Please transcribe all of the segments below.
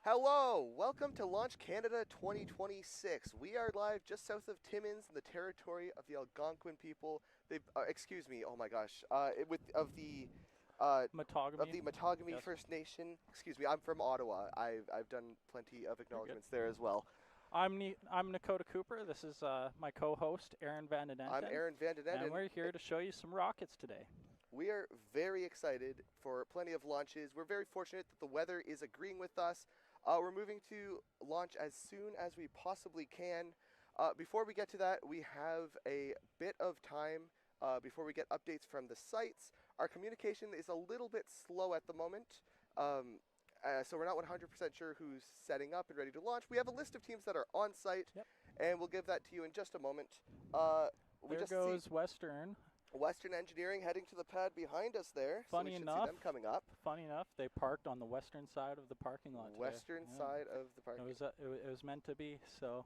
Hello, welcome to Launch Canada 2026. We are live just south of Timmins in the territory of the Algonquin people. Excuse me, oh my gosh, of the Metogamy. Matagami Yes. First Nation. Excuse me, I'm from Ottawa. I've done plenty of acknowledgements there as well. I'm Nakota Cooper. This is my co-host, Aaron Van Den I'm Enden. Aaron Van Den Enden. And we're here to show you some rockets today. We are very excited for plenty of launches. We're very fortunate that the weather is agreeing with us. We're moving to launch as soon as we possibly can. Before we get to that, we have a bit of time before we get updates from the sites. Our communication is a little bit slow at the moment, so we're not 100% sure who's setting up and ready to launch. We have a list of teams that are on site, and we'll give that to you in just a moment. There goes Western. Western Engineering heading to the pad behind us there. Funny so we should enough, see them coming up. Funny enough, they parked on the western side of the parking lot. Western side of the parking lot. It was meant to be, so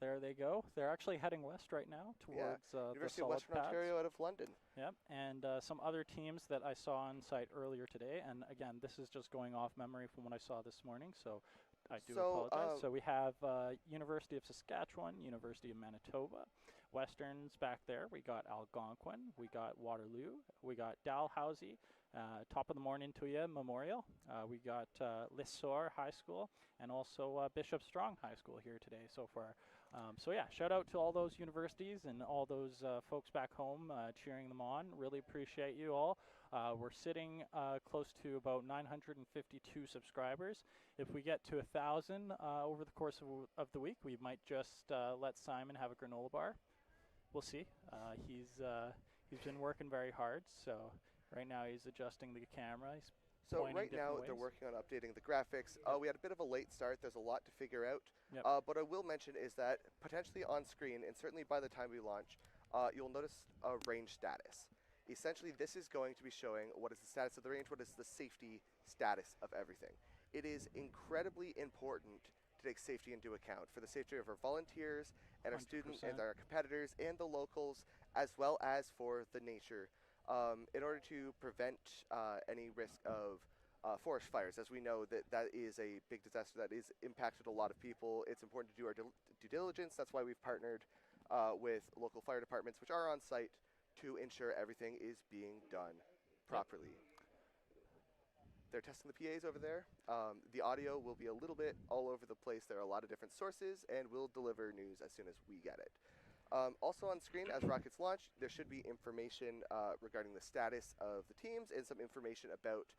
there they go. They're actually heading west right now towards the University solid of Western pads. Ontario out of London. Yep, and some other teams that I saw on site earlier today. And again, this is just going off memory from what I saw this morning, so I do apologize. So we have University of Saskatchewan, University of Manitoba, Westerns back there. We got Algonquin, we got Waterloo, we got Dalhousie, top of the morning to you, Memorial. We got Lissor High School, and also Bishop Strong High School here today so far. So yeah, shout out to all those universities and all those folks back home cheering them on. Really appreciate you all. We're sitting close to about 952 subscribers. If we get to 1,000 over the course of the week, we might just let Simon have a granola bar. We'll see. He's been working very hard, so right now he's adjusting the camera. So right now they're working on updating the graphics. We had a bit of a late start. There's a lot to figure out. But I will mention is that potentially on screen, and certainly by the time we launch, you'll notice a range status. Essentially, this is going to be showing what is the status of the range, what is the safety status of everything. It is incredibly important to take safety into account for the safety of our volunteers and our 100%. Students and our competitors and the locals, as well as for the nature. In order to prevent any risk of forest fires, as we know that is a big disaster that is impacted a lot of people. It's important to do our due diligence. That's why we've partnered with local fire departments, which are on site, to ensure everything is being done properly. They're testing the PAs over there. The audio will be a little bit all over the place. There are a lot of different sources, and we'll deliver news as soon as we get it. Also on screen, as rockets launch, there should be information regarding the status of the teams and some information about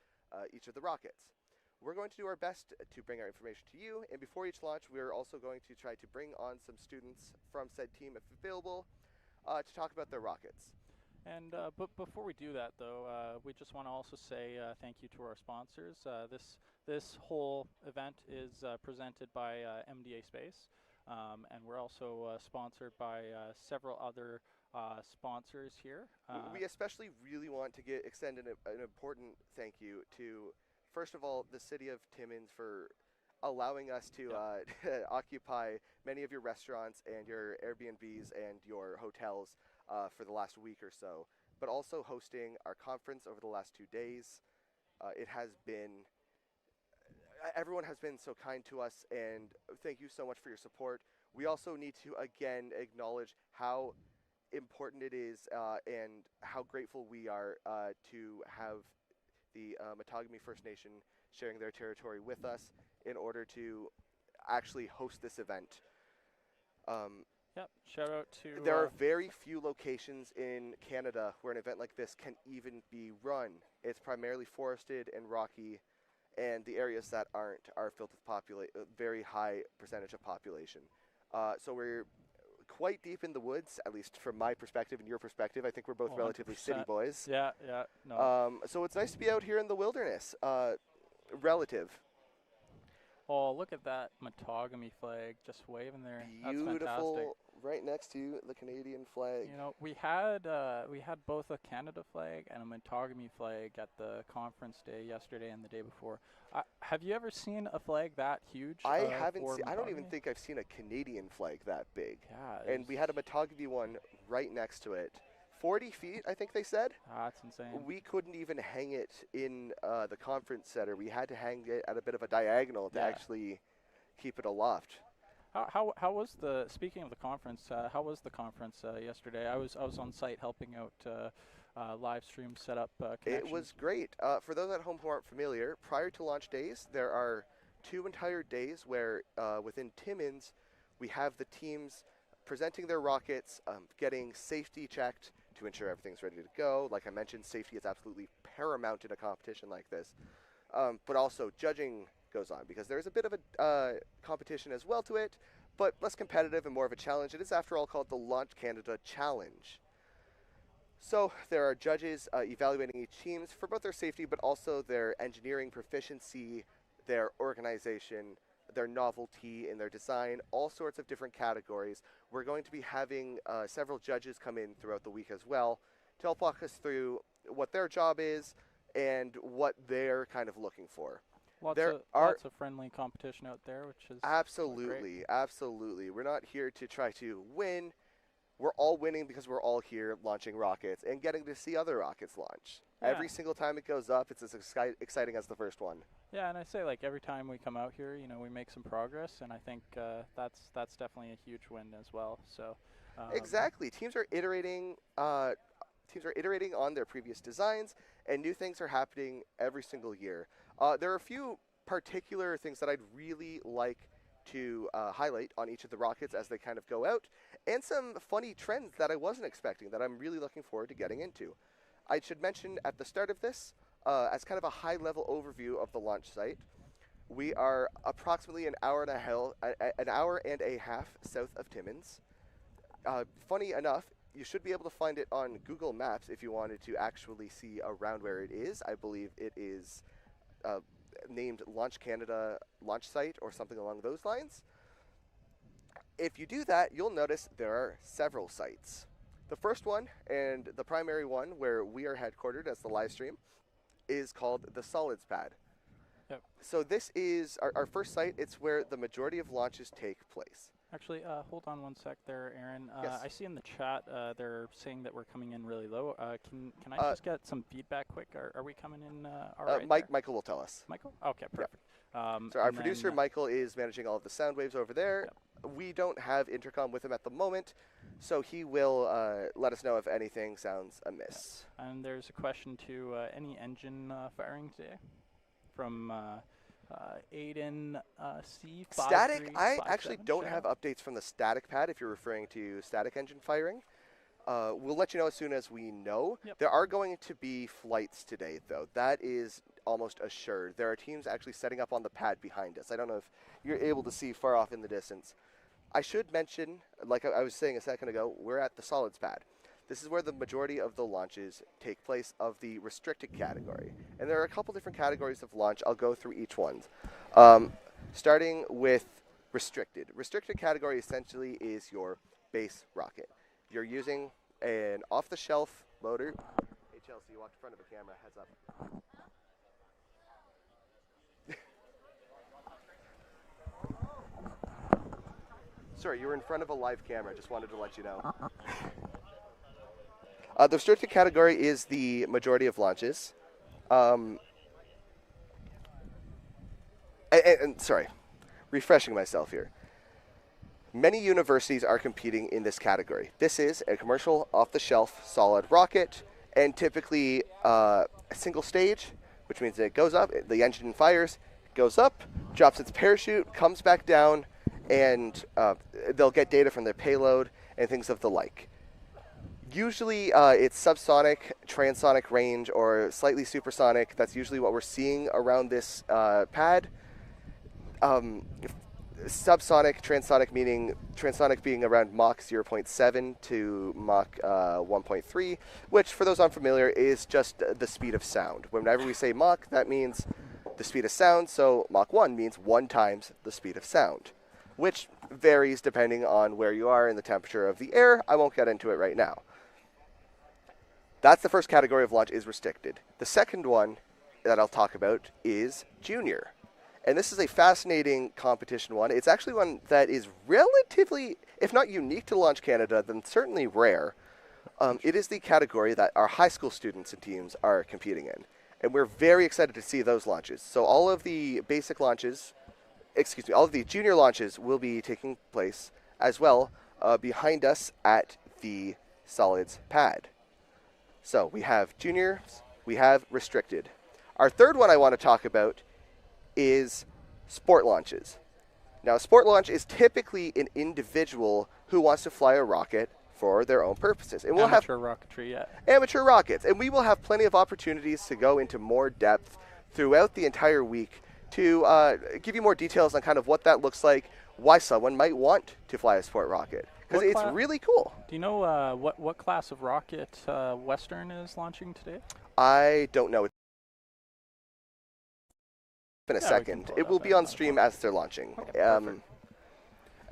each of the rockets. We're going to do our best to bring our information to you, and before each launch, we're also going to try to bring on some students from said team, if available, to talk about their rockets. And but before we do that, though, we just want to also say thank you to our sponsors. This whole event is presented by MDA Space. And we're also sponsored by several other sponsors here. We especially really want to extend an important thank you to, first of all, the city of Timmins for allowing us to occupy many of your restaurants and your Airbnbs and your hotels for the last week or so, but also hosting our conference over the last 2 days. It has been... Everyone has been so kind to us, and thank you so much for your support. We also need to, again, acknowledge how important it is and how grateful we are to have the Matagami First Nation sharing their territory with us in order to actually host this event. Shout out to... There are very few locations in Canada where an event like this can even be run. It's primarily forested and rocky, and the areas that aren't are filled with very high percentage of population. So we're quite deep in the woods, at least from my perspective and your perspective. I think we're both relatively 100%. City boys. Yeah, no. So it's nice to be out here in the wilderness. Relative. Oh, look at that Matagami flag just waving there. Beautiful, that's fantastic. Right next to the Canadian flag. You know, we had both a Canada flag and a Matagami flag at the conference day yesterday and the day before. Have you ever seen a flag that huge? I haven't. I don't even think I've seen a Canadian flag that big. Yeah. And we had a Matagami one right next to it 40 feet, I think they said. That's insane. We couldn't even hang it in the conference center. We had to hang it at a bit of a diagonal to actually keep it aloft. How was the, speaking of the conference, how was the conference yesterday? I was on site helping out live stream setup connections. It was great. For those at home who aren't familiar, prior to launch days, there are 2 entire days where within Timmins, we have the teams presenting their rockets, getting safety checked to ensure everything's ready to go. Like I mentioned, safety is absolutely paramount in a competition like this. But also judging goes on because there's a bit of a competition as well to it, but less competitive and more of a challenge. It is, after all, called the Launch Canada Challenge. So there are judges evaluating each teams for both their safety, but also their engineering proficiency, their organization, their novelty in their design, all sorts of different categories. We're going to be having several judges come in throughout the week as well to help walk us through what their job is and what they're kind of looking for. Lots of friendly competition out there, which is absolutely, absolutely. We're not here to try to win. We're all winning because we're all here launching rockets and getting to see other rockets launch. Yeah. Every single time it goes up, it's as exciting as the first one. Yeah, and I say, like, every time we come out here, you know, we make some progress, and I think that's definitely a huge win as well. So exactly, teams are iterating on their previous designs, and new things are happening every single year. There are a few particular things that I'd really like to highlight on each of the rockets as they kind of go out, and some funny trends that I wasn't expecting that I'm really looking forward to getting into. I should mention at the start of this, as kind of a high-level overview of the launch site, we are approximately an hour and a half south of Timmins. Funny enough, you should be able to find it on Google Maps if you wanted to actually see around where it is. I believe it is named Launch Canada Launch Site or something along those lines. If you do that, you'll notice there are several sites. The first one, and the primary one where we are headquartered as the live stream, is called the Solids Pad. Yep. So this is our first site. It's where the majority of launches take place. Actually, hold on one sec there, Aaron. Yes. I see in the chat they're saying that we're coming in really low. Can I just get some feedback quick? Are we coming in all right? Michael will tell us. Michael? Okay, perfect. Yep. So our producer, Michael, is managing all of the sound waves over there. Yep. We don't have intercom with him at the moment, so he will let us know if anything sounds amiss. Yep. And there's a question to any engine firing today from Aiden C. Static, I actually don't have updates from the static pad if you're referring to static engine firing. We'll let you know as soon as we know. Yep. There are going to be flights today, though. That is almost assured. There are teams actually setting up on the pad behind us. I don't know if you're able to see far off in the distance. I should mention, like I was saying a second ago, we're at the Solids Pad. This is where the majority of the launches take place of the restricted category. And there are a couple different categories of launch. I'll go through each one. Starting with restricted. Restricted category essentially is your base rocket. You're using an off-the-shelf motor. Hey, Chelsea, you walked in front of the camera. Heads up. Sorry, you were in front of a live camera. Just wanted to let you know. The restricted category is the majority of launches. Sorry, refreshing myself here. Many universities are competing in this category. This is a commercial, off-the-shelf, solid rocket, and typically a single stage, which means it goes up, the engine fires, goes up, drops its parachute, comes back down, and they'll get data from their payload and things of the like. Usually it's subsonic, transonic range, or slightly supersonic. That's usually what we're seeing around this pad. Subsonic, transonic meaning transonic being around Mach 0.7 to Mach 1.3, which for those unfamiliar is just the speed of sound. Whenever we say Mach, that means the speed of sound, so Mach 1 means 1 times the speed of sound, which varies depending on where you are and the temperature of the air. I won't get into it right now. That's the first category of launch, is restricted. The second one that I'll talk about is junior. And this is a fascinating competition one. It's actually one that is relatively, if not unique to Launch Canada, then certainly rare. It is the category that our high school students and teams are competing in. And we're very excited to see those launches. So all of the basic launches, all of the junior launches will be taking place as well behind us at the solids pad. So we have juniors, we have restricted. Our third one I want to talk about is sport launches. Now, a sport launch is typically an individual who wants to fly a rocket for their own purposes. And we'll have rocketry, yeah. Amateur rockets. And we will have plenty of opportunities to go into more depth throughout the entire week to give you more details on kind of what that looks like, why someone might want to fly a sport rocket. Because it's really cool. Do you know what class of rocket Western is launching today? I don't know. In a second. It will be on stream as they're launching. Okay,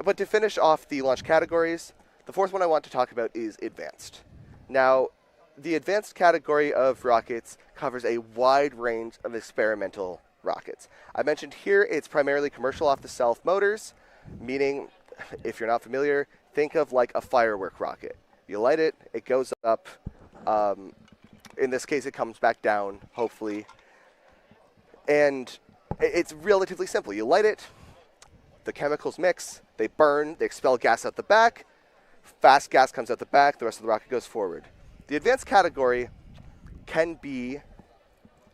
but to finish off the launch categories, the fourth one I want to talk about is advanced. Now, the advanced category of rockets covers a wide range of experimental rockets. I mentioned here it's primarily commercial off-the-shelf motors, meaning, if you're not familiar, think of like a firework rocket. You light it, it goes up. In this case, it comes back down, hopefully. And it's relatively simple. You light it, the chemicals mix, they burn, they expel gas out the back, fast gas comes out the back, the rest of the rocket goes forward. The advanced category can be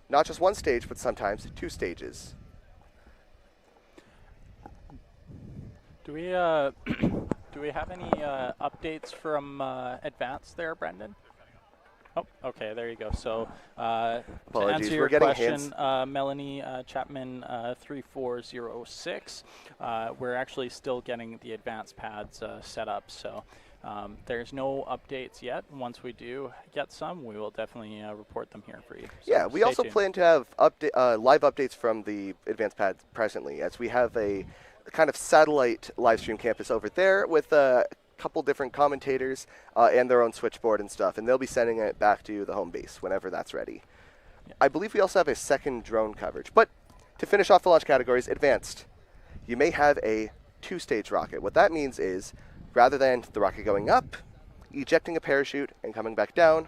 not just one stage, but sometimes two stages. Do we have any updates from advanced there, Brendan? Oh, okay, there you go. So to answer your question, Melanie Chapman 3406, we're actually still getting the advanced pads set up. So there's no updates yet. Once we do get some, we will definitely report them here for you. So yeah, we also plan to have live updates from the advanced pads presently, as we have a kind of satellite live stream campus over there with couple different commentators and their own switchboard and stuff, and they'll be sending it back to the home base whenever that's ready. Yeah. I believe we also have a second drone coverage. But to finish off the launch categories, advanced, you may have a two-stage rocket. What that means is, rather than the rocket going up, ejecting a parachute, and coming back down,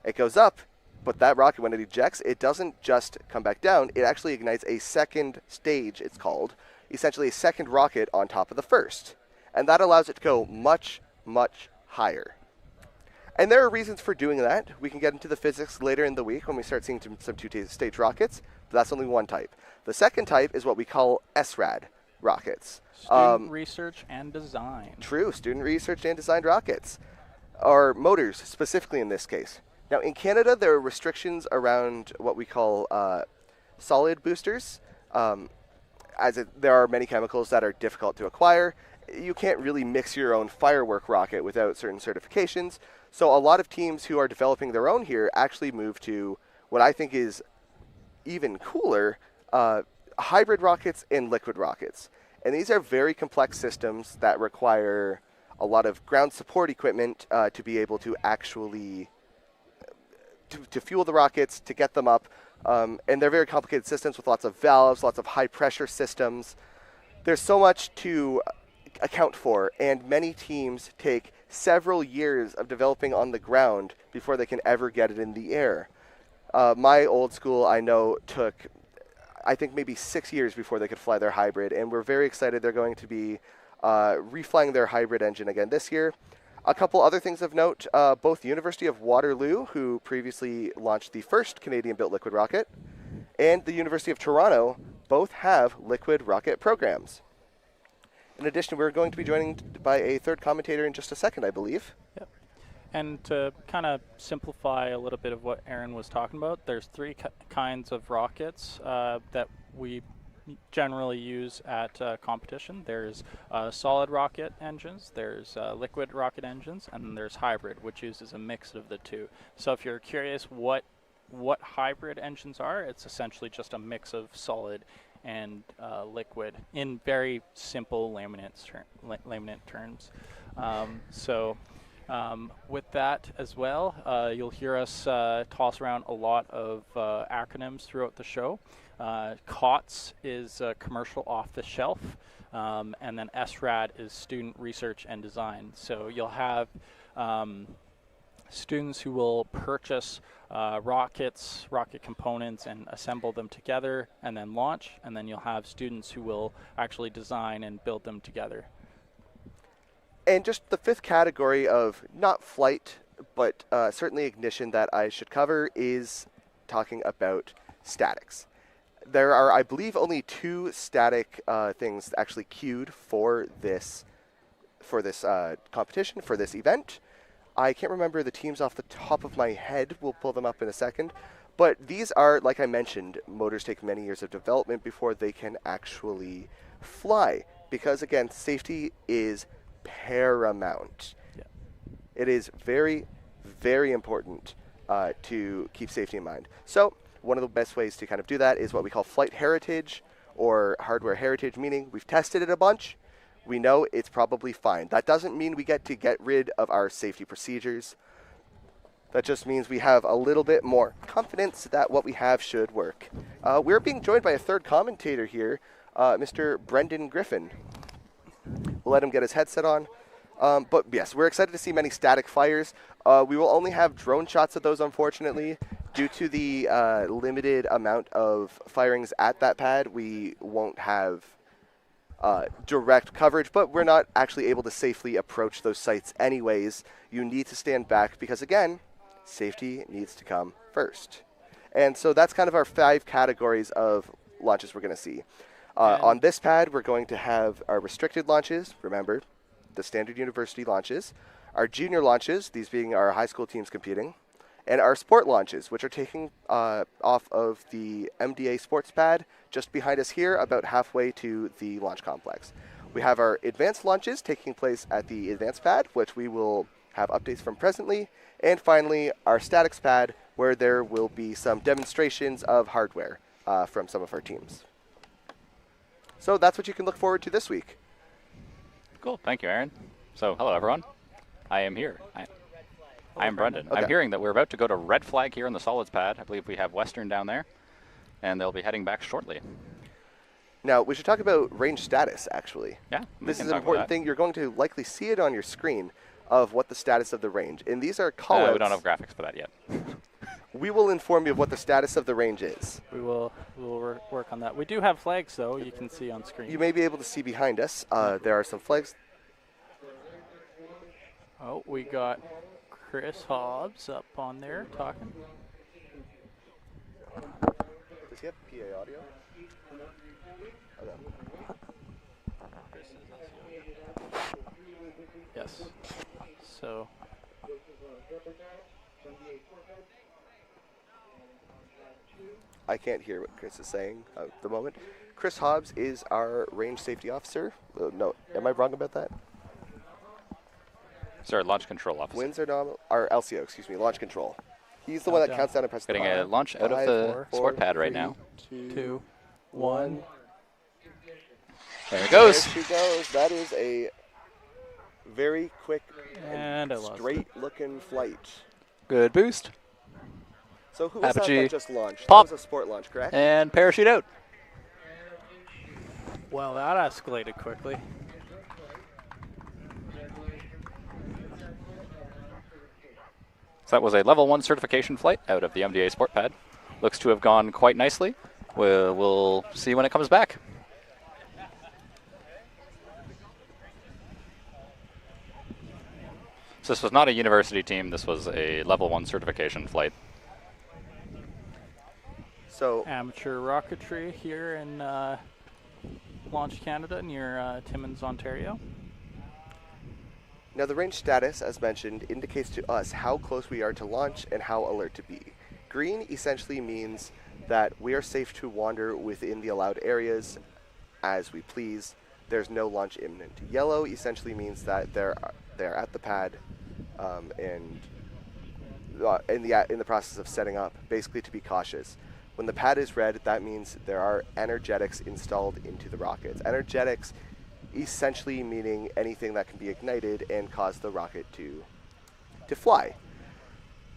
it goes up, but that rocket, when it ejects, it doesn't just come back down, it actually ignites a second stage, it's called, essentially a second rocket on top of the first. And that allows it to go much, much higher. And there are reasons for doing that. We can get into the physics later in the week when we start seeing some two-stage rockets, but that's only one type. The second type is what we call SRAD rockets. Student research and design. True, student research and designed rockets, or motors specifically in this case. Now in Canada, there are restrictions around what we call solid boosters, there are many chemicals that are difficult to acquire. You can't really mix your own firework rocket without certain certifications. So a lot of teams who are developing their own here actually move to what I think is even cooler, hybrid rockets and liquid rockets. And these are very complex systems that require a lot of ground support equipment to be able to actually to fuel the rockets, to get them up. And they're very complicated systems with lots of valves, lots of high pressure systems. There's so much to account for, and many teams take several years of developing on the ground before they can ever get it in the air. My old school, I know, took, I think, maybe 6 years before they could fly their hybrid, and we're very excited they're going to be reflying their hybrid engine again this year. A couple other things of note, both the University of Waterloo, who previously launched the first Canadian-built liquid rocket, and the University of Toronto both have liquid rocket programs. In addition, we're going to be joined by a third commentator in just a second, I believe. Yep. And to kind of simplify a little bit of what Aaron was talking about, there's three kinds of rockets that we generally use at competition. There's solid rocket engines, there's liquid rocket engines, and then there's hybrid, which uses a mix of the two. So if you're curious what hybrid engines are, it's essentially just a mix of solid and liquid in very simple laminate terms. With that as well, you'll hear us toss around a lot of acronyms throughout the show. COTS is commercial off the shelf, and then SRAD is student research and design. So you'll have students who will purchase rockets, rocket components, and assemble them together and then launch. And then you'll have students who will actually design and build them together. And just the fifth category of not flight, but certainly ignition that I should cover is talking about statics. There are, I believe, only 2 static things actually queued for this competition, for this event. I can't remember the teams off the top of my head. We'll pull them up in a second. But these are, like I mentioned, motors take many years of development before they can actually fly. Because, again, safety is paramount. Yeah. It is very, very important to keep safety in mind. So one of the best ways to kind of do that is what we call flight heritage or hardware heritage, meaning we've tested it a bunch. We know it's probably fine. That doesn't mean we get to get rid of our safety procedures. That just means we have a little bit more confidence that what we have should work. We're being joined by a third commentator here, Mr. Brendan Griffin. We'll let him get his headset on. But yes, we're excited to see many static fires. We will only have drone shots of those, unfortunately. Due to the limited amount of firings at that pad, we won't have direct coverage, but we're not actually able to safely approach those sites anyways. You need to stand back because, again, safety needs to come first. And so that's kind of our 5 categories of launches we're going to see. On this pad, we're going to have our restricted launches, remember, the standard university launches, our junior launches, these being our high school teams competing, and our sport launches, which are taking off of the MDA sports pad just behind us here, about halfway to the launch complex. We have our advanced launches taking place at the advanced pad, which we will have updates from presently, and finally our statics pad, where there will be some demonstrations of hardware from some of our teams. So that's what you can look forward to this week. Cool, thank you, Aaron. So hello everyone, I am here. I am Brendan. Okay. I'm hearing that we're about to go to red flag here on the solids pad. I believe we have Western down there, and they'll be heading back shortly. Now, we should talk about range status, actually. Yeah. This is an important thing. You're going to likely see it on your screen of what the status of the range. And these are callouts. We don't have graphics for that yet. We will inform you of what the status of the range is. We will work on that. We do have flags, though, you can see on screen. You may be able to see behind us. There are some flags. Oh, we got Chris Hobbs up on there talking. Does he have PA audio? Yes. So. I can't hear what Chris is saying at the moment. Chris Hobbs is our range safety officer. No, am I wrong about that? Sir, launch control officer. Winds are nominal. Our LCO, excuse me, launch control. He's the one that counts down and presses the button. Getting a launch out of the sport pad right now. 2, 1. There it goes. There she goes. That is a very quick and straight-looking flight. Good boost. So who was that just launched? Pop. That was a sport launch, correct? And parachute out. Well, that escalated quickly. So that was a level 1 certification flight out of the MDA sport pad. Looks to have gone quite nicely. We'll see when it comes back. So this was not a university team. This was a level 1 certification flight. So amateur rocketry here in Launch Canada near Timmins, Ontario. Now the range status, as mentioned, indicates to us how close we are to launch and how alert to be. Green essentially means that we are safe to wander within the allowed areas as we please. There's no launch imminent. Yellow essentially means that they're at the pad and in the process of setting up, basically to be cautious. When the pad is red, that means there are energetics installed into the rockets. Energetics essentially meaning anything that can be ignited and cause the rocket to fly.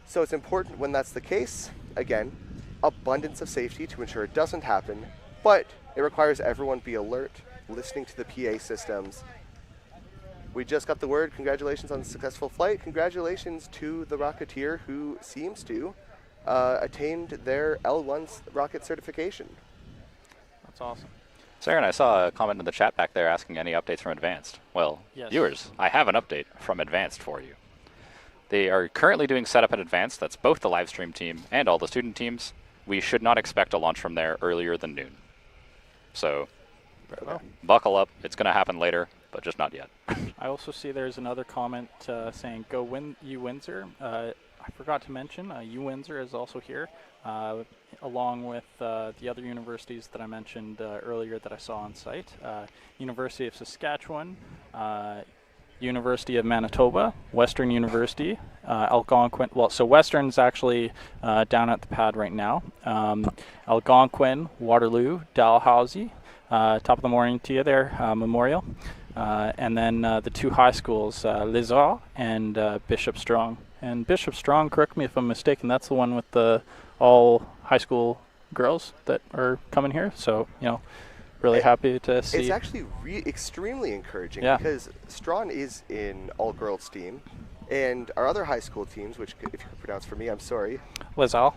So it's important when that's the case, again, abundance of safety to ensure it doesn't happen, but it requires everyone be alert, listening to the PA systems, We just got the word. Congratulations on the successful flight. Congratulations to the Rocketeer who seems to attained their L1 rocket certification. That's awesome. Sarah, and I saw a comment in the chat back there asking any updates from Advanced. Well, yes. Viewers, I have an update from Advanced for you. They are currently doing setup at Advanced. That's both the live stream team and all the student teams. We should not expect a launch from there earlier than noon. So, buckle up. It's going to happen later, but just not yet. I also see there's another comment saying, go U Windsor. I forgot to mention, U Windsor is also here, along with the other universities that I mentioned earlier that I saw on site. University of Saskatchewan, University of Manitoba, Western University, Algonquin. Well, so Western's actually down at the pad right now. Algonquin, Waterloo, Dalhousie, top of the morning to you there, Memorial. And then the two high schools, Laval and Bishop Strong. And Bishop Strong, correct me if I'm mistaken, that's the one with the all high school girls that are coming here. So, you know, really happy to see. It's actually extremely encouraging because Strong is in all-girls team, and our other high school teams, which if you could pronounce for me, I'm sorry. Laval.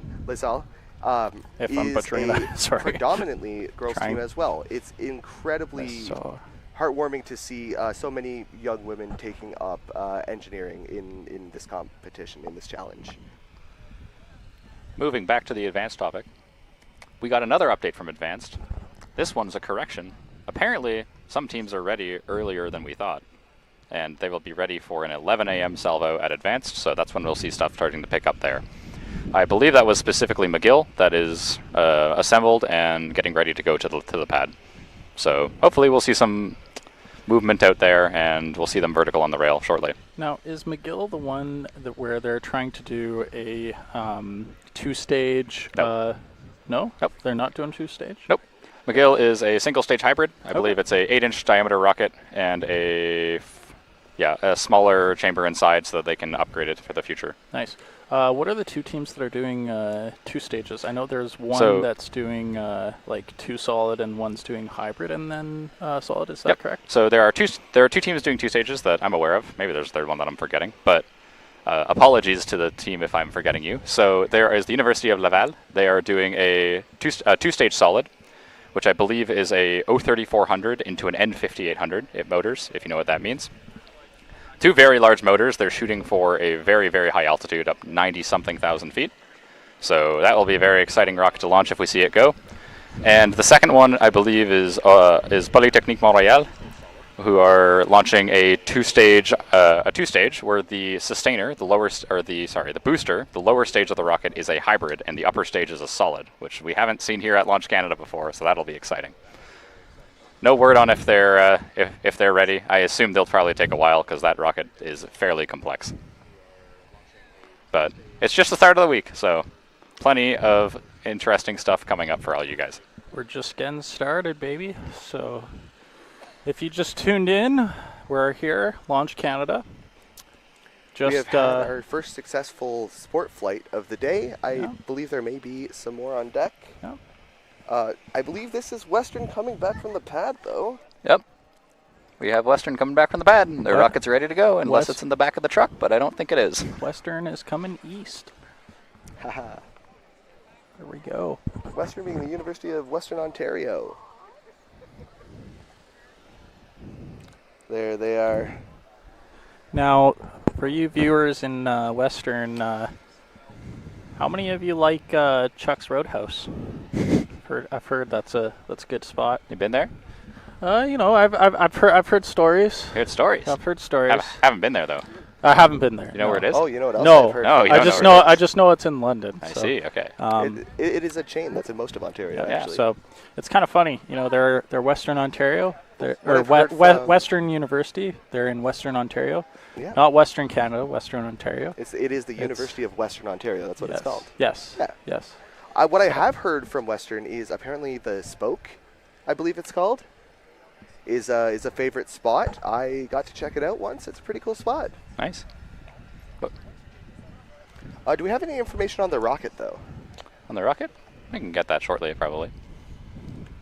If I'm butchering that, sorry. Predominantly girls team as well. It's incredibly heartwarming to see so many young women taking up engineering in this competition, in this challenge. Moving back to the Advanced topic, we got another update from Advanced. This one's a correction. Apparently, some teams are ready earlier than we thought, and they will be ready for an 11 a.m. salvo at Advanced, so that's when we'll see stuff starting to pick up there. I believe that was specifically McGill that is assembled and getting ready to go to the pad. So hopefully we'll see some movement out there, and we'll see them vertical on the rail shortly. Now, is McGill the one that where they're trying to do a two-stage? Nope. No? Nope. They're not doing two-stage? Nope. McGill is a single-stage hybrid. I believe it's a 8-inch diameter rocket and a smaller chamber inside so that they can upgrade it for the future. Nice. What are the two teams that are doing two stages? I know there's one that's doing like two solid and one's doing hybrid and then solid. Is that correct? So there are two teams doing two stages that I'm aware of. Maybe there's a third one that I'm forgetting, but apologies to the team if I'm forgetting you. So there is the University of Laval. They are doing a two-stage solid, which I believe is a 03400 into an N5800 motors, if you know what that means. Two very large motors. They're shooting for a very, very high altitude, up 90-something thousand feet. So that will be a very exciting rocket to launch if we see it go. And the second one, I believe, is Polytechnique Montréal, who are launching a two-stage where the sustainer, the booster, the lower stage of the rocket is a hybrid, and the upper stage is a solid, which we haven't seen here at Launch Canada before. So that'll be exciting. No word on if they're ready. I assume they'll probably take a while because that rocket is fairly complex. But it's just the start of the week, so plenty of interesting stuff coming up for all you guys. We're just getting started, baby. So if you just tuned in, we're here, Launch Canada. We have had our first successful sport flight of the day. I believe there may be some more on deck. Yeah. I believe this is Western coming back from the pad, though. Yep. We have Western coming back from the pad. Their rocket's ready to go, unless it's in the back of the truck, but I don't think it is. Western is coming east. Haha. There we go. Western being the University of Western Ontario. There they are. Now, for you viewers in Western, how many of you like Chuck's Roadhouse? I've heard that's a good spot. You been there? You know, I've heard stories. Heard stories. I've heard stories. Haven't been there though. I haven't been there. You know where it is? Oh, you know what else no. I've heard? No, I just know it's in London. I see. Okay. It is a chain that's in most of Ontario. Yeah. Actually. So it's kind of funny. You know, they're Western Ontario. Western University. They're in Western Ontario. Yeah. Not Western Canada. Western Ontario. It is the University of Western Ontario. That's what it's called. Yes. Yeah. Yes. What I have heard from Western is apparently the Spoke, I believe it's called, is a favorite spot. I got to check it out once. It's a pretty cool spot. Nice. Do we have any information on the rocket, though? On the rocket? We can get that shortly, probably.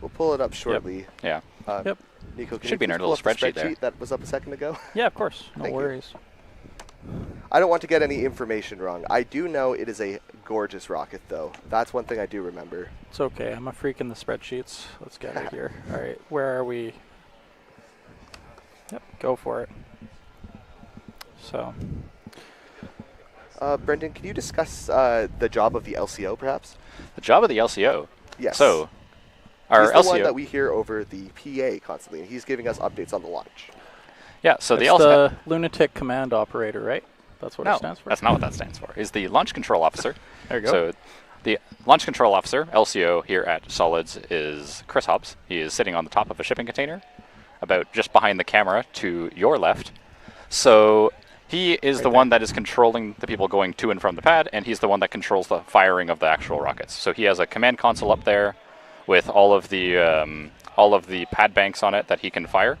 We'll pull it up shortly. Yep. Yeah. Yep. Nico, should be in our little spreadsheet there. That was up a second ago? Yeah, of course. No worries. I don't want to get any information wrong. I do know it is a gorgeous rocket, though. That's one thing I do remember. It's okay. I'm a freak in the spreadsheets. Let's get it here. All right. Where are we? Yep. Go for it. So. Brendan, can you discuss the job of the LCO, perhaps? The job of the LCO? Yes. So, he's the one that we hear over the PA constantly, and he's giving us updates on the launch. Yeah, so it's the lunatic command operator, right? That's what it stands for? That's not what that stands for. He's the launch control officer. There you go. So the launch control officer, LCO, here at Solids is Chris Hobbs. He is sitting on the top of a shipping container, about just behind the camera to your left. So he is the one that is controlling the people going to and from the pad, and he's the one that controls the firing of the actual rockets. So he has a command console up there with all of the pad banks on it that he can fire.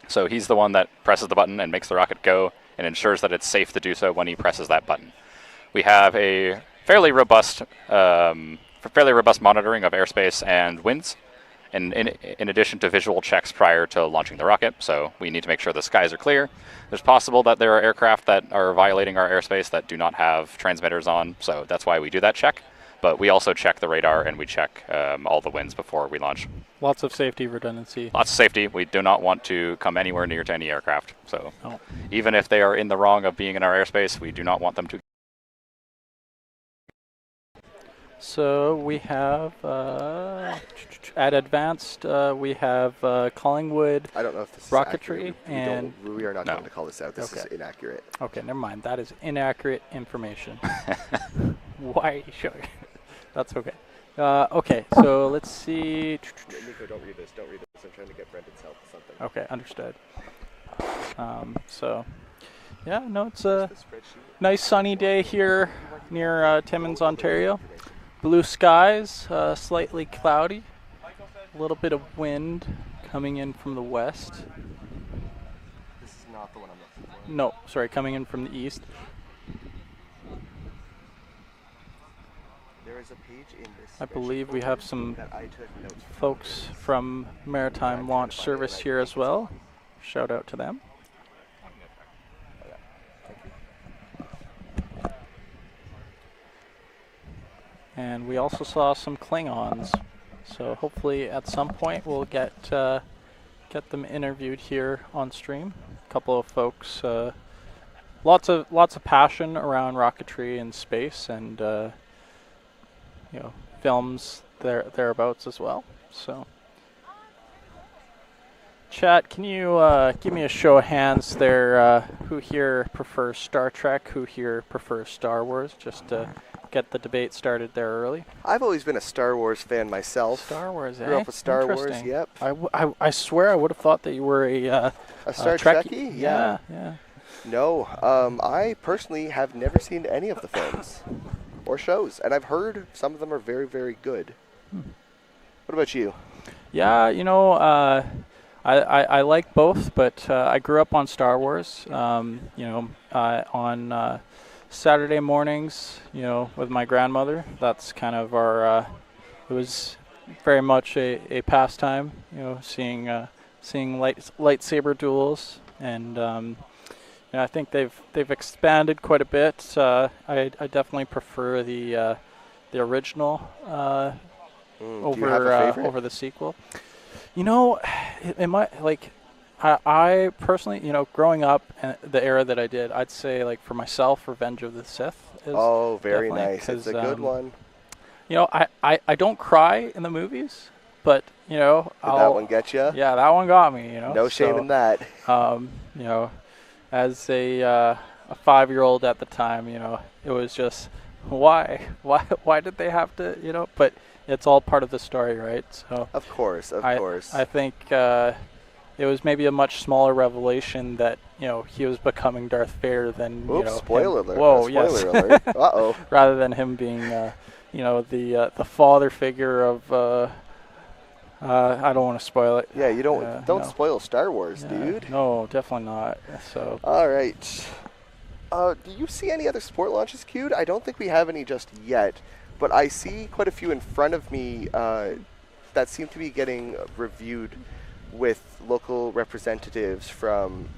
So he's the one that presses the button and makes the rocket go and ensures that it's safe to do so when he presses that button. We have a fairly robust monitoring of airspace and winds, in addition to visual checks prior to launching the rocket. So we need to make sure the skies are clear. It's possible that there are aircraft that are violating our airspace that do not have transmitters on, so that's why we do that check. But we also check the radar and we check all the winds before we launch. Lots of safety redundancy. Lots of safety. We do not want to come anywhere near to any aircraft. So even if they are in the wrong of being in our airspace, we do not want them to. So we have, at advanced, we have Collingwood I don't know if this rocketry, and we are not going to call this out. This is inaccurate. Okay, never mind. That is inaccurate information. Why are you showing? That's okay. Okay, so let's see. Nico, don't read this. Don't read this. I'm trying to get Brendan's help with something. Okay, understood. So, yeah, no, it's a nice sunny day here near Timmins, Ontario. Blue skies, slightly cloudy, a little bit of wind coming in from the west. This is not the one I'm looking for. No, sorry, coming in from the east. There is a page in this. I believe we have some folks from Maritime Launch Service here as well. Shout out to them. And we also saw some Klingons, so hopefully at some point we'll get them interviewed here on stream. A couple of folks, lots of passion around rocketry and space, and films thereabouts as well. So, chat, can you give me a show of hands there? Who here prefers Star Trek? Who here prefers Star Wars? Just to get the debate started there early. I've always been a Star Wars fan myself. Star Wars, Grew up with Star Wars, yep. I swear I would have thought that you were a Star Trekkie? Yeah. No, I personally have never seen any of the films or shows, and I've heard some of them are very, very good. What about you? Yeah, I like both, but I grew up on Star Wars. On Saturday mornings, with my grandmother. That's kind of our. It was very much a pastime, seeing lightsaber duels, and I think they've expanded quite a bit. I definitely prefer the original over the sequel. It might like. I personally, growing up in the era that I did, I'd say, like, for myself, Revenge of the Sith is very nice. It's a good one. I don't cry in the movies, but, Did that one get you? Yeah, that one got me, No shame in that. As a 5-year-old at the time, it was just, why did they have to, but it's all part of the story, right? So Of course. I think it was maybe a much smaller revelation that he was becoming Darth Vader than spoiler alert! Whoa, spoiler alert! Uh-oh. Rather than him being the father figure of I don't want to spoil it. Yeah, you don't spoil Star Wars, dude. No, definitely not. So. All right. Do you see any other sport launches queued? I don't think we have any just yet, but I see quite a few in front of me that seem to be getting reviewed. with local representatives from,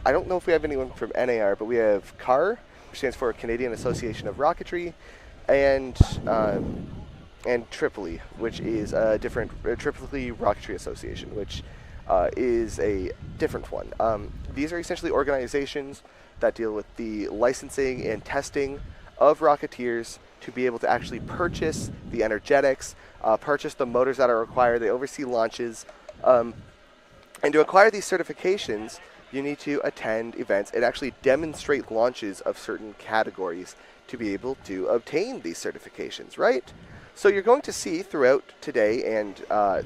I don't know if we have anyone from NAR, but we have CAR, which stands for Canadian Association of Rocketry, and Tripoli, which is a different, Tripoli Rocketry Association, which is a different one. These are essentially organizations that deal with the licensing and testing of Rocketeers to be able to actually purchase the energetics, purchase the motors that are required. They oversee launches. And to acquire these certifications, you need to attend events and actually demonstrate launches of certain categories to be able to obtain these certifications, right? So you're going to see throughout today and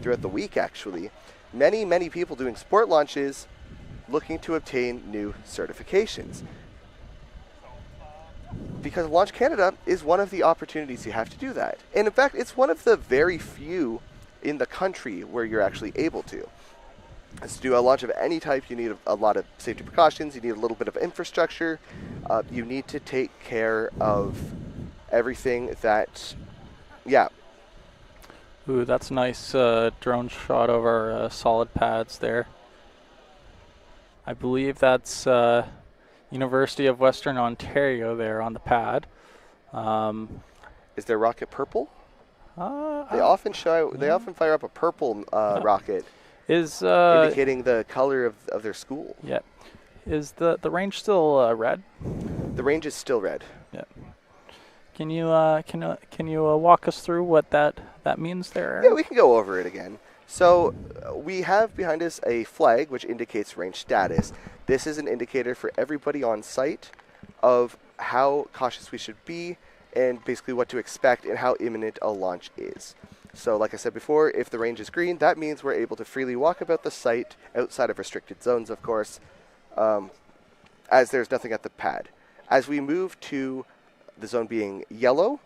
throughout the week, actually, many, many people doing sport launches looking to obtain new certifications. Because Launch Canada is one of the opportunities you have to do that. And in fact, it's one of the very few in the country where you're actually able to. To do a launch of any type, you need a lot of safety precautions, you need a little bit of infrastructure, you need to take care of everything that, yeah. Ooh, that's a nice drone shot of our solid pads there. I believe that's University of Western Ontario there on the pad. Is their rocket purple? They often fire up a purple rocket, indicating the color of their school. Yeah. Is the range still red? The range is still red. Yeah. Can you walk us through what that means there? Yeah, we can go over it again. So we have behind us a flag which indicates range status. This is an indicator for everybody on site of how cautious we should be and basically what to expect and how imminent a launch is. So like I said before, if the range is green, that means we're able to freely walk about the site outside of restricted zones, of course, as there's nothing at the pad. As we move to the zone being yellow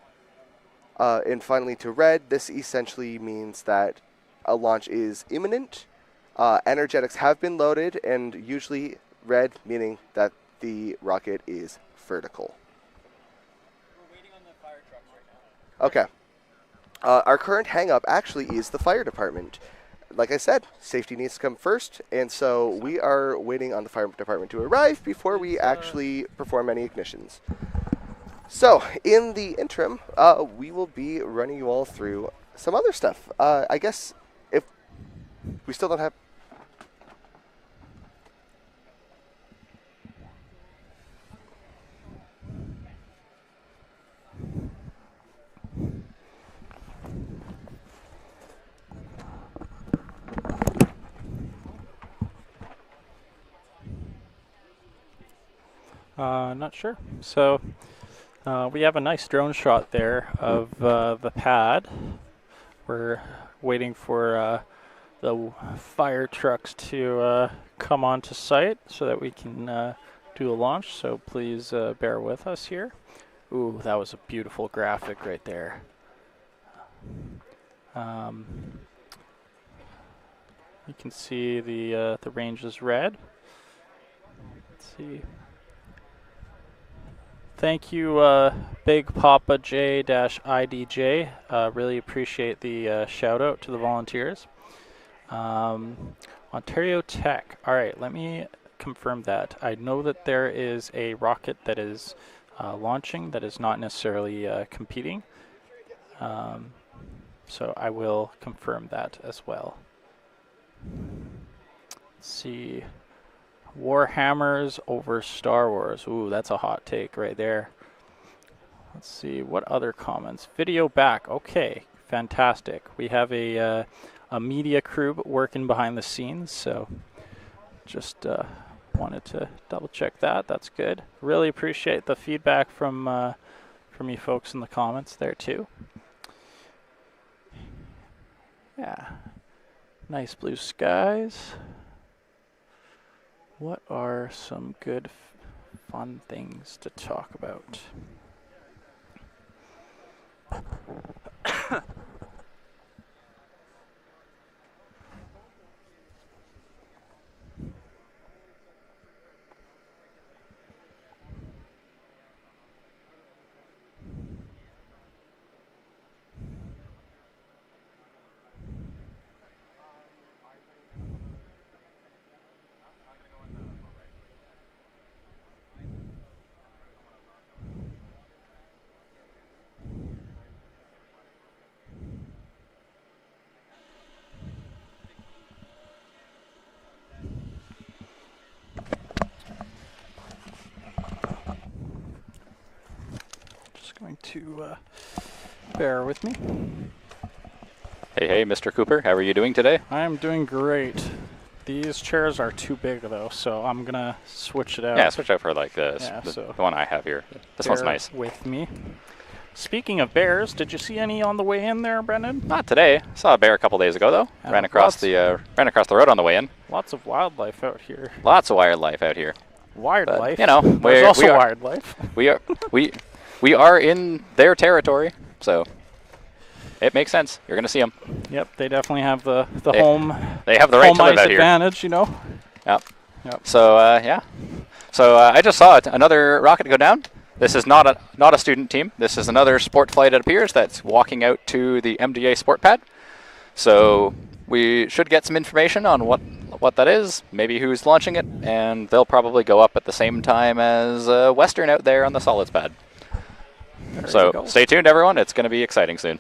and finally to red, this essentially means that a launch is imminent. Energetics have been loaded, and usually red, meaning that the rocket is vertical. We're waiting on the fire trucks right now. Okay. Our current hang-up actually is the fire department. Like I said, safety needs to come first, and so we are waiting on the fire department to arrive before we actually perform any ignitions. So, in the interim, we will be running you all through some other stuff. I guess if we still don't have... Not sure. So we have a nice drone shot there of the pad. We're waiting for the fire trucks to come onto site so that we can do a launch. So please bear with us here. Ooh, that was a beautiful graphic right there. You can see the range is red. Let's see. Thank you, Big Papa J-IDJ. Really appreciate the shout out to the volunteers. Ontario Tech. All right, let me confirm that. I know that there is a rocket that is launching that is not necessarily competing. So I will confirm that as well. Let's see. Warhammers over Star Wars. Ooh, that's a hot take right there. Let's see, what other comments? Video back. Okay, fantastic. We have a media crew working behind the scenes, so just wanted to double check that. That's good. Really appreciate the feedback from you folks in the comments there too. Yeah, nice blue skies. What are some good, fun things to talk about? to bear with me. Hey, Mr. Cooper, how are you doing today? I'm doing great. These chairs are too big, though, so I'm going to switch it out. Yeah, switch out for like this, the one I have here. This one's nice. With me. Speaking of bears, did you see any on the way in there, Brendan? Not today. I saw a bear a couple days ago, though. Ran across the road on the way in. Lots of wildlife out here. Lots of wildlife out here. Wildlife? You know, there's also wildlife. We are in their territory, so it makes sense. You're going to see them. Yep, they definitely have the home. They have the right to live out here. Advantage, you know. Yep. So yeah. So I just saw another rocket go down. This is not a student team. This is another sport flight, it appears, that's walking out to the MDA sport pad. So we should get some information on what that is, maybe who's launching it, and they'll probably go up at the same time as Western out there on the solids pad. So stay tuned, everyone. It's going to be exciting soon.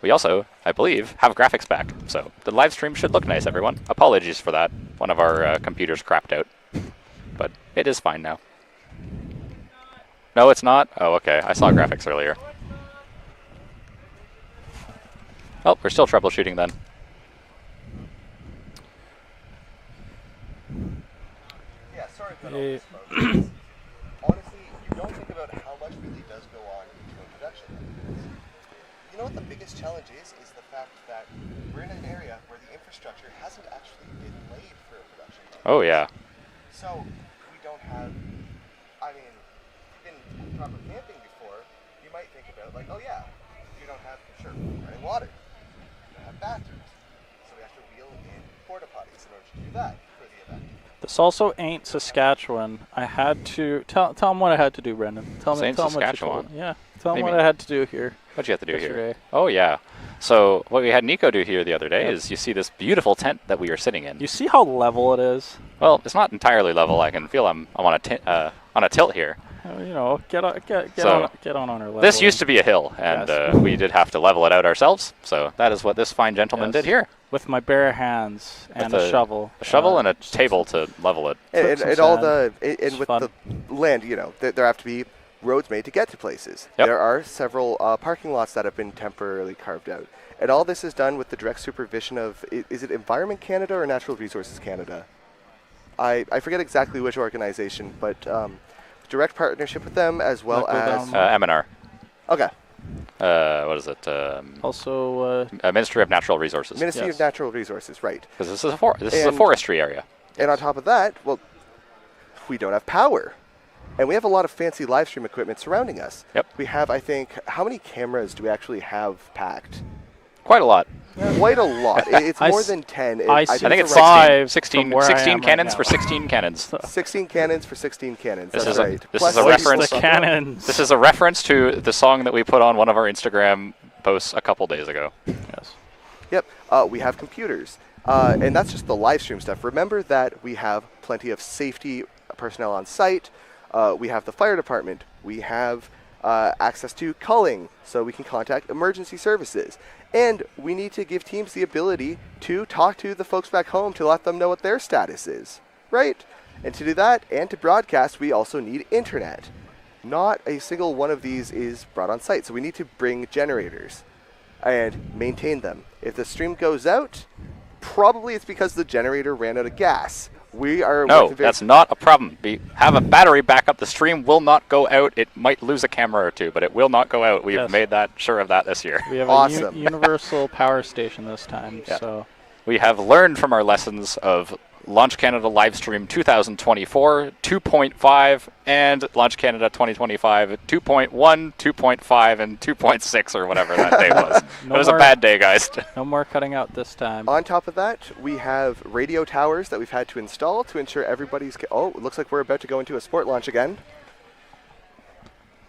We also, I believe, have graphics back. So the live stream should look nice, everyone. Apologies for that. One of our computers crapped out. But it is fine now. No, it's not? Oh, okay. I saw graphics earlier. Oh, we're still troubleshooting then. Yeah, sorry about all this, folks. Honestly, you don't think about how much really does go on in production. You know what the biggest challenge is the fact that we're in an area where the infrastructure hasn't actually been laid for a production team. Oh, yeah. So we don't have, I mean, in proper camping before, you might think about like, oh yeah, you don't have, sure, running water, you don't have bathrooms, so we have to wheel in porta potties in order to do that for the event. This also ain't Saskatchewan. I had to, tell them what I had to do, Brendan. Tell them Saskatchewan? Yeah, tell them what I had to do here. What'd you have to do here? Oh, yeah. So what we had Nico do here the other day is you see this beautiful tent that we are sitting in. You see how level it is? Well, it's not entirely level. I can feel I'm on a tilt here. You know, get on our level. This used to be a hill, and we did have to level it out ourselves. So that is what this fine gentleman did here. With my bare hands and a shovel. A shovel and a table to level it. And with the land, you know, there have to be roads made to get to places. Yep. There are several parking lots that have been temporarily carved out. And all this is done with the direct supervision of, is it Environment Canada or Natural Resources Canada? I forget exactly which organization, but direct partnership with them as well as... MNR. Okay. What is it? Also... Ministry of Natural Resources. Ministry of Natural Resources, right. Because this is a forestry area. And on top of that, well, we don't have power. And we have a lot of fancy live stream equipment surrounding us. Yep. We have, I think, how many cameras do we actually have packed? Quite a lot. Quite a lot. It's more than 10. I think it's 16 cannons for 16 cannons. 16 cannons for 16 cannons. This That's is right. This is a reference. The cannons. This is a reference to the song that we put on one of our Instagram posts a couple days ago. Yes. Yep. We have computers. And that's just the live stream stuff. Remember that we have plenty of safety personnel on site. We have the fire department. We have access to culling, so we can contact emergency services. And we need to give teams the ability to talk to the folks back home to let them know what their status is, right? And to do that and to broadcast, we also need internet. Not a single one of these is brought on site, so we need to bring generators and maintain them. If the stream goes out, probably it's because the generator ran out of gas. No, that's not a problem. We have a battery backup. The stream will not go out. It might lose a camera or two, but it will not go out. We've made that sure of that this year. We have a universal power station this time. Yeah. So we have learned from our lessons of Launch Canada Livestream 2024 2.5 and Launch Canada 2025 2.1, 2.5, and 2.6 or whatever that day was. It was a bad day, guys. No more cutting out this time. On top of that, we have radio towers that we've had to install to ensure everybody's... Oh, it looks like we're about to go into a sport launch again.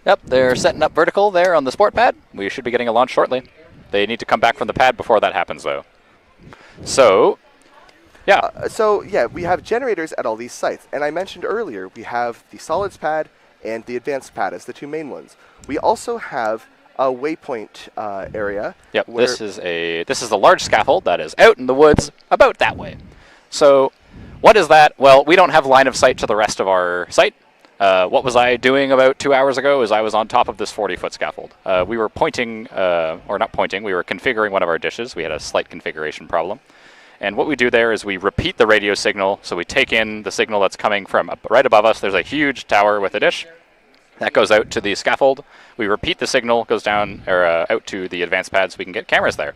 Yep, they're setting up vertical there on the sport pad. We should be getting a launch shortly. They need to come back from the pad before that happens, though. So... yeah. We have generators at all these sites. And I mentioned earlier, we have the solids pad and the advanced pad as the two main ones. We also have a waypoint area. Yep, this is the large scaffold that is out in the woods about that way. So what is that? Well, we don't have line of sight to the rest of our site. What was I doing about 2 hours ago is I was on top of this 40-foot scaffold. We were pointing, or not pointing, we were configuring one of our dishes. We had a slight configuration problem. And what we do there is we repeat the radio signal. So we take in the signal that's coming from right above us. There's a huge tower with a dish. That goes out to the scaffold. We repeat the signal, goes down or out to the advanced pad so we can get cameras there.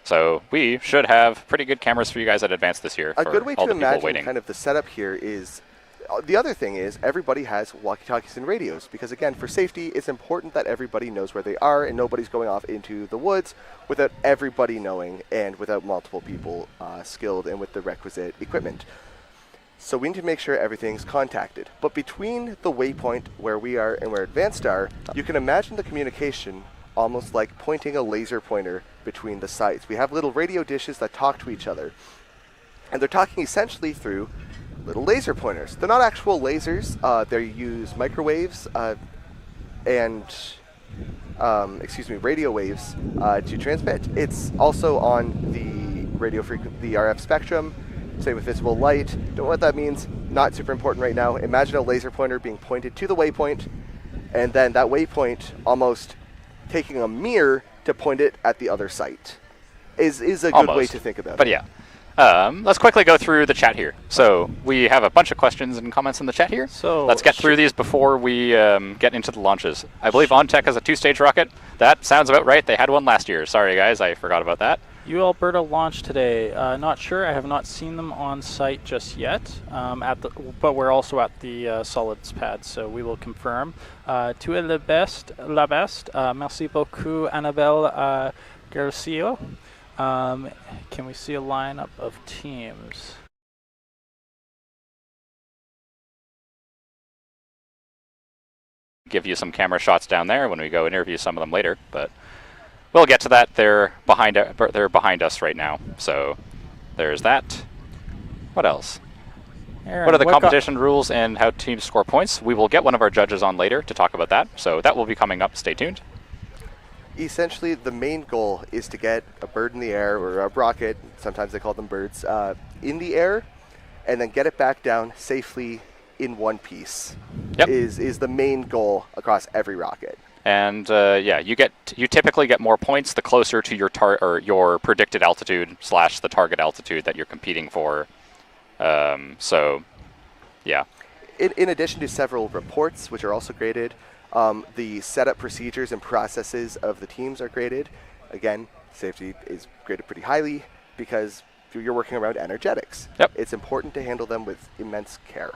So we should have pretty good cameras for you guys at Advanced this year. A good way to imagine kind of the setup here is, the other thing is everybody has walkie-talkies and radios because, again, for safety, it's important that everybody knows where they are and nobody's going off into the woods without everybody knowing and without multiple people skilled and with the requisite equipment. So we need to make sure everything's contacted. But between the waypoint where we are and where Advanced are, you can imagine the communication almost like pointing a laser pointer between the sites. We have little radio dishes that talk to each other. And they're talking essentially through little laser pointers. They're not actual lasers. They use microwaves and radio waves to transmit. It's also on the the RF spectrum. Same with visible light. Don't know what that means. Not super important right now. Imagine a laser pointer being pointed to the waypoint, and then that waypoint almost taking a mirror to point it at the other site. Is a good way to think about it. But yeah. Let's quickly go through the chat here. So we have a bunch of questions and comments in the chat here. So let's get through these before we get into the launches. I believe OnTech has a 2-stage rocket. That sounds about right. They had one last year. Sorry, guys. I forgot about that. Alberta launched today. Not sure. I have not seen them on site just yet. But we're also at the solids pad, so we will confirm. Tu es la best. Merci beaucoup, Annabelle Garcia. Can we see a lineup of teams? Give you some camera shots down there when we go interview some of them later, but we'll get to that. They're behind us right now, so there's that. What else? Aaron, what are the competition rules and how teams score points? We will get one of our judges on later to talk about that, so that will be coming up. Stay tuned. Essentially, the main goal is to get a bird in the air, or a rocket, sometimes they call them birds, in the air, and then get it back down safely in one piece. Yep. Is the main goal across every rocket. And yeah, you typically get more points the closer to your predicted altitude / the target altitude that you're competing for. So, yeah. In addition to several reports, which are also graded, the setup procedures and processes of the teams are graded. Again, safety is graded pretty highly because you're working around energetics. Yep. It's important to handle them with immense care.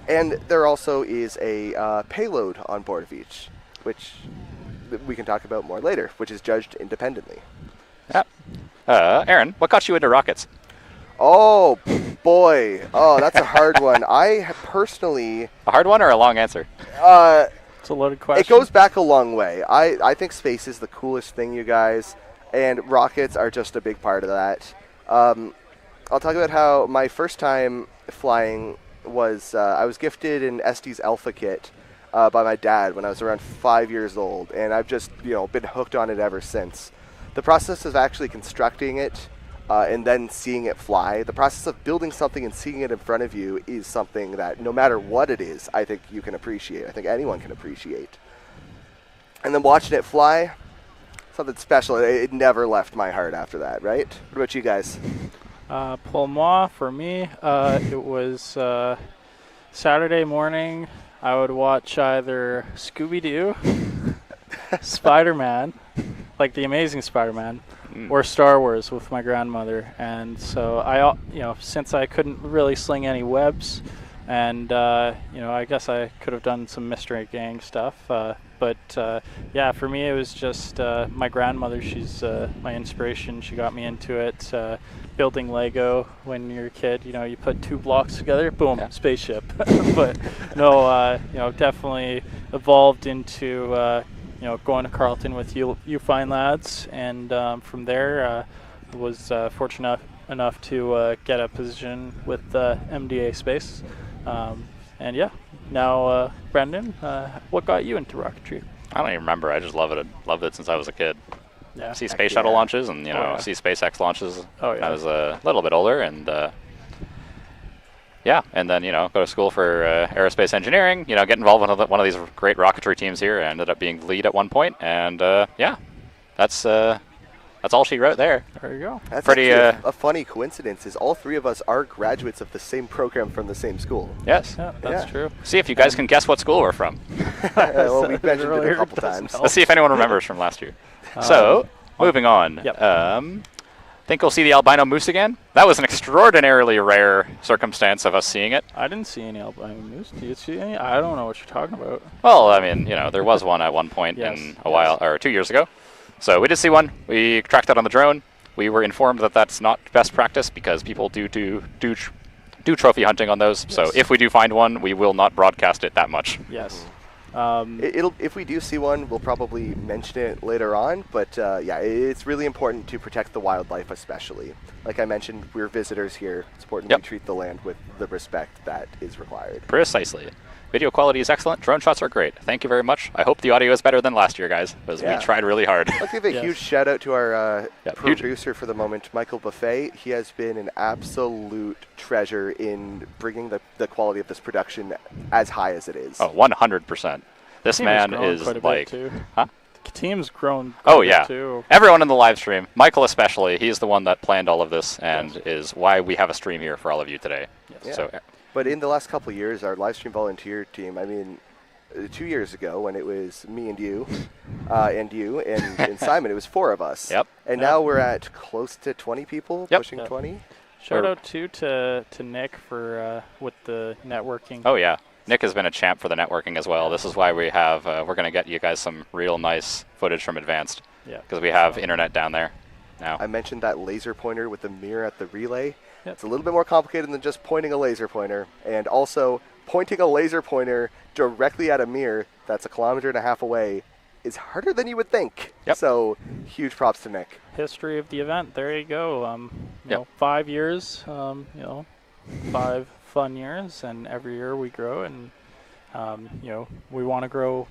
And there also is a payload on board of each, which we can talk about more later, which is judged independently. Yep. Aaron, what got you into rockets? Oh, boy. Oh, that's a hard one. I personally... A hard one or a long answer? It's a loaded question. It goes back a long way. I think space is the coolest thing, you guys, and rockets are just a big part of that. I'll talk about how my first time flying was, I was gifted an Estes Alpha kit by my dad when I was around 5 years old, and I've just, been hooked on it ever since. The process of actually constructing it and then seeing it fly, the process of building something and seeing it in front of you is something that no matter what it is, I think you can appreciate. I think anyone can appreciate. And then watching it fly, something special. It never left my heart after that, right? What about you guys? Pour moi, for me, it was Saturday morning. I would watch either Scooby-Doo, Spider-Man, like the Amazing Spider-Man, or Star Wars with my grandmother. And so since I couldn't really sling any webs, and I guess I could have done some Mystery Gang stuff. But yeah, for me it was just my grandmother. She's my inspiration. She got me into it. Building Lego when you're a kid, you put 2 blocks together, boom, yeah. Spaceship. But no, definitely evolved into going to Carleton with you fine lads, and from there was fortunate enough to get a position with MDA Space, and yeah, now Brendan, what got you into rocketry? I don't even remember. I just loved it since I was a kid. Yeah. See space shuttle launches and see SpaceX launches. Oh, yeah. I was a little bit older, and Yeah, and then, go to school for aerospace engineering, get involved with one of these great rocketry teams here. I ended up being lead at one point, and yeah, that's all she wrote there. There you go. That's pretty a funny coincidence is all three of us are graduates of the same program from the same school. Yes. Yeah, that's true. See if you guys can guess what school we're from. Well, we've mentioned it a couple times. Let's see if anyone remembers from last year. So, moving on. Yep. Think we'll see the albino moose again? That was an extraordinarily rare circumstance of us seeing it. I didn't see any albino moose. Do you see any? I don't know what you're talking about. Well, I mean, there was one at one point in a while, or 2 years ago. So we did see one. We tracked that on the drone. We were informed that that's not best practice because people do trophy hunting on those. Yes. So if we do find one, we will not broadcast it that much. Yes. If we do see one, we'll probably mention it later on. But yeah, it's really important to protect the wildlife, especially. Like I mentioned, we're visitors here. It's important we treat the land with the respect that is required. Precisely. Video quality is excellent. Drone shots are great. Thank you very much. I hope the audio is better than last year, guys, because we tried really hard. Let's give a huge shout out to our producer for the moment, Michael Buffet. He has been an absolute treasure in bringing the quality of this production as high as it is. Oh, 100%. This man is like, huh? The team's grown. Oh yeah, too. Everyone in the live stream, Michael especially. He's the one that planned all of this and is why we have a stream here for all of you today. Yes. Yeah. So. But in the last couple of years, our live stream volunteer team, I mean, 2 years ago when it was me and you, and Simon, it was 4 of us. Yep. And now we're at close to 20 people, pushing 20. Shout out to Nick for with the networking. Oh yeah, Nick has been a champ for the networking as well. This is why we have we're going to get you guys some real nice footage from Advanced. Yeah. Because we have internet down there now. I mentioned that laser pointer with the mirror at the relay. It's a little bit more complicated than just pointing a laser pointer, and also pointing a laser pointer directly at a mirror that's 1.5 kilometers away is harder than you would think. Yep. So huge props to Nick. History of the event. There you go. You know, 5 years. 5 fun years, and every year we grow, and we want to grow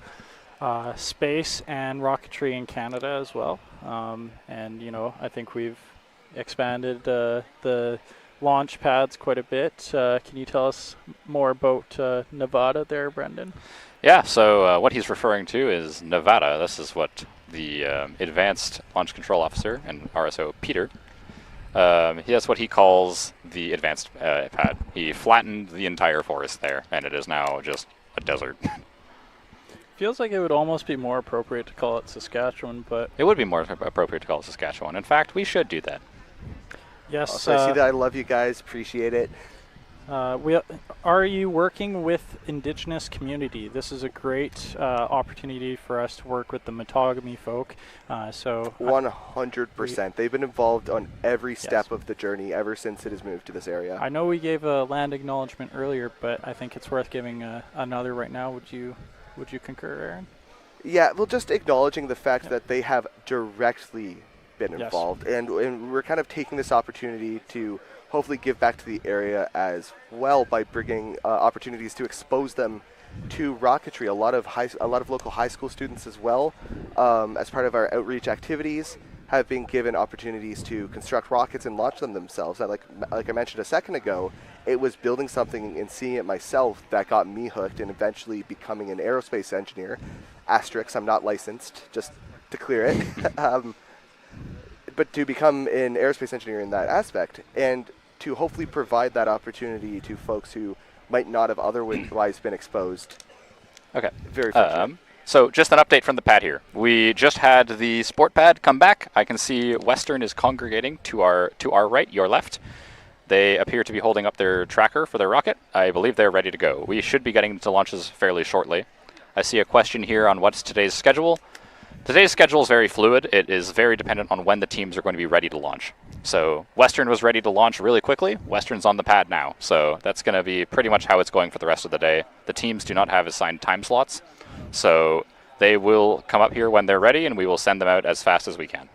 space and rocketry in Canada as well. And I think we've expanded the launch pads quite a bit. Can you tell us more about Nevada there, Brendan? Yeah, so what he's referring to is Nevada. This is what the Advanced Launch Control Officer and RSO Peter, that's what he calls the Advanced pad. He flattened the entire forest there, and it is now just a desert. Feels like it would almost be more appropriate to call it Saskatchewan, but... It would be more appropriate to call it Saskatchewan. In fact, we should do that. Yes. So I see that. I love you guys. Appreciate it. Are you working with Indigenous community? This is a great opportunity for us to work with the Matagami folk. 100%. They've been involved on every step of the journey ever since it has moved to this area. I know we gave a land acknowledgement earlier, but I think it's worth giving another right now. Would you concur, Aaron? Yeah, well, just acknowledging the fact that they have directly been involved, and we're kind of taking this opportunity to hopefully give back to the area as well by bringing opportunities to expose them to rocketry. A lot of local high school students as well, as part of our outreach activities, have been given opportunities to construct rockets and launch them themselves. Like I mentioned a second ago, it was building something and seeing it myself that got me hooked and eventually becoming an aerospace engineer. Asterisk, I'm not licensed, just to clear it. But to become an aerospace engineer in that aspect, and to hopefully provide that opportunity to folks who might not have otherwise been exposed. Okay. Very fortunate. So just an update from the pad here. We just had the sport pad come back. I can see Western is congregating to our right, your left. They appear to be holding up their tracker for their rocket. I believe they're ready to go. We should be getting into launches fairly shortly. I see a question here on what's today's schedule. Today's schedule is very fluid. It is very dependent on when the teams are going to be ready to launch. So Western was ready to launch really quickly. Western's on the pad now. So that's going to be pretty much how it's going for the rest of the day. The teams do not have assigned time slots. So they will come up here when they're ready, and we will send them out as fast as we can.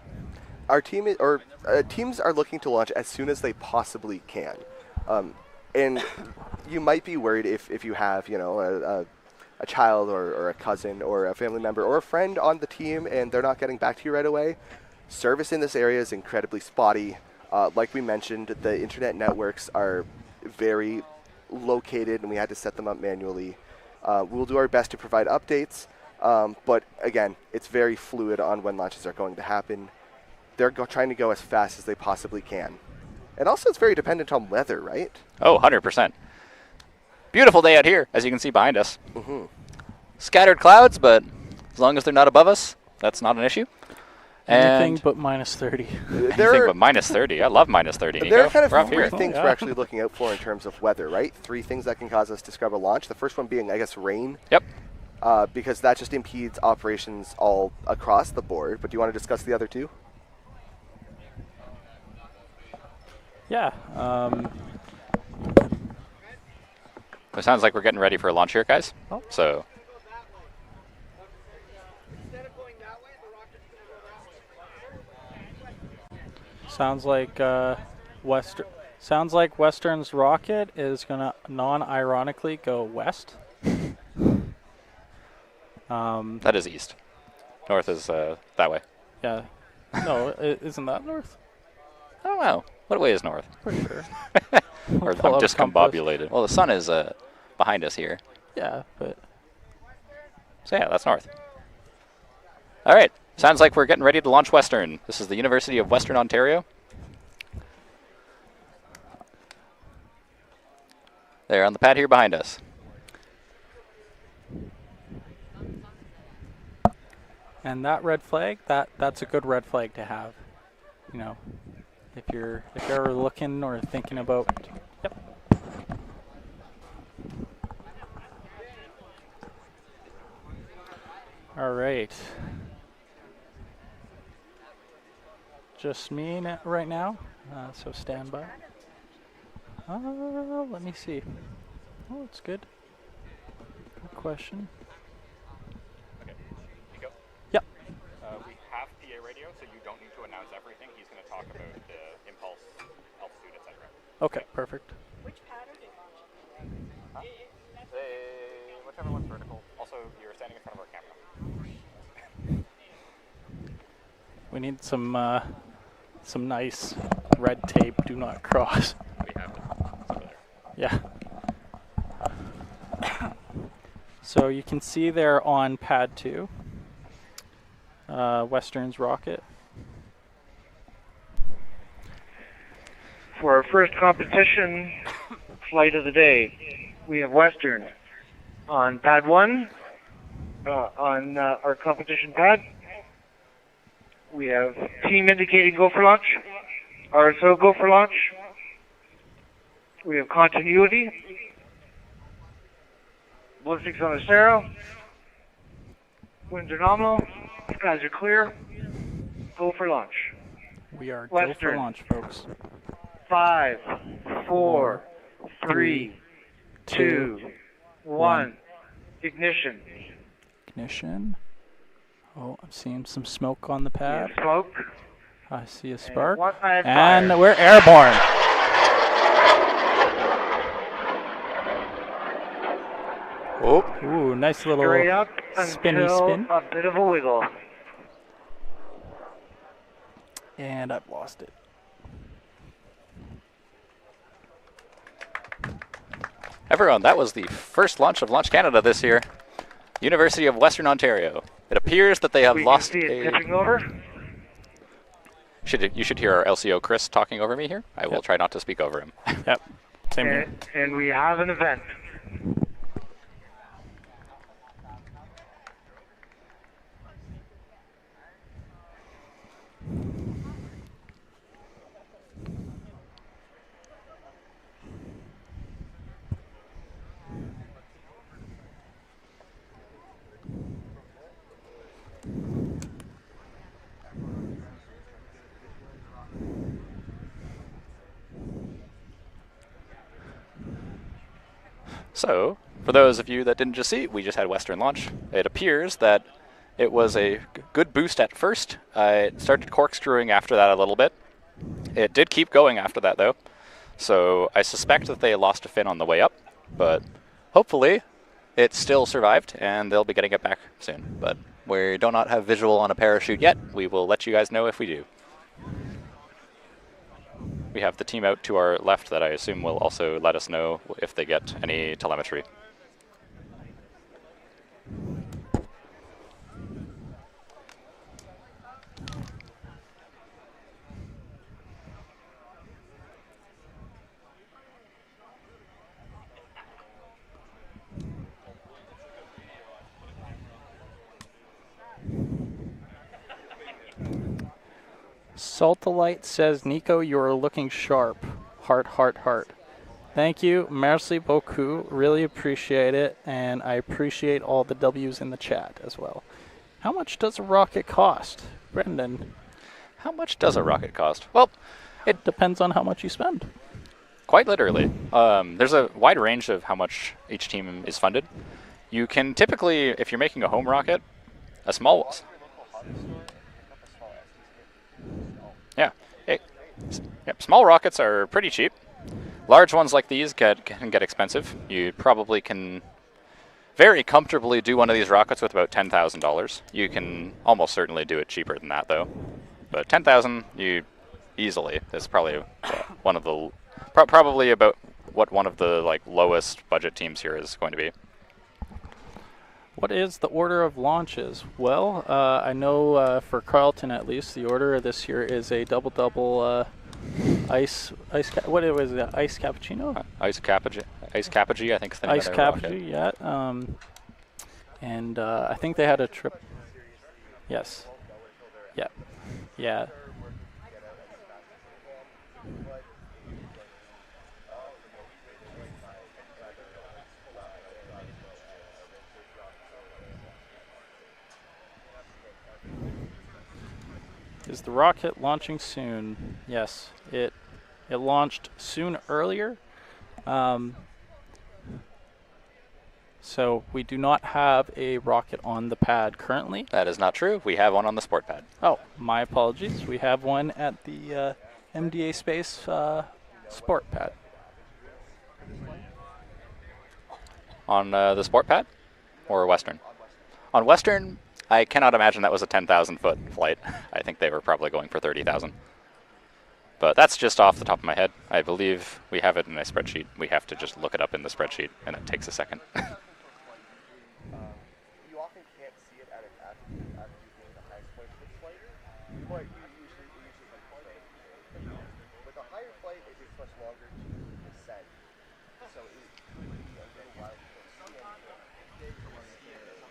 Our teams are looking to launch as soon as they possibly can. And you might be worried if you have, a child or a cousin or a family member or a friend on the team and they're not getting back to you right away. Service in this area is incredibly spotty. Like we mentioned, the internet networks are very located and we had to set them up manually. We'll do our best to provide updates, but again, it's very fluid on when launches are going to happen. They're trying to go as fast as they possibly can. And also it's very dependent on weather, right? Oh, 100%. Beautiful day out here, as you can see behind us. Mm-hmm. Scattered clouds, but as long as they're not above us, that's not an issue. Anything but minus 30. Anything but minus 30. I love minus 30, Nico. There are kind of We're up three here. things we're actually looking out for in terms of weather, right? 3 things that can cause us to scrub a launch. The first one being, I guess, rain. Yep. Because that just impedes operations all across the board. But do you want to discuss the other 2? Yeah. It sounds like we're getting ready for a launch here, guys. Oh. So. Sounds like Western's rocket is gonna non-ironically go west. That is east. North is that way. Yeah. No, isn't that north? I don't know. What way is north? Pretty sure. Or I'm discombobulated. Well, the sun is behind us here. Yeah, but. So yeah, that's north. All right. Sounds like we're getting ready to launch Western. This is the University of Western Ontario. They're on the pad here behind us. And that red flag, that's a good red flag to have. You know, if you're ever looking or thinking about. Yep. All right. Just me right now, so stand by. Let me see. Oh, it's good. Good question. Okay, Nico? Yep. We have PA radio, so you don't need to announce everything. He's going to talk about the impulse, altitude, etc. Okay, perfect. Which pad are they launching? Whichever one's vertical. Also, you're standing in front of our camera. We need some nice red tape. Do not cross. We have it. It's over there. Yeah. So you can see there on pad 2, Western's rocket. For our first competition flight of the day, we have Western on pad 1, on our competition pad. We have team indicating go for launch, RSO go for launch. We have continuity, ballistics on the Cerro, winds are nominal, skies are clear, go for launch. We are Western. go for launch, folks. 5, 4, 3, 2, 1, ignition. Ignition. Oh, I'm seeing some smoke on the pad. Smoke. I see a spark. And we're airborne. Oh. Ooh, nice little straight up spinny until spin. a bit of a wiggle. And I've lost it. Everyone, that was the first launch of Launch Canada this year. University of Western Ontario. It appears that they have lost We can see it tipping over. You should hear our LCO Chris talking over me here. I will try not to speak over him. Yep. Same here. And we have an event. So, for those of you that didn't just see, we just had Western launch. It appears that it was a good boost at first. It started corkscrewing after that a little bit. It did keep going after that, though. So I suspect that they lost a fin on the way up, but hopefully it still survived, and they'll be getting it back soon. But we do not have visual on a parachute yet. We will let you guys know if we do. we have the team out to our left that I assume will also let us know if they get any telemetry. Saltalite says, Nico, you're looking sharp. Heart, heart, heart. Thank you. Merci beaucoup. Really appreciate it. And I appreciate all the W's in the chat as well. How much does a rocket cost? Brendan. How much does a rocket cost? Well, it depends on how much you spend. Quite literally. There's a wide range of how much each team is funded. You can typically, if you're making a home rocket, a small... Yeah. Yep. Small rockets are pretty cheap. Large ones like these can get expensive. You probably can very comfortably do one of these rockets with about $10,000. You can almost certainly do it cheaper than that, though. But $10,000, you easily. That's probably one of the probably about what one of the lowest budget teams here is going to be. What is the order of launches? Well, I know for Carleton at least, the order this year is a double ice what was it? Ice cappuccino? Ice cappuccino, I think is the name Ice of their rocket. cappuccino, yeah. And I think they had a trip. Yes. Yeah. Yeah. Is the rocket launching soon? Yes, it launched soon earlier. So we do not have a rocket on the pad currently. That is not true. We have one on the sport pad. Oh, my apologies. We have one at the MDA Space sport pad. On the sport pad or Western? On Western, I cannot imagine that was a 10,000-foot flight. I think they were probably going for 30,000. But that's just off the top of my head. I believe we have it in a spreadsheet. We have to just look it up in the spreadsheet, and it takes a second. You often can't see it at its altitude being the highest point of the flight, but you usually with a higher flight, it takes much longer to descend. So it could be a little while before you see anything.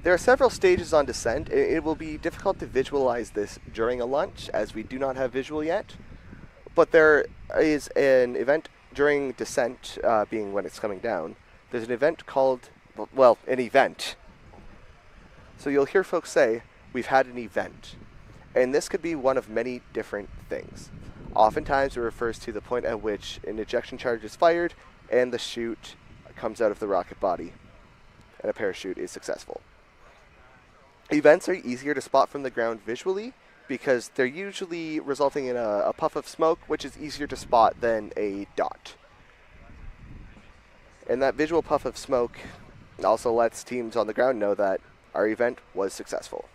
There are several stages on descent. It will be difficult to visualize this during a launch, as we do not have visual yet. But there is an event during descent, being when it's coming down. There's an event called, well, an event. So you'll hear folks say, we've had an event. And this could be one of many different things. Oftentimes it refers to the point at which an ejection charge is fired and the chute comes out of the rocket body and a parachute is successful. Events are easier to spot from the ground visually because they're usually resulting in a puff of smoke, which is easier to spot than a dot. And that visual puff of smoke also lets teams on the ground know that our event was successful.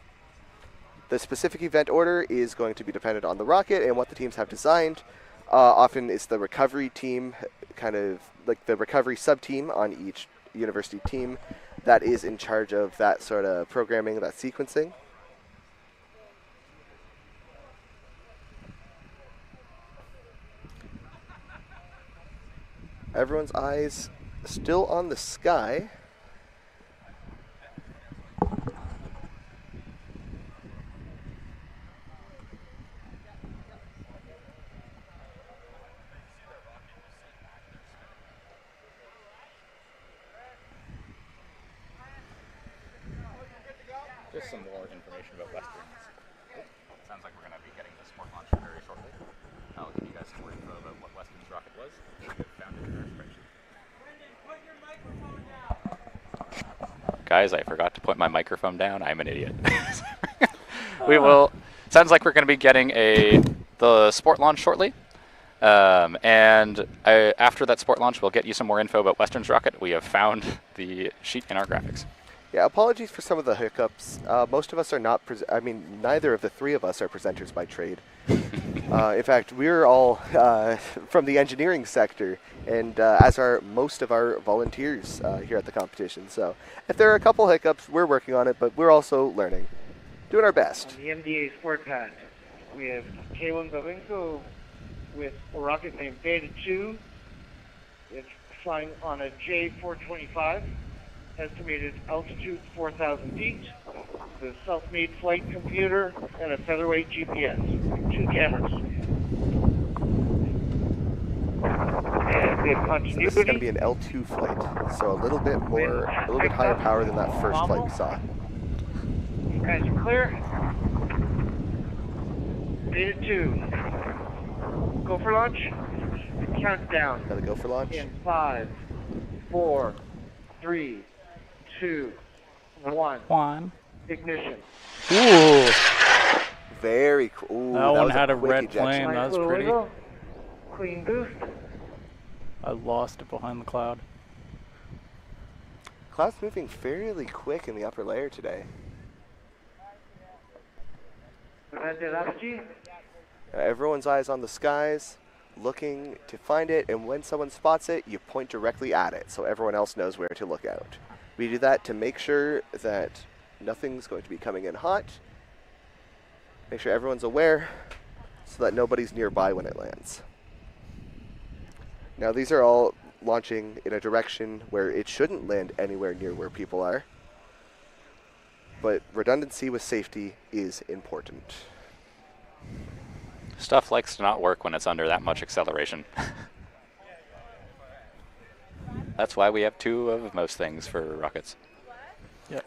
The specific event order is going to be dependent on the rocket and what the teams have designed. Often it's the recovery team, kind of like the recovery sub-team on each university team, that is in charge of that sort of programming, that sequencing. Everyone's eyes still on the sky. just some more information about Western's. Sounds like we're going to be getting the sport launch very shortly. I'll give you guys some more info about what Western's rocket was. Found it in our spreadsheet. Guys, I forgot to put my microphone down. I'm an idiot. We will. Sounds like we're going to be getting the sport launch shortly. And after that sport launch, we'll get you some more info about Western's rocket. We have found the sheet in our graphics. Yeah, apologies for some of the hiccups. Most of us are not, neither of the three of us are presenters by trade. In fact, we're all from the engineering sector, and as are most of our volunteers here at the competition. So if there are a couple hiccups, we're working on it, but we're also learning. Doing our best. On the MDA Sport Pad, we have K1 Bavinko with a rocket named Beta 2. It's flying on a J425, estimated altitude 4,000 feet, the self-made flight computer, and a featherweight GPS, 2 cameras. And we have continuity. So this is going to be an L2 flight, so a little bit higher power than that first flight we saw. You guys are clear? Beta 2. Go for launch. Countdown. Gotta go for launch. In 5, 4, 3, 2, 1. Ignition. Ooh. Very cool. That one had a red flame. That was pretty. Clean boost. I lost it behind the cloud. Cloud's moving fairly quick in the upper layer today. Everyone's eyes on the skies, looking to find it, and when someone spots it, you point directly at it so everyone else knows where to look out. We do that to make sure that nothing's going to be coming in hot, make sure everyone's aware so that nobody's nearby when it lands. Now these are all launching in a direction where it shouldn't land anywhere near where people are, but redundancy with safety is important. Stuff likes to not work when it's under that much acceleration. That's why we have 2 of most things for rockets. Yep.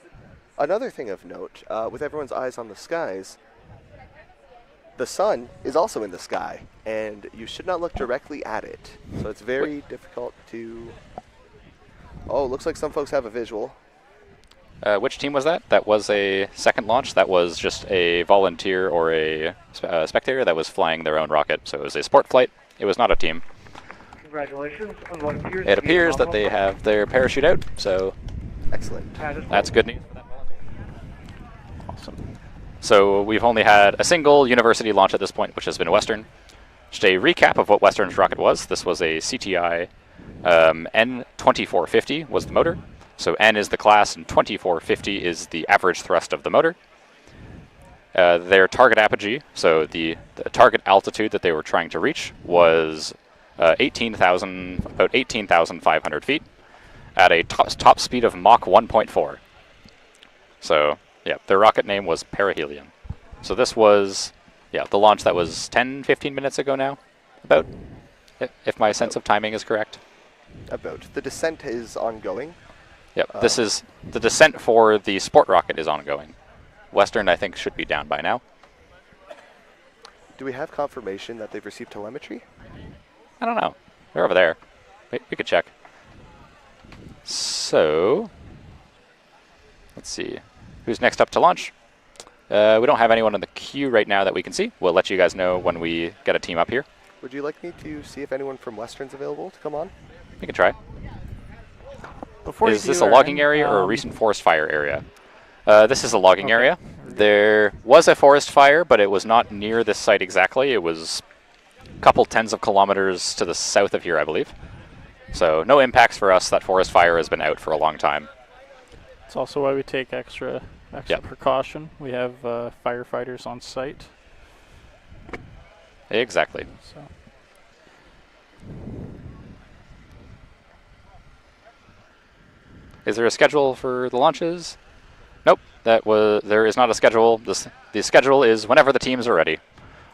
Another thing of note, with everyone's eyes on the skies, the sun is also in the sky, and you should not look directly at it. So it's very difficult to... Oh, looks like some folks have a visual. Which team was that? That was a second launch. That was just a volunteer or a spectator that was flying their own rocket. So it was a sport flight. It was not a team. Congratulations on what appears It appears that they have their parachute out, so excellent. That's good news for that volunteer. Awesome. So we've only had a single university launch at this point, which has been Western. Just a recap of what Western's rocket was. This was a CTI N2450 was the motor. So N is the class, and 2450 is the average thrust of the motor. Their target apogee, so the target altitude that they were trying to reach, was about 18,500 feet at a top speed of Mach 1.4. So, yeah, their rocket name was Perihelion. So this was, the launch that was 10, 15 minutes ago now, about, if my sense of timing is correct. About. The descent is ongoing. Yep, this is the descent for the sport rocket is ongoing. Western, I think, should be down by now. Do we have confirmation that they've received telemetry? I don't know. They're over there. Wait, we could check. So, let's see. Who's next up to launch? We don't have anyone in the queue right now that we can see. We'll let you guys know when we get a team up here. Would you like me to see if anyone from Western's available to come on? We can try. Before is this a logging area or a recent forest fire area? This is a logging area. There was a forest fire, but it was not near this site exactly. It was a couple tens of kilometers to the south of here, I believe. So no impacts for us. That forest fire has been out for a long time. It's also why we take extra precaution. We have firefighters on site. Exactly. So. Is there a schedule for the launches? Nope, there is not a schedule. The schedule is whenever the teams are ready,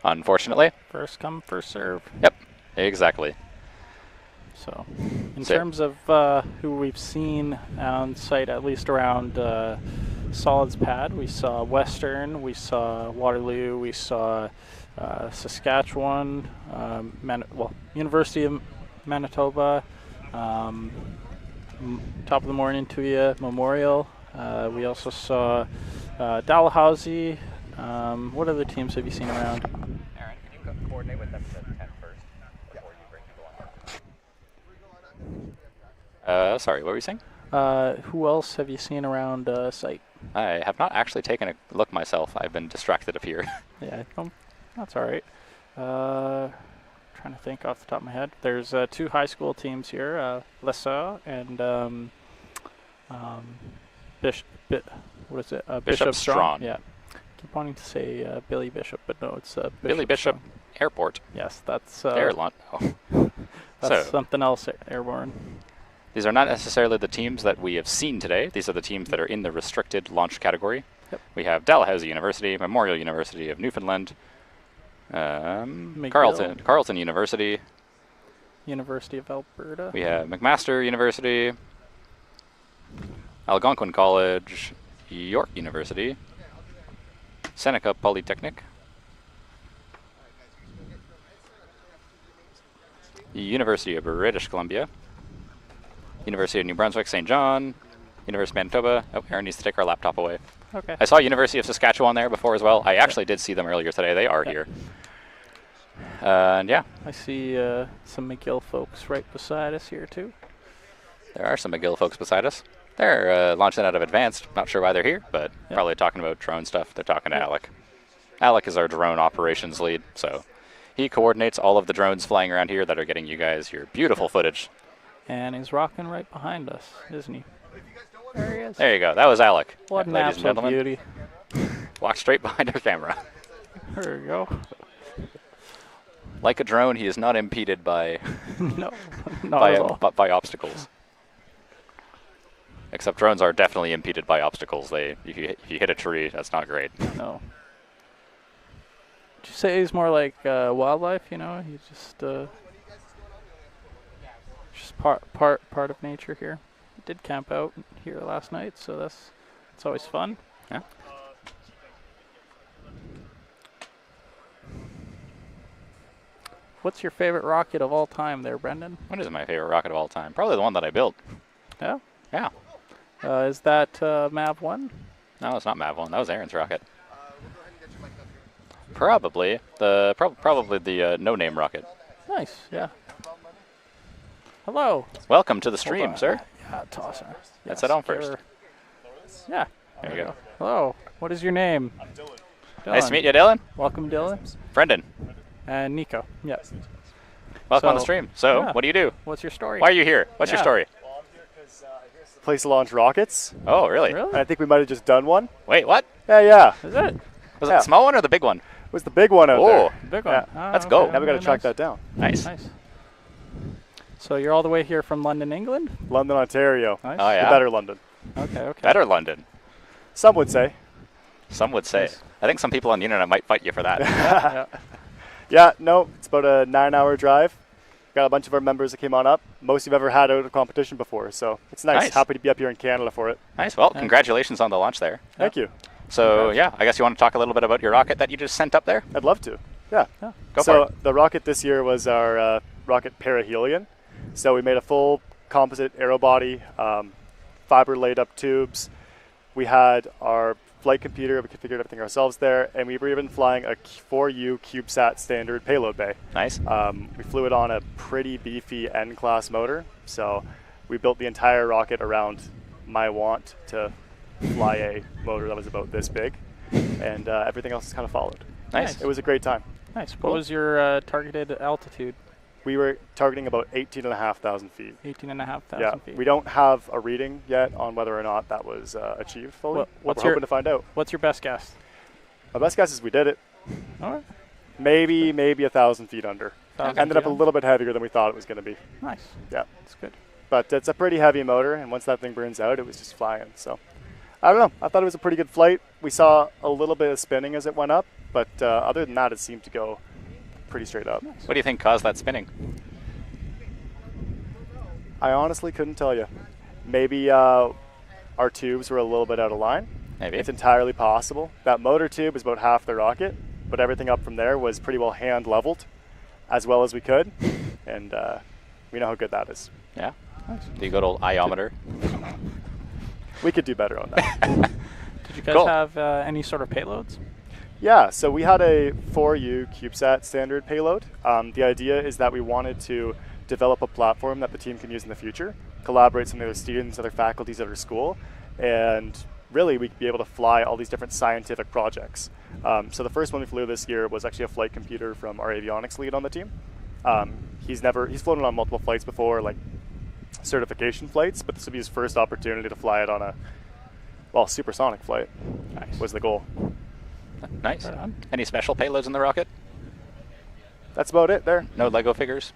unfortunately. First come, first serve. Yep, exactly. So, in terms of who we've seen on site, at least around solids pad. We saw Western, we saw Waterloo, we saw Saskatchewan, University of Manitoba, top of the morning to you, Memorial. We also saw Dalhousie. What other teams have you seen around? Aaron, can you coordinate with them to the tent first before you bring people on? Sorry, what were you saying? Who else have you seen around site? I have not actually taken a look myself. I've been distracted up here. Yeah, that's all right. Trying to think off the top of my head. There's 2 high school teams here, Lancez and Bishop Strong. Yeah. Keep wanting to say Billy Bishop, but no, it's Billy Bishop Strong. Airport. Yes, that's That's something else airborne. These are not necessarily the teams that we have seen today. These are the teams that are in the restricted launch category. Yep. We have Dalhousie University, Memorial University of Newfoundland, Carleton University, University of Alberta. We have McMaster University, Algonquin College, York University, Seneca Polytechnic, University of British Columbia, University of New Brunswick, St. John, University of Manitoba. Oh, Aaron needs to take our laptop away. Okay. I saw University of Saskatchewan there before as well. I actually did see them earlier today. They are here. And yeah. I see some McGill folks right beside us here too. There are some McGill folks beside us. They're launching out of Advanced. Not sure why they're here, but probably talking about drone stuff. They're talking to Alec. Alec is our drone operations lead, so he coordinates all of the drones flying around here that are getting you guys your beautiful footage. And he's rocking right behind us, isn't he? There he is. There you go. That was Alec. What an absolute beauty. Walk straight behind our camera. There we go. Like a drone, he is not impeded by no, not at all. By obstacles. Except drones are definitely impeded by obstacles. If you hit a tree, that's not great. No. Would you say he's more like wildlife? You know, he's just part of nature here. He did camp out here last night, so that's always fun. Yeah. What's your favorite rocket of all time there, Brendan? What is my favorite rocket of all time? Probably the one that I built. Yeah? Yeah. Is that MAV-1? No, it's not MAV-1. That was Aaron's rocket. Probably the no-name rocket. Nice, yeah. Hello. Welcome to the stream, sir. Yeah, tosser. Let's head on first. Yeah. There you go. Hello. What is your name? I'm Dylan. Nice to meet you, Dylan. Welcome, Dylan. Brendan. And Nico. Yes. Welcome on the stream. So, what do you do? What's your story? Why are you here? What's your story? Well, I'm here because here's the place to launch rockets. Oh, really? Really? I think we might have just done one. Wait, what? Yeah. Is it? Was it the small one or the big one? It was the big one out there. Big one. Yeah. Let's go. Now we got to track that down. Nice. So you're all the way here from London, England? London, Ontario. Nice. Oh, yeah. The better London. Okay. Better London. Some would say. Some would say. Nice. I think some people on the internet might fight you for that. Yeah. Yeah, no, it's about a 9-hour drive. Got a bunch of our members that came on up. Most you've ever had out of competition before, so it's nice. Happy to be up here in Canada for it. Nice. Well, congratulations on the launch there. Thank you. So, yeah, I guess you want to talk a little bit about your rocket that you just sent up there? I'd love to. Yeah. Go for it. The rocket this year was our rocket perihelion. So we made a full composite aero body, fiber laid up tubes. We had our flight computer, we configured everything ourselves there, and we were even flying a 4U CubeSat standard payload bay. Nice. We flew it on a pretty beefy N-class motor, so we built the entire rocket around my want to fly a motor that was about this big, and everything else kind of followed. Nice. It was a great time. Nice. What was your targeted altitude? We were targeting about 18,500 feet. 18,500 feet. We don't have a reading yet on whether or not that was achieved fully. We're hoping to find out. What's your best guess? My best guess is we did it. All right. Maybe 1,000 feet under. Ended up a little bit heavier than we thought it was going to be. Nice. Yeah. That's good. But it's a pretty heavy motor, and once that thing burns out, it was just flying. So I don't know. I thought it was a pretty good flight. We saw a little bit of spinning as it went up, but other than that, it seemed to go pretty straight up. Nice. What do you think caused that spinning? I honestly couldn't tell you. Maybe our tubes were a little bit out of line. Maybe. It's entirely possible. That motor tube is about half the rocket, but everything up from there was pretty well hand leveled as well as we could. And we know how good that is. Yeah. Nice. The good old iometer. We could do better on that. Did you guys have any sort of payloads? Yeah, so we had a 4U CubeSat standard payload. The idea is that we wanted to develop a platform that the team can use in the future, collaborate with some other students, other faculties at our school, and really we'd be able to fly all these different scientific projects. So the first one we flew this year was actually a flight computer from our avionics lead on the team. He's flown on multiple flights before, like certification flights, but this would be his first opportunity to fly it on a supersonic flight. Nice. Was the goal. Nice. Any special payloads in the rocket? That's about it there. No Lego figures?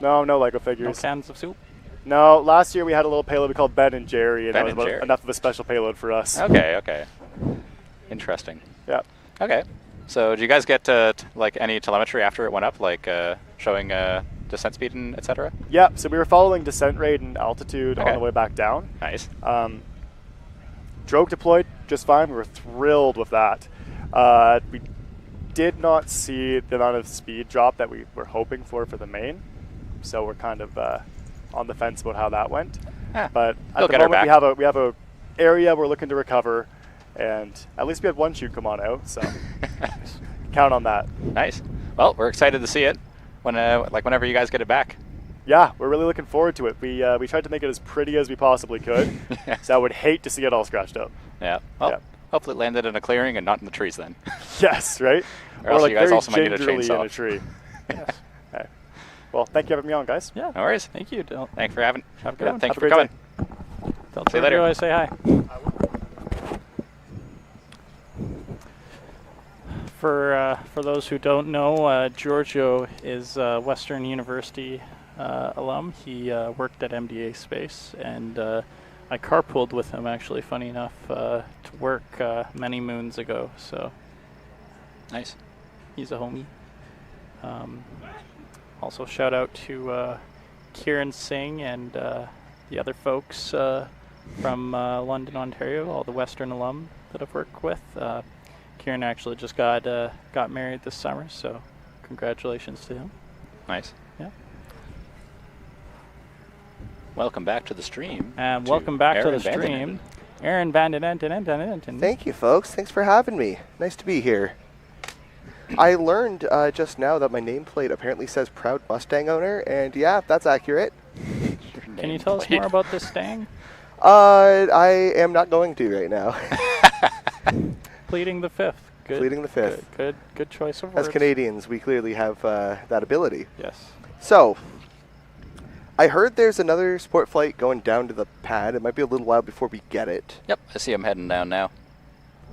No Lego No figures. cans of soup? No, last year we had a little payload we called Ben and Jerry, and Ben that was and Jerry. enough of a special payload for us. Okay. Interesting. Yeah. Okay. So did you guys get like any telemetry after it went up, like showing descent speed and etc.? Yeah, so we were following descent rate and altitude on the way back down. Nice. Drogue deployed just fine. We were thrilled with that. We did not see the amount of speed drop that we were hoping for the main, so we're kind of on the fence about how that went. But at the moment we have a area we're looking to recover, and at least we had one chute come on out, so count on that. Nice. Well, we're excited to see it whenever you guys get it back. Yeah, we're really looking forward to it. We tried to make it as pretty as we possibly could, so I would hate to see it all scratched up. Yeah. Well, hopefully it landed in a clearing and not in the trees then. Yes, right? Or else like you guys very also might need a gingerly chainsaw. in a tree. Yes. Okay. Well, thank you for having me on, guys. Yeah. No worries. Thank you. Thanks for having. Have a good one. Thanks Have for a great coming. Tell See you later. I say hi. For those who don't know, Giorgio is a Western University alum. He worked at MDA Space, and I carpooled with him, actually, funny enough, to work many moons ago. So Nice. he's a homie. Also, shout out to Kieran Singh and the other folks from London, Ontario, all the Western alum that I've worked with. Kieran actually just got married this summer, so congratulations to him. Nice. Yeah. Welcome back to the stream. And welcome back to Aaron the Van den stream. Aaron Van den Enten. Thank you, folks. Thanks for having me. Nice to be here. I learned just now that my nameplate apparently says Proud Mustang Owner, and yeah, that's accurate. Can you tell us more about this Stang? I am not going to right now. Pleading the fifth. Good. Pleading the fifth. Good choice of words. As Canadians, we clearly have that ability. Yes. So, I heard there's another sport flight going down to the pad. It might be a little while before we get it. Yep, I see them heading down now.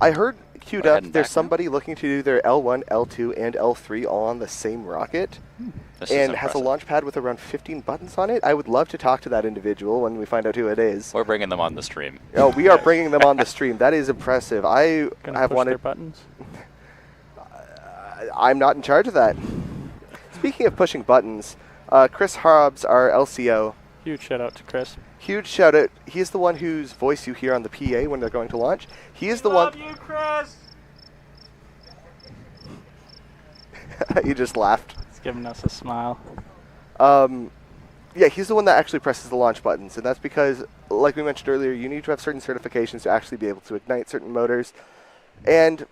I heard queued up, there's back somebody looking to do their L1, L2, and L3 all on the same rocket. And has a launch pad with around 15 buttons on it. I would love to talk to that individual when we find out who it is. We're bringing them on the stream. Oh, we are bringing them on the stream. That is impressive. I have push wanted their buttons. I'm not in charge of that. Speaking of pushing buttons, Chris Hobbs, our LCO. Huge shout out to Chris. Huge shout out. He's the one whose voice you hear on the PA when they're going to launch. He is the one. Love you, Chris. You just laughed. He's giving us a smile. Yeah, he's the one that actually presses the launch buttons, and that's because, like we mentioned earlier, you need to have certain certifications to actually be able to ignite certain motors. And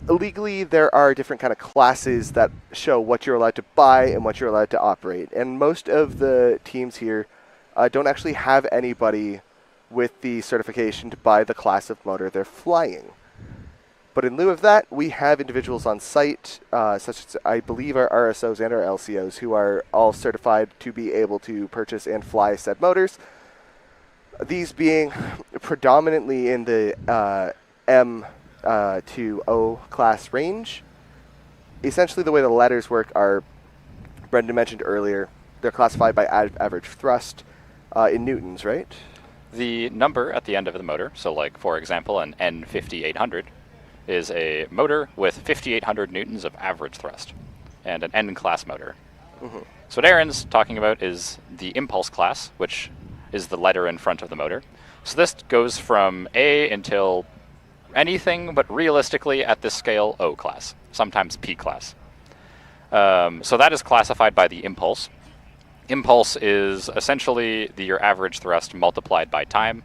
legally, there are different kind of classes that show what you're allowed to buy and what you're allowed to operate. And most of the teams here don't actually have anybody with the certification to buy the class of motor they're flying. But in lieu of that, we have individuals on site, such as I believe our RSOs and our LCOs, who are all certified to be able to purchase and fly said motors. These being predominantly in the M to O class range. Essentially, the way the letters work are, Brendan mentioned earlier, they're classified by average thrust in newtons, right? The number at the end of the motor, so like for example an N5800, is a motor with 5,800 newtons of average thrust, and an N-class motor. So what Aaron's talking about is the impulse class, which is the letter in front of the motor. So this goes from A until anything but realistically at this scale O class, sometimes P class. So that is classified by the impulse. Impulse is essentially your average thrust multiplied by time.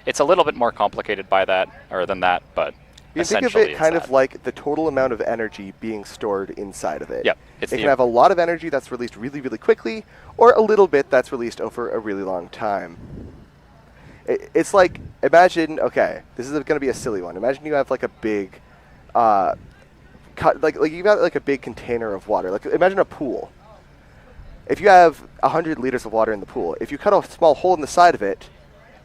It's a little bit more complicated by that, or than that, but you think of it kind of like the total amount of energy being stored inside of it. Yep. It can have a lot of energy that's released really, really quickly, or a little bit that's released over a really long time. It's like, imagine, okay, this is going to be a silly one. Imagine you have like a big, like you've got like a big container of water. Like imagine a pool. If you have 100 liters of water in the pool, if you cut a small hole in the side of it,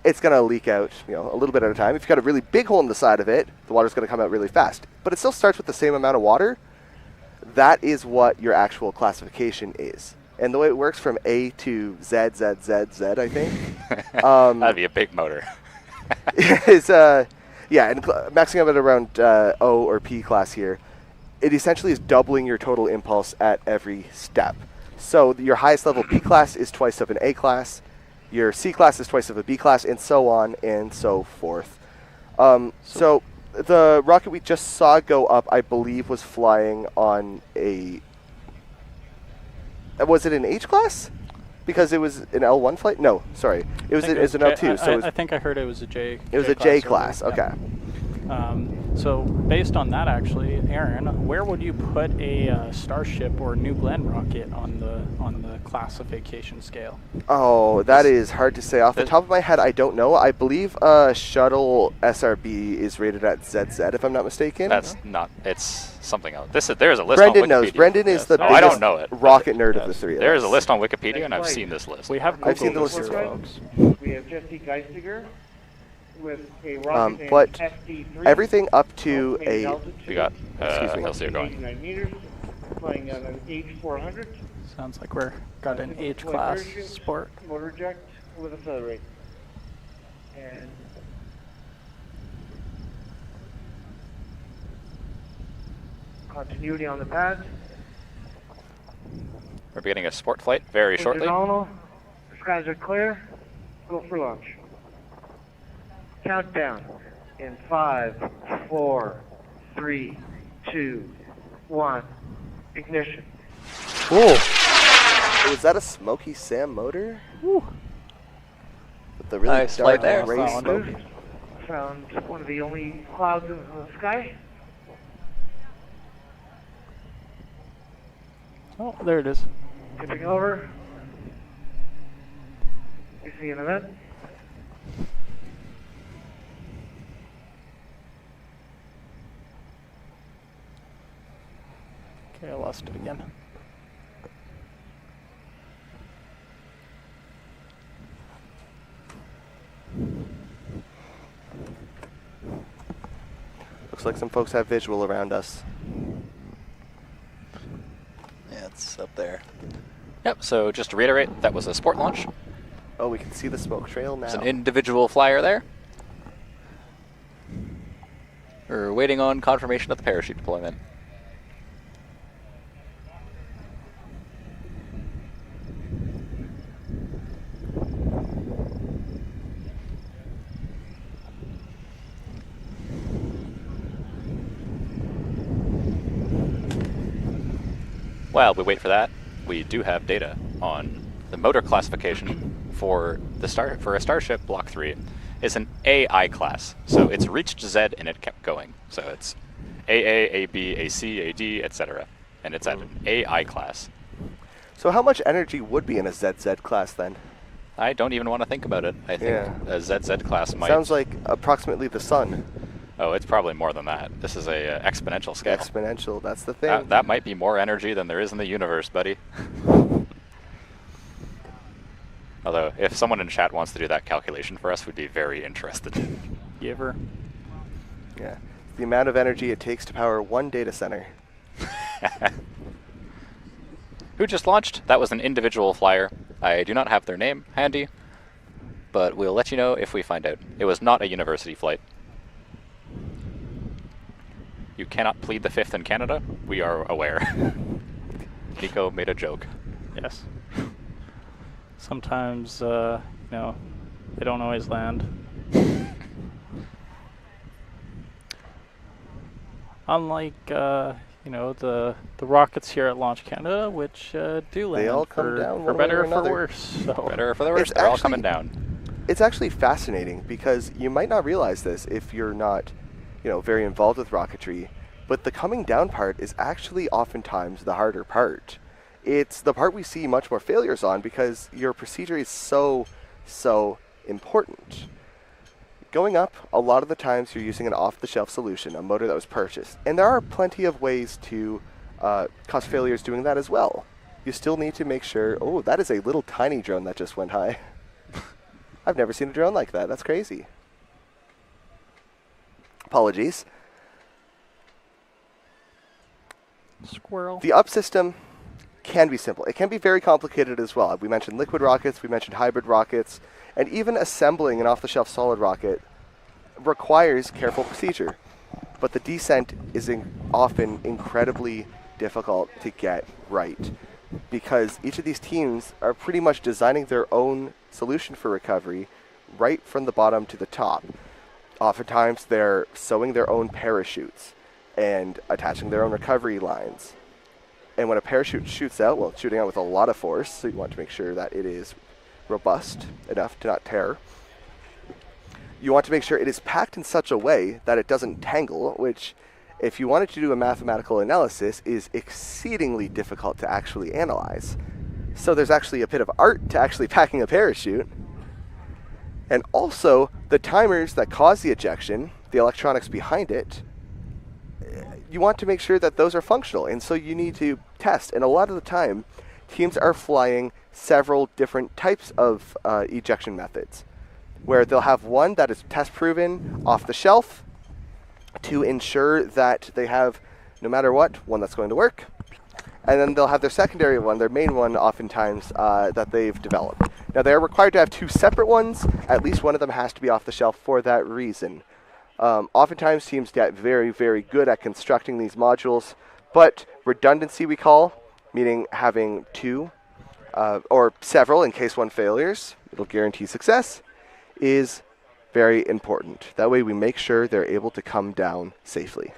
it's going to leak out, a little bit at a time. If you cut a really big hole in the side of it, the water's going to come out really fast. But it still starts with the same amount of water. That is what your actual classification is. And the way it works from A to Z, Z, Z, Z, I think. That'd be a big motor. is yeah, and maxing out at around O or P class here, it essentially is doubling your total impulse at every step. So your highest level P class is twice of an A class, your C class is twice of a B class, and so on and so forth. So the rocket we just saw go up, I believe, was flying on a... Was it an H class? Because it was an L1 flight? No, sorry. It was an L2. I think I heard it was a J. It was a J class, okay. So based on that, actually, Aaron, where would you put a Starship or New Glenn rocket on the classification scale? Oh, that is hard to say. Off the top of my head, I don't know. I believe Shuttle SRB is rated at ZZ, if I'm not mistaken. That's not. It's something else. There's a list Brendan on Wikipedia. knows. Brendan is the biggest I don't know it. rocket nerd of the three of us. There is a list on Wikipedia, and I've seen this list. We have I've seen the Googled list as this, well. folks. We have Jesse Geistiger with a rocket named but SD3. everything up to Located a... altitude We got Excuse me. LC going. 89 meters, flying on an H400. Sounds like we're got an H Deploy class parachute, sport. Motor eject with accelerate. And continuity on the pad. We're beginning a sport flight very shortly. Nominal. Skies are clear. Go for launch. Countdown in 5, 4, 3, 2, 1. Ignition. Cool. Was that a Smoky Sam motor? Woo. With the really Nice dark flight there. gray smoke? Found one of the only clouds in the sky. Oh, there it is. Tipping over. You see an event? Okay, I lost it again. Looks like some folks have visual around us. Yeah, it's up there. Yep, so just to reiterate, that was a sport launch. Oh, we can see the smoke trail now. There's an individual flyer there. We're waiting on confirmation of the parachute deployment. While we wait for that, we do have data on the motor classification for a Starship Block 3. It's an AI class, so it's reached Z and it kept going. So it's AA, AB, AC, AD, etc. And it's at an AI class. So how much energy would be in a ZZ class then? I don't even want to think about it. I think a ZZ class might... Sounds like approximately the sun. Oh, it's probably more than that. This is a exponential scale. Exponential, that's the thing. That might be more energy than there is in the universe, buddy. Although, if someone in chat wants to do that calculation for us, we'd be very interested. Giver. Yeah. The amount of energy it takes to power one data center. Who just launched? That was an individual flyer. I do not have their name handy, but we'll let you know if we find out. It was not a university flight. You cannot plead the Fifth in Canada. We are aware. Nico made a joke. Yes. Sometimes, They don't always land. Unlike, you know, the rockets here at Launch Canada, which do land. They all come down for better or for worse. So. Better or for the worse, they're all coming down. It's actually fascinating because you might not realize this if you're not, you know, very involved with rocketry, but the coming down part is actually oftentimes the harder part. It's the part we see much more failures on because your procedure is so important. Going up, a lot of the times you're using an off-the-shelf solution, a motor that was purchased, and there are plenty of ways to cause failures doing that as well. You still need to make sure, oh, that is a little tiny drone that just went high. I've never seen a drone like that. That's crazy. Apologies. Squirrel. The up system can be simple. It can be very complicated as well. We mentioned liquid rockets, we mentioned hybrid rockets, and even assembling an off-the-shelf solid rocket requires careful procedure. But the descent is often incredibly difficult to get right because each of these teams are pretty much designing their own solution for recovery right from the bottom to the top. Oftentimes they're sewing their own parachutes and attaching their own recovery lines. And when a parachute shoots out, well, it's shooting out with a lot of force, so you want to make sure that it is robust enough to not tear. You want to make sure it is packed in such a way that it doesn't tangle, which, if you wanted to do a mathematical analysis, is exceedingly difficult to actually analyze. So there's actually a bit of art to actually packing a parachute. And also, the timers that cause the ejection, the electronics behind it, you want to make sure that those are functional, and so you need to test. And a lot of the time, teams are flying several different types of ejection methods, where they'll have one that is test proven off the shelf to ensure that they have, no matter what, one that's going to work. And then they'll have their secondary one, their main one, oftentimes, that they've developed. Now, they're required to have two separate ones. At least one of them has to be off the shelf for that reason. Oftentimes, teams get very, very good at constructing these modules, but redundancy, we call, meaning having two or several in case one failures, it'll guarantee success, is very important. That way we make sure they're able to come down safely.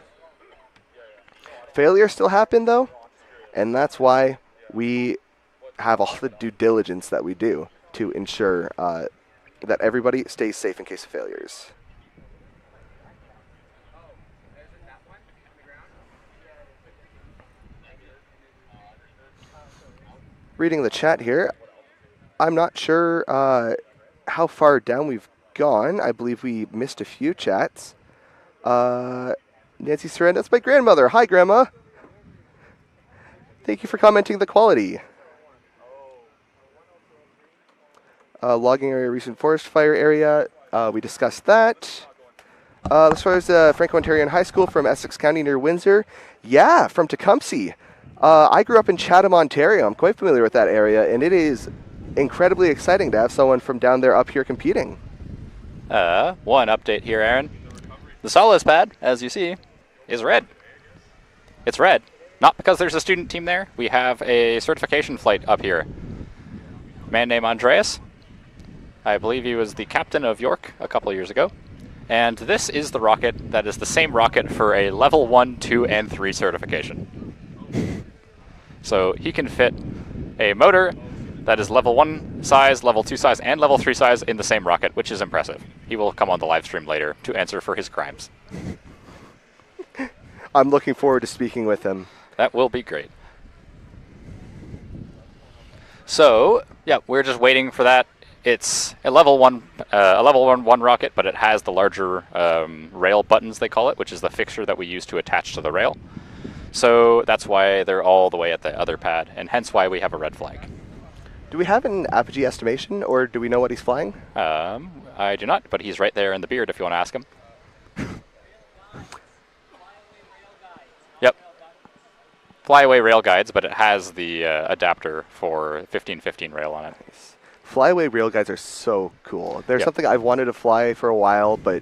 Failures still happen, though, and that's why we have all the due diligence that we do to ensure that everybody stays safe in case of failures. Reading the chat here, I'm not sure how far down we've gone. I believe we missed a few chats. Nancy Saran, that's my grandmother. Hi, Grandma. Thank you for commenting the quality. Logging area, recent forest fire area. We discussed that. As far as Franco-Ontarian High School from Essex County near Windsor. Yeah, from Tecumseh. I grew up in Chatham, Ontario. I'm quite familiar with that area, and it is incredibly exciting to have someone from down there up here competing. One update here, Aaron. The Solace pad, as you see, is red. It's red. Not because there's a student team there. We have a certification flight up here. A man named Andreas. I believe he was the captain of York a couple of years ago. And this is the rocket that is the same rocket for a level 1, 2, and 3 certification. So he can fit a motor that is level 1 size, level 2 size, and level 3 size in the same rocket, which is impressive. He will come on the live stream later to answer for his crimes. I'm looking forward to speaking with him. That will be great. So, yeah, we're just waiting for that. It's a level 1 rocket, but it has the larger rail buttons, they call it, which is the fixture that we use to attach to the rail. So that's why they're all the way at the other pad, and hence why we have a red flag. Do we have an apogee estimation, or do we know what he's flying? I do not, but he's right there in the beard if you want to ask him. Yep. Flyaway rail guides, but it has the adapter for 1515 rail on it. Nice. Flyaway rail guides are so cool. They're something I've wanted to fly for a while, but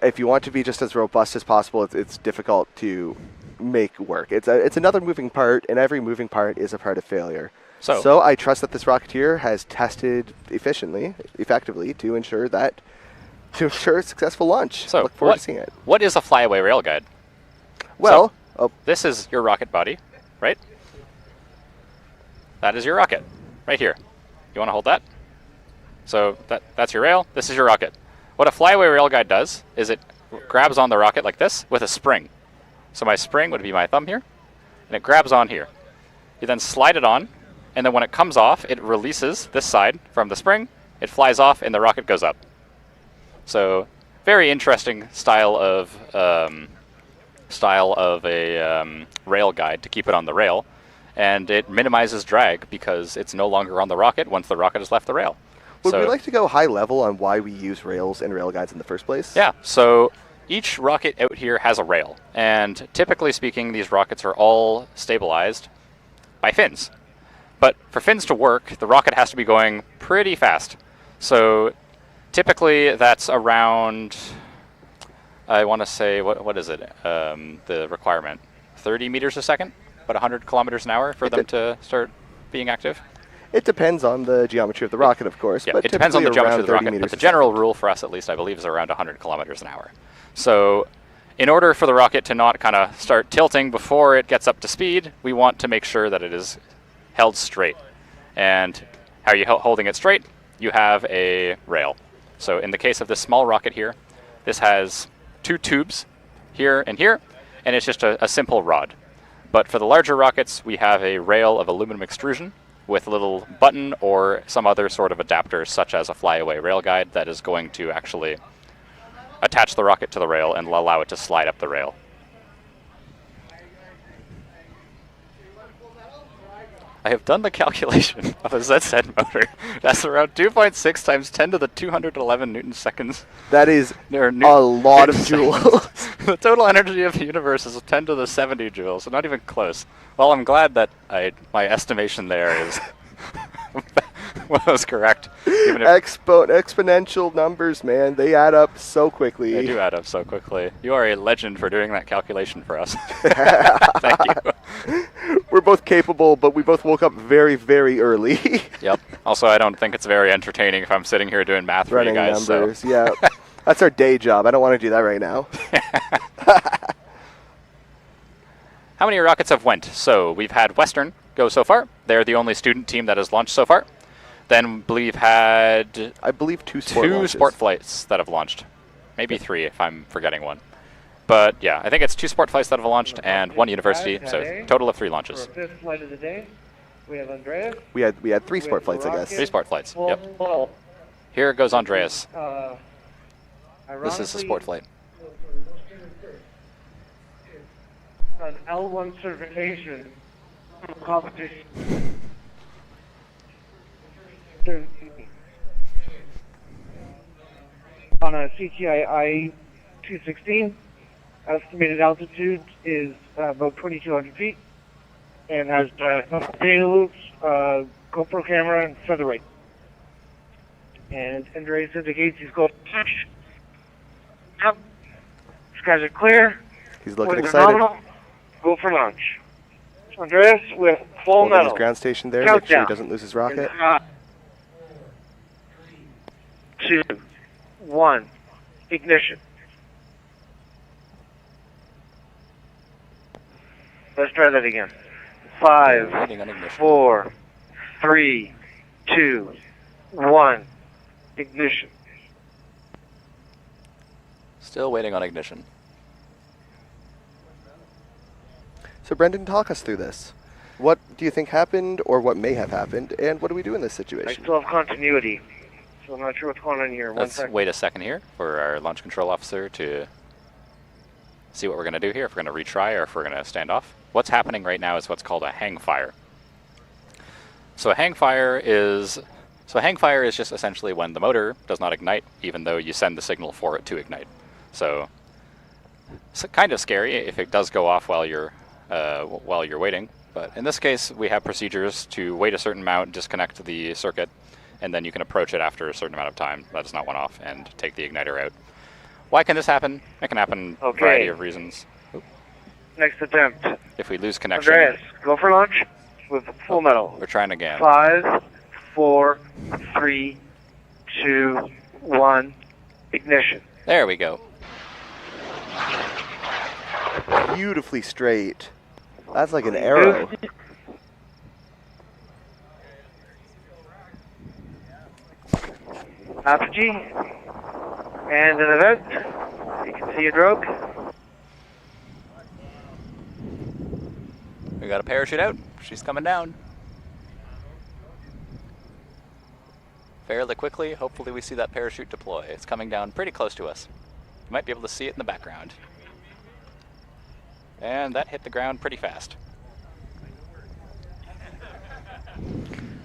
if you want to be just as robust as possible, it's difficult to make work. It's another moving part, and every moving part is a part of failure. So I trust that this rocketeer has tested effectively to ensure a successful launch. So look forward to seeing it. What is a flyaway railguide? Well, this is your rocket body, right? That is your rocket, right here. You want to hold that? So that's your rail. This is your rocket. What a flyaway railguide does is it grabs on the rocket like this with a spring. So my spring would be my thumb here, and it grabs on here. You then slide it on, and then when it comes off, it releases this side from the spring. It flies off, and the rocket goes up. So very interesting style of a rail guide to keep it on the rail, and it minimizes drag because it's no longer on the rocket once the rocket has left the rail. Would we like to go high level on why we use rails and rail guides in the first place? Yeah. So each rocket out here has a rail, and typically speaking, these rockets are all stabilized by fins. But for fins to work, the rocket has to be going pretty fast. So typically that's around, I want to say, what is it, the requirement? 30 meters a second, about 100 kilometers an hour for them to start being active? It depends on the geometry of the rocket, of course. Yeah, but it depends on the geometry of the rocket, but the general rule for us, at least, I believe, is around 100 kilometers an hour. So in order for the rocket to not kind of start tilting before it gets up to speed, we want to make sure that it is held straight. And how are you holding it straight? You have a rail. So in the case of this small rocket here, this has 2 tubes here, and it's just a simple rod. But for the larger rockets, we have a rail of aluminum extrusion with a little button or some other sort of adapter, such as a flyaway rail guide, that is going to actually attach the rocket to the rail and allow it to slide up the rail. I have done the calculation of a ZZ motor. That's around 2.6 times 10 to the 211 newton seconds. That is a lot of joules. The total energy of the universe is 10 to the 70 joules, so not even close. Well, I'm glad that my estimation there is was correct. Even if exponential numbers, man, they add up so quickly. They do add up so quickly. You are a legend for doing that calculation for us. Thank you. We're both capable, but we both woke up very, very early. Yep. Also, I don't think it's very entertaining if I'm sitting here doing math for you guys. Numbers, so. Yeah. That's our day job. I don't want to do that right now. How many rockets have went? So we've had Western go so far. They're the only student team that has launched so far. Then we've had... I believe two sport flights that have launched. Maybe 3 if I'm forgetting one. But yeah, I think it's 2 sport flights that have launched and 1 university, so total of 3 launches. For our 5th flight of the day, we have Andreas. We had 3 sport flights, I guess. 3 sport flights, yep. Here goes Andreas. This is the sport flight. An L1 certification competition. On a CTI I-216, estimated altitude is about 2,200 feet, and has data loops, GoPro camera, and feather weight. And Andreas indicates he's going to touch. Yep. Skies are clear. He's looking excited. Phenomenal. Go for launch. Andreas with full metal. His ground station there. Countdown. Make sure he doesn't lose his rocket. 2, 1, ignition. Let's try that again. 5, 4, 3, 2, 1, ignition. Still waiting on ignition. So Brendan, talk us through this. What do you think happened, or what may have happened, and what do we do in this situation? I still have continuity, so I'm not sure what's going on here. Let's wait a second here for our launch control officer to see what we're going to do here, if we're going to retry or if we're going to stand off. What's happening right now is what's called a hang fire. So a hang fire is just essentially when the motor does not ignite, even though you send the signal for it to ignite. So it's kind of scary if it does go off while you're waiting. But in this case, we have procedures to wait a certain amount, disconnect the circuit, and then you can approach it after a certain amount of time. Let it's not went off and take the igniter out. Why can this happen? It can happen for a variety of reasons. Next attempt. If we lose connection. Andreas, go for launch. with full metal. We're trying again. 5, 4, 3, 2, 1, ignition. There we go. Beautifully straight. That's like an arrow. Apogee. And an event. You can see a drogue. We got a parachute out. She's coming down. Fairly quickly, hopefully we see that parachute deploy. It's coming down pretty close to us. You might be able to see it in the background. And that hit the ground pretty fast.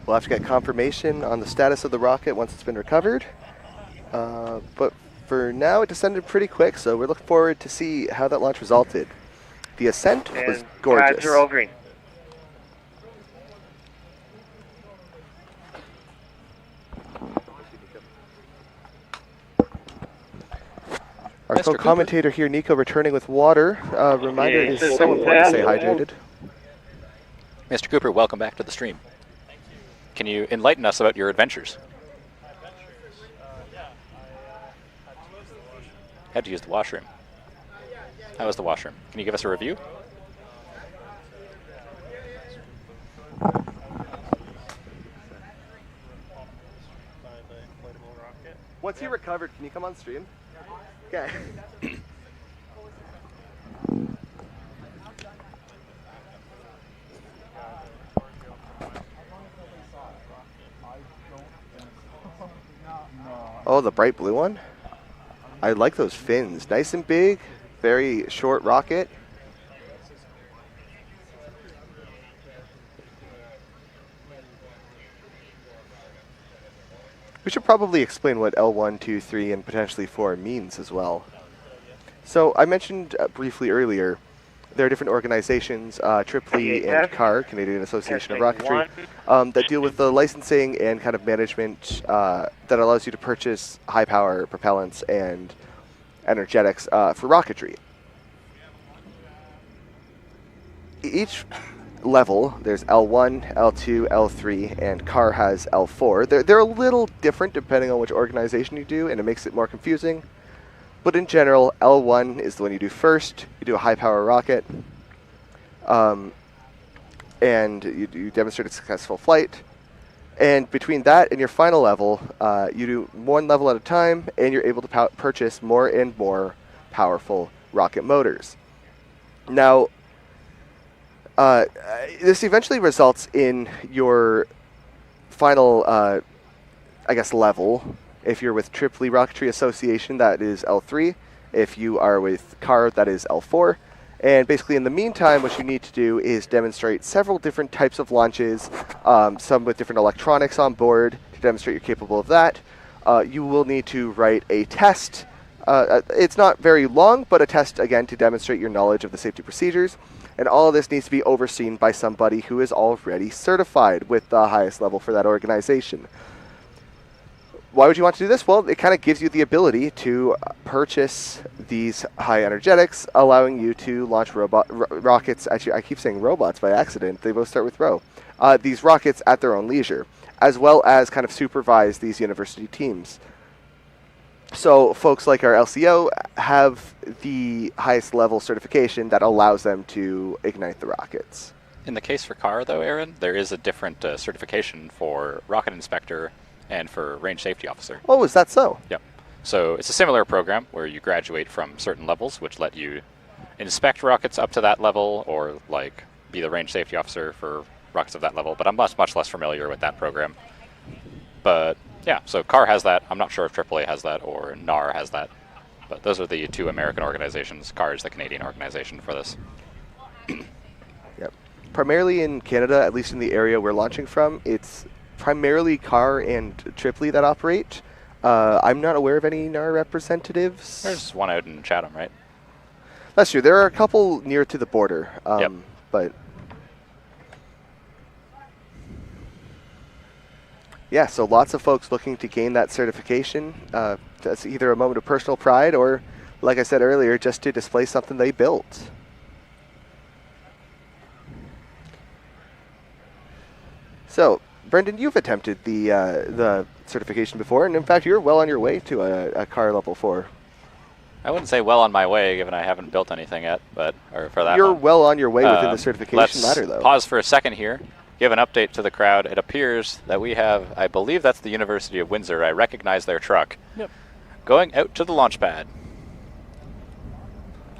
We'll have to get confirmation on the status of the rocket once it's been recovered. But for now, it descended pretty quick, so we're looking forward to see how that launch resulted. The ascent was gorgeous. Pads are all green. Our co-commentator here, Nico, returning with water. Reminder, it is so important to stay hydrated. Mr. Cooper, welcome back to the stream. Can you enlighten us about your adventures? Had to use the washroom. How was the washroom? Can you give us a review? Once you recovered, can you come on stream? Okay. Oh, the bright blue one? I like those fins. Nice and big, very short rocket. We should probably explain what L1, 2, 3, and potentially 4 means as well. So I mentioned briefly earlier, there are different organizations, Tripoli and CAR, Canadian Association of Rocketry, that deal with the licensing and kind of management that allows you to purchase high-power propellants and energetics for rocketry. Each level, there's L1, L2, L3, and CAR has L4. They're a little different depending on which organization you do, and it makes it more confusing. But in general, L1 is the one you do first. You do a high-power rocket, and you demonstrate a successful flight. And between that and your final level, you do one level at a time, and you're able to purchase more and more powerful rocket motors. Now, this eventually results in your final, I guess, level. If you're with Tripoli Rocketry Association, that is L3. If you are with CAR, that is L4. And basically, in the meantime, what you need to do is demonstrate several different types of launches, some with different electronics on board to demonstrate you're capable of that. You will need to write a test. It's not very long, but a test, again, to demonstrate your knowledge of the safety procedures. And all of this needs to be overseen by somebody who is already certified with the highest level for that organization. Why would you want to do this? Well, it kind of gives you the ability to purchase these high energetics, allowing you to launch rockets. Actually, I keep saying robots by accident. They both start with ro. These rockets at their own leisure, as well as kind of supervise these university teams. So folks like our LCO have the highest level certification that allows them to ignite the rockets. In the case for CAR, though, Aaron, there is a different certification for rocket inspector and for range safety officer. Oh, is that so? Yep. So it's a similar program where you graduate from certain levels, which let you inspect rockets up to that level, or like be the range safety officer for rockets of that level. But I'm much less familiar with that program. But yeah, so CAR has that. I'm not sure if AAA has that or NAR has that. But those are the two American organizations. CAR is the Canadian organization for this. Yep. Primarily in Canada, at least in the area we're launching from, it's primarily CAR and Tripoli that operate. I'm not aware of any NAR representatives. There's one out in Chatham, right? That's true. There are a couple near to the border. Yep. But yeah, so lots of folks looking to gain that certification. That's either a moment of personal pride or, like I said earlier, just to display something they built. So, Brendan, you've attempted the certification before, and in fact, you're well on your way to a car level 4. I wouldn't say well on my way, given I haven't built anything yet, but or for that You're one. well on your way within the certification ladder, though. Let's pause for a second here. Give an update to the crowd. It appears that we have, I believe that's the University of Windsor. I recognize their truck. Yep. Going out to the launch pad.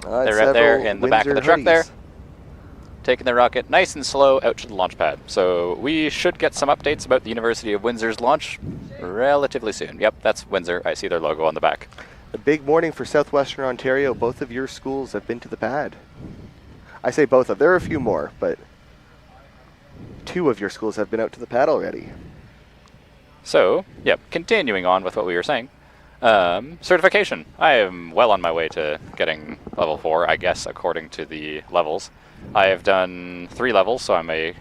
They're right there in the back of the truck there. Taking the rocket nice and slow out to the launch pad. So we should get some updates about the University of Windsor's launch relatively soon. Yep, that's Windsor. I see their logo on the back. A big morning for Southwestern Ontario. Both of your schools have been to the pad. I say both of. There are a few more, but 2 of your schools have been out to the pad already. So, yep, continuing on with what we were saying. Certification. I am well on my way to getting level 4, I guess, according to the levels. I have done 3 levels, so I'm a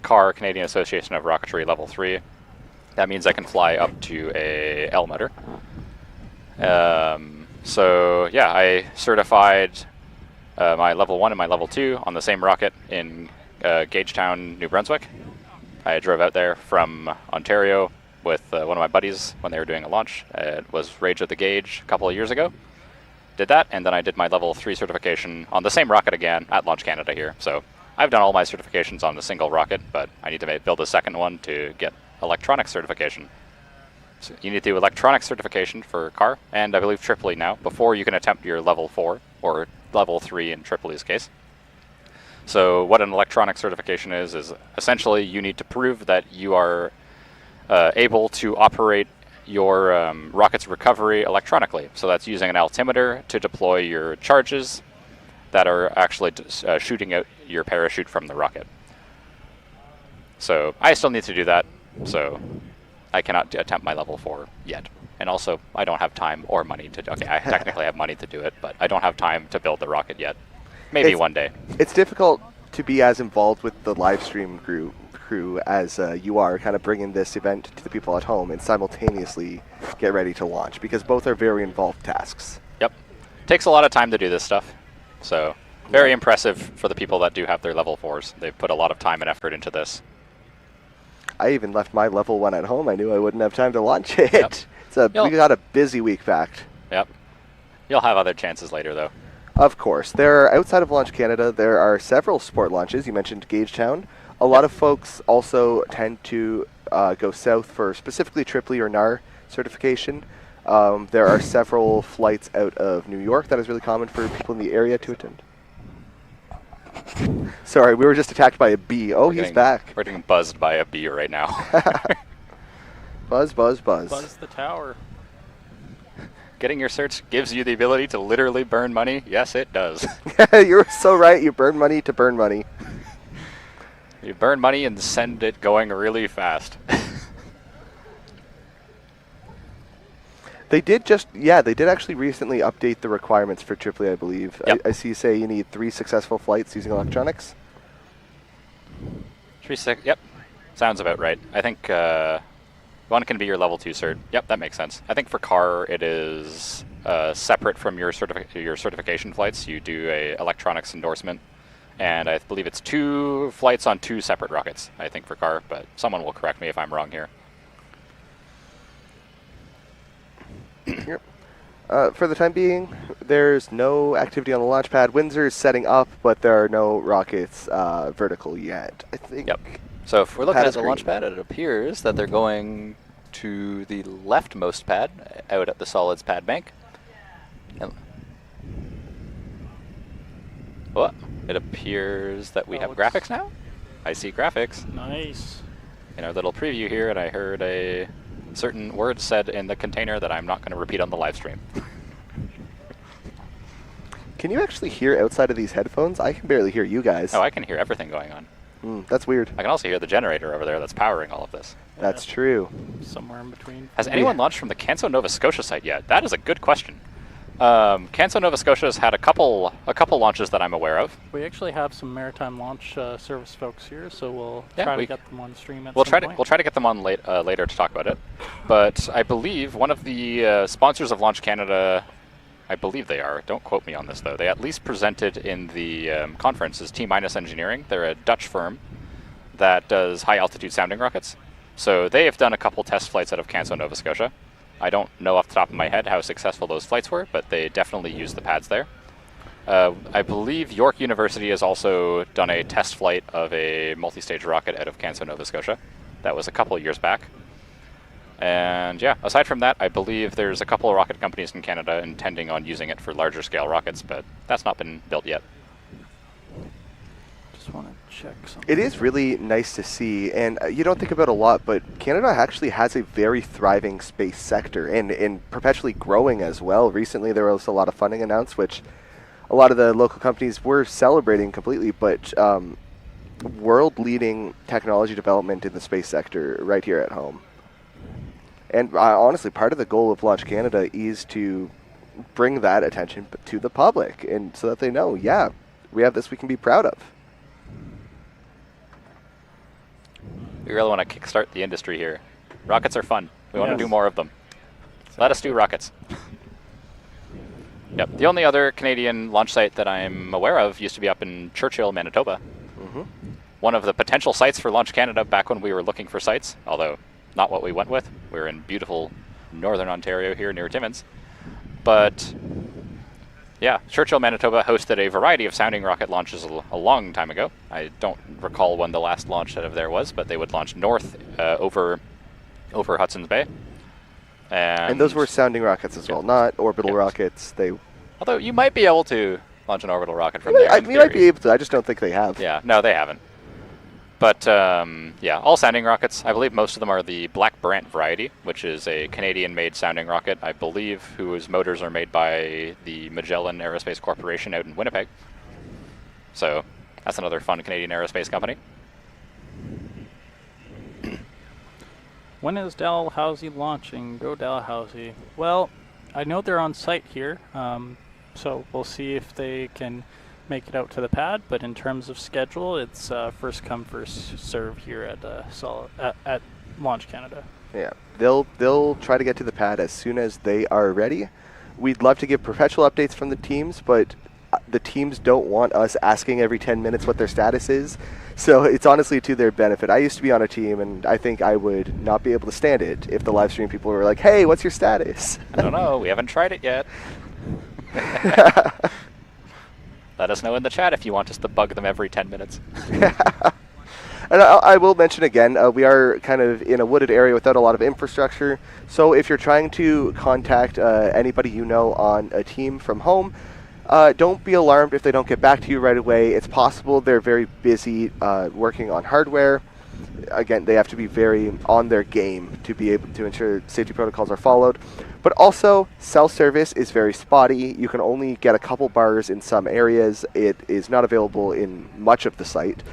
CAR, Canadian Association of Rocketry, level 3. That means I can fly up to a L-meter. So, yeah, I certified my level 1 and my level 2 on the same rocket in Gagetown, New Brunswick. I drove out there from Ontario with one of my buddies when they were doing a launch. It was Rage at the Gauge a couple of years ago. Did that, and then I did my level 3 certification on the same rocket again at Launch Canada here. So I've done all my certifications on the single rocket, but I need to build a second one to get electronic certification. So you need to do electronic certification for CAR, and I believe Tripoli now, before you can attempt your level 4, or level 3 in Tripoli's case. So what an electronic certification is essentially you need to prove that you are able to operate your rocket's recovery electronically. So that's using an altimeter to deploy your charges that are actually shooting out your parachute from the rocket. So I still need to do that, so I cannot attempt my level 4 yet. And also, I don't have time or money to... Okay, I technically have money to do it, but I don't have time to build the rocket yet. Maybe one day. It's difficult to be as involved with the live stream crew as you are, kind of bringing this event to the people at home and simultaneously get ready to launch, because both are very involved tasks. Yep. Takes a lot of time to do this stuff. So, very impressive for the people that do have their level 4s. They've put a lot of time and effort into this. I even left my level 1 at home. I knew I wouldn't have time to launch it. Yep. We got a busy week backed. Yep. You'll have other chances later, though. Of course. There are, outside of Launch Canada, there are several sport launches. You mentioned Gagetown. A lot of folks also tend to go south for specifically Tripoli or NAR certification. There are several flights out of New York that is really common for people in the area to attend. Sorry, we were just attacked by a bee. Oh, he's back. We're getting buzzed by a bee right now. Buzz, buzz, buzz. Buzz the tower. Getting your certs gives you the ability to literally burn money. Yes, it does. You're so right. You burn money to burn money. You burn money and send it going really fast. They did actually recently update the requirements for Tripoli, I believe. Yep. I see you say you need 3 successful flights using electronics. Yep. Sounds about right. I think one can be your level 2 cert. Yep, that makes sense. I think for CAR it is separate from your certification flights. You do a electronics endorsement. And I believe it's 2 flights on 2 separate rockets, I think, for CAR, but someone will correct me if I'm wrong here. Yep. For the time being, there's no activity on the launch pad. Windsor is setting up, but there are no rockets vertical yet, I think. Yep. So if we're looking at the launch pad, it appears that they're going to the leftmost pad, out at the solids pad bank. And what? It appears that we have graphics now. I see graphics. Nice. In our little preview here, and I heard a certain word said in the container that I'm not going to repeat on the live stream. Can you actually hear outside of these headphones? I can barely hear you guys. Oh, I can hear everything going on. That's weird. I can also hear the generator over there that's powering all of this. That's true. Somewhere in between. Has anyone launched from the Canso, Nova Scotia site yet? That is a good question. Canso, Nova Scotia has had a couple launches that I'm aware of. We actually have some maritime launch service folks here, so we'll try to get them on stream at we'll some point. We'll try to get them on later to talk about it. But I believe one of the sponsors of Launch Canada, I believe they are. Don't quote me on this though. They at least presented in the conference is T-Engineering. They're a Dutch firm that does high-altitude sounding rockets. So they have done a couple test flights out of Canso, Nova Scotia. I don't know off the top of my head how successful those flights were, but they definitely used the pads there. I believe York University has also done a test flight of a multi-stage rocket out of Canso, Nova Scotia. That was a couple of years back. And yeah, aside from that, I believe there's a couple of rocket companies in Canada intending on using it for larger scale rockets, but that's not been built yet. Just want to check something. It is really nice to see, and you don't think about it a lot, but Canada actually has a very thriving space sector and perpetually growing as well. Recently there was a lot of funding announced, which a lot of the local companies were celebrating completely, but world-leading technology development in the space sector right here at home. And honestly, part of the goal of Launch Canada is to bring that attention to the public, and so that they know, yeah, we have this we can be proud of. We really want to kickstart the industry here. Rockets are fun. We want to do more of them. Let us do rockets. Yep. The only other Canadian launch site that I'm aware of used to be up in Churchill, Manitoba. One of the potential sites for Launch Canada back when we were looking for sites, although not what we went with. We're in beautiful northern Ontario here near Timmins. But yeah, Churchill, Manitoba hosted a variety of sounding rocket launches a long time ago. I don't recall when the last launch out of there was, but they would launch north over Hudson's Bay. And those were sounding rockets as well, not orbital rockets. Although you might be able to launch an orbital rocket from there. You might be able to. I just don't think they have. Yeah, no, they haven't. But yeah, all sounding rockets. I believe most of them are the Black Brant variety, which is a Canadian-made sounding rocket, I believe, whose motors are made by the Magellan Aerospace Corporation out in Winnipeg. So that's another fun Canadian aerospace company. When is Dalhousie launching? Go Dalhousie. Well, I know they're on site here, so we'll see if they can make it out to the pad, but in terms of schedule, it's first come, first serve here at Launch Canada. Yeah, they'll try to get to the pad as soon as they are ready. We'd love to give perpetual updates from the teams, but the teams don't want us asking every 10 minutes what their status is, so it's honestly to their benefit. I used to be on a team, and I think I would not be able to stand it if the live stream people were like, hey, what's your status? I don't know, we haven't tried it yet. Let us know in the chat if you want us to bug them every 10 minutes. And I will mention again, we are kind of in a wooded area without a lot of infrastructure. So if you're trying to contact anybody you know on a team from home, don't be alarmed if they don't get back to you right away. It's possible they're very busy working on hardware. Again, they have to be very on their game to be able to ensure safety protocols are followed. But also, cell service is very spotty. You can only get a couple bars in some areas. It is not available in much of the site.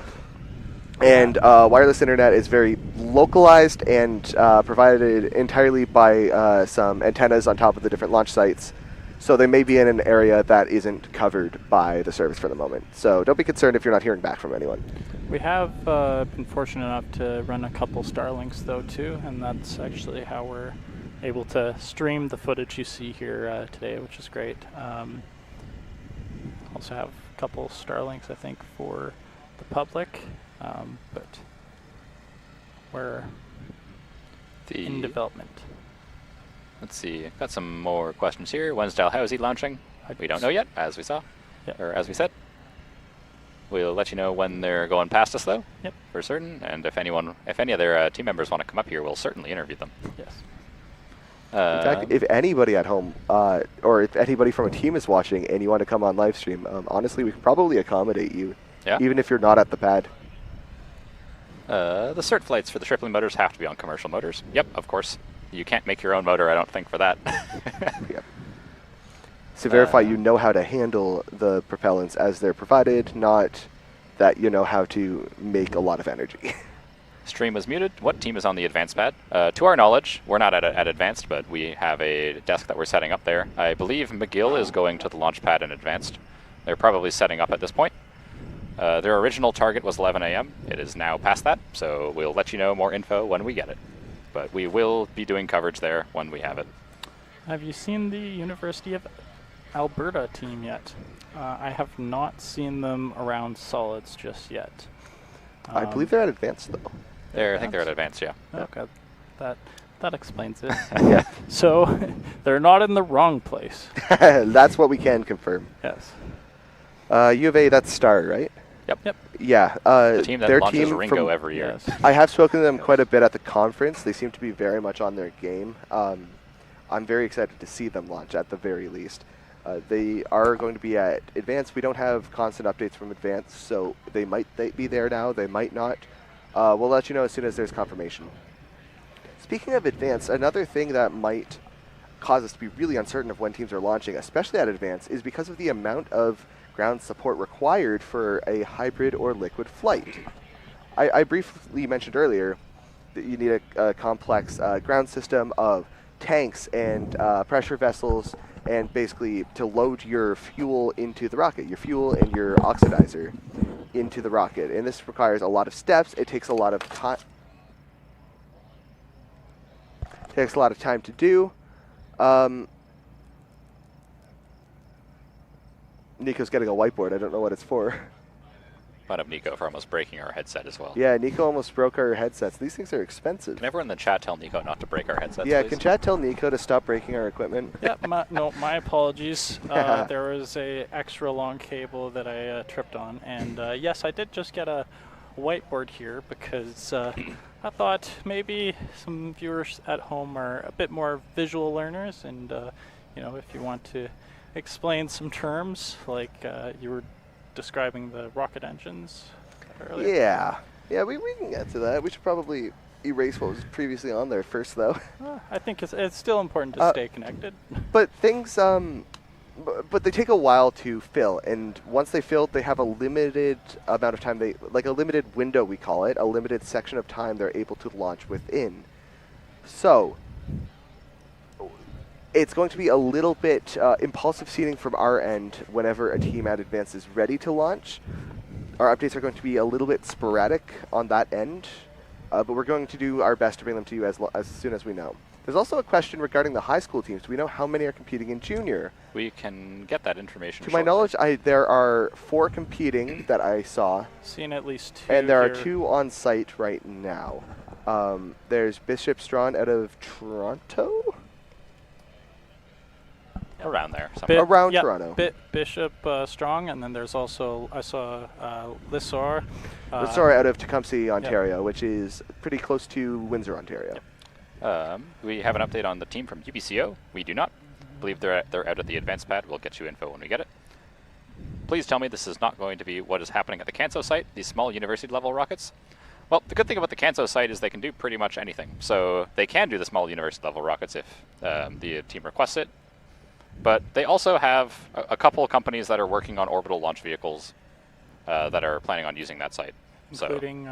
And wireless internet is very localized and provided entirely by some antennas on top of the different launch sites. So they may be in an area that isn't covered by the service for the moment. So don't be concerned if you're not hearing back from anyone. We have been fortunate enough to run a couple Starlinks though too, and that's actually how we're able to stream the footage you see here today, which is great. Also have a couple Starlinks, I think, for the public, but we're in development. Let's see, got some more questions here. When's Dalhousie launching? We don't know yet, as we saw, or as we said. We'll let you know when they're going past us, though, for certain. And if any other team members want to come up here, we'll certainly interview them. Yes. In fact, if anybody at home, or if anybody from a team is watching and you want to come on live stream, honestly, we can probably accommodate you, even if you're not at the pad. The cert flights for the tripling motors have to be on commercial motors. Yep, of course. You can't make your own motor, I don't think, for that. Yep. To verify you know how to handle the propellants as they're provided, not that you know how to make a lot of energy. Stream was muted. What team is on the advanced pad? To our knowledge, we're not at advanced, but we have a desk that we're setting up there. I believe McGill is going to the launch pad in advanced. They're probably setting up at this point. Their original target was 11 a.m. It is now past that, so we'll let you know more info when we get it. But we will be doing coverage there when we have it. Have you seen the University of Alberta team yet? I have not seen them around solids just yet. I believe they're at advanced, though. I think they're at advanced, yeah. Okay, that explains it. Yeah. So they're not in the wrong place. That's what we can confirm. Yes. U of A, that's Star, right? Yep. Yeah. The team that their launches team Ringo every year. Yes. I have spoken to them quite a bit at the conference. They seem to be very much on their game. I'm very excited to see them launch at the very least. They are going to be at Advanced. We don't have constant updates from Advanced, so they might be there now. They might not. We'll let you know as soon as there's confirmation. Speaking of Advanced, another thing that might cause us to be really uncertain of when teams are launching, especially at Advanced, is because of the amount of ground support required for a hybrid or liquid flight. I briefly mentioned earlier that you need a complex ground system of tanks and pressure vessels, and basically to load your fuel into the rocket, your fuel and your oxidizer into the rocket. And this requires a lot of steps. It takes a lot of time. Takes a lot of time to do. Nico's getting a whiteboard. I don't know what it's for. Proud of Nico for almost breaking our headset as well. Yeah, Nico almost broke our headsets. These things are expensive. Can everyone in the chat tell Nico not to break our headsets, Yeah, please? can chat tell Nico to stop breaking our equipment? Yeah, my apologies. There was a extra long cable that I tripped on, and yes, I did just get a whiteboard here because I thought maybe some viewers at home are a bit more visual learners, and if you want to explain some terms like you were describing the rocket engines earlier. Yeah, we can get to that. We should probably erase what was previously on there first, though. I think it's still important to stay connected. But things, but they take a while to fill, and once they fill, they have a limited amount of time. Like a limited window, we call it, a limited section of time they're able to launch within. So it's going to be a little bit impulsive seating from our end whenever a team at Advance is ready to launch. Our updates are going to be a little bit sporadic on that end, but we're going to do our best to bring them to you as soon as we know. There's also a question regarding the high school teams. Do we know how many are competing in junior? We can get that information. To my knowledge, there are 4 competing that I saw. Seen at least 2. And there are 2 on site right now. There's Bishop Strawn out of Toronto? Around there. Around Toronto. Bishop Strong, and then there's also, I saw Lancez-vous. Lancez-vous out of Tecumseh, Ontario, which is pretty close to Windsor, Ontario. We have an update on the team from UBCO. We do not believe they're out at the advanced pad. We'll get you info when we get it. Please tell me this is not going to be what is happening at the Canso site, these small university-level rockets. Well, the good thing about the Canso site is they can do pretty much anything. So they can do the small university-level rockets if the team requests it. But they also have a couple of companies that are working on orbital launch vehicles that are planning on using that site. Including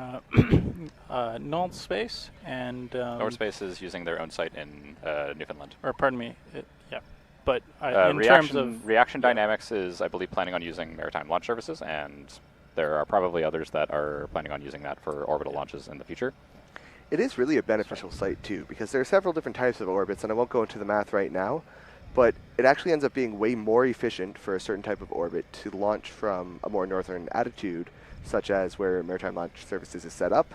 Null Space and... Null Space is using their own site in Newfoundland. Or pardon me, yeah. But in terms of... Reaction Dynamics is, I believe, planning on using maritime launch services, and there are probably others that are planning on using that for orbital launches in the future. It is really a beneficial site, too, because there are several different types of orbits, and I won't go into the math right now, but it actually ends up being way more efficient for a certain type of orbit to launch from a more northern attitude, such as where Maritime Launch Services is set up,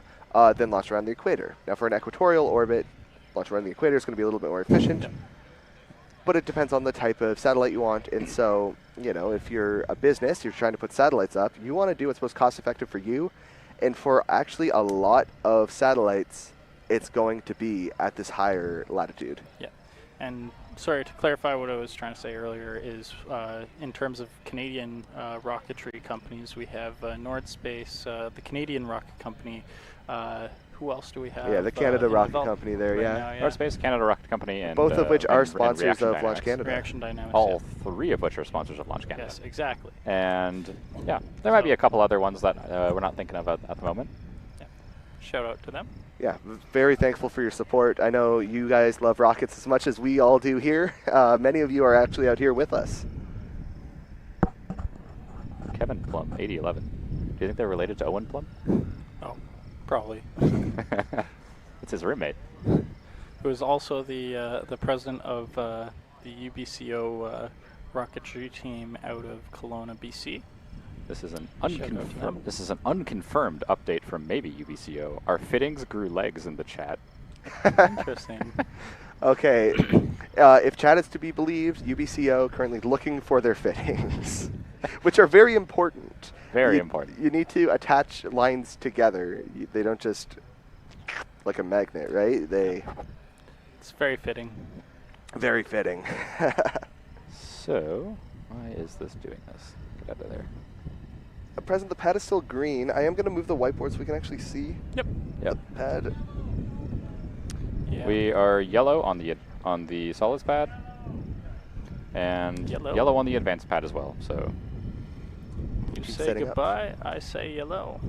than launch around the equator. Now, for an equatorial orbit, launch around the equator is going to be a little bit more efficient, but it depends on the type of satellite you want. And so, if you're a business, you're trying to put satellites up, you want to do what's most cost-effective for you. And for actually a lot of satellites, it's going to be at this higher latitude. Yeah, and sorry, to clarify what I was trying to say earlier is in terms of Canadian rocketry companies, we have Nordspace, the Canadian rocket company. Who else do we have? Yeah, the Canada Rocket Company there, right now, Nordspace, Canada Rocket Company, and both of which are sponsors of Dynamics. Launch Canada. Reaction Dynamics. All 3 of which are sponsors of Launch Canada. Yes, exactly. And yeah, there might be a couple other ones that we're not thinking of at the moment. Yeah. Shout out to them. Yeah, very thankful for your support. I know you guys love rockets as much as we all do here. Many of you are actually out here with us. Kevin Plum, 8011. Do you think they're related to Owen Plum? Oh, probably. It's his roommate. Who is also the president of the UBCO rocketry team out of Kelowna, BC. This is an unconfirmed update from maybe UBCO. Our fittings grew legs in the chat. Interesting. Okay, if chat is to be believed, UBCO currently looking for their fittings, which are very important. Very important. You need to attach lines together. They don't just like a magnet, right? It's very fitting. Very fitting. So, why is this doing this? Get out of there. At present, the pad is still green. I am going to move the whiteboard so we can actually see the pad. Yeah. We are yellow on the solids pad, and yellow on the advanced pad as well. So you say goodbye, I say yellow.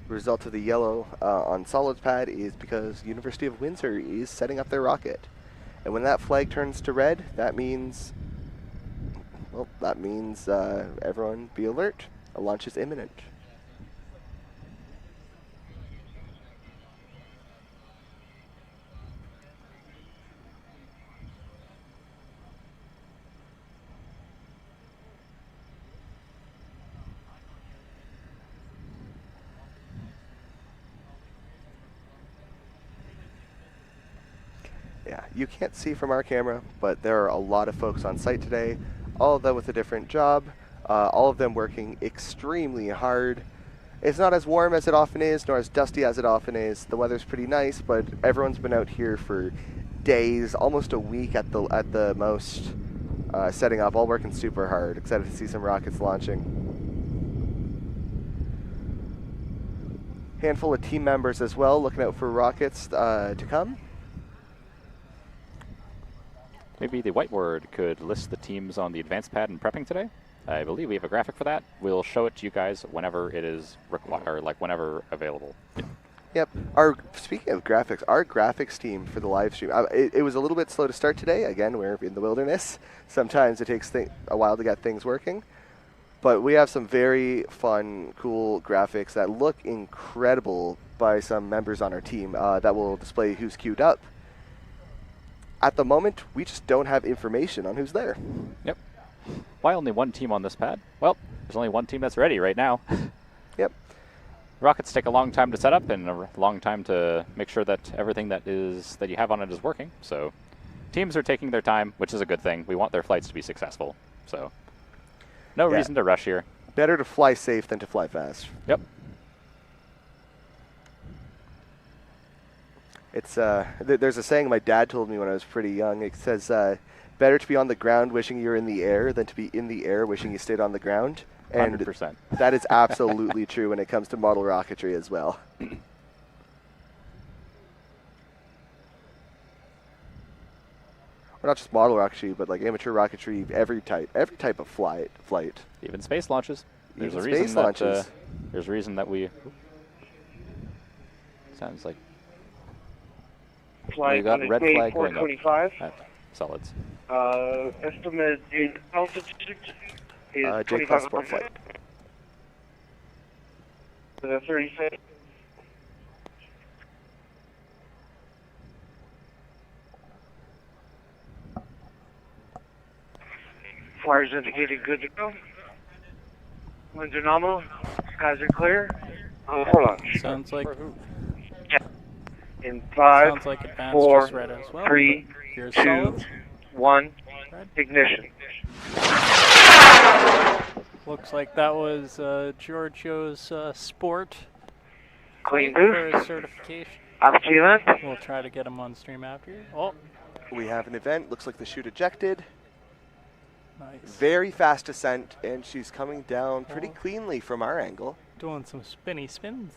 Result of the yellow on solids pad is because University of Windsor is setting up their rocket. And when that flag turns to red, that means, well, everyone be alert. A launch is imminent. Yeah, you can't see from our camera, but there are a lot of folks on site today, all of them with a different job, all of them working extremely hard. It's not as warm as it often is, nor as dusty as it often is. The weather's pretty nice, but everyone's been out here for days, almost a week at the most, setting up, all working super hard. Excited to see some rockets launching. Handful of team members as well, looking out for rockets to come. Maybe the whiteboard could list the teams on the advanced pad and prepping today. I believe we have a graphic for that. We'll show it to you guys whenever it is required, or like whenever available. Yep. Speaking of graphics, our graphics team for the live stream, it was a little bit slow to start today. Again, we're in the wilderness. Sometimes it takes a while to get things working. But we have some very fun, cool graphics that look incredible by some members on our team that will display who's queued up. At the moment, we just don't have information on who's there. Yep. Why only one team on this pad? Well, there's only one team that's ready right now. Yep. Rockets take a long time to set up and a long time to make sure that everything that you have on it is working. So teams are taking their time, which is a good thing. We want their flights to be successful. So no reason to rush here. Better to fly safe than to fly fast. Yep. It's there's a saying my dad told me when I was pretty young. It says, better to be on the ground wishing you're in the air than to be in the air wishing you stayed on the ground. And 100%. That is absolutely true when it comes to model rocketry as well. Or not just model rocketry, but like amateur rocketry, every type of flight. Even space launches. There's Even a reason space launches. There's a reason that we. Sounds like. Flight we got red flag going up 425. at solids. Estimated altitude is J class sport 2,500. flight. The 36. Flyers indicated good to go. Winds are nominal. Skies are clear. Hold on. Sounds like In 5, sounds like advanced 4, just read as well. 3, Here's 2, solids. 1, Red. ignition. Looks like that was Giorgio's sport Clean for his boost. certification. After event. We'll try to get him on stream after. Oh, We have an event. Looks like the chute ejected. nice. Very fast descent, and she's coming down pretty cleanly from our angle. Doing some spinny spins.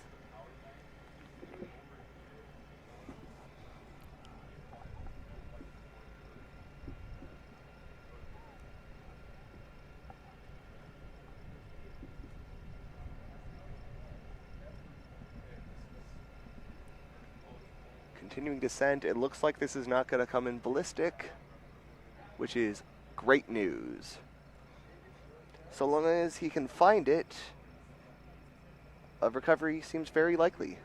Continuing descent, it looks like this is not going to come in ballistic, which is great news. So long as he can find it, a recovery seems very likely.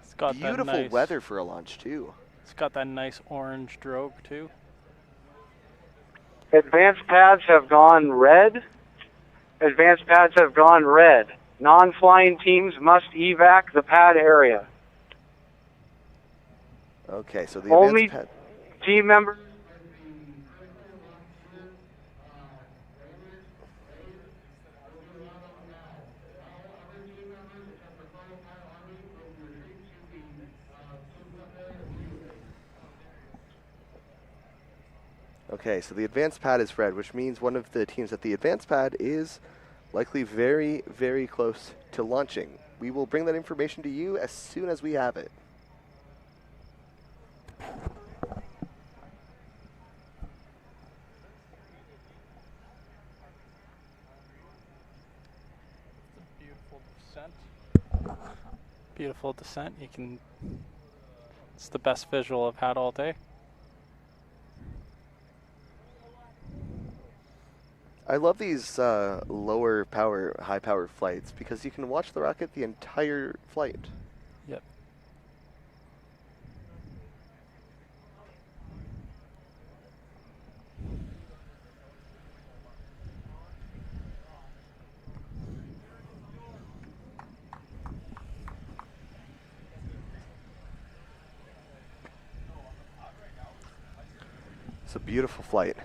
It's got Beautiful that nice weather for a launch too. It's got that nice orange drogue too. Advanced pads have gone red. Advanced pads have gone red. Non-flying teams must evac the pad area. Okay, so the only advanced pad. Team members. Okay, so the advanced pad is red, which means one of the teams at the advanced pad is likely very, very close to launching. We will bring that information to you as soon as we have it. Beautiful descent. Beautiful descent. It's the best visual I've had all day. I love these lower power, high power flights because you can watch the rocket the entire flight. Yep. It's a beautiful flight.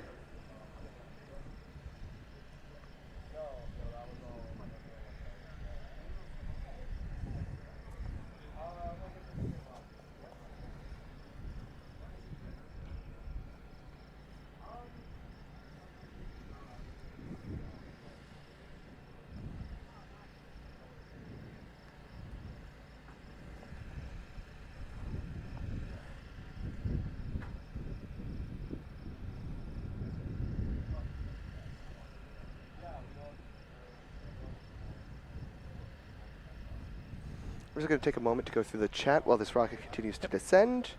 We're just going to take a moment to go through the chat while this rocket continues to descend.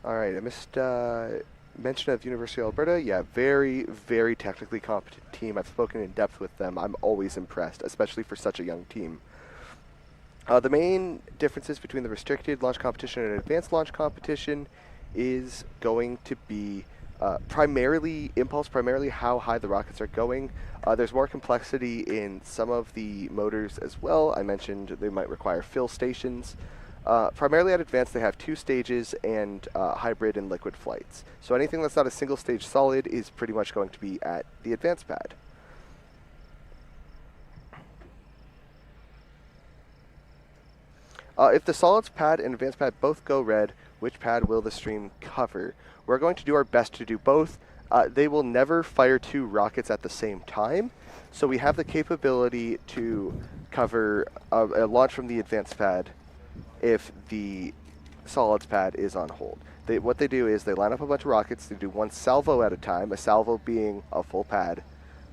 All right, I missed mention of University of Alberta. Yeah, very, very technically competent team. I've spoken in depth with them. I'm always impressed, especially for such a young team. The main differences between the restricted launch competition and advanced launch competition is going to be primarily impulse, primarily how high the rockets are going. There's more complexity in some of the motors as well. I mentioned they might require fill stations. Primarily at advanced, they have 2 stages and hybrid and liquid flights. So anything that's not a single stage solid is pretty much going to be at the advanced pad. If the solids pad and advanced pad both go red, which pad will the stream cover? We're going to do our best to do both. They will never fire 2 rockets at the same time, so we have the capability to cover a launch from the advanced pad if the solids pad is on hold. What they do is they line up a bunch of rockets. They do 1 salvo at a time, a salvo being a full pad.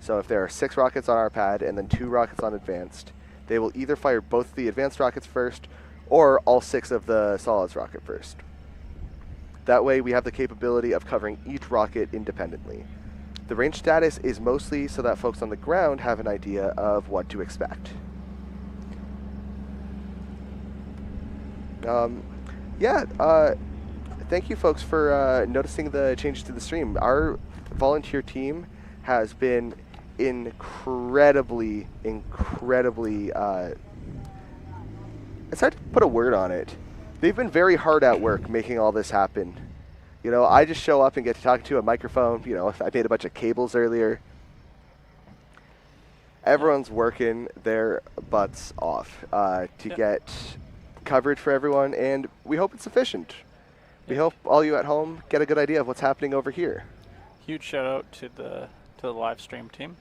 So if there are 6 rockets on our pad and then 2 rockets on advanced, they will either fire both the advanced rockets first or all 6 of the solids rocket first. That way we have the capability of covering each rocket independently. The range status is mostly so that folks on the ground have an idea of what to expect. Thank you folks for noticing the changes to the stream. Our volunteer team has been incredibly, it's hard to put a word on it. They've been very hard at work making all this happen. You know, I just show up and get to talk to a microphone. You know, I made a bunch of cables earlier. Everyone's working their butts off to get coverage for everyone, and we hope it's efficient. We hope all you at home get a good idea of what's happening over here. Huge shout out to the live stream team.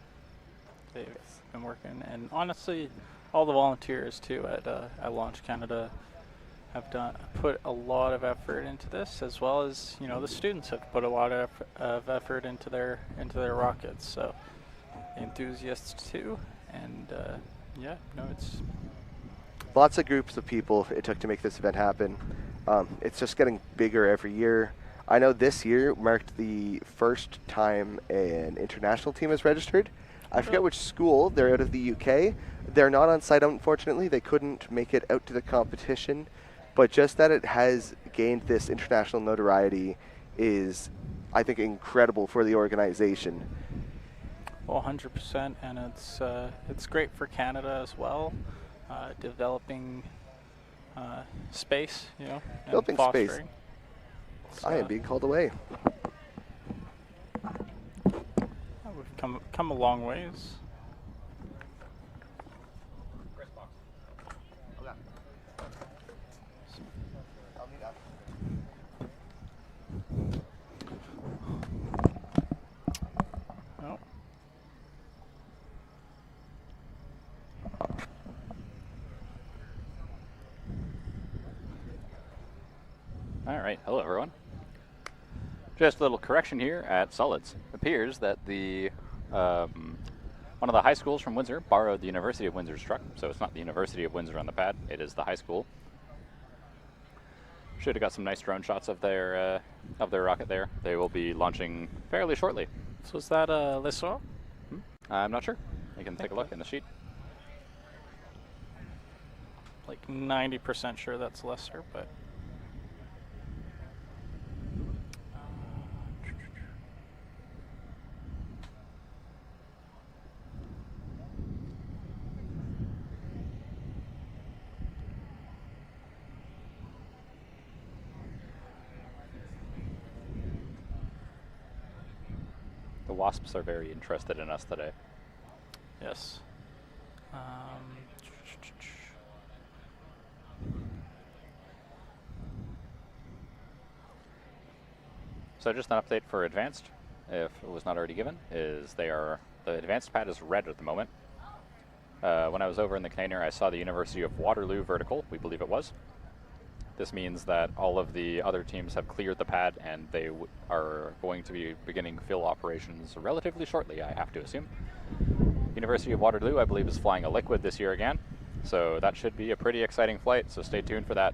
They've been working, and honestly, all the volunteers too at Launch Canada have put a lot of effort into this, as well as the students have put a lot of effort into their rockets. So enthusiasts too, and it's lots of groups of people it took to make this event happen. It's just getting bigger every year. I know this year marked the first time an international team is registered. I forget which school. They're out of the UK. They're not on site, unfortunately. They couldn't make it out to the competition. But just that it has gained this international notoriety is, I think, incredible for the organization. Well, 100%, and it's great for Canada as well, developing space, you know, developing and space. fostering. I am being called away. We've come a long ways. Oh. All right, hello everyone. Just a little correction here at Solids. It appears that the one of the high schools from Windsor borrowed the University of Windsor's truck, so it's not the University of Windsor on the pad, it is the high school. Should have got some nice drone shots of their rocket there. They will be launching fairly shortly. So is that a Lancez? I'm not sure. You can take a look in the sheet. Like 90% sure that's lesser, but The wasps are very interested in us today. yes. So just an update for advanced, if it was not already given, is the advanced pad is red at the moment. When I was over in the container, I saw the University of Waterloo vertical, we believe it was. This means that all of the other teams have cleared the pad and they are going to be beginning fill operations relatively shortly, I have to assume. University of Waterloo, I believe, is flying a liquid this year again, so that should be a pretty exciting flight, so stay tuned for that.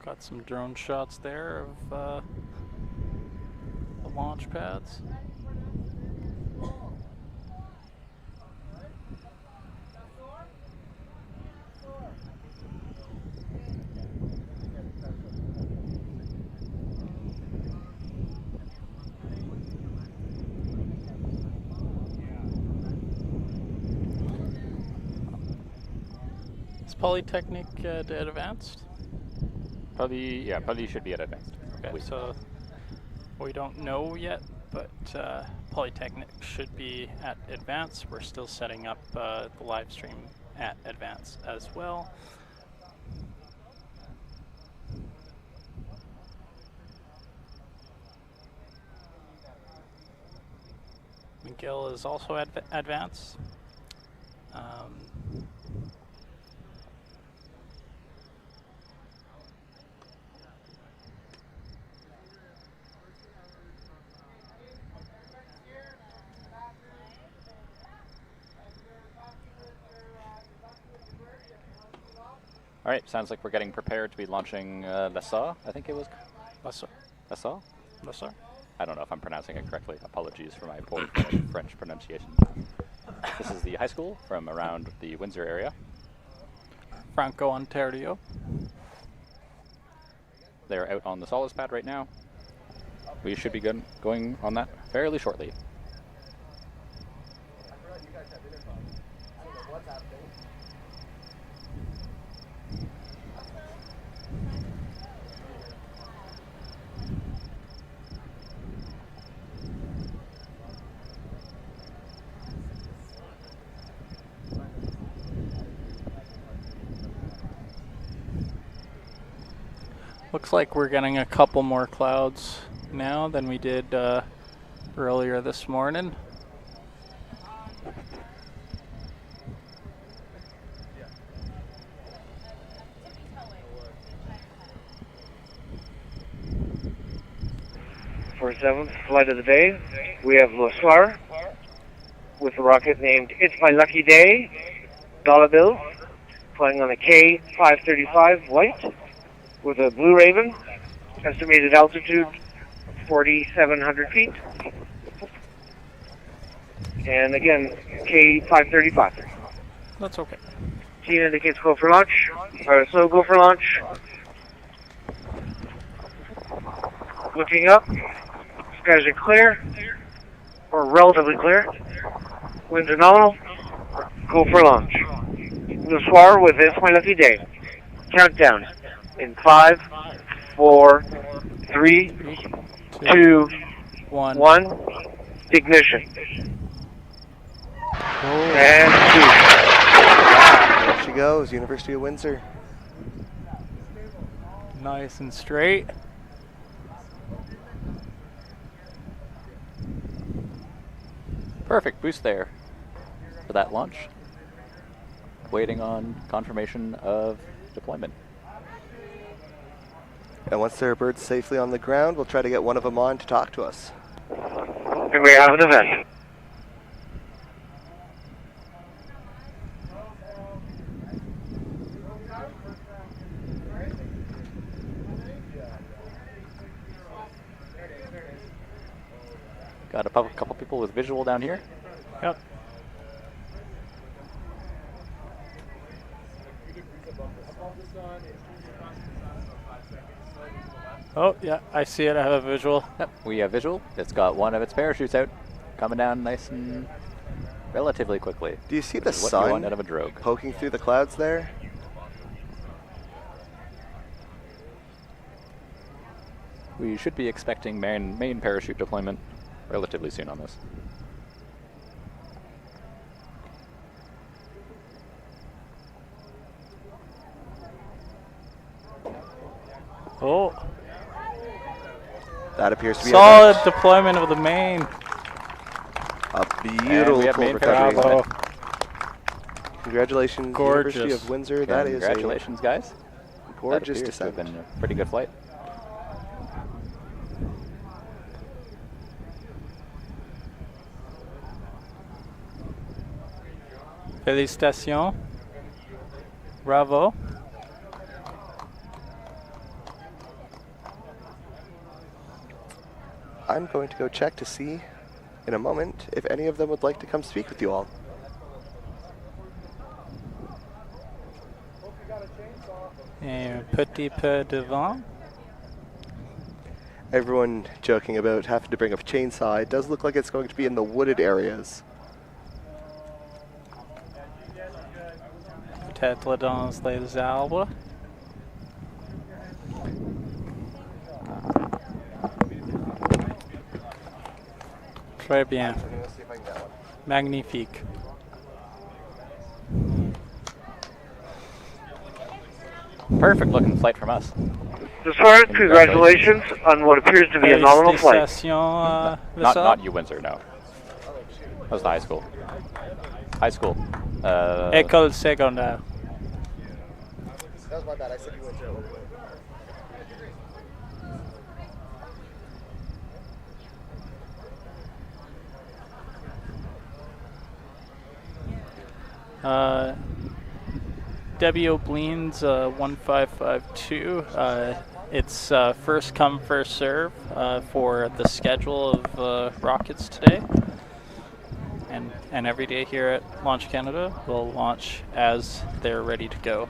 Got some drone shots there of the launch pads. Is Polytechnic at advanced? Probably should be at advanced. Okay, so we don't know yet, but Polytechnic should be at advanced. We're still setting up the live stream at advanced as well. McGill is also advanced. All right, sounds like we're getting prepared to be launching Lancez, I think it was. Lancez. Lancez? Lancez. I don't know if I'm pronouncing it correctly. Apologies for my poor French pronunciation. This is the high school from around the Windsor area. Franco, Ontario. They're out on the solids pad right now. We should be going on that fairly shortly. Looks like we're getting a couple more clouds now than we did earlier this morning. For 7th flight of the day, we have Jour with a rocket named It's My Lucky Day, dollar bill, flying on a K-535 white with a Blue Raven, estimated altitude 4,700 feet. And again, K-535. That's okay. T indicates go for launch. So go for launch. Looking up. Skies are clear, or relatively clear. Winds are nominal. Go for launch. Jour with It's My Lucky Day. Countdown in 5, 4, 3, 2, 1. Ignition. And There she goes, University of Windsor. Nice and straight. Perfect boost there for that launch. Waiting on confirmation of deployment. And once there are birds safely on the ground, we'll try to get one of them on to talk to us. and we have an event. Got a couple people with visual down here. Yep. Oh, yeah, I see it. I have a visual. Yep, we have visual. It's got one of its parachutes out, coming down nice and relatively quickly. Do you see the What you sun want out of a drogue. poking through the clouds there? We should be expecting main parachute deployment relatively soon on this. Oh, That appears to be solid deployment of the main. a And beautiful we have main recovery. parachute. Bravo. Congratulations, Gorgeous. University of Windsor. That is Congratulations, guys. a gorgeous That appears to have descent. been a pretty good flight. Félicitations. Bravo. I'm going to go check to see in a moment if any of them would like to come speak with you all. Un petit peu de vent. Everyone joking about having to bring a chainsaw. It does look like it's going to be in the wooded areas. Peut-être dans les arbres. Très bien. Magnifique. Perfect looking flight from us. Jour, congratulations on what appears to be a nominal flight. Félicitations, Not you, Windsor, no. That was the high school. High school. École secondaire. That was my bad. I said you went to Debbie O'Bleen's 1552. It's first come, first serve for the schedule of rockets today. And every day here at Launch Canada, we'll launch as they're ready to go.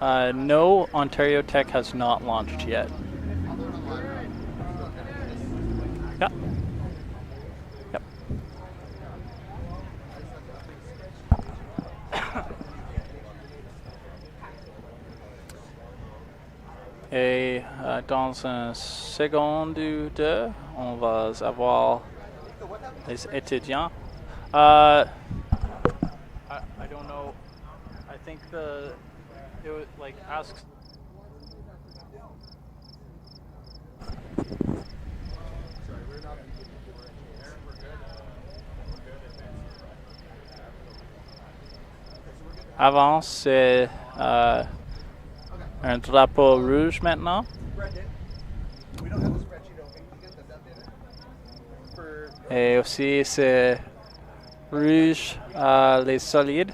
No, Ontario Tech has not launched yet. Yeah. Yep. Et dans un seconde ou deux, on va avoir les étudiants. I don't know. I think it was like asks. Avant, c'est un drapeau rouge maintenant. Et aussi, c'est rouge les solides,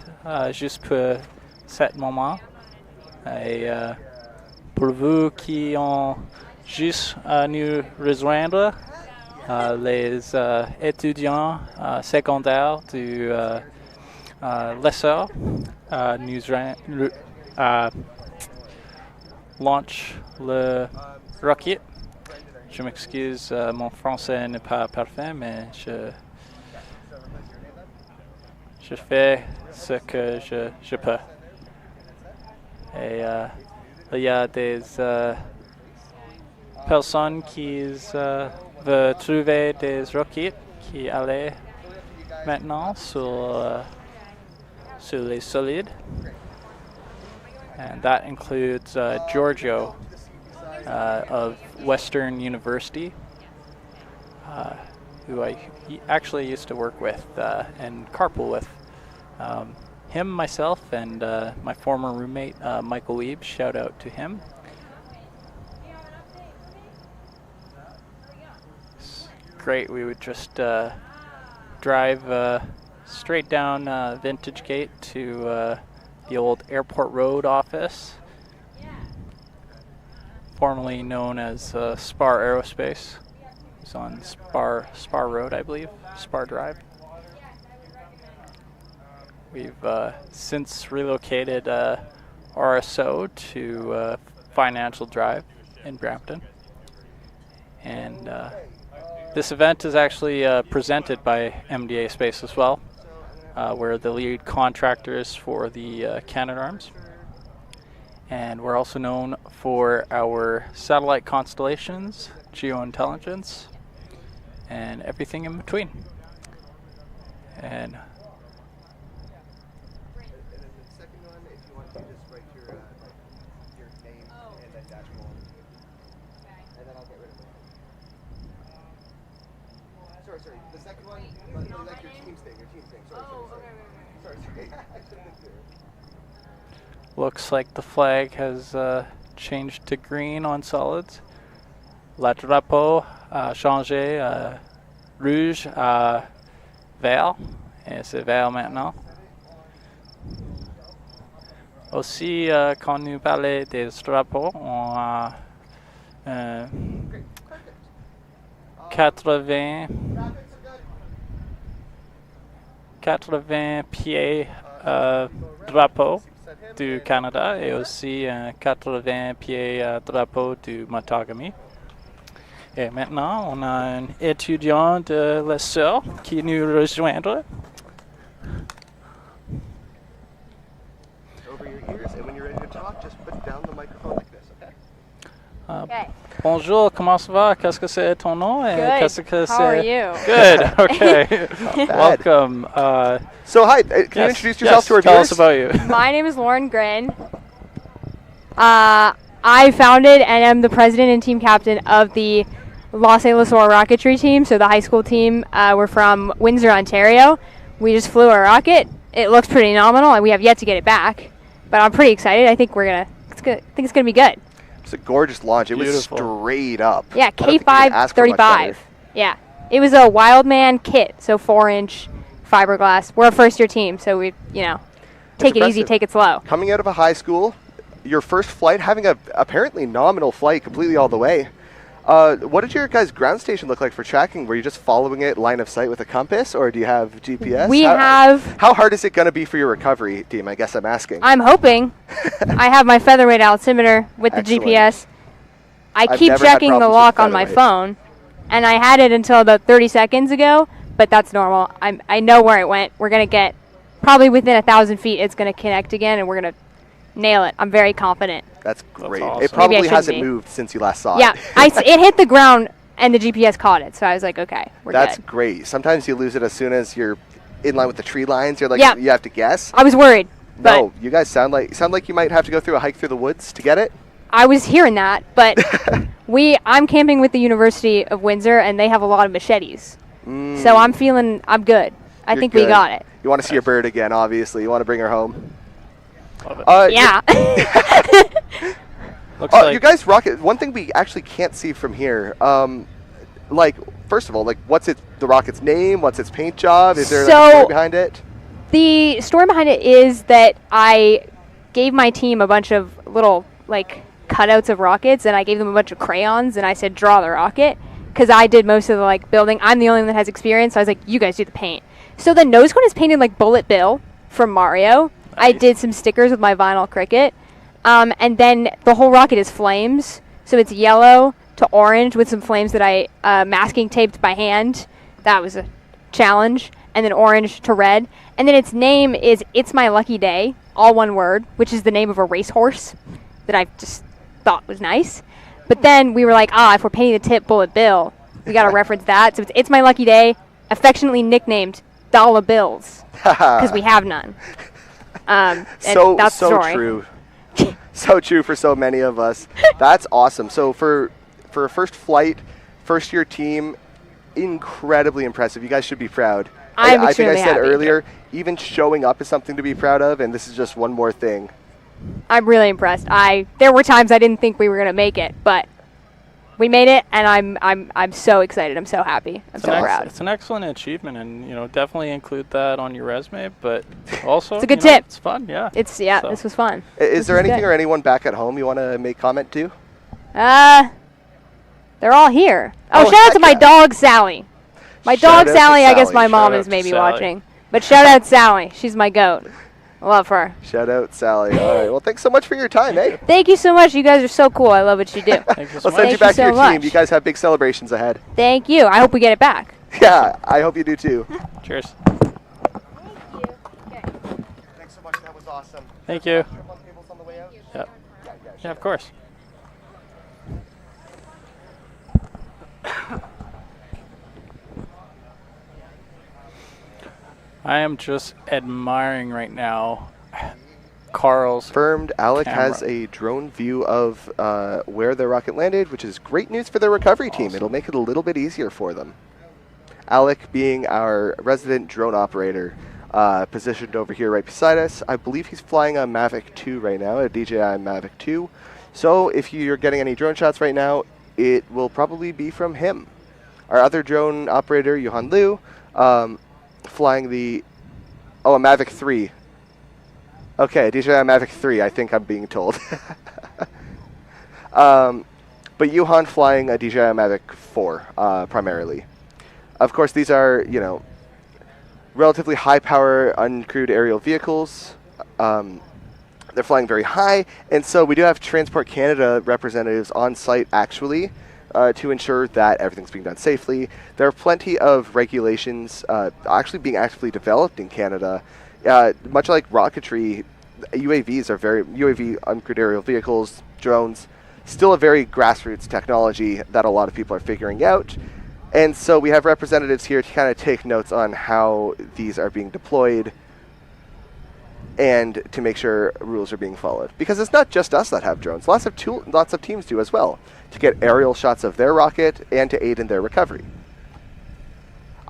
juste pour ce moment. Et pour vous qui ont juste à nous rejoindre, les étudiants secondaires du Lancez-vous nous launch le rocket. Je m'excuse, mon français n'est pas parfait, mais je fais ce que je peux. Et il y a des personnes qui veulent trouver des roquettes qui allaient maintenant sur les solides. And that includes Giorgio of Western University, who I actually used to work with and carpool with. Him, myself, and my former roommate, Michael Weeb, shout out to him. It's great, we would just drive straight down Vintage Gate to the old Airport Road office, formerly known as Spar Aerospace. It's on Spar Road, I believe, Spar Drive. We've since relocated RSO to Financial Drive in Brampton. And this event is actually presented by MDA Space as well. We're the lead contractors for the Canadarms. And we're also known for our satellite constellations, geointelligence, and everything in between. And the second one, if you want to just write your name and then dash one. And then I'll get rid of it. Sorry. The second one, like your team's thing. Sorry. I shouldn't have been looks like the flag has changed to green on solids. Le drapeau a changé rouge à vert, et c'est vert maintenant. Aussi, quand nous parlons des drapeaux, on a 80 pieds drapeau du Canada et aussi 80 pieds drapeau du Matagami. Et maintenant, on a un étudiant de Lancez qui nous rejoindra. over your ears, and when you're ready to talk, just put down the microphone like this, okay? Okay. Bonjour, comment ça va? Qu'est-ce que c'est ton nom? Good. Qu'est-ce que How are you? Good. Okay. Welcome. So hi, can you introduce yourself to our tell viewers? us about you. My name is Lauren Grin. I founded and am the president and team captain of the Lancez-vous rocketry team, so the high school team. We're from Windsor, Ontario. We just flew a rocket. It looks pretty nominal, and we have yet to get it back. But I'm pretty excited. I think I think it's gonna be good. It's a gorgeous launch. It Beautiful. was straight up. Yeah, I don't think you could ask for much better. K535. Yeah, it was a Wildman kit, so 4-inch fiberglass. We're a first-year team, so we, take it easy, impressive. take it slow. Coming out of a high school, your first flight, having a apparently nominal flight completely all the way. What did your guys' ground station look like for tracking? Were you just following it line of sight with a compass, or do you have GPS? How hard is it going to be for your recovery team? I guess I'm asking. I'm hoping. I have my featherweight altimeter with the Excellent. GPS. I've keep never had checking the problems with lock on my featherweight. phone, and I had it until about 30 seconds ago, but that's normal. I know where it went. We're going to get, probably within 1,000 feet, it's going to connect again, and we're going to nail it. I'm very confident. That's great. awesome. It probably shouldn't hasn't be. moved since you last saw Yeah, it. it hit the ground, and the GPS caught it, so I was like, okay, we're That's good. great. Sometimes you lose it as soon as you're in line with the tree lines. You're like, Yeah. you have to guess. I was worried. No, you guys sound like you might have to go through a hike through the woods to get it. I was hearing that, but I'm camping with the University of Windsor, and they have a lot of machetes. So I'm good. I think we got it. You want to see your bird again, obviously. You want to bring her home. Love it. Yeah. Looks like you guys rock it. One thing we actually can't see from here, first of all, what's the rocket's name? What's its paint job? Is there a story behind it? The story behind it is that I gave my team a bunch of little, cutouts of rockets, and I gave them a bunch of crayons, and I said, draw the rocket, because I did most of the, building. I'm the only one that has experience, so I was like, you guys do the paint. So the nose cone is painted like Bullet Bill from Mario. Nice. I did some stickers with my vinyl cricket. And then the whole rocket is flames. So it's yellow to orange with some flames that I masking taped by hand. That was a challenge. And then orange to red. And then its name is It's My Lucky Day, all one word, which is the name of a racehorse that I just thought was nice. But then we were like, if we're painting the tip Bullet Bill, we got to reference that. So it's My Lucky Day, affectionately nicknamed Dollar Bills, because we have none. And that's the story. True. So true for so many of us. That's awesome. So for a first flight, first year team, incredibly impressive. You guys should be proud. I think I said earlier, even showing up is something to be proud of, and this is just one more thing. I'm really impressed. There were times I didn't think we were going to make it, but we made it, and I'm so excited. I'm so happy. I'm so proud. It's an excellent achievement, and definitely include that on your resume. But also, it's a good tip. It's fun, yeah. This was fun. Is there anything or anyone back at home you want to make comment to? They're all here. Shout out to my dog Sally. My dog Sally. I guess my mom is maybe watching, but shout out Sally. She's my goat. I love her. Shout out Sally. All right. Well, thanks so much for your time, eh? Thank you so much. You guys are so cool. I love what you do. Thank you so much. I'll send you back to your team. You guys have big celebrations ahead. Thank you. I hope we get it back. Yeah, I hope you do too. Cheers. Thank you. Okay. Thanks so much. That was awesome. Thank you. On the way out? Yep. Yeah, of course. I am just admiring right now Carl's confirmed. Alec camera. has a drone view of where their rocket landed, which is great news for their recovery team. It'll make it a little bit easier for them. Alec being our resident drone operator, positioned over here right beside us. I believe he's flying a Mavic 2 right now, a DJI Mavic 2. So if you're getting any drone shots right now, it will probably be from him. Our other drone operator, Johan Liu, flying a Mavic 3. Okay, DJI Mavic 3, I think I'm being told. But Johan flying a DJI Mavic 4, primarily. Of course, these are, relatively high-power, uncrewed aerial vehicles. They're flying very high, and so we do have Transport Canada representatives on site, actually, to ensure that everything's being done safely. There are plenty of regulations actually being actively developed in Canada. Much like rocketry, UAV, uncrewed aerial vehicles, drones, still a very grassroots technology that a lot of people are figuring out. And so we have representatives here to kind of take notes on how these are being deployed and to make sure rules are being followed. Because it's not just us that have drones. Lots of teams do as well, to get aerial shots of their rocket and to aid in their recovery.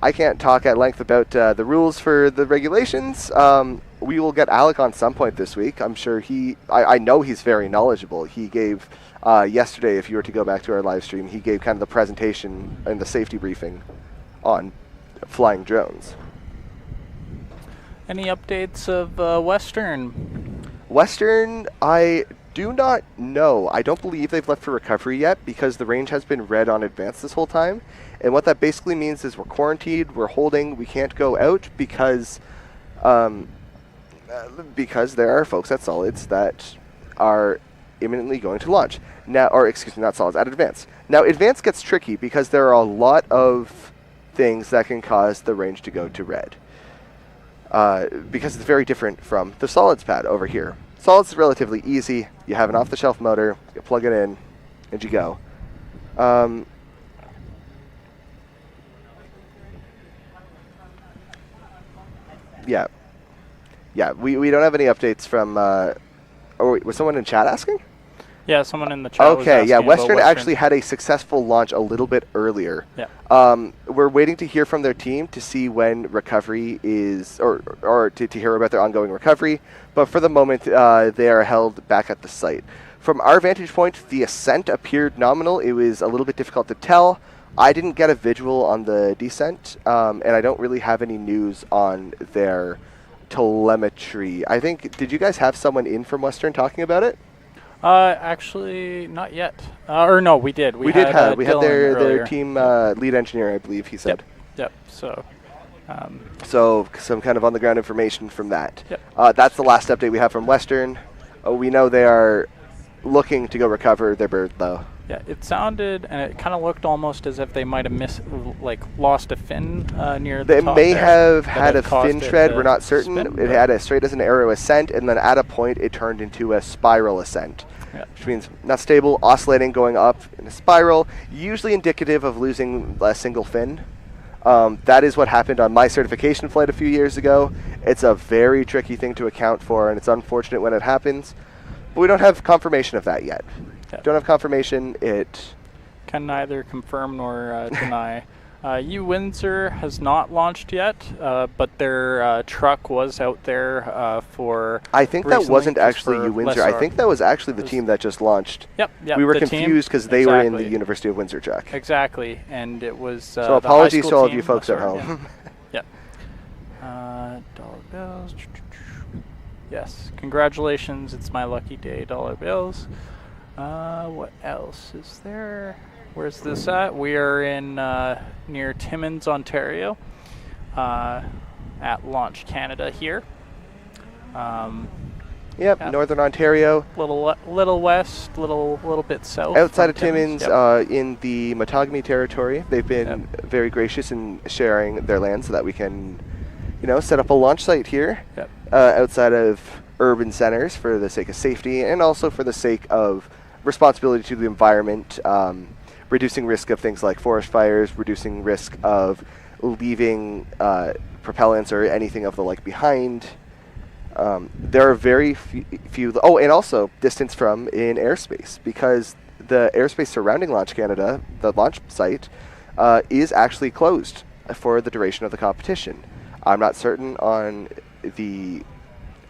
I can't talk at length about the rules for the regulations. We will get Alec on some point this week. I'm sure I know he's very knowledgeable. He gave, yesterday, if you were to go back to our live stream, he gave kind of the presentation and the safety briefing on flying drones. Any updates of Western? Western, I do not know. I don't believe they've left for recovery yet because the range has been red on advance this whole time. And what that basically means is we're quarantined, we're holding, we can't go out because there are folks at Solids that are imminently going to launch. Now, or excuse me, not Solids, at Advance. Now, Advance gets tricky because there are a lot of things that can cause the range to go to red. Because it's very different from the Solids pad over here. Solids is relatively easy. You have an off-the-shelf motor, you plug it in, and you go. Yeah. Yeah, we don't have any updates from. Was someone in chat asking? Yeah, someone in the chat. Okay, yeah, Western actually had a successful launch a little bit earlier. Yeah. We're waiting to hear from their team to see when recovery is, or to hear about their ongoing recovery. But for the moment, they are held back at the site. From our vantage point, the ascent appeared nominal. It was a little bit difficult to tell. I didn't get a visual on the descent, and I don't really have any news on their telemetry. I think, did you guys have someone in from Western talking about it? Actually, not yet. Or no, we did. We had their team lead engineer, I believe he said. Yep. So. So some kind of on the ground information from that. Yep. That's the last update we have from Western. We know they are looking to go recover their bird, though. Yeah, it sounded and it kind of looked almost as if they might have lost a fin near the top. They may have had a fin shred. We're not certain. It had a straight as an arrow ascent, and then at a point it turned into a spiral ascent, which means not stable, oscillating, going up in a spiral, usually indicative of losing a single fin. That is what happened on my certification flight a few years ago. It's a very tricky thing to account for, and it's unfortunate when it happens. But we don't have confirmation of that yet. Don't have confirmation. It can neither confirm nor deny. Windsor has not launched yet, but their truck was out there for. I think that wasn't actually Windsor. I think that was actually the team that just launched. Yep. We were confused because they were in the University of Windsor truck. Exactly, and it was. So apologies to all of you folks at home. Yep. Dollar bills. Yes, congratulations! It's my lucky day, dollar bills. What else is there? Where's this at? We are in near Timmins, Ontario, at Launch Canada here. Yep, Northern Ontario. Little west, little bit south. Outside of Timmins, in the Matagami territory. They've been very gracious in sharing their land so that we can, set up a launch site here. Outside of urban centers for the sake of safety and also for the sake of responsibility to the environment, reducing risk of things like forest fires, reducing risk of leaving propellants or anything of the like behind. There are very few. Oh, and also distance from in airspace, because the airspace surrounding Launch Canada, the launch site, is actually closed for the duration of the competition. I'm not certain on the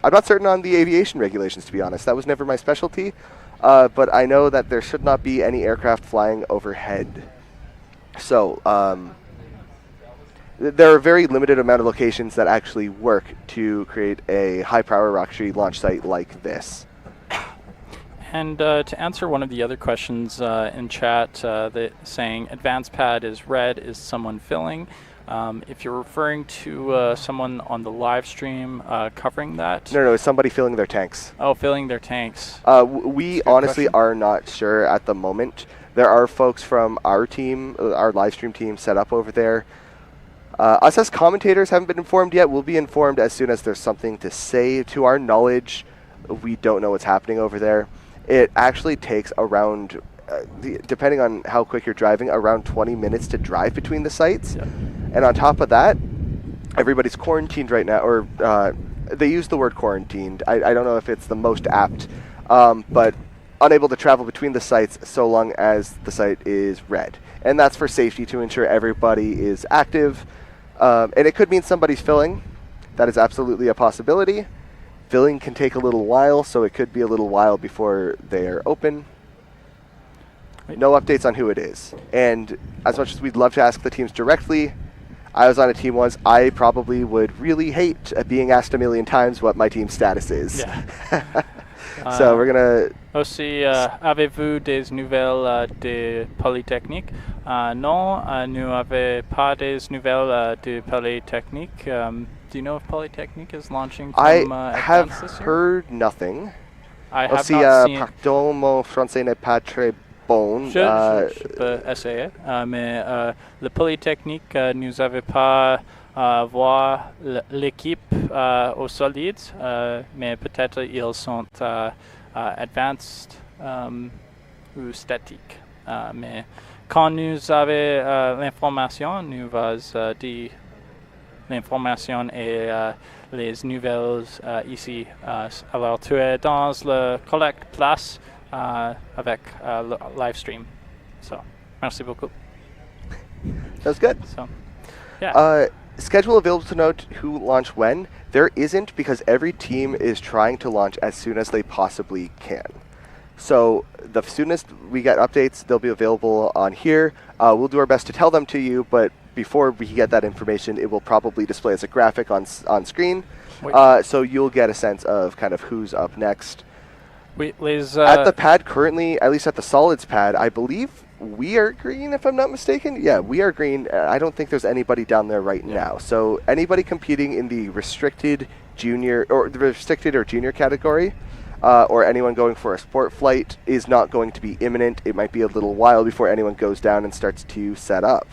aviation regulations, to be honest. That was never my specialty. But I know that there should not be any aircraft flying overhead. So there are a very limited amount of locations that actually work to create a high-power rocketry launch site like this. And to answer one of the other questions in chat, saying advanced pad is red, is someone filling? If you're referring to someone on the live stream covering that. No, it's somebody filling their tanks. Oh, filling their tanks. We honestly are not sure at the moment. There are folks from our team, our live stream team, set up over there. Us as commentators haven't been informed yet. We'll be informed as soon as there's something to say. To our knowledge, we don't know what's happening over there. It actually takes around, depending on how quick you're driving, around 20 minutes to drive between the sites. Yeah. And on top of that, everybody's quarantined right now, or they use the word quarantined. I don't know if it's the most apt, but unable to travel between the sites so long as the site is red. And that's for safety, to ensure everybody is active. And it could mean somebody's filling. That is absolutely a possibility. Filling can take a little while, so it could be a little while before they're open. No updates on who it is. And as much as we'd love to ask the teams directly, I was on a team once. I probably would really hate being asked a million times what my team's status is. Yeah. So we're going to... Aussi, avez-vous des nouvelles de Polytechnique? Non, nous n'avons pas des nouvelles de Polytechnique. Do you know if Polytechnique is launching from I have this year? heard nothing. I have Aussi, not seen... pardon, mon français n'est pas très bon. Je peux essayer, mais le Polytechnique nous avait pas voir l'équipe au solide, mais peut-être ils sont advanced ou statiques. Mais quand nous avons l'information, nous l'information et les nouvelles ici. Alors, tu es dans le collect place avec le live stream. So, merci beaucoup. That's good. So, yeah. Schedule available to note who launched when. There isn't, because every team is trying to launch as soon as they possibly can. So the soonest we get updates, they'll be available on here. We'll do our best to tell them to you, but before we get that information, it will probably display as a graphic on screen. So you'll get a sense of kind of who's up next. At the pad currently, at least at the solids pad, I believe we are green, if I'm not mistaken. Yeah, we are green. I don't think there's anybody down there right now. So anybody competing in the restricted junior or the restricted or junior category, or anyone going for a sport flight, is not going to be imminent. It might be a little while before anyone goes down and starts to set up.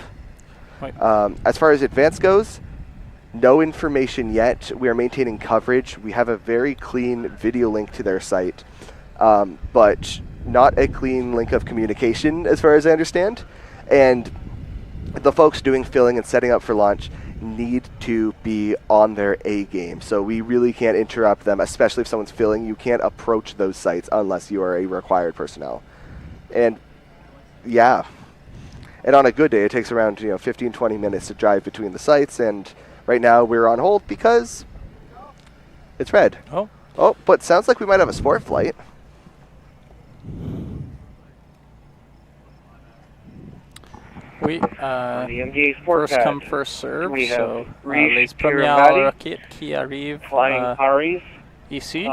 As far as advance goes, no information yet. We are maintaining coverage. We have a very clean video link to their site, but not a clean link of communication as far as I understand. And the folks doing filling and setting up for launch need to be on their A game. So we really can't interrupt them, especially if someone's filling. You can't approach those sites unless you are a required personnel. And yeah, and on a good day, it takes around 15-20 minutes to drive between the sites. And right now we're on hold because it's red. Oh, but sounds like we might have a sport flight. Oui, first come, first serve. So, les premières roquettes qui arrivent ici,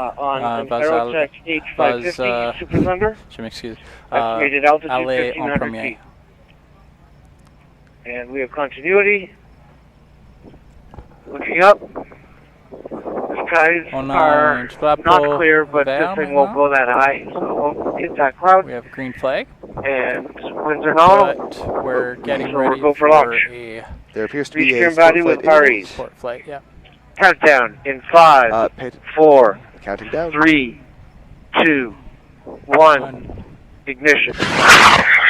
je m'excuse, aller en premier. And we have continuity. Looking up. The skies are not clear, but this thing won't go that high, so it won't hit that cloud. We have a green flag. And winds are nominal. But we're getting so ready we'll go for launch. There appears to be a sport flight, yeah. Countdown in 5, 4, counting down. 3, 2, 1. Ignition.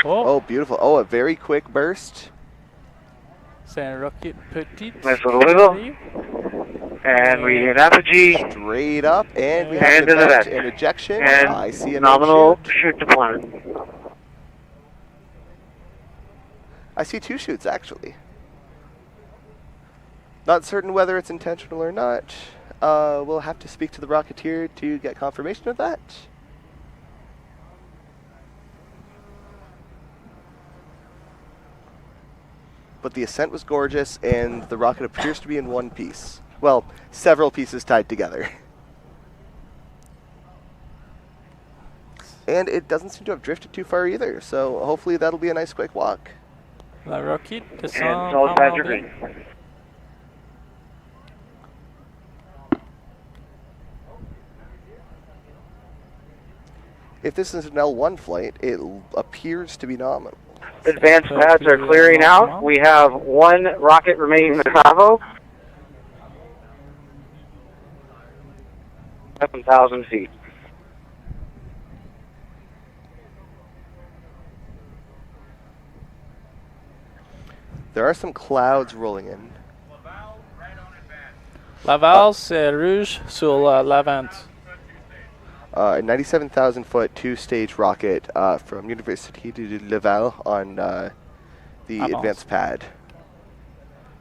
Oh, beautiful. Oh, a very quick burst. C'est un rocket petit. Nice little wiggle. And we hit apogee. Straight up, and we have an event and ejection. And I see a nominal chute deployment. I see 2 chutes, actually. Not certain whether it's intentional or not. We'll have to speak to the Rocketeer to get confirmation of that. But the ascent was gorgeous, and the rocket appears to be in one piece. Well, several pieces tied together. And it doesn't seem to have drifted too far either, so hopefully that'll be a nice quick walk. La rocket descend and solid pads are green. If this is an L1 flight, it appears to be nominal. Advanced pads are clearing out. We have 1 rocket remaining in the Bravo. 7,000 feet. There are some clouds rolling in. Laval, c'est rouge sur l'avant. A 97,000 foot 2-stage rocket from Université de Laval on the advanced pad.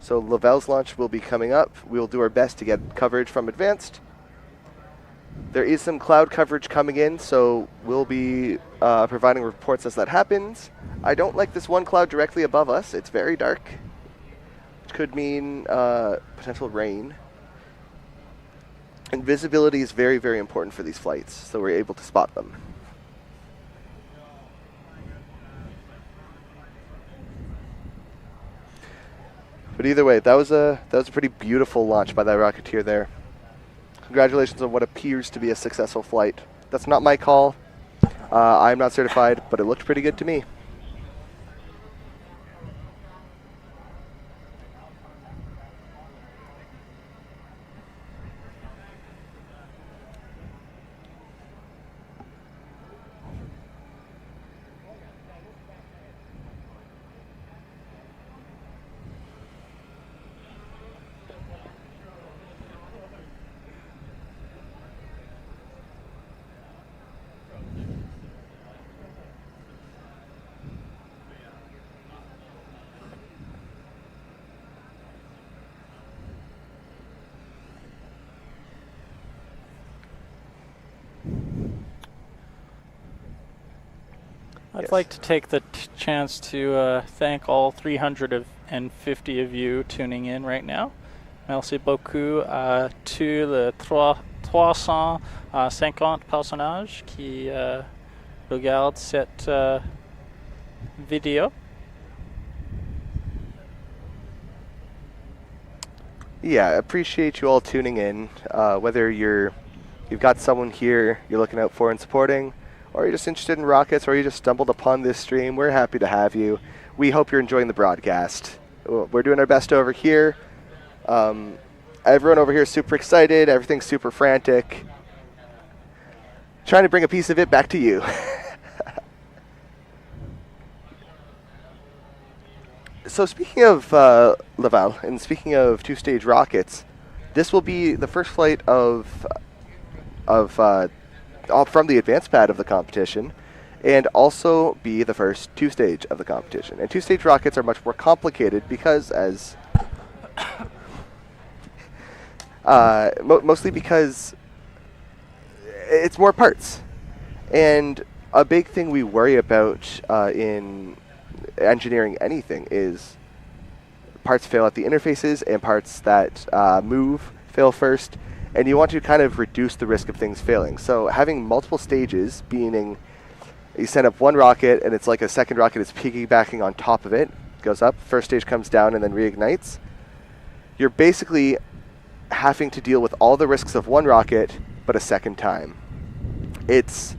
So Laval's launch will be coming up. We'll do our best to get coverage from advanced. There is some cloud coverage coming in, so we'll be providing reports as that happens. I don't like this one cloud directly above us. It's very dark, which could mean potential rain. And visibility is very, very important for these flights, so we're able to spot them. But either way, that was a pretty beautiful launch by that Rocketeer there. Congratulations on what appears to be a successful flight. That's not my call. I'm not certified, but it looked pretty good to me. I'd like to take the chance to thank all 350 of you tuning in right now. Merci beaucoup à tous les 350 personnages qui regardent cette vidéo. Yeah, I appreciate you all tuning in. Whether you've got someone here you're looking out for and supporting, or you're just interested in rockets, or you just stumbled upon this stream, we're happy to have you. We hope you're enjoying the broadcast. We're doing our best over here. Everyone over here is super excited. Everything's super frantic. Trying to bring a piece of it back to you. So speaking of Laval, and speaking of two-stage rockets, this will be the first flight from the advanced pad of the competition, and also be the first two-stage of the competition. And two-stage rockets are much more complicated because, mostly because it's more parts. And a big thing we worry about in engineering anything is parts fail at the interfaces, and parts that move fail first. And you want to kind of reduce the risk of things failing. So having multiple stages, meaning you send up one rocket and it's like a second rocket is piggybacking on top of it, goes up, first stage comes down and then reignites. You're basically having to deal with all the risks of one rocket, but a second time. It's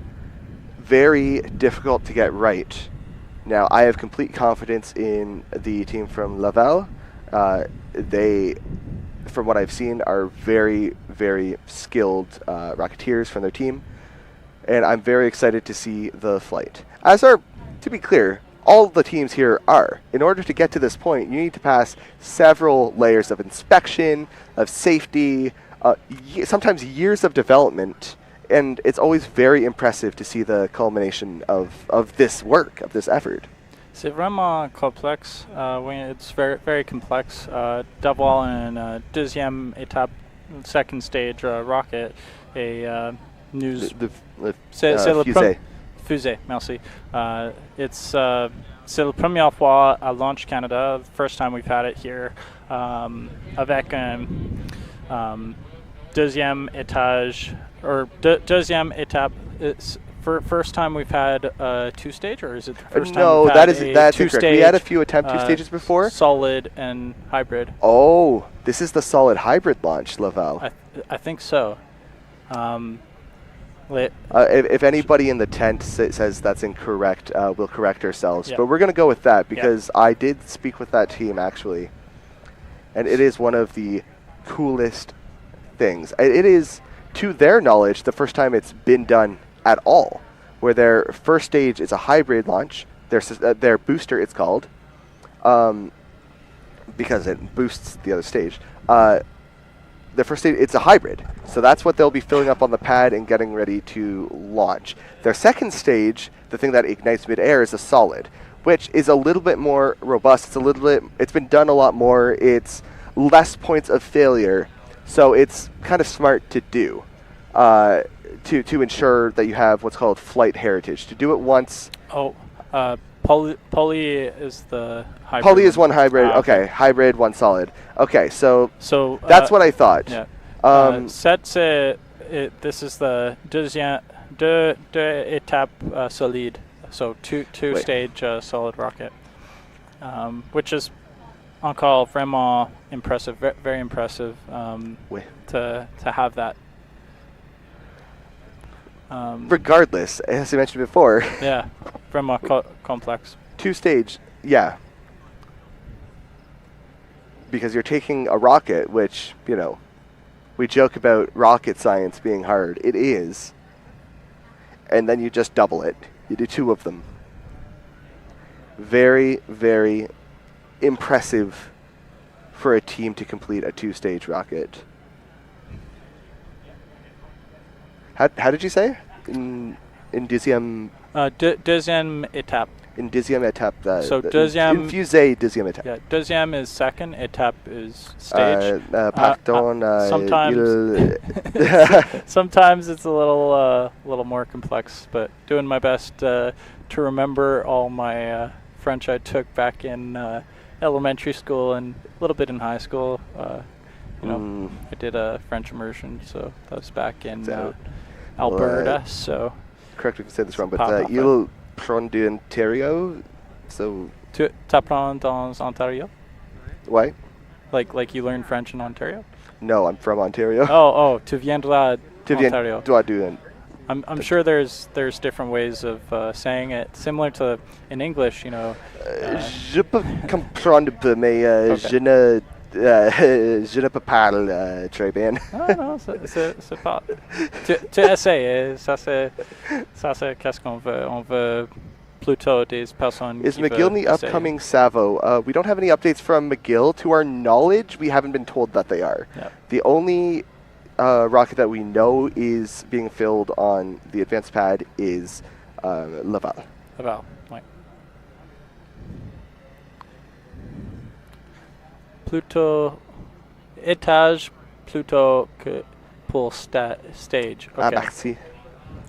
very difficult to get right. Now, I have complete confidence in the team from Laval. They, from what I've seen, are very, very skilled rocketeers from their team, and I'm very excited to see the flight. As are, to be clear, all the teams here are. In order to get to this point, you need to pass several layers of inspection, of safety, sometimes years of development, and it's always very impressive to see the culmination of this work, of this effort. C'est vraiment complexe. It's very, very complex. D'avoir une deuxième étape, second stage rocket, et nous. C'est le fusée. Fusée, merci. C'est la première fois à Launch Canada, the first time we've had it here, avec un deuxième étage, or deuxième étape. First time we've had two-stage, or is it the first time we've had that's incorrect. We had a few attempt two stages before. Solid and hybrid. Oh, this is the solid hybrid launch, Laval. I think so. If anybody in the tent says that's incorrect, we'll correct ourselves. Yep. But we're going to go with that because I did speak with that team, actually. And it is one of the coolest things. It is, to their knowledge, the first time it's been done at all, where their first stage is a hybrid launch. Their booster, it's called, because it boosts the other stage. The first stage, it's a hybrid. So that's what they'll be filling up on the pad and getting ready to launch. Their second stage, the thing that ignites mid-air, is a solid, which is a little bit more robust. It's been done a lot more. It's less points of failure. So it's kind of smart to do. To ensure that you have what's called flight heritage. To do it once. Poly is the hybrid. Poly is one hybrid. Okay, hybrid, one solid. Okay, so that's what I thought. Yeah. This is the deux étapes solide. So two stage solid rocket, which is encore vraiment impressive, very impressive to have that. Regardless, as I mentioned before. Yeah, vraiment complex. Two stage, yeah. Because you're taking a rocket, which, we joke about rocket science being hard. It is. And then you just double it. You do two of them. Very, very impressive for a team to complete a two-stage rocket. How did you say? In deuxième... deuxième étape. In deuxième étape. So deuxième... In fusée, deuxième étape. Yeah, deuxième is second, étape is stage. Pardon, sometimes it's a little more complex, but doing my best to to remember all my French I took back in elementary school and a little bit in high school. You know, I did a French immersion, so that was back in Alberta. So correct me if I say this wrong, but il prend de Ontario, so tu apprends dans Ontario? Why? Like you learned French in Ontario? No, I'm from Ontario. Oh, tu viendras Ontario. I'm sure there's different ways of saying it, similar to in English, you know. Je peux comprendre, mais je ne peux parler très bien. Non, c'est pas. Tu essayes, ça c'est qu'est-ce qu'on veut. On veut plutôt des personnes. Is McGill in the upcoming Savo? We don't have any updates from McGill. To our knowledge, we haven't been told that they are. Yep. The only rocket that we know is being filled on the advanced pad is Laval. Laval, right. Plutôt étage plutôt que pour stage. Okay. Merci.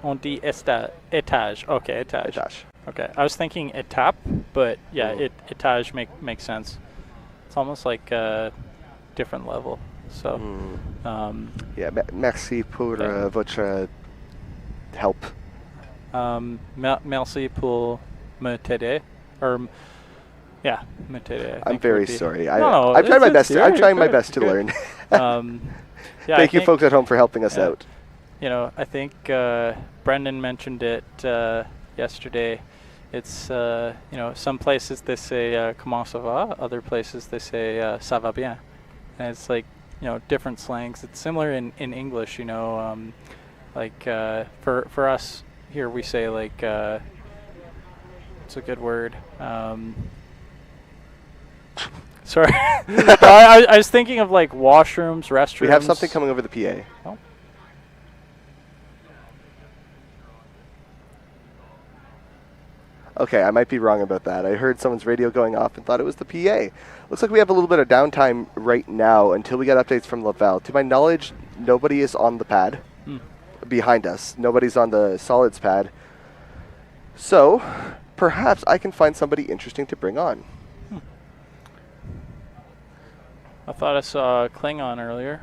On dit étage. Okay, étage. Okay, I was thinking étape, but yeah, étage makes sense. It's almost like a different level. So, yeah, merci pour votre help. Merci pour me t'aider. Yeah, me t'aider. I'm very sorry. I'm trying my best. I'm trying my best to learn. Thank you, folks at home, for helping us out. You know, I think Brendan mentioned it yesterday. It's you know, some places they say comment ça va, other places they say ça va bien, and it's like, you know, different slangs. It's similar in English, you know, like for us here we say like it's a good word. Sorry, I was thinking of like washrooms, restrooms. We have something coming over the PA. Oh. Okay, I might be wrong about that. I heard someone's radio going off and thought it was the PA. Looks like we have a little bit of downtime right now until we get updates from Laval. To my knowledge, nobody is on the pad behind us. Nobody's on the solids pad. So, perhaps I can find somebody interesting to bring on. I thought I saw a Klingon earlier.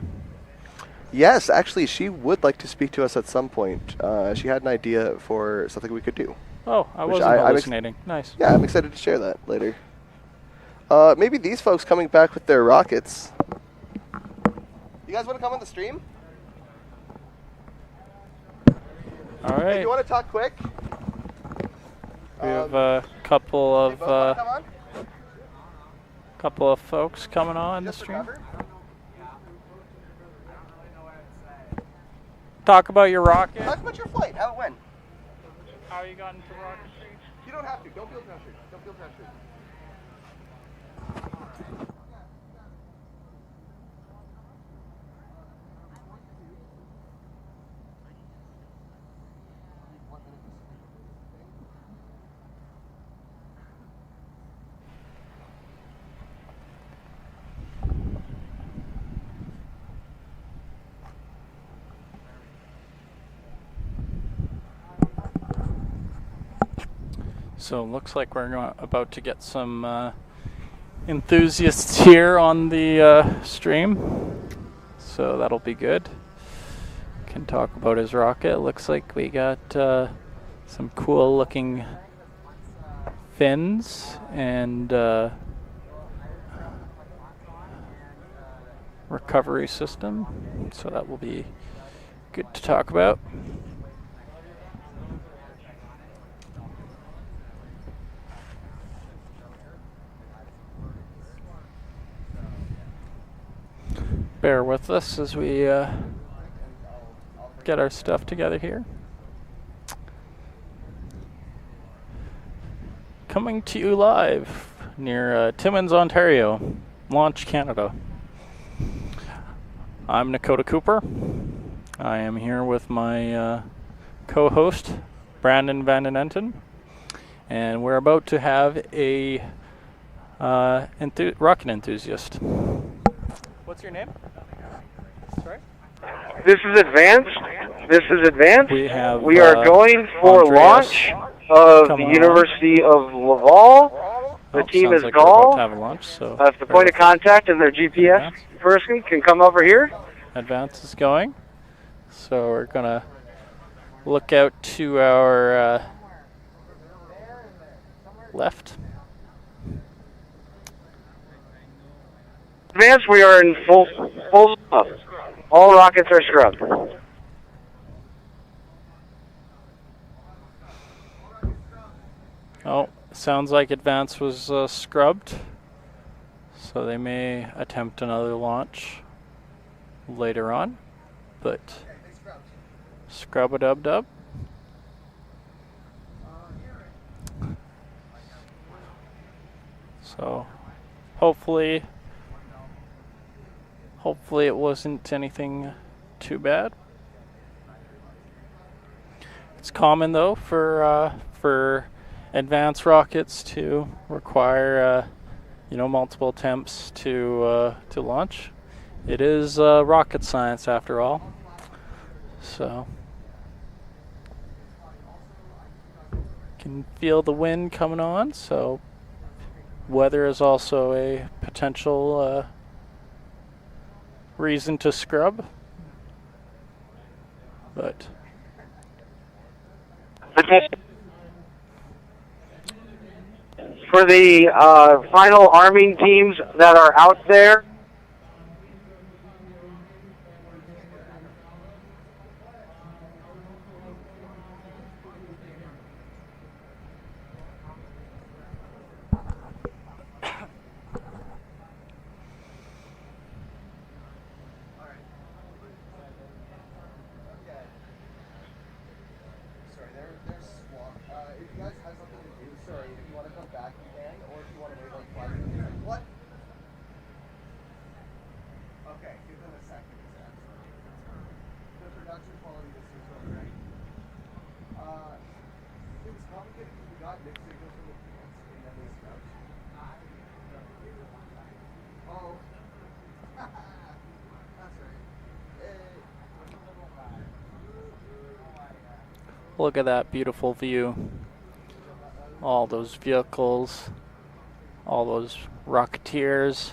Yes, actually, she would like to speak to us at some point. She had an idea for something we could do. Oh, I wasn't hallucinating. Nice. Yeah, I'm excited to share that later. Maybe these folks coming back with their rockets. You guys want to come on the stream? All right. Hey, you want to talk quick? We have a couple of folks coming on the stream. Talk about your rocket. Talk about your flight. How it went. How you got into rocketry? You don't have to. Don't feel pressured. Don't feel pressured. So it looks like we're about to get some enthusiasts here on the stream. So that'll be good. Can talk about his rocket. Looks like we got some cool looking fins and recovery system. So that will be good to talk about. Bear with us as we get our stuff together here. Coming to you live near Timmins, Ontario, Launch, Canada. I'm Dakota Cooper. I am here with my co-host, Brandon Van Den Enten, and we're about to have a rocket enthusiast. What's your name? Sorry? This is advanced. We are going for Andreas. launch of the University of Laval. The team is like Gall. Have a launch, so The point of contact and their GPS person can come over here. Advance is going. So we're going to look out to our left. Advance, we are in full stop. All rockets are scrubbed. Oh, sounds like Advance was scrubbed. So they may attempt another launch later on. But scrub-a-dub-dub. So hopefully it wasn't anything too bad. It's common though for advanced rockets to require multiple attempts to launch. It is rocket science after all. So can feel the wind coming on, so weather is also a potential reason to scrub, but for the final arming teams that are out there, look at that beautiful view. All those vehicles, all those rocketeers,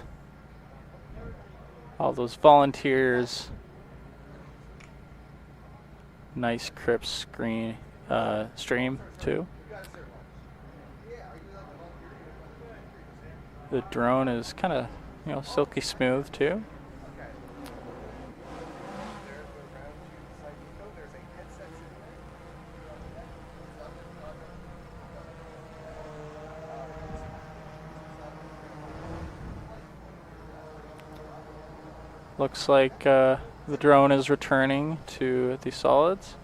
all those volunteers. Nice crisp stream too. The drone is kind of silky smooth too. Looks like the drone is returning to the solids.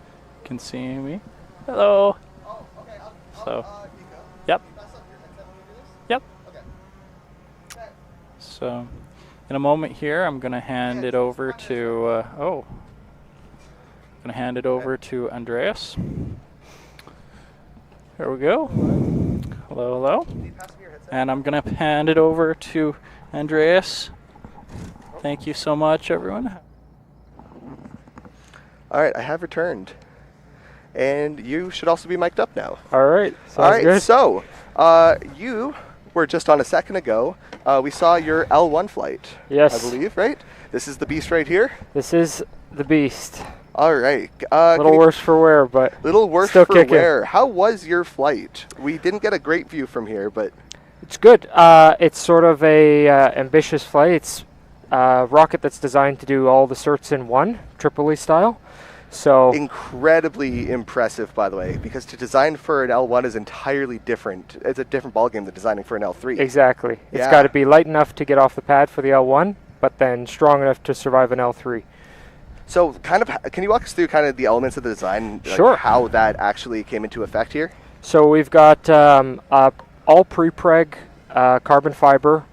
You can see me. Hello. So, yep. Yep. So, in a moment here, I'm going to hand it over to, Andreas. There we go. Hello, hello. And I'm going to hand it over to Andreas. Thank you so much, everyone. All right, I have returned. And you should also be mic'd up now. All right. All right, good. So you were just on a second ago. We saw your L1 flight. Yes. I believe, right? This is the beast right here? This is the beast. All right. A little worse for wear, but little worse still for kicking. wear. How was your flight? We didn't get a great view from here, but... It's good. It's sort of a ambitious flight. It's rocket that's designed to do all the certs in one, Tripoli style. So incredibly impressive, by the way, because to design for an L1 is entirely different. It's a different ballgame than designing for an L3. Exactly. Yeah. It's got to be light enough to get off the pad for the L1, but then strong enough to survive an L3. So can you walk us through kind of the elements of the design, sure, like how that actually came into effect here? So we've got all pre-preg carbon fiber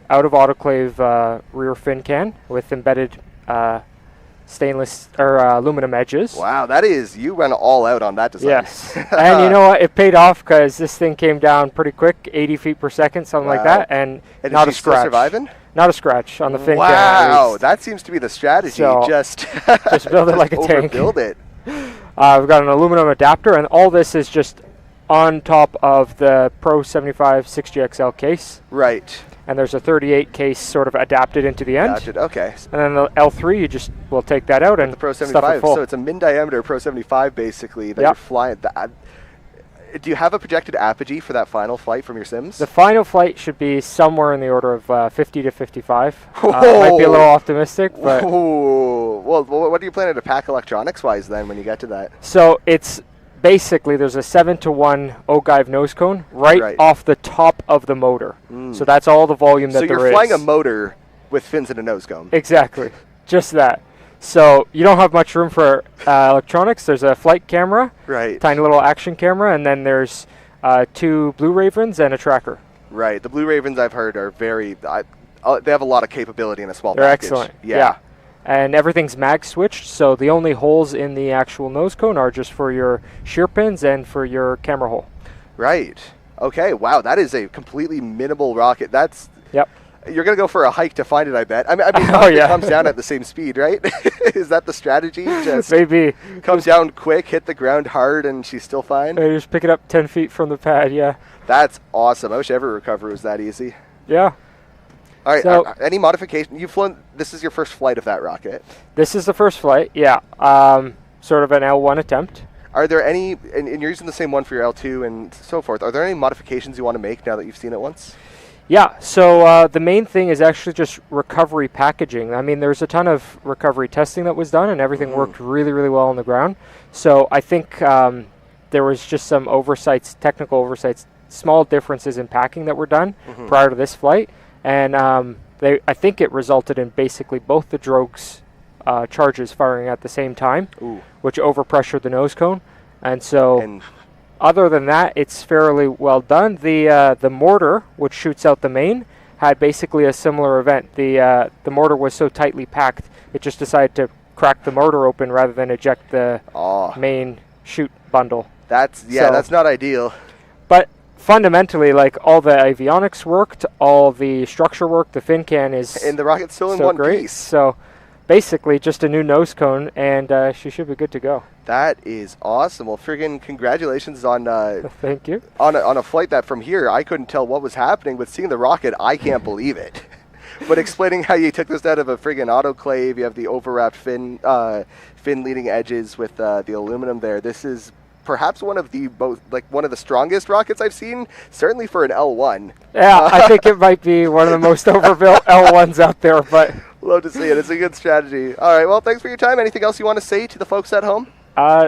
out of autoclave rear fin can with embedded stainless or aluminum edges. Wow, you went all out on that design. Yes. And you know what? It paid off because this thing came down pretty quick, 80 feet per second, something like that, and not a scratch. Surviving? Not a scratch on the fin can. Wow, that seems to be the strategy. So just build it like a tank. Overbuild it. We've got an aluminum adapter, and all this is just on top of the Pro 75 6GXL case. Right. And there's a 38 case sort of adapted into the end. Adapted, okay. And then the L3, you just will take that out and the Pro stuff it 75. full. So it's a min-diameter Pro 75 basically that you're flying. Do you have a projected apogee for that final flight from your sims? The final flight should be somewhere in the order of 50 to 55. Might be a little optimistic, but... Well, what are you planning to pack electronics-wise then when you get to that? So it's basically there's a 7-to-1 ogive nose cone right off the top of the motor. So that's all the volume that there is. So you're flying a motor with fins and a nose cone. Exactly. Just that. So you don't have much room for electronics. There's a flight camera, tiny little action camera, and then there's 2 Blue Ravens and a tracker. Right. The Blue Ravens I've heard are very, they have a lot of capability in a small package. They're excellent. Yeah. And everything's mag switched, so the only holes in the actual nose cone are just for your shear pins and for your camera hole. Right. Okay. Wow. That is a completely minimal rocket. That's. Yep. You're going to go for a hike to find it, I bet. I mean, it comes down at the same speed, right? Is that the strategy? Just maybe. Comes down quick, hit the ground hard, and she's still fine? You just pick it up 10 feet from the pad, yeah. That's awesome. I wish every recovery was that easy. Yeah. All right. So, any modification? You've flown. This is your first flight of that rocket. This is the first flight, yeah. Sort of an L1 attempt. Are there any, and you're using the same one for your L2 and so forth, are there any modifications you want to make now that you've seen it once? Yeah, so the main thing is actually just recovery packaging. I mean, there's a ton of recovery testing that was done, and everything worked really, really well on the ground. So I think there was just some oversights, technical oversights, small differences in packing that were done prior to this flight. And I think it resulted in basically both the drogues charges firing at the same time, which overpressured the nose cone. And so... other than that, it's fairly well done. The mortar, which shoots out the main, had basically a similar event. The mortar was so tightly packed, it just decided to crack the motor open rather than eject the main chute bundle. That's not ideal. But fundamentally, like, all the avionics worked, all the structure worked, the fin can is and the rocket's still in one piece. So basically just a new nose cone, and she should be good to go. That is awesome. Well, friggin' congratulations on thank you. On a flight that from here I couldn't tell what was happening, but seeing the rocket, I can't believe it. But explaining how you took this out of a friggin' autoclave, you have the overwrapped fin leading edges with the aluminum there. This is perhaps one of the strongest rockets I've seen, certainly for an L1. Yeah, I think it might be one of the most overbuilt L1s out there, but love to see it. It's a good strategy. All right, well, thanks for your time. Anything else you want to say to the folks at home?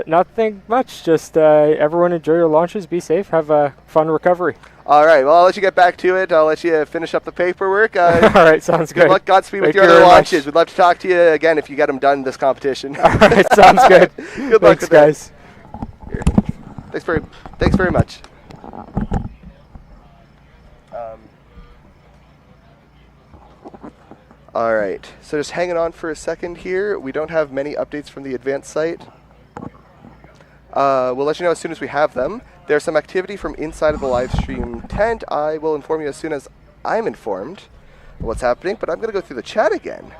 Nothing much. Just everyone enjoy your launches. Be safe. Have a fun recovery. All right. Well, I'll let you get back to it. I'll let you finish up the paperwork. All right. Sounds good. Good luck. Godspeed with your other launches. We'd love to talk to you again if you get them done in this competition. All right. Sounds good. Good luck with guys. Here. Thanks very much. All right. So just hanging on for a second here. We don't have many updates from the advanced site. We'll let you know as soon as we have them. There's some activity from inside of the live stream tent. I will inform you as soon as I'm informed of what's happening, but I'm going to go through the chat again.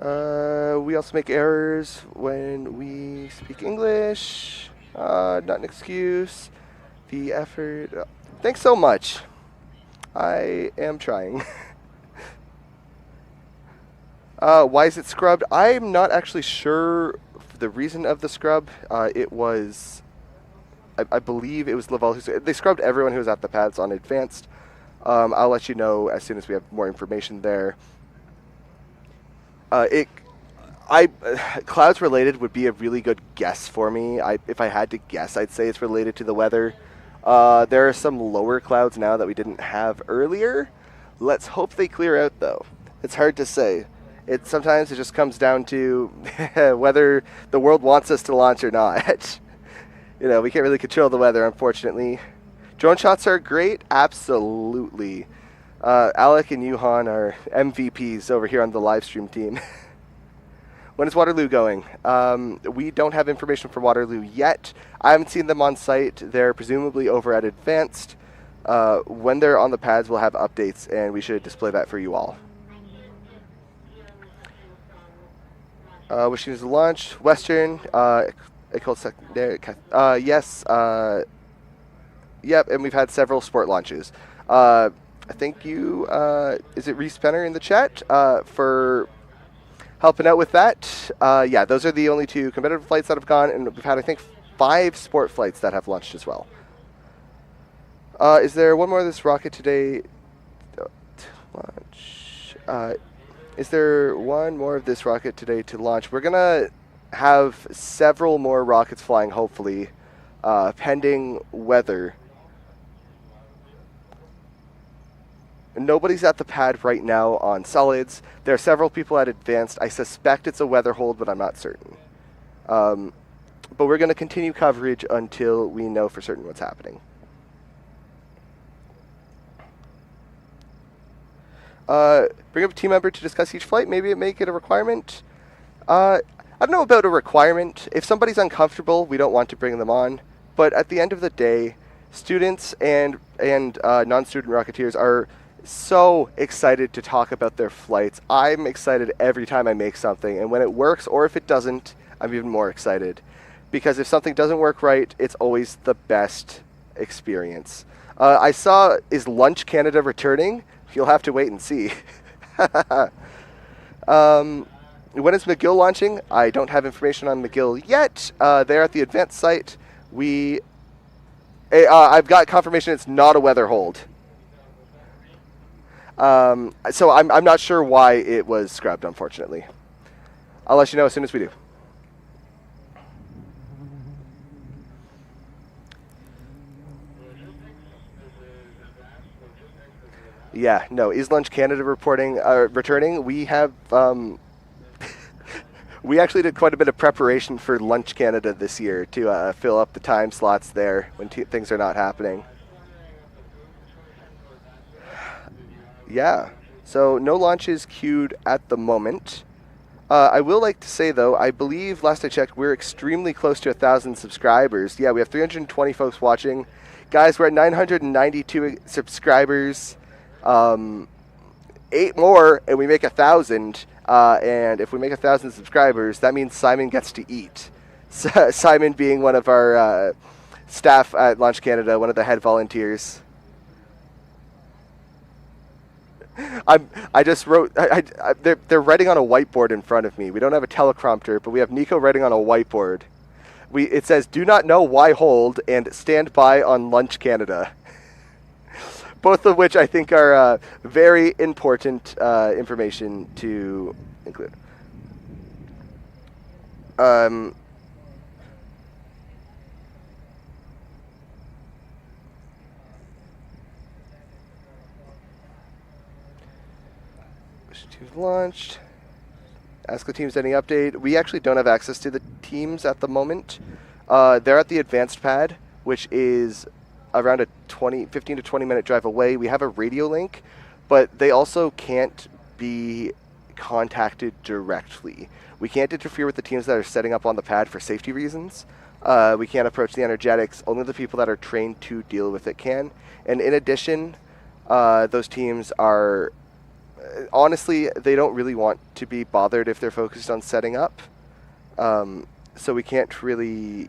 We also make errors when we speak English. Not an excuse. The effort. Thanks so much. I am trying. Why is it scrubbed? I'm not actually sure the reason of the scrub. It was, I believe it was Laval. They scrubbed everyone who was at the pads on advanced. I'll let you know as soon as we have more information there. Clouds related would be a really good guess for me. If I had to guess, I'd say it's related to the weather. There are some lower clouds now that we didn't have earlier. Let's hope they clear out, though. It's hard to say. Sometimes it just comes down to whether the world wants us to launch or not. We can't really control the weather, unfortunately. Drone shots are great, absolutely. Alec and Yuhan are MVPs over here on the live stream team. When is Waterloo going? We don't have information for Waterloo yet. I haven't seen them on site. They're presumably over at Advanced. When they're on the pads, we'll have updates, and we should display that for you all. which teams to launch? Western, École Secondaire, yes, yep, and we've had several sport launches. I think you, is it Reese Penner in the chat for helping out with that? Yeah, those are the only 2 competitive flights that have gone, and we've had, I think, 5 sport flights that have launched as well. Is there one more of this rocket today? Launch. Is there one more of this rocket today to launch? We're going to have several more rockets flying, hopefully, pending weather. Nobody's at the pad right now on solids. There are several people at advanced. I suspect it's a weather hold, but I'm not certain. But we're going to continue coverage until we know for certain what's happening. Bring up a team member to discuss each flight. Maybe make it a requirement. I don't know about a requirement. If somebody's uncomfortable, we don't want to bring them on. But at the end of the day, students and non-student Rocketeers are so excited to talk about their flights. I'm excited every time I make something, and when it works, or if it doesn't, I'm even more excited. Because if something doesn't work right, it's always the best experience. I saw, is Lunch Canada returning? You'll have to wait and see. When is McGill launching? I don't have information on McGill yet. They're at the advanced site. I've got confirmation it's not a weather hold. So I'm not sure why it was scrubbed, unfortunately. I'll let you know as soon as we do. Yeah, no, is Lunch Canada returning? We have, we actually did quite a bit of preparation for Lunch Canada this year to fill up the time slots there when things are not happening. Yeah, so no launches queued at the moment. I will like to say, though, I believe, last I checked, we're extremely close to 1,000 subscribers. Yeah, we have 320 folks watching. Guys, we're at 992 subscribers. 8 more and we make 1,000, and if we make 1,000 subscribers, that means Simon gets to eat. Simon being one of our staff at Launch Canada, one of the head volunteers. I just wrote, they're writing on a whiteboard in front of me. We don't have a teleprompter, but we have Nico writing on a whiteboard. It says, "Do not know why hold," and "Stand by on Lunch Canada." Both of which I think are very important information to include. Teams launched. Ask the teams any update. We actually don't have access to the teams at the moment. They're at the advanced pad, which is around a 15 to 20 minute drive away. We have a radio link, but they also can't be contacted directly. We can't interfere with the teams that are setting up on the pad for safety reasons. We can't approach the energetics. Only the people that are trained to deal with it can. And in addition, those teams are, honestly, they don't really want to be bothered if they're focused on setting up. So we can't really,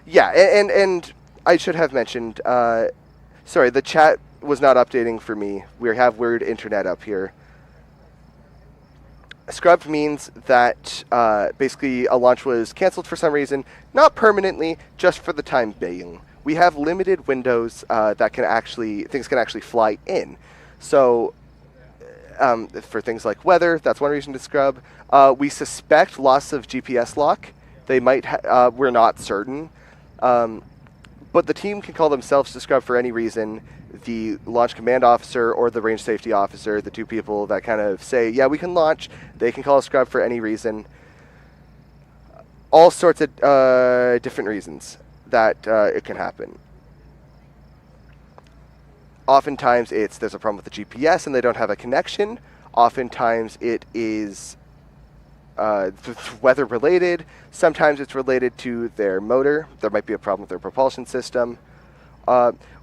Yeah, and I should have mentioned, sorry, the chat was not updating for me. We have weird internet up here. Scrubbed means that basically a launch was canceled for some reason, not permanently, just for the time being. We have limited windows that things can actually fly in. So for things like weather, that's one reason to scrub. We suspect loss of GPS lock. They might, we're not certain. But the team can call themselves to scrub for any reason. The launch command officer or the range safety officer, the two people that kind of say, yeah, we can launch, they can call a scrub for any reason. All sorts of different reasons that it can happen. Oftentimes there's a problem with the GPS and they don't have a connection. Oftentimes it is weather related. Sometimes it's related to their motor. There might be a problem with their propulsion system.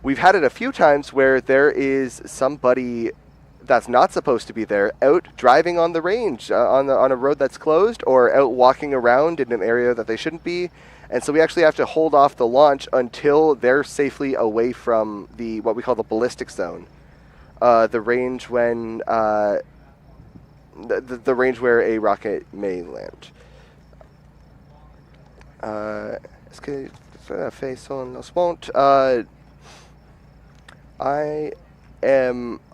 We've had it a few times where there is somebody that's not supposed to be there out driving on the range, on a road that's closed, or out walking around in an area that they shouldn't be. And so we actually have to hold off the launch until they're safely away from what we call the ballistic zone, the range when the range where a rocket may land. Est-ce que fait son lancement?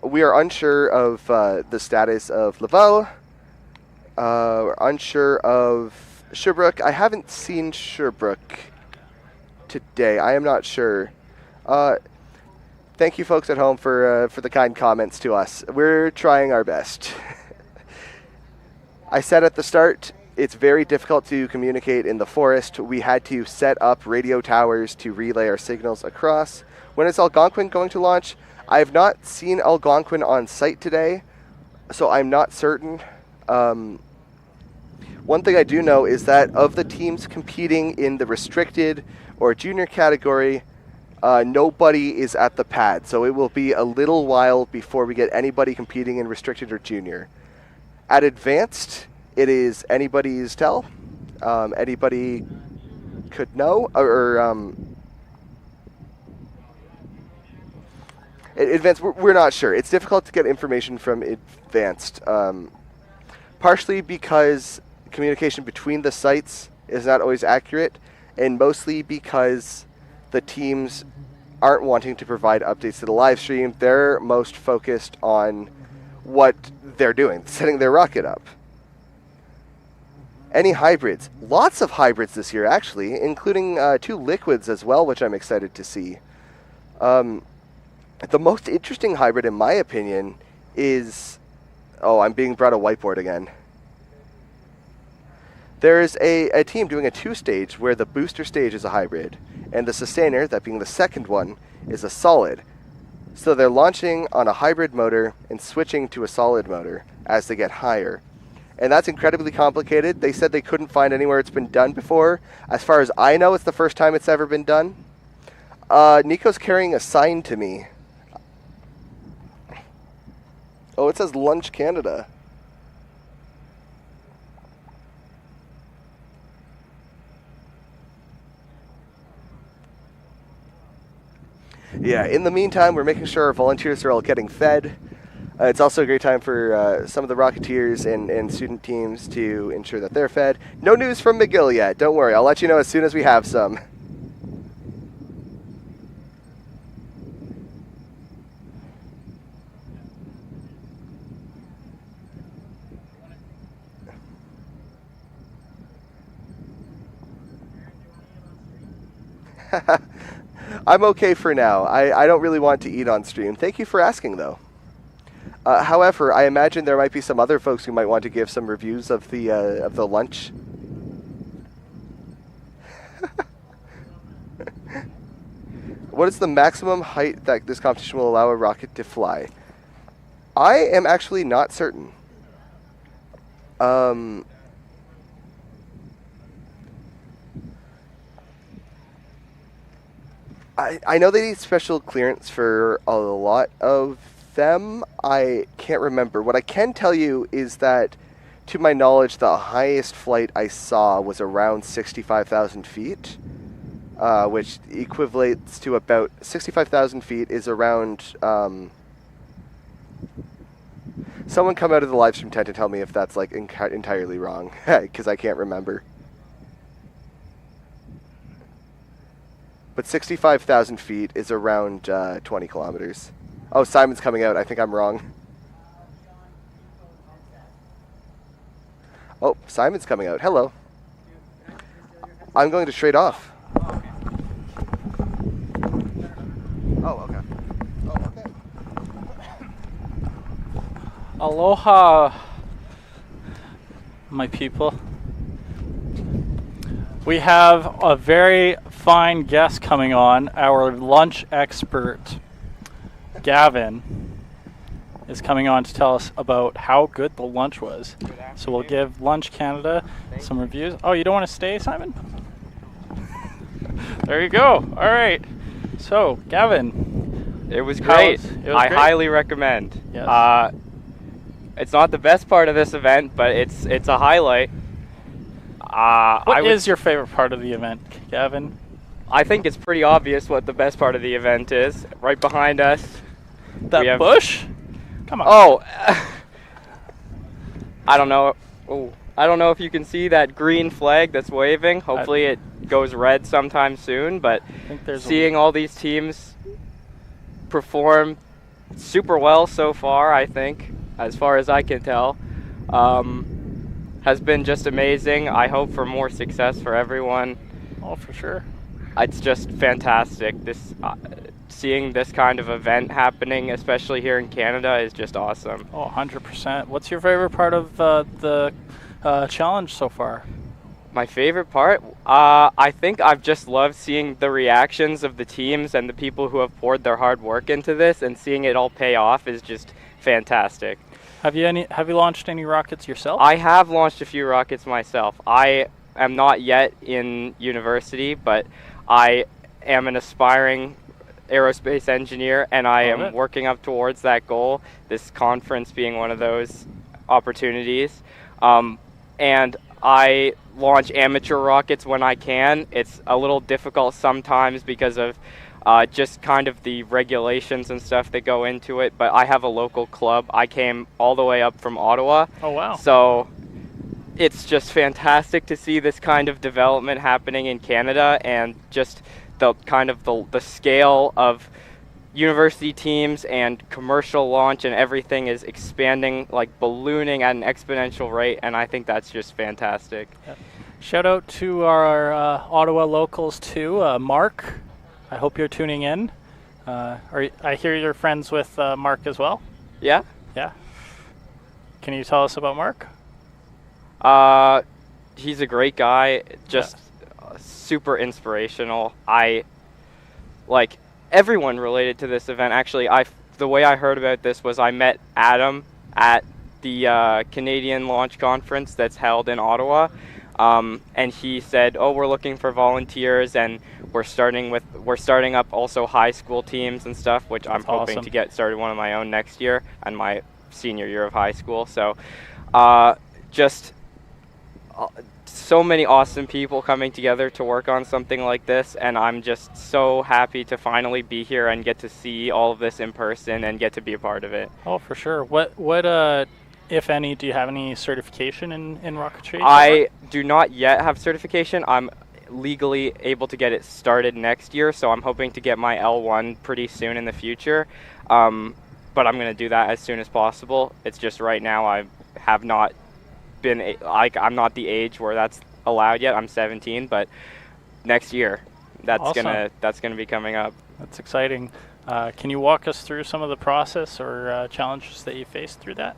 We are unsure of the status of Laval. We're unsure of Sherbrooke. I haven't seen Sherbrooke today. I am not sure. Thank you folks at home for the kind comments to us. We're trying our best. I said at the start, it's very difficult to communicate in the forest. We had to set up radio towers to relay our signals across. When is Algonquin going to launch? I have not seen Algonquin on site today, so I'm not certain. One thing I do know is that of the teams competing in the restricted or junior category, nobody is at the pad, so it will be a little while before we get anybody competing in restricted or junior. At advanced, it is anybody's tell. Anybody could know, advanced, we're not sure. It's difficult to get information from advanced, partially because communication between the sites is not always accurate, and mostly because the teams aren't wanting to provide updates to the live stream. They're most focused on what they're doing, setting their rocket up. Any hybrids? Lots of hybrids this year, actually, including 2 liquids as well, which I'm excited to see. The most interesting hybrid, in my opinion, is... Oh, I'm being brought a whiteboard again. There's a team doing a 2-stage where the booster stage is a hybrid, and the sustainer, that being the second one, is a solid. So they're launching on a hybrid motor and switching to a solid motor as they get higher. And that's incredibly complicated. They said they couldn't find anywhere it's been done before. As far as I know, it's the first time it's ever been done. Nico's carrying a sign to me. Oh, it says Lunch Canada. Yeah, in the meantime, we're making sure our volunteers are all getting fed. It's also a great time for some of the Rocketeers and student teams to ensure that they're fed. No news from McGill yet. Don't worry. I'll let you know as soon as we have some. I'm okay for now. I don't really want to eat on stream. Thank you for asking, though. However, I imagine there might be some other folks who might want to give some reviews of the lunch. What is the maximum height that this competition will allow a rocket to fly? I am actually not certain. I know they need special clearance for a lot of them. I can't remember. What I can tell you is that, to my knowledge, the highest flight I saw was around 65,000 feet, which equates to about 65,000 feet is around... someone come out of the live stream tent and tell me if that's like entirely wrong, because I can't remember. But 65,000 feet is around 20 kilometers. Oh, Simon's coming out. I think I'm wrong. Oh, Simon's coming out. Hello. I'm going to trade off. Oh, okay. Oh, okay. Aloha, my people. We have a very fine guest coming on. Our lunch expert, Gavin, is coming on to tell us about how good the lunch was. So we'll give Lunch Canada some reviews. Oh, you don't want to stay, Simon? There you go. All right. So, Gavin, It was great. I highly recommend. Yes. It's not the best part of this event, but it's a highlight. What is your favorite part of the event, Gavin? I think it's pretty obvious what the best part of the event is. Right behind us. That bush? Come on. Oh. I don't know. Oh, I don't know if you can see that green flag that's waving. Hopefully it goes red sometime soon, but seeing all these teams perform super well so far, I think, as far as I can tell, has been just amazing. I hope for more success for everyone. Oh, for sure. It's just fantastic. Seeing this kind of event happening, especially here in Canada, is just awesome. Oh, 100%. What's your favorite part of the challenge so far? My favorite part? I think I've just loved seeing the reactions of the teams and the people who have poured their hard work into this, and seeing it all pay off is just fantastic. Have you launched any rockets yourself? I have launched a few rockets myself. I am not yet in university, but I am an aspiring aerospace engineer, and I am working up towards that goal, this conference being one of those opportunities. And I launch amateur rockets when I can. It's a little difficult sometimes because of just kind of the regulations and stuff that go into it, but I have a local club. I came all the way up from Ottawa. Oh, wow. So it's just fantastic to see this kind of development happening in Canada, and just the kind of the scale of university teams and commercial launch and everything is expanding, like ballooning at an exponential rate, and I think that's just fantastic. Yeah. Shout out to our Ottawa locals too. Mark, I hope you're tuning in. I hear you're friends with Mark as well? Yeah. Yeah. Can you tell us about Mark? He's a great guy, just super inspirational. Like everyone related to this event. Actually, the way I heard about this was I met Adam at the Canadian Launch Conference that's held in Ottawa, and he said, "Oh, we're looking for volunteers, and we're starting up also high school teams and stuff," which I'm hoping to get started one of my own next year and my senior year of high school. So, just so many awesome people coming together to work on something like this, and I'm just so happy to finally be here and get to see all of this in person and get to be a part of it. Oh, for sure. What if any, do you have any certification in rocketry? I do not yet have certification. I'm legally able to get it started next year, so I'm hoping to get my L1 pretty soon in the future. But I'm going to do that as soon as possible. It's just right now I have not been, I'm not the age where that's allowed yet. I'm 17, but next year that's gonna be coming up. That's exciting. Can you walk us through some of the process or challenges that you faced through that?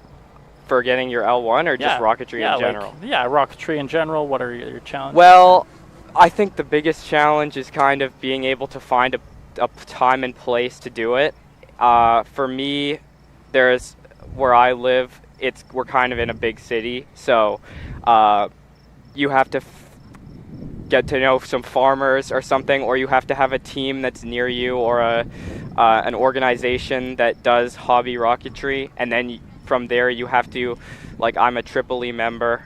For getting your L1 or just rocketry in general? Rocketry in general. What are your challenges? Well, I think the biggest challenge is kind of being able to find a time and place to do it. For me, there's where I live, we're kind of in a big city, so you have to get to know some farmers or something, or you have to have a team that's near you, or an organization that does hobby rocketry, and then from there you have to, like I'm a Triple E member,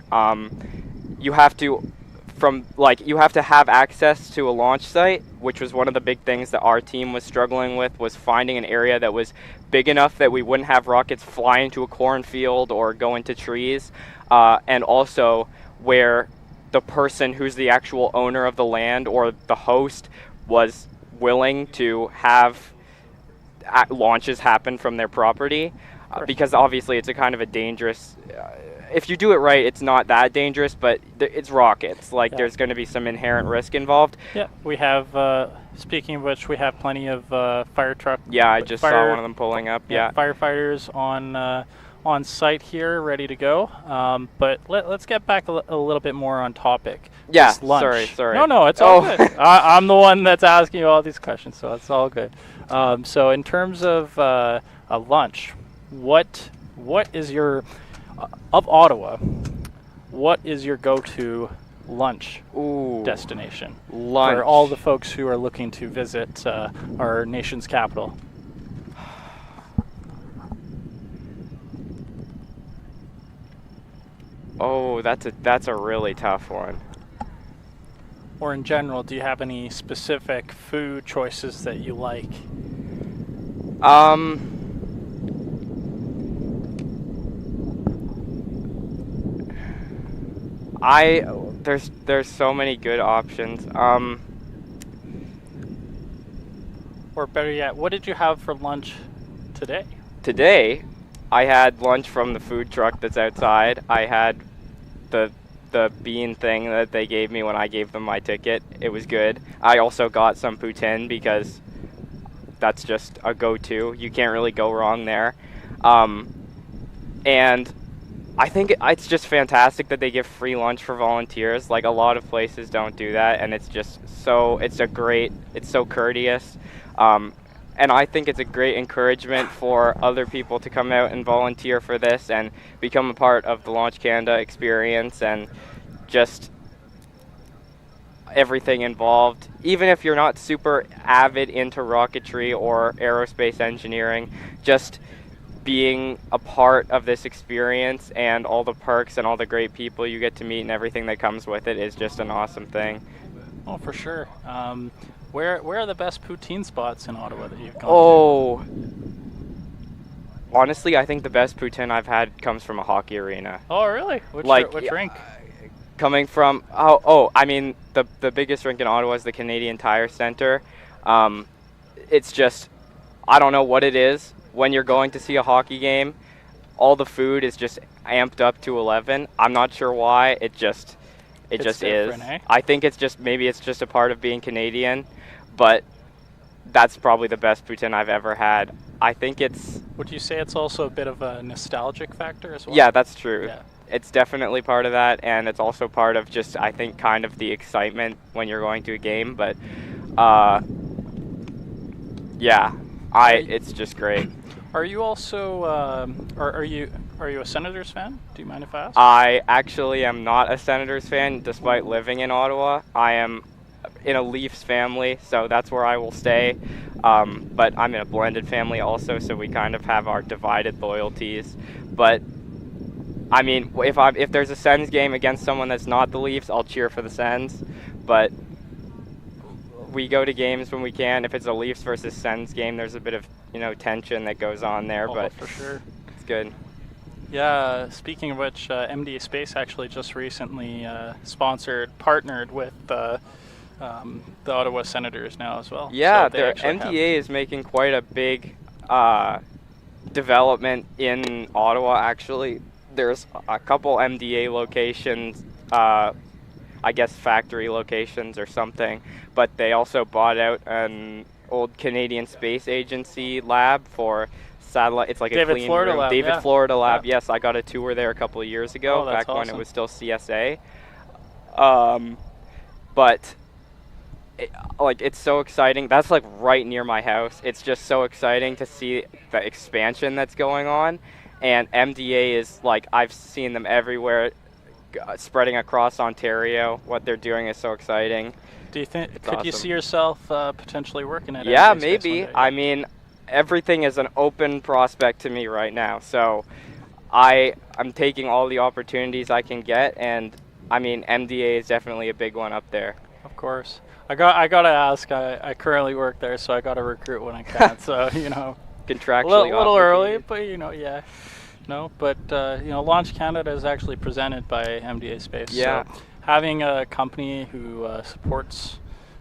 you have to have access to a launch site, which was one of the big things that our team was struggling with, was finding an area that was big enough that we wouldn't have rockets fly into a cornfield or go into trees, and also where the person who's the actual owner of the land or the host was willing to have launches happen from their property, because obviously it's a kind of a dangerous, if you do it right, it's not that dangerous, but it's rockets. There's going to be some inherent risk involved. Yeah, we have, speaking of which, we have plenty of fire truck. Yeah, I just saw one of them pulling up. Yeah, firefighters on site here, ready to go. But let's get back a little bit more on topic. Yeah, lunch. sorry. No, it's all good. I'm the one that's asking you all these questions, so it's all good. So in terms of a lunch, what is your of Ottawa, what is your go-to lunch destination for all the folks who are looking to visit our nation's capital? Oh, that's a really tough one. Or in general, do you have any specific food choices that you like? There's so many good options. Or better yet, what did you have for lunch today? Today, I had lunch from the food truck that's outside. I had the bean thing that they gave me when I gave them my ticket. It was good. I also got some poutine because that's just a go-to. You can't really go wrong there. And I think it's just fantastic that they give free lunch for volunteers. Like, a lot of places don't do that, and it's just so, it's so courteous. And I think it's a great encouragement for other people to come out and volunteer for this and become a part of the Launch Canada experience and just everything involved. Even if you're not super avid into rocketry or aerospace engineering, just being a part of this experience and all the perks and all the great people you get to meet and everything that comes with it is just an awesome thing. Oh, for sure. Where are the best poutine spots in Ottawa that you've gone to? Honestly, I think the best poutine I've had comes from a hockey arena. Oh, really? Which rink? Coming from, I mean, the biggest rink in Ottawa is the Canadian Tire Centre. It's just, I don't know what it is. When you're going to see a hockey game, all the food is just amped up to 11. I'm not sure why. It just is. Eh? I think maybe it's just a part of being Canadian, but that's probably the best poutine I've ever had. I think it's... Would you say it's also a bit of a nostalgic factor as well? Yeah, that's true. Yeah. It's definitely part of that, and it's also part of just, I think, kind of the excitement when you're going to a game, but yeah, it's just great. Are you also, are you a Senators fan? Do you mind if I ask? I actually am not a Senators fan, despite living in Ottawa. I am in a Leafs family, so that's where I will stay. But I'm in a blended family also, so we kind of have our divided loyalties. But I mean, if there's a Sens game against someone that's not the Leafs, I'll cheer for the Sens. But we go to games when we can. If it's a Leafs versus Sens game, there's a bit of tension that goes on there. But for sure, it's good. Yeah. Speaking of which, MDA Space actually just recently partnered with the Ottawa Senators now as well. Yeah, so MDA is making quite a big development in Ottawa. Actually, there's a couple MDA locations. I guess factory locations or something, but they also bought out an old Canadian Space Agency lab for satellite. It's like David a clean Florida room. lab, David yeah. Florida lab. Yeah. Yes, I got a tour there a couple of years ago, back awesome. when it was still CSA. But it's so exciting. That's like right near my house. It's just so exciting to see the expansion that's going on, and MDA is I've seen them everywhere. Spreading across Ontario, what they're doing is so exciting. Do you think It's could awesome. You see yourself potentially working at? Yeah, MDA Space maybe. one day? I mean, everything is an open prospect to me right now, so I'm taking all the opportunities I can get, and I mean, MDA is definitely a big one up there. Of course, I gotta ask. I currently work there, so I gotta recruit when I can. So Contractually, a little early, but yeah. No, but Launch Canada is actually presented by MDA Space. Yeah. So having a company who supports,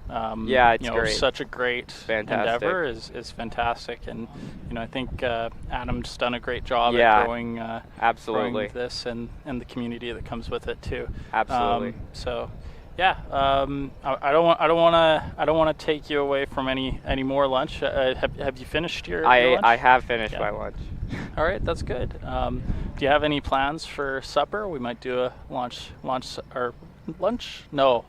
it's great. such a great Fantastic. endeavor is fantastic, and I think Adam's done a great job Yeah, at growing, absolutely. growing this and the community that comes with it too. Absolutely. I don't want to take you away from any more lunch. Have you finished your lunch? I have finished my lunch. All right, that's good. Do you have any plans for supper? We might do a lunch. No,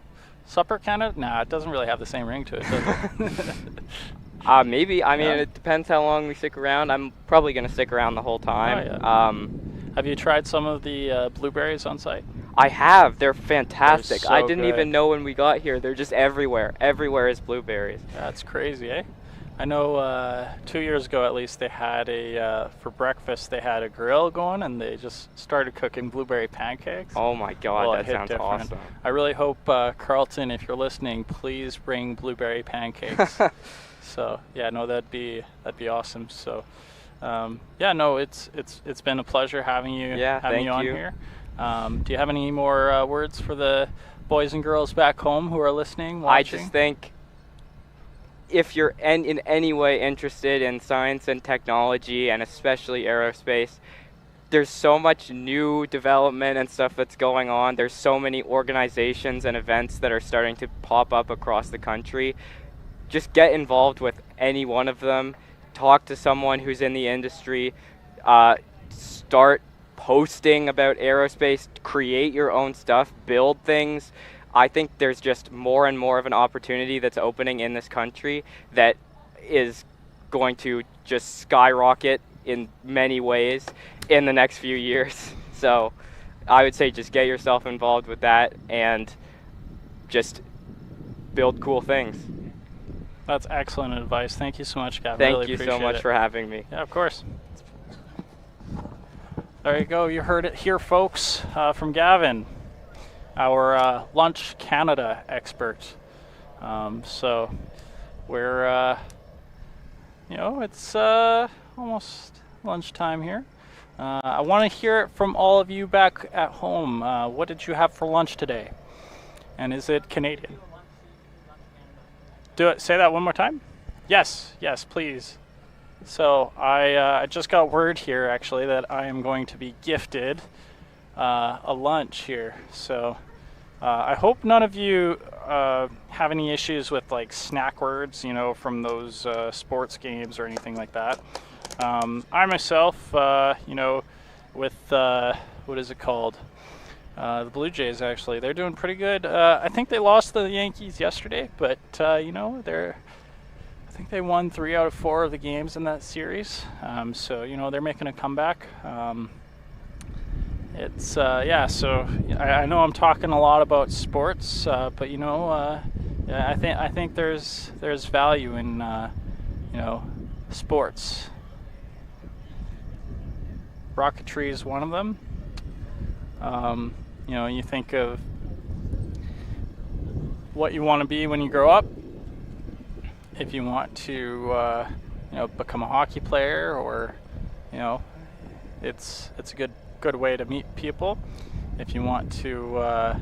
supper Canada. Nah, it doesn't really have the same ring to it, does it? Maybe. I mean, it depends how long we stick around. I'm probably going to stick around the whole time. Oh, yeah. Have you tried some of the blueberries on site? I have. They're fantastic. They're so I didn't good. even know when we got here. They're just everywhere. Everywhere is blueberries. That's crazy, eh? I know 2 years ago at least they had for breakfast they had a grill going and they just started cooking blueberry pancakes. Oh my God, that sounds different. awesome. I really hope Carlton, if you're listening, please bring blueberry pancakes. So yeah, no, that'd be awesome. So yeah, no, it's been a pleasure having you on here. Do you have any more words for the boys and girls back home who are listening, watching? I just think if you're in any way interested in science and technology, and especially aerospace, there's so much new development and stuff that's going on. There's so many organizations and events that are starting to pop up across the country. Just get involved with any one of them. Talk to someone who's in the industry. Start posting about aerospace. Create your own stuff. Build things. I think there's just more and more of an opportunity that's opening in this country that is going to just skyrocket in many ways in the next few years. So I would say just get yourself involved with that and just build cool things. That's excellent advice. Thank you so much, Gavin. Thank you so much for having me. Yeah, of course. There you go. You heard it here, folks, from Gavin, our Lunch Canada expert. So we're, it's almost lunchtime here. I want to hear it from all of you back at home. What did you have for lunch today? And is it Canadian? Do it. Say that one more time. Yes, please. So I just got word here actually that I am going to be gifted a lunch here. So I hope none of you have any issues with like snack words, from those sports games or anything like that. I myself, with what is it called? The Blue Jays, actually, they're doing pretty good. I think they lost to the Yankees yesterday, but I think they won 3 out of 4 of the games in that series. So they're making a comeback. So I know I'm talking a lot about sports, but I think there's value in sports. Rocketry is one of them. You think of what you want to be when you grow up. If you want to, become a hockey player, or, it's a good way to meet people. If you want to,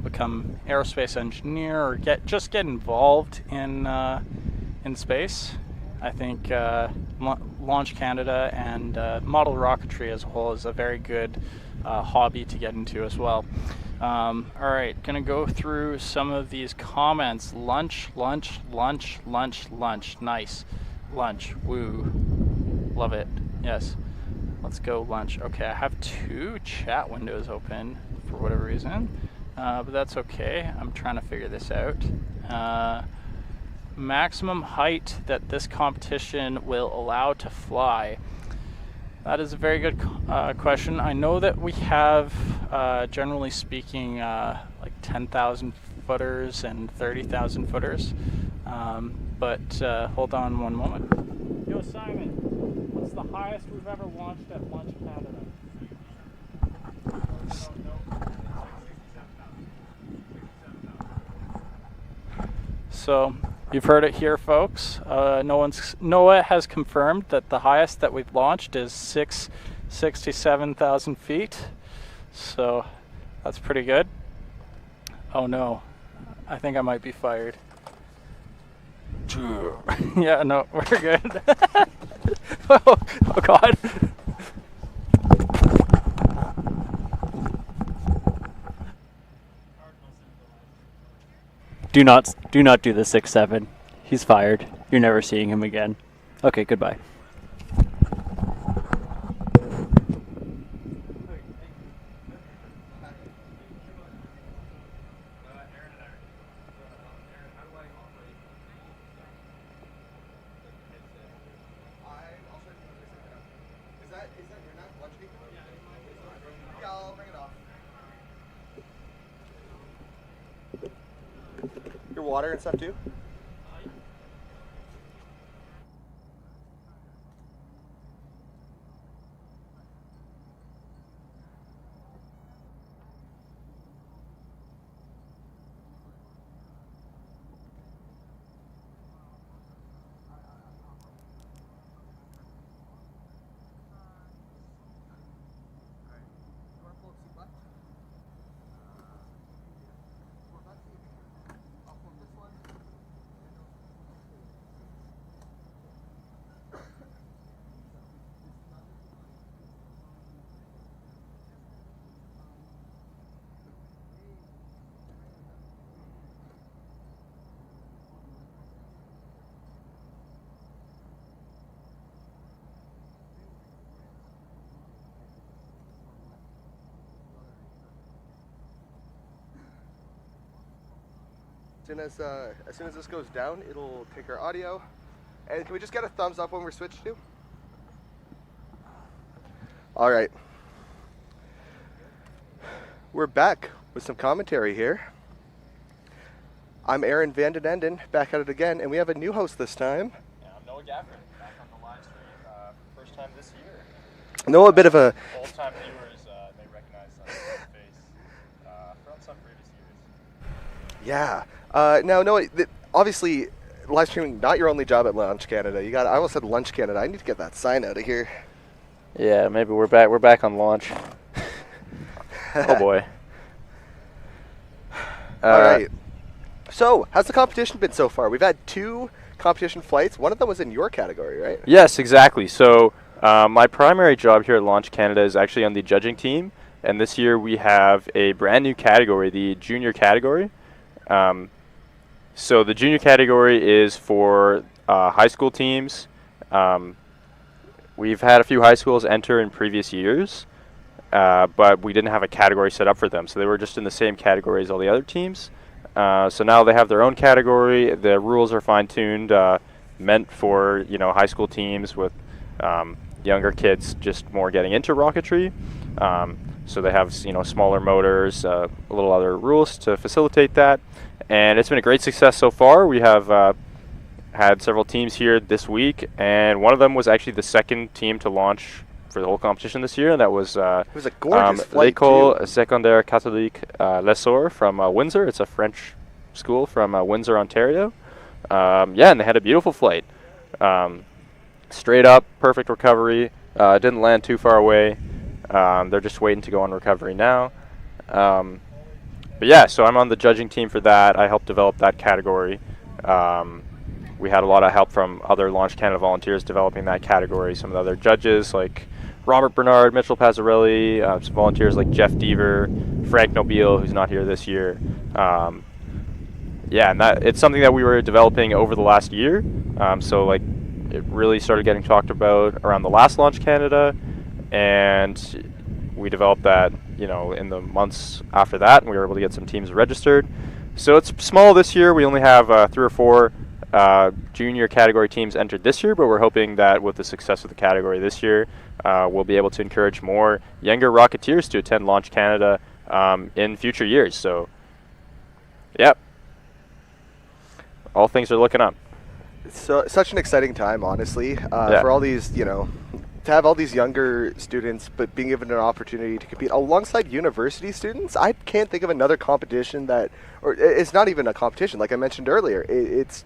become aerospace engineer or get involved in space, I think Launch Canada and model rocketry as a whole is a very good hobby to get into as well. All right, gonna go through some of these comments. Lunch. Nice. Lunch. Woo. Love it. Yes. Let's go lunch. Okay, I have 2 chat windows open for whatever reason, but that's okay. I'm trying to figure this out. Maximum height that this competition will allow to fly. That is a very good question. I know that we have, generally speaking, like 10,000 footers and 30,000 footers. But hold on one moment. Yo, Simon, what's the highest we've ever launched at Launch Canada? So you've heard it here, folks. NOAA has confirmed that the highest that we've launched is 67,000 feet. So that's pretty good. Oh no, I think I might be fired. Yeah, no, we're good. Oh God. Do not do the 6-7. He's fired. You're never seeing him again. Okay, goodbye. Your water and stuff too? soon as this goes down, it'll take our audio. And can we just get a thumbs up when we're switched to? All right. We're back with some commentary here. I'm Aaron Van Den Enden, back at it again, and we have a new host this time. Yeah, I'm Noah Gafford, back on the live stream, first time this year. Noah, a bit of a... Old-time viewers may recognize some face from some previous years. Yeah. Now, Noah, obviously, live streaming not your only job at Launch Canada. I almost said Lunch Canada. I need to get that sign out of here. Yeah, maybe we're back. We're back on launch. Oh boy. All right. So, how's the competition been so far? We've had 2 competition flights. One of them was in your category, right? Yes, exactly. So, my primary job here at Launch Canada is actually on the judging team, and this year we have a brand new category, the junior category. So the junior category is for high school teams. We've had a few high schools enter in previous years, but we didn't have a category set up for them, so they were just in the same category as all the other teams. So now they have their own category. The rules are fine-tuned, meant for high school teams with younger kids just more getting into rocketry. So they have smaller motors, a little other rules to facilitate that, and it's been a great success so far. We have had several teams here this week, and one of them was actually the second team to launch for the whole competition this year, and that was it was a gorgeous flight L'École Secondaire Catholique Lancez-vous from Windsor. It's a French school from Windsor, Ontario. Yeah, and they had a beautiful flight. Straight up, perfect recovery. Didn't land too far away. They're just waiting to go on recovery now. But yeah, so I'm on the judging team for that. I helped develop that category. We had a lot of help from other Launch Canada volunteers developing that category. Some of the other judges like Robert Bernard, Mitchell Pazzarelli, some volunteers like Jeff Deaver, Frank Nobile, who's not here this year. Yeah, and it's something that we were developing over the last year. So like it really started getting talked about around the last Launch Canada, and we developed that in the months after that, and we were able to get some teams registered. So it's small this year. We only have 3 or 4 junior category teams entered this year, but we're hoping that with the success of the category this year, we'll be able to encourage more younger Rocketeers to attend Launch Canada in future years. So, yep, all things are looking up. So such an exciting time, honestly, for all these, to have all these younger students, but being given an opportunity to compete alongside university students. I can't think of another competition or it's not even a competition, like I mentioned earlier. It's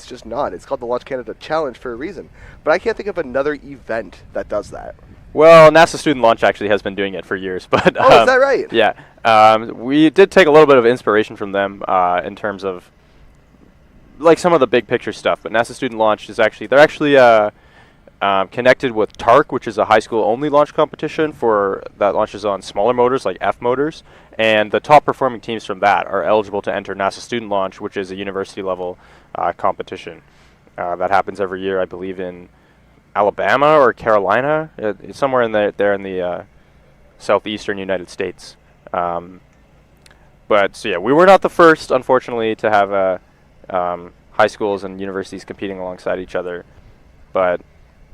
just not. It's called the Launch Canada Challenge for a reason. But I can't think of another event that does that. Well, NASA Student Launch actually has been doing it for years. But is that right? Yeah. We did take a little bit of inspiration from them in terms of like some of the big picture stuff. But NASA Student Launch is actually connected with TARC, which is a high school only launch competition that launches on smaller motors like F motors. And the top performing teams from that are eligible to enter NASA Student Launch, which is a university level competition that happens every year, I believe, in Alabama or Carolina. It's somewhere in there in the southeastern United States. But so yeah, we were not the first, unfortunately, to have high schools and universities competing alongside each other. But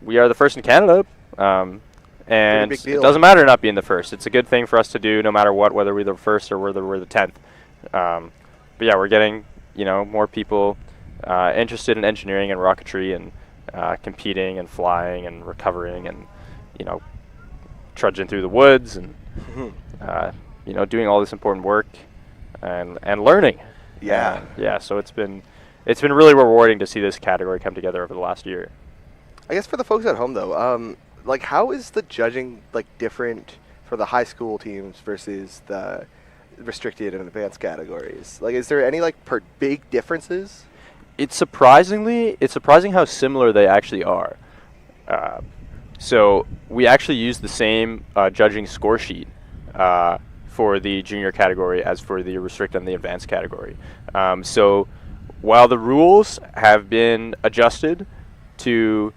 we are the first in Canada. And it doesn't matter not being the first. It's a good thing for us to do no matter what, whether we're the first or whether we're the 10th. But yeah, we're getting more people interested in engineering and rocketry and competing and flying and recovering and trudging through the woods and doing all this important work and learning. Yeah. Yeah. So it's been really rewarding to see this category come together over the last year. I guess for the folks at home though, like, how is the judging different for the high school teams versus the restricted and advanced categories? Like, is there any big differences? It's surprising how similar they actually are. So we actually use the same judging score sheet for the junior category as for the restricted and the advanced category. So while the rules have been adjusted to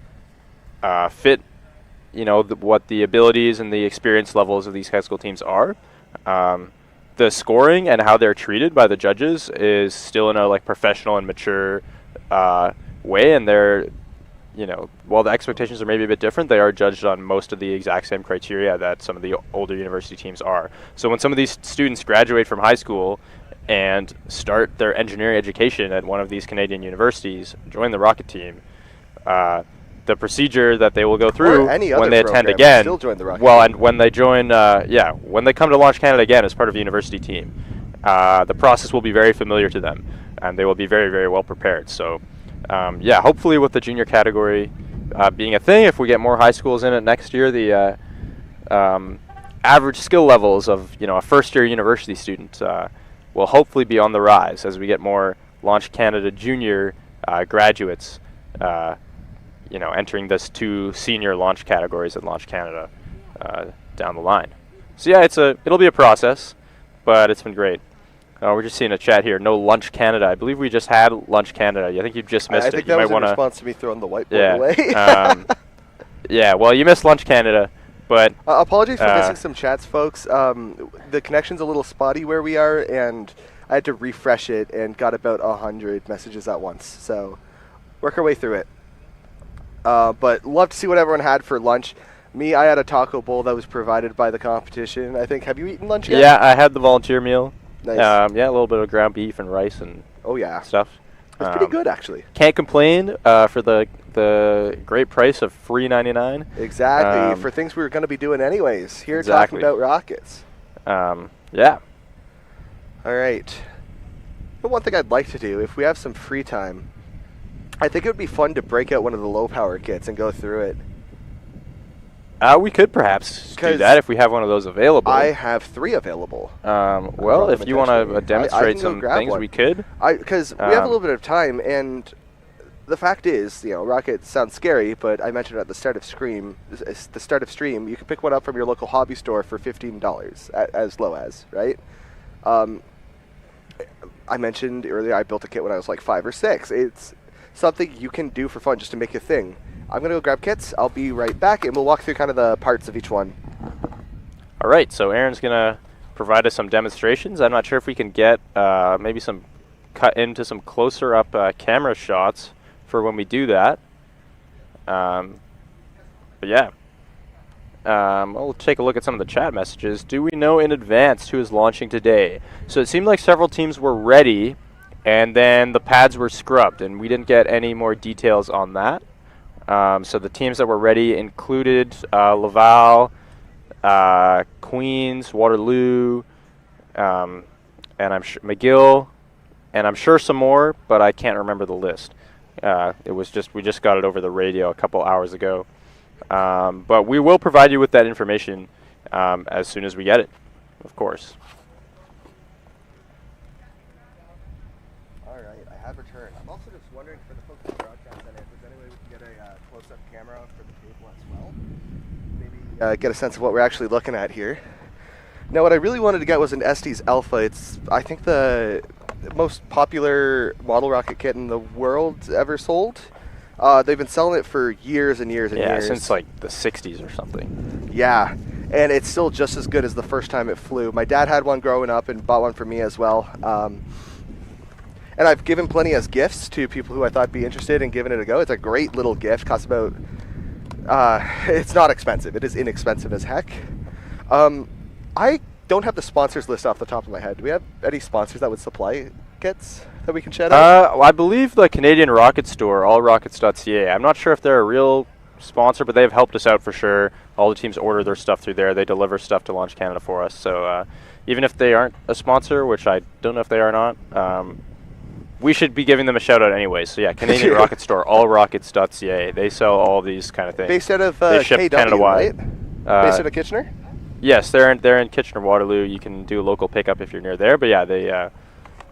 fit what the abilities and the experience levels of these high school teams are. the scoring and how they're treated by the judges is still in a like professional and mature way, and they're, you know, while the expectations are maybe a bit different, they are judged on most of the exact same criteria that some of the older university teams are. So when some of these students graduate from high school and start their engineering education at one of these Canadian universities, join the rocket team, the procedure that they will go through when they attend again, and when they join, when they come to Launch Canada again as part of a university team, the process will be very familiar to them, and they will be very, very well prepared. So, hopefully with the junior category being a thing, if we get more high schools in it next year, the average skill levels of, you know, a first-year university student will hopefully be on the rise as we get more Launch Canada junior graduates you know, entering this 2 senior launch categories at Launch Canada down the line. So yeah, it'll be a process, but it's been great. We're just seeing a chat here. No Lunch Canada. I believe we just had Lunch Canada. I think you just missed it. I think that was in response to me throwing the whiteboard away. Yeah, well, you missed Lunch Canada, but apologies for missing some chats, folks. The connection's a little spotty where we are, and I had to refresh it and got about 100 messages at once. So work our way through it. But love to see what everyone had for lunch. Me, I had a taco bowl that was provided by the competition. I think, have you eaten lunch yet? Yeah, I had the volunteer meal. Nice. Yeah, a little bit of ground beef and rice and stuff. It's pretty good, actually. Can't complain for the great price of $3.99. Exactly, for things we were going to be doing anyways. Here talking about rockets. Yeah. All right. But one thing I'd like to do, if we have some free time, I think it would be fun to break out one of the low power kits and go through it. We could perhaps do that if we have one of those available. I have 3 available. Well, if you want to demonstrate some things, we could. Because we have a little bit of time, and the fact is, you know, rockets sound scary, but I mentioned at the start of stream, you can pick one up from your local hobby store for $15, as low as, right? I mentioned earlier I built a kit when I was like 5 or 6. It's something you can do for fun just to make a thing. I'm going to go grab kits. I'll be right back, and we'll walk through kind of the parts of each one. All right, so Aaron's going to provide us some demonstrations. I'm not sure if we can get maybe some cut into some closer up camera shots for when we do that. But yeah. We'll take a look at some of the chat messages. Do we know in advance who is launching today? So it seemed like several teams were ready, and then the pads were scrubbed, and we didn't get any more details on that. So the teams that were ready included Laval, Queens, Waterloo, and I'm sure McGill, and I'm sure some more, but I can't remember the list. It was just we just got it over the radio a couple hours ago. But we will provide you with that information as soon as we get it, of course. All right, I have returned. I'm also just wondering for the folks in the broadcast center, if there's any way we can get a close-up camera for the table as well. Maybe get a sense of what we're actually looking at here. Now, what I really wanted to get was an Estes Alpha. It's, I think, the most popular model rocket kit in the world ever sold. They've been selling it for years and years and years. Yeah, since like the 60s or something. Yeah, and it's still just as good as the first time it flew. My dad had one growing up and bought one for me as well. And I've given plenty as gifts to people who I thought would be interested in giving it a go. It's a great little gift. Costs about, it's not expensive. It is inexpensive as heck. I don't have the sponsors list off the top of my head. Do we have any sponsors that would supply kits that we can shout out? I believe the Canadian Rocket Store, allrockets.ca. I'm not sure if they're a real sponsor, but they've helped us out for sure. All the teams order their stuff through there. They deliver stuff to Launch Canada for us. So even if they aren't a sponsor, which I don't know if they are or not, we should be giving them a shout out anyway. So yeah, Canadian Rocket Store, allrockets.ca. They sell all these kind of things. Based out of they ship KW, Canada-wide. right? Based out of Kitchener? Yes, they're in Kitchener-Waterloo. You can do a local pickup if you're near there. But yeah, they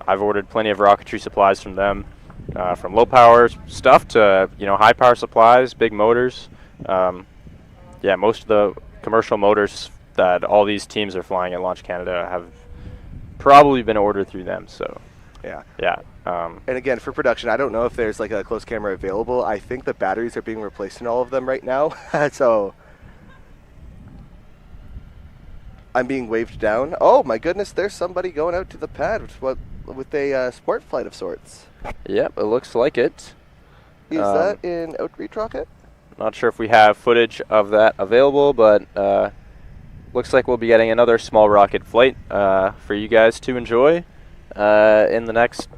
I've ordered plenty of rocketry supplies from them, from low power stuff to high power supplies, big motors. Yeah, most of the commercial motors that all these teams are flying at Launch Canada have probably been ordered through them. So yeah. And again, for production, I don't know if there's like a close camera available. I think the batteries are being replaced in all of them right now. So I'm being waved down. Oh my goodness, there's somebody going out to the pad with a sport flight of sorts. Yep, it looks like it. Is that an outreach rocket? Not sure if we have footage of that available, but looks like we'll be getting another small rocket flight for you guys to enjoy in the next,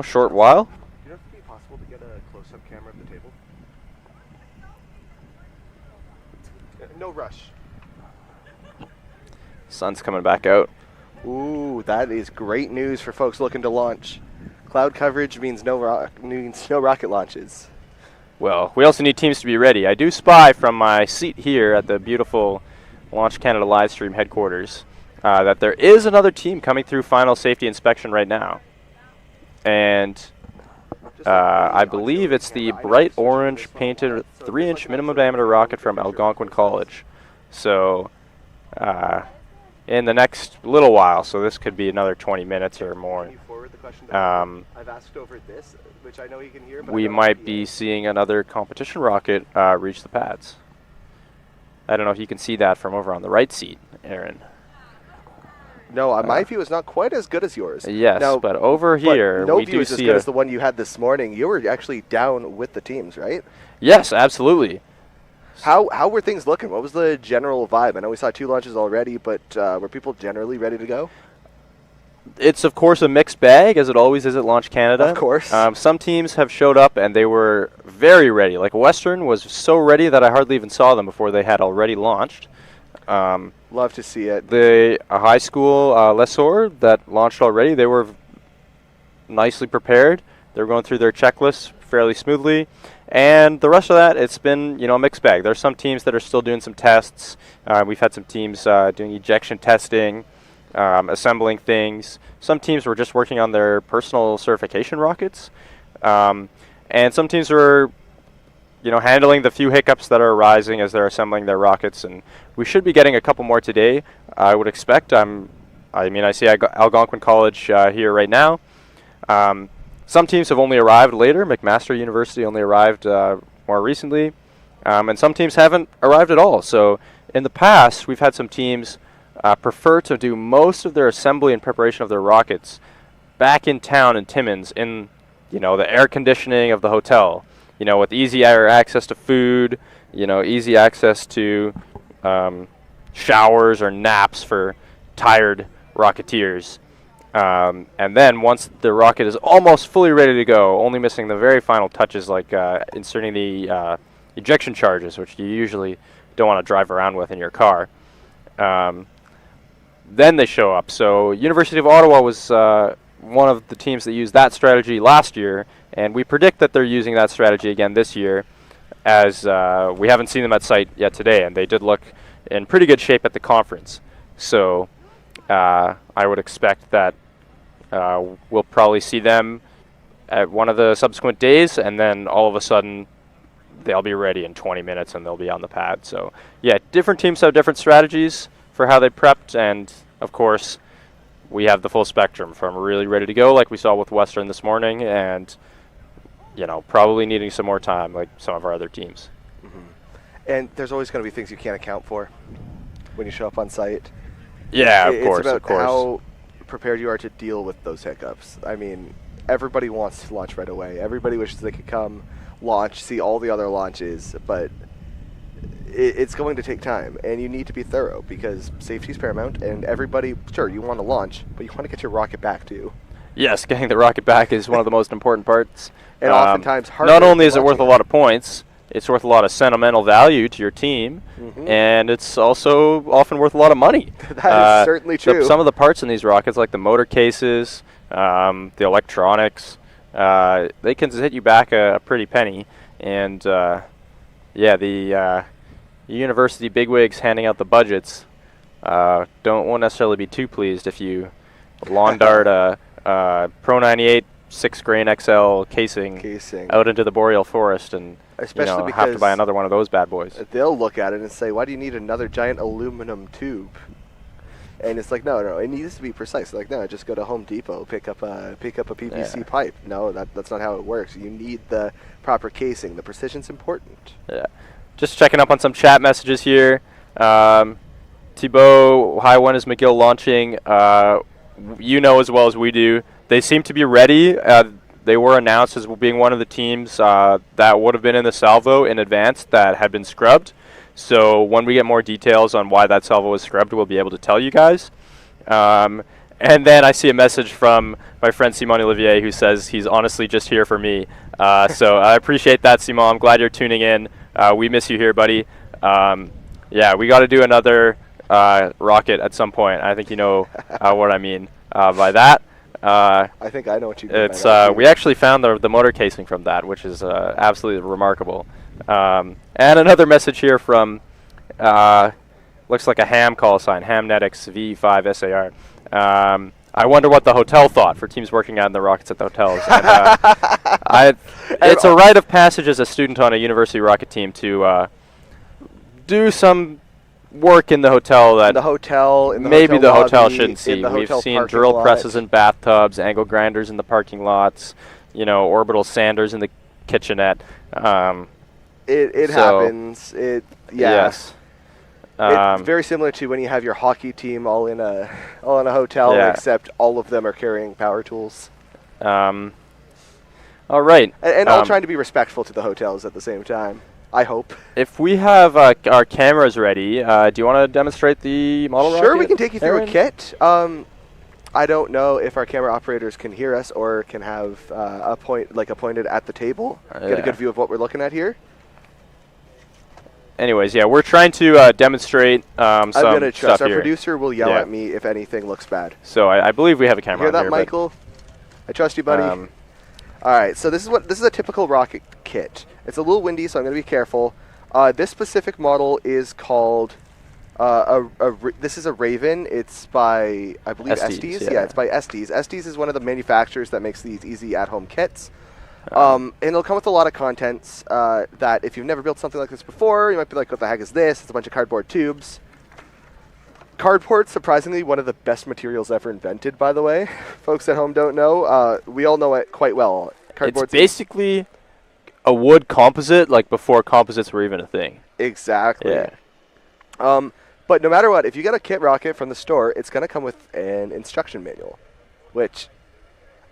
short while. You know if it'd be possible to get a close-up camera of the table? No rush. Sun's coming back out. Ooh, that is great news for folks looking to launch. Cloud coverage means no rocket launches. Well, we also need teams to be ready. I do spy from my seat here at the beautiful Launch Canada livestream headquarters that there is another team coming through final safety inspection right now. And I believe it's the bright orange painted 3-inch minimum diameter rocket from Algonquin College. So in the next little while, so this could be another 20 minutes or more. I've asked over this, which I know you can hear. But we might be seeing another competition rocket reach the pads. I don't know if you can see that from over on the right seat, Aaron. No, my view is not quite as good as yours. Yes, now, but over here no we view do is as see good as the one you had this morning. You were actually down with the teams, right? Yes, absolutely. How were things looking? What was the general vibe? I know we saw 2 launches already, but were people generally ready to go? It's, of course, a mixed bag, as it always is at Launch Canada. Of course. Some teams have showed up, and they were very ready. Like Western was so ready that I hardly even saw them before they had already launched. Love to see it. The high school Lancez-vous that launched already, they were nicely prepared. They were going through their checklists fairly smoothly. And the rest of that, it's been, a mixed bag. There's some teams that are still doing some tests. We've had some teams doing ejection testing. Assembling things. Some teams were just working on their personal certification rockets. And some teams were, handling the few hiccups that are arising as they're assembling their rockets. And we should be getting a couple more today, I would expect. I see Algonquin College here right now. Some teams have only arrived later. McMaster University only arrived more recently. And some teams haven't arrived at all. So in the past, we've had some teams prefer to do most of their assembly and preparation of their rockets back in town in Timmins in, the air conditioning of the hotel, with easy access to food, easy access to showers or naps for tired rocketeers. And then once the rocket is almost fully ready to go, only missing the very final touches like inserting the ejection charges, which you usually don't want to drive around with in your car. Then they show up. So University of Ottawa was one of the teams that used that strategy last year, and we predict that they're using that strategy again this year, as we haven't seen them at site yet today, and they did look in pretty good shape at the conference. So I would expect that we'll probably see them at one of the subsequent days, and then all of a sudden they'll be ready in 20 minutes and they'll be on the pad. So yeah, different teams have different strategies for how they prepped, and of course we have the full spectrum from really ready to go like we saw with Western this morning, and probably needing some more time like some of our other teams. Mm-hmm. And there's always going to be things you can't account for when you show up on site. Yeah, it's about how prepared you are to deal with those hiccups. I mean, everybody wants to launch right away. Everybody wishes they could come, launch, see all the other launches, but it's going to take time, and you need to be thorough because safety is paramount, and everybody, sure, you want to launch, but you want to get your rocket back too. Yes, getting the rocket back is one of the most important parts. And oftentimes harder. Not only is it worth a lot of points, it's worth a lot of sentimental value to your team, and it's also often worth a lot of money. That is certainly true. Some of the parts in these rockets, like the motor cases, the electronics, they can hit you back a pretty penny, and the university bigwigs handing out the budgets won't necessarily be too pleased if you lawn dart a Pro 98 6-grain XL casing out into the boreal forest, and especially have to buy another one of those bad boys. They'll look at it and say, why do you need another giant aluminum tube? And it's like, no, it needs to be precise. Like, no, just go to Home Depot, pick up a PVC pipe. No, that's not how it works. You need the proper casing. The precision's important. Yeah. Just checking up on some chat messages here. Thibaut, high one is McGill launching. You know as well as we do, they seem to be ready. They were announced as being one of the teams that would have been in the salvo in advance that had been scrubbed. So when we get more details on why that salvo was scrubbed, we'll be able to tell you guys. And then I see a message from my friend Simon Olivier who says he's honestly just here for me. So I appreciate that, Simon. I'm glad you're tuning in. We miss you here, buddy. Yeah, we got to do another rocket at some point. I think you know what I mean by that. I think I know what you mean. It's we actually found the motor casing from that, which is absolutely remarkable. And another message here from looks like a ham call sign, Hamnetics V5SAR. I wonder what the hotel thought for teams working on the rockets at the hotels. And, it's a rite of passage as a student on a university rocket team to do some work in the hotel that maybe the hotel shouldn't see. We've seen drill presses in bathtubs, angle grinders in the parking lots, you know, orbital sanders in the kitchenette. It happens. Yes. It's very similar to when you have your hockey team all in a hotel, except all of them are carrying power tools. All right. And all trying to be respectful to the hotels at the same time. I hope. If we have our cameras ready, do you want to demonstrate the model rocket? Sure, we can take you through a kit. I don't know if our camera operators can hear us or can have appointed at the table. Get a good view of what we're looking at here. Anyways, yeah, we're trying to demonstrate some stuff here. I'm going to trust. Our producer will yell at me if anything looks bad. So I believe we have a camera on here. Hear that, Michael? I trust you, buddy. All right, so this is a typical rocket kit. It's a little windy, so I'm going to be careful. This specific model is called this is a Raven. It's by, I believe, Estes. Yeah, it's by Estes. Estes is one of the manufacturers that makes these easy at-home kits. And it'll come with a lot of contents that if you've never built something like this before, you might be like, what the heck is this? It's a bunch of cardboard tubes. Cardboard, surprisingly, one of the best materials ever invented, by the way. Folks at home don't know. We all know it quite well. It's basically a wood composite, like before composites were even a thing. Exactly. Yeah. But no matter what, if you get a kit rocket from the store, it's going to come with an instruction manual, which,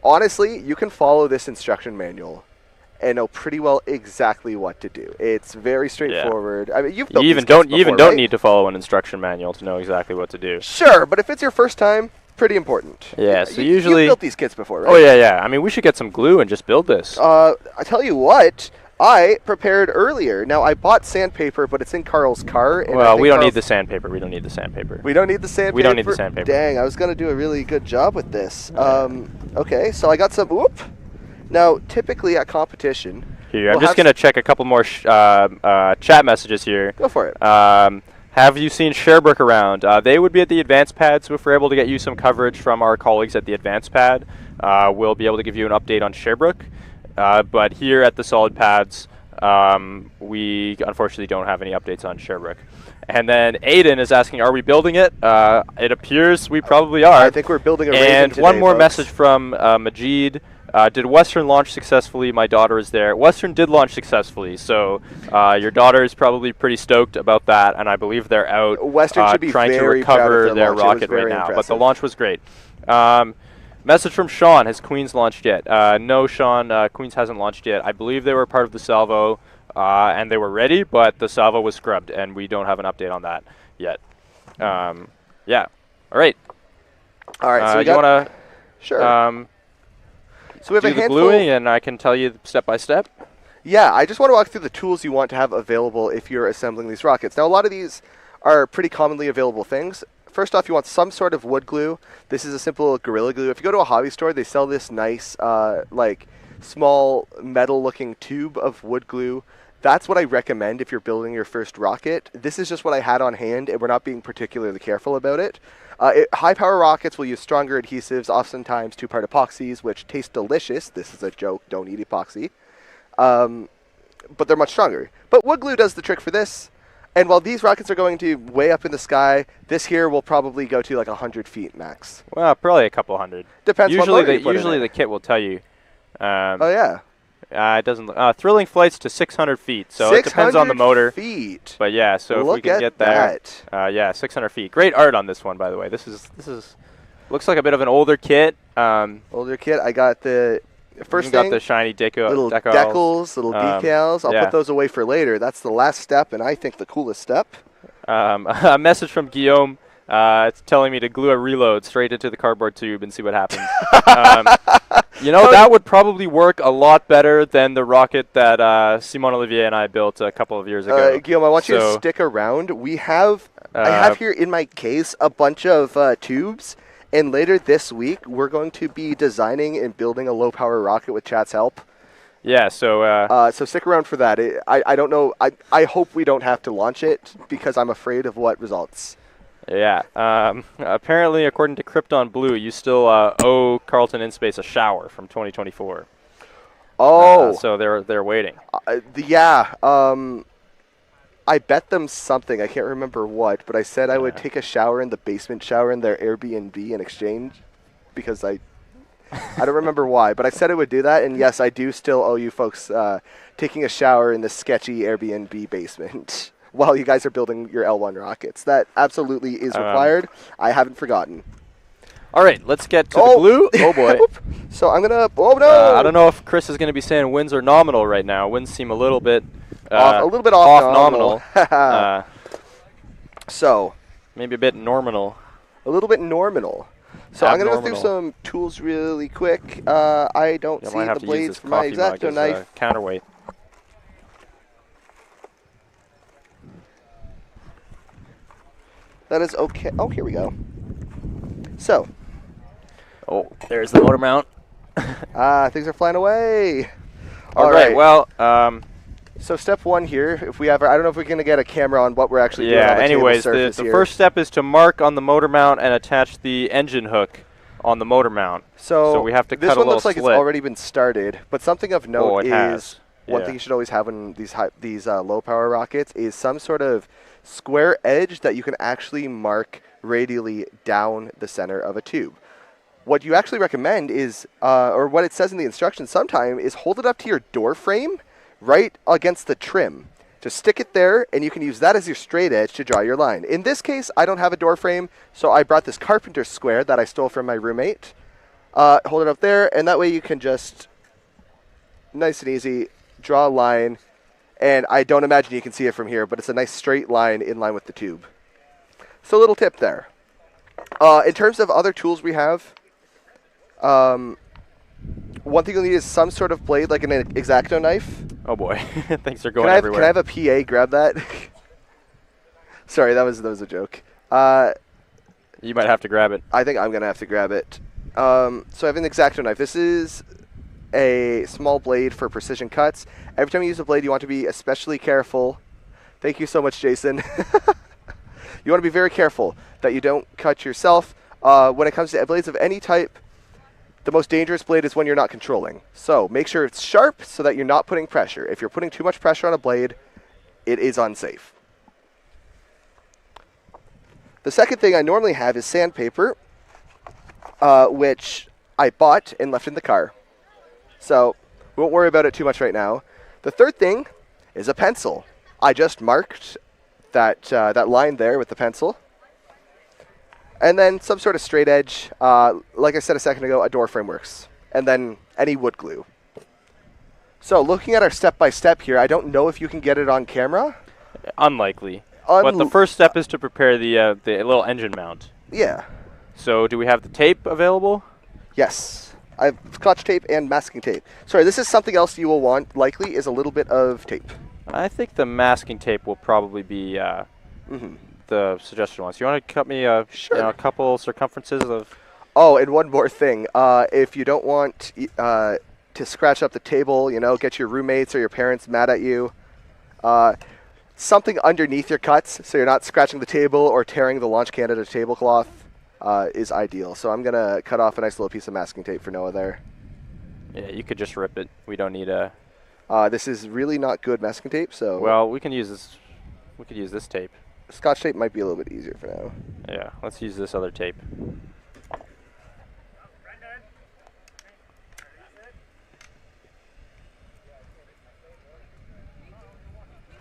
honestly, you can follow this instruction manual and know pretty well exactly what to do. It's very straightforward. I mean, you don't need to follow an instruction manual to know exactly what to do. Sure, but if it's your first time, pretty important. Yeah, so usually you've built these kits before, right? Oh yeah. I mean, we should get some glue and just build this. I tell you what, I prepared earlier. Now I bought sandpaper, but it's in Carl's car. And well, we don't need the sandpaper. We don't need the sandpaper. We don't need the sandpaper. We don't need the sandpaper. Dang, I was gonna do a really good job with this. Okay, so I got some. Whoop. Now, typically at competition, here I'm just gonna check a couple more chat messages here. Go for it. Have you seen Sherbrooke around? They would be at the advanced pad, so if we're able to get you some coverage from our colleagues at the advanced pad, we'll be able to give you an update on Sherbrooke. But here at the solid pads, we unfortunately don't have any updates on Sherbrooke. And then Aiden is asking, are we building it? It appears we probably are. I think we're building a Raven And today, one more folks. message from Majid. Did Western launch successfully? My daughter is there. Western did launch successfully, so your daughter is probably pretty stoked about that, and I believe they're out Western should be trying to very proud recover of their launch. rocket right now. But the launch was great. Message from Sean, has Queens launched yet? No, Sean, Queens hasn't launched yet. I believe they were part of the salvo, and they were ready, but the salvo was scrubbed, and we don't have an update on that yet. Yeah. All right. All right, so we do you want to... Sure. So we have do a the handful gluing, and I can tell you step by step. Yeah, I just want to walk through the tools you want to have available if you're assembling these rockets. Now, a lot of these are pretty commonly available things. First off, you want some sort of wood glue. This is a simple Gorilla Glue. If you go to a hobby store, they sell this nice, like, small metal-looking tube of wood glue. That's what I recommend if you're building your first rocket. This is just what I had on hand, and we're not being particularly careful about it. High-power rockets will use stronger adhesives, oftentimes two-part epoxies, which taste delicious. This is a joke. Don't eat epoxy. But they're much stronger. But wood glue does the trick for this. And while these rockets are going to way up in the sky, this here will probably go to like 100 feet max. Well, probably a couple hundred. Depends. Usually the kit will tell you. Oh yeah. It doesn't. Thrilling flights to 600 feet. So it depends on the motor. Feet. But yeah, so if we can get that. Yeah, 600 feet. Great art on this one, by the way. This is looks like a bit of an older kit. Older kit. I got the first thing. Got the shiny little decals, little decals. I'll put those away for later. That's the last step, and I think the coolest step. A message from Guillaume. It's telling me to glue a reload straight into the cardboard tube and see what happens. That would probably work a lot better than the rocket that Simon Olivier and I built a couple of years ago. Guillaume, I want you to stick around. I have here in my case a bunch of tubes, and later this week we're going to be designing and building a low-power rocket with chat's help. Yeah, so stick around for that. I don't know. I hope we don't have to launch it because I'm afraid of what results. Yeah. Apparently, according to Krypton Blue, you still owe Carleton InSpace a shower from 2024. Oh. So they're waiting. I bet them something. I can't remember what, but I said I would take a shower in the basement shower in their Airbnb in exchange because I don't remember why, but I said I would do that. And yes, I do still owe you folks taking a shower in the sketchy Airbnb basement. While you guys are building your L1 rockets. That absolutely is required. I haven't forgotten. All right, let's get to the blue. Oh, boy. So I'm going to... Oh, no! I don't know if Chris is going to be saying winds are nominal right now. Winds seem a little bit... off nominal. So... Maybe a bit norminal. A little bit norminal. So I'm going to go through some tools really quick. I don't see the blades for my X-Acto knife. Counterweight. That is okay. Oh, here we go. So. Oh, there's the motor mount. Things are flying away. All right. Well, so step one here, if we ever, I don't know if we're going to get a camera on what we're actually doing on the anyways, table the first step is to mark on the motor mount and attach the engine hook on the motor mount. So we have to cut a this little one looks like slit. it's already been started, but something of note is one thing you should always have on these low power rockets is some sort of square edge that you can actually mark radially down the center of a tube. What you actually recommend is, or what it says in the instructions sometime, is hold it up to your door frame right against the trim. Just stick it there, and you can use that as your straight edge to draw your line. In this case, I don't have a door frame, so I brought this carpenter square that I stole from my roommate. Hold it up there, and that way you can just, nice and easy, draw a line. And I don't imagine you can see it from here, but it's a nice straight line in line with the tube. So a little tip there. In terms of other tools we have, one thing you'll need is some sort of blade, like an X-Acto knife. Oh boy, things are going everywhere. Can I have a PA grab that? Sorry, that was a joke. You might have to grab it. I think I'm going to have to grab it. So I have an X-Acto knife. This is a small blade for precision cuts. Every time you use a blade, you want to be especially careful. Thank you so much, Jason. You want to be very careful that you don't cut yourself. When it comes to blades of any type, the most dangerous blade is when you're not controlling. So make sure it's sharp so that you're not putting pressure. If you're putting too much pressure on a blade, it is unsafe. The second thing I normally have is sandpaper, which I bought and left in the car. So we won't worry about it too much right now. The third thing is a pencil. I just marked that line there with the pencil. And then some sort of straight edge. Like I said a second ago, a door frame works. And then any wood glue. So looking at our step-by-step here, I don't know if you can get it on camera. Unlikely. But the first step is to prepare the little engine mount. Yeah. So do we have the tape available? Yes. I have Scotch tape and masking tape. Sorry, this is something else you will want, likely, is a little bit of tape. I think the masking tape will probably be the suggested one. So you want to cut me a couple circumferences of... Oh, and one more thing. If you don't want to scratch up the table, get your roommates or your parents mad at you, something underneath your cuts so you're not scratching the table or tearing the Launch Canada tablecloth is ideal. So I'm going to cut off a nice little piece of masking tape for Noah there. Yeah, you could just rip it. We don't need a... this is really not good masking tape, so... Well, we can use this. We could use this tape. Scotch tape might be a little bit easier for now. Yeah, let's use this other tape.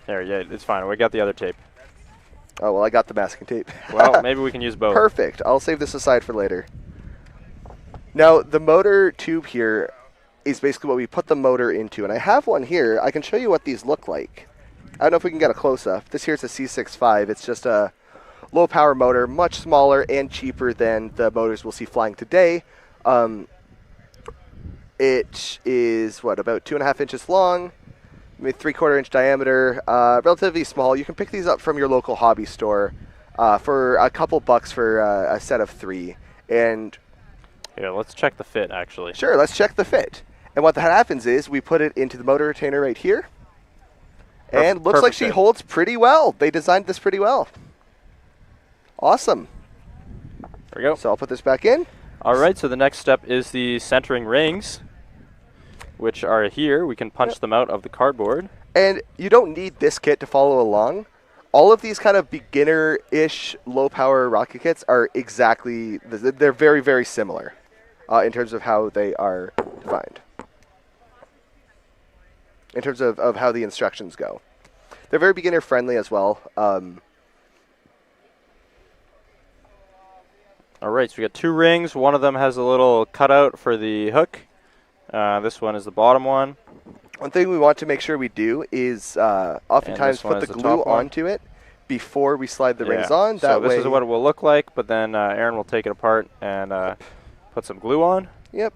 There, yeah, it's fine. We got the other tape. Oh, well, I got the masking tape. Well, maybe we can use both. Perfect. I'll save this aside for later. Now, the motor tube here is basically what we put the motor into. And I have one here. I can show you what these look like. I don't know if we can get a close-up. This here is a C65. It's just a low-power motor, much smaller and cheaper than the motors we'll see flying today. It is, what, about 2.5 inches long, maybe 3/4 inch diameter, relatively small. You can pick these up from your local hobby store for a couple bucks for a set of 3. And yeah, let's check the fit, actually. Sure, let's check the fit. And what that happens is we put it into the motor retainer right here. And looks like she holds pretty well. They designed this pretty well. Awesome. There we go. So I'll put this back in. All right, so the next step is the centering rings, which are here. We can punch them out of the cardboard. And you don't need this kit to follow along. All of these kind of beginner-ish low-power rocket kits are exactly, they're very, very similar in terms of how they are defined. In terms of how the instructions go. They're very beginner-friendly as well. All right, so we got 2 rings. One of them has a little cutout for the hook. This one is the bottom one. One thing we want to make sure we do is oftentimes put the glue onto it before we slide the rings on. So this is what it will look like, but then Aaron will take it apart and put some glue on. Yep.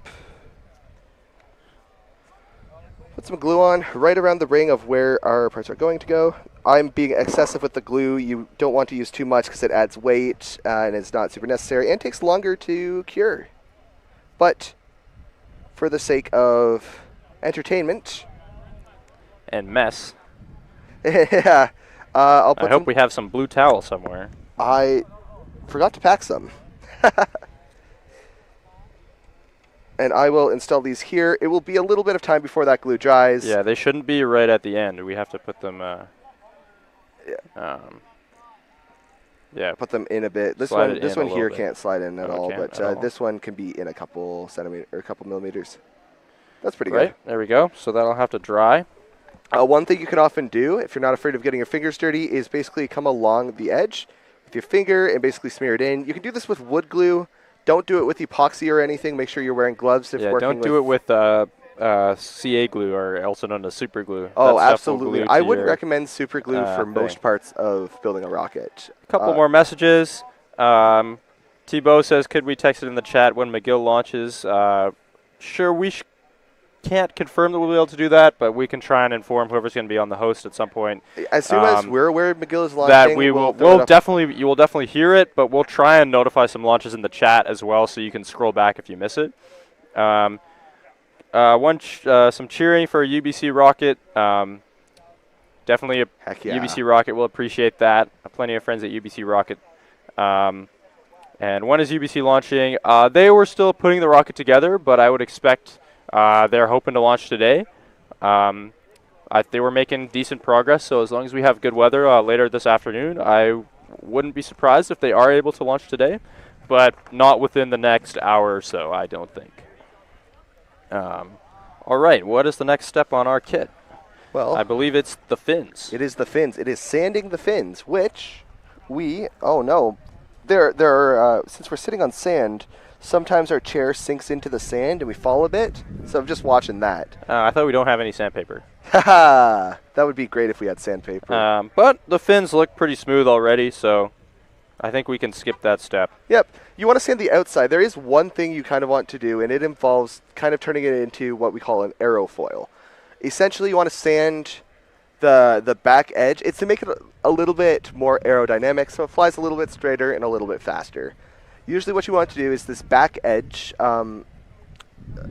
Put some glue on right around the ring of where our parts are going to go. I'm being excessive with the glue. You don't want to use too much because it adds weight and it's not super necessary and takes longer to cure. But for the sake of entertainment and mess, yeah, I hope we have some blue towel somewhere. I forgot to pack some. And I will install these here. It will be a little bit of time before that glue dries. Yeah, they shouldn't be right at the end. We have to put them. Put them in a bit. This one here can't slide in at all, but this one can be in a couple centimeters or a couple millimeters. That's pretty good. There we go. So that'll have to dry. One thing you can often do, if you're not afraid of getting your fingers dirty, is basically come along the edge with your finger and basically smear it in. You can do this with wood glue. Don't do it with epoxy or anything. Make sure you're wearing gloves if working don't do it with CA glue, or also known as super glue. Oh, absolutely. I wouldn't recommend super glue for most parts of building a rocket. A couple more messages. Thibaut says, could we text it in the chat when McGill launches? Sure, we can't confirm that we'll be able to do that, but we can try and inform whoever's going to be on the host at some point. As soon as we're aware McGill is launching, that you will definitely hear it, but we'll try and notify some launches in the chat as well, so you can scroll back if you miss it. Some cheering for a UBC rocket. Definitely Heck yeah. UBC rocket will appreciate that. Plenty of friends at UBC rocket. And when is UBC launching? They were still putting the rocket together, but I would expect they're hoping to launch today. They were making decent progress, so as long as we have good weather later this afternoon, I wouldn't be surprised if they are able to launch today, but not within the next hour or so, I don't think. All right, what is the next step on our kit? Well, I believe it's the fins. It is the fins. It is sanding the fins, which oh no, there are, since we're sitting on sand, sometimes our chair sinks into the sand and we fall a bit, so I'm just watching that. I thought we don't have any sandpaper. Haha, that would be great if we had sandpaper. But the fins look pretty smooth already, so I think we can skip that step. Yep. You want to sand the outside. There is one thing you kind of want to do, and it involves kind of turning it into what we call an aerofoil. Essentially, you want to sand the back edge. It's to make it a little bit more aerodynamic, so it flies a little bit straighter and a little bit faster. Usually what you want to do is this back edge,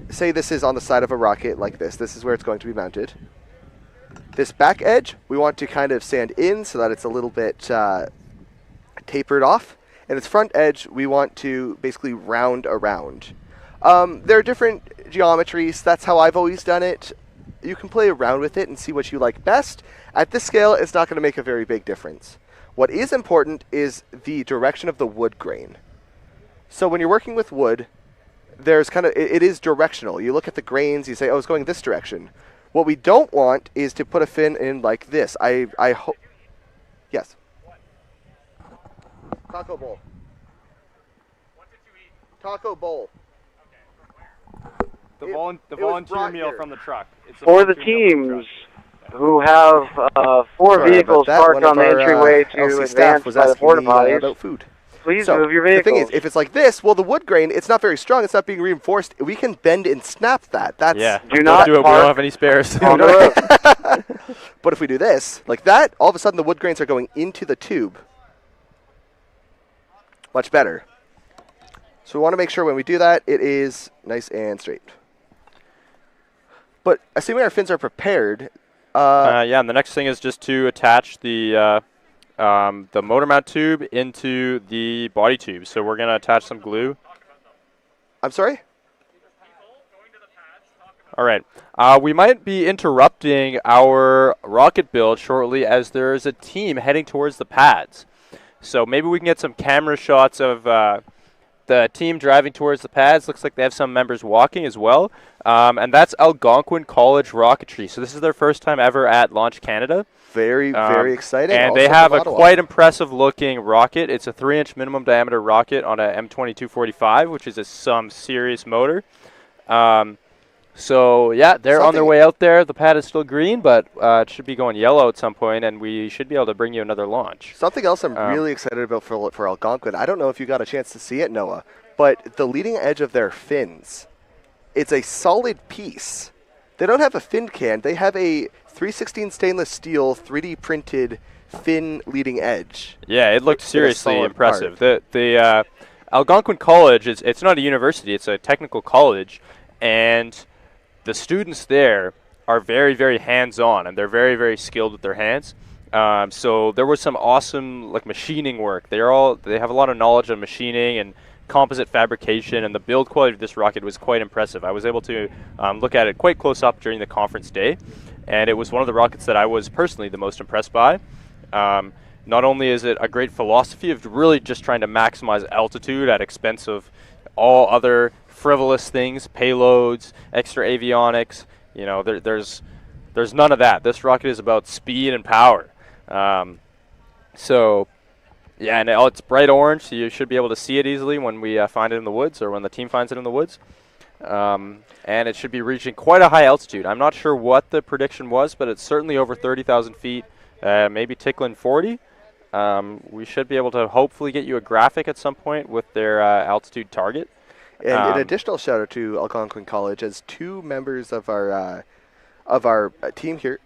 say this is on the side of a rocket like this. This is where it's going to be mounted. This back edge, we want to kind of sand in so that it's a little bit tapered off. And its front edge, we want to basically round around. There are different geometries. That's how I've always done it. You can play around with it and see what you like best. At this scale, it's not going to make a very big difference. What is important is the direction of the wood grain. So when you're working with wood, there's kind of, it is directional. You look at the grains, you say, oh, it's going this direction. What we don't want is to put a fin in like this. I hope. Yes. Taco bowl. What did you eat? Taco bowl. The volunteer meal from the truck. It's For the teams who have 4 vehicles parked on the entryway to advance by the porta potties, about food. Please move your vehicles. The thing is, if it's like this, well, the wood grain, it's not very strong. It's not being reinforced. We can bend and snap that. That's do not do it. We don't have any spares. But if we do this, like that, all of a sudden the wood grains are going into the tube. Much better. So we want to make sure when we do that, it is nice and straight. But assuming our fins are prepared. Yeah, and the next thing is just to attach the motor mount tube into the body tube. So we're going to attach some glue. I'm sorry? All right. We might be interrupting our rocket build shortly as there is a team heading towards the pads. So maybe we can get some camera shots of the team driving towards the pads. Looks like they have some members walking as well. And that's Algonquin College Rocketry. So this is their first time ever at Launch Canada. Very, very exciting. And they have a quite impressive looking rocket. It's a 3-inch minimum diameter rocket on a M2245, which is some serious motor. So, yeah, they're on their way out there. The pad is still green, but it should be going yellow at some point, and we should be able to bring you another launch. Something else I'm really excited about for Algonquin. I don't know if you got a chance to see it, Noah, but the leading edge of their fins, it's a solid piece. They don't have a fin can. They have a 316 stainless steel 3D printed fin leading edge. Yeah, it looked seriously impressive. The Algonquin College, it's not a university. It's a technical college, and the students there are very, very hands-on, and they're very, very skilled with their hands. So there was some awesome machining work. They have a lot of knowledge on machining and composite fabrication, and the build quality of this rocket was quite impressive. I was able to look at it quite close up during the conference day, and it was one of the rockets that I was personally the most impressed by. Not only is it a great philosophy of really just trying to maximize altitude at expense of all other frivolous things, payloads, extra avionics, there's none of that. This rocket is about speed and power. So, yeah, and it's bright orange, so you should be able to see it easily when we find it in the woods, or when the team finds it in the woods. And it should be reaching quite a high altitude. I'm not sure what the prediction was, but it's certainly over 30,000 feet, maybe tickling 40. We should be able to hopefully get you a graphic at some point with their altitude target. And an additional shout out to Algonquin College, as 2 members of our team here.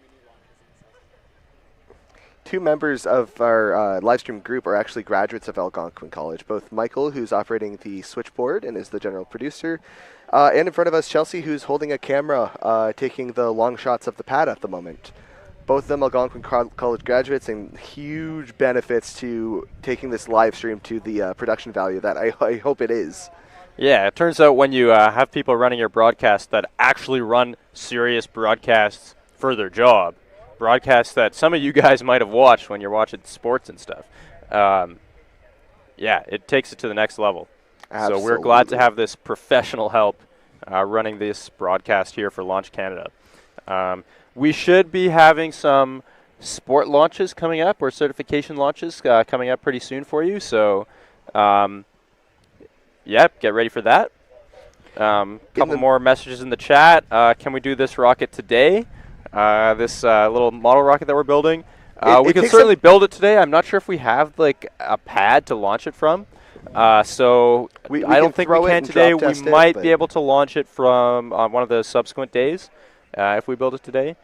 2 members of our live stream group are actually graduates of Algonquin College. Both Michael, who's operating the switchboard and is the general producer, and in front of us, Chelsea, who's holding a camera, taking the long shots of the pad at the moment. Both of them Algonquin College graduates, and huge benefits to taking this live stream to the production value that I hope it is. Yeah, it turns out when you have people running your broadcast that actually run serious broadcasts for their job, broadcasts that some of you guys might have watched when you're watching sports and stuff, yeah, it takes it to the next level. Absolutely. So we're glad to have this professional help running this broadcast here for Launch Canada. We should be having some sport launches coming up, or certification launches coming up pretty soon for you. So, yep, get ready for that. Couple more messages in the chat. Can we do this rocket today? This little model rocket that we're building. We can certainly build it today. I'm not sure if we have a pad to launch it from. So I don't think we can today. We might be able to launch it from one of the subsequent days if we build it today.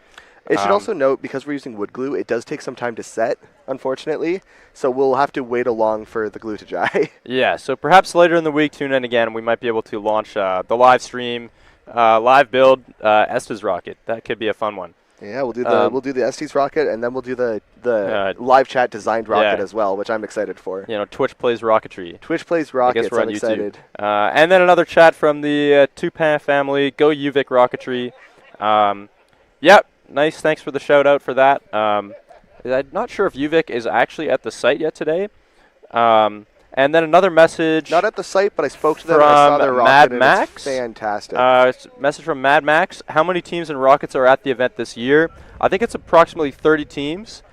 It should also note, because we're using wood glue, it does take some time to set, unfortunately. So we'll have to wait along for the glue to dry. Yeah, so perhaps later in the week, tune in again. We might be able to launch the live stream, live build Estes rocket. That could be a fun one. Yeah, we'll do the Estes rocket, and then we'll do the live chat designed rocket as well, which I'm excited for. Twitch plays rocketry. Twitch plays rockets. I'm excited. And then another chat from the Tupin family. Go UVic rocketry. Yep. Nice, thanks for the shout out for that. I'm not sure if UVic is actually at the site yet today. And And then another message. Not at the site, but I spoke to them and I saw their rocket. Mad Max. Fantastic. Message from Mad Max. How many teams and rockets are at the event this year? I think it's approximately 30 teams.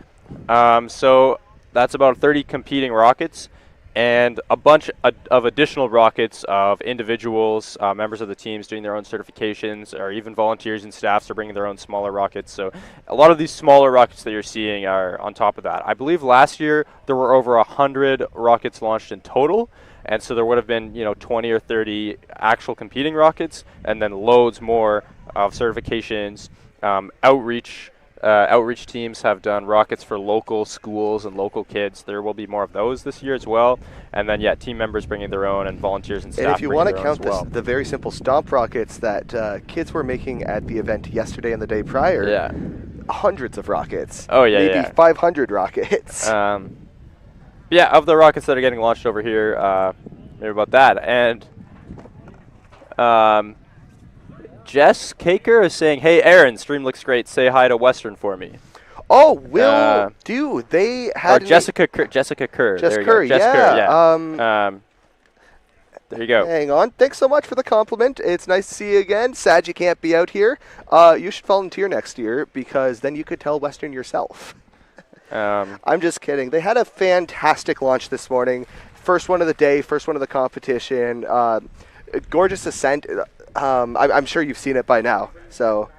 So that's about 30 competing rockets and a bunch of additional rockets of individuals, members of the teams doing their own certifications, or even volunteers and staffs are bringing their own smaller rockets. So a lot of these smaller rockets that you're seeing are on top of that. I believe last year there were over 100 rockets launched in total, and so there would have been 20 or 30 actual competing rockets, and then loads more of certifications, outreach. Outreach teams have done rockets for local schools and local kids. There will be more of those this year as well. And then, team members bringing their own, and volunteers and staff. And if you want to count the very simple stomp rockets that kids were making at the event yesterday and the day prior, hundreds of rockets. Oh, yeah, maybe 500 rockets. Of the rockets that are getting launched over here, maybe about that. And Jess Caker is saying, "Hey, Aaron, stream looks great. Say hi to Western for me." Oh, will do. They had Jessica Kerr. Jessica Kerr. There you go. Hang on. Thanks so much for the compliment. It's nice to see you again. Sad you can't be out here. You should volunteer next year, because then you could tell Western yourself. I'm just kidding. They had a fantastic launch this morning. First one of the day, first one of the competition. Gorgeous ascent. I'm sure you've seen it by now, so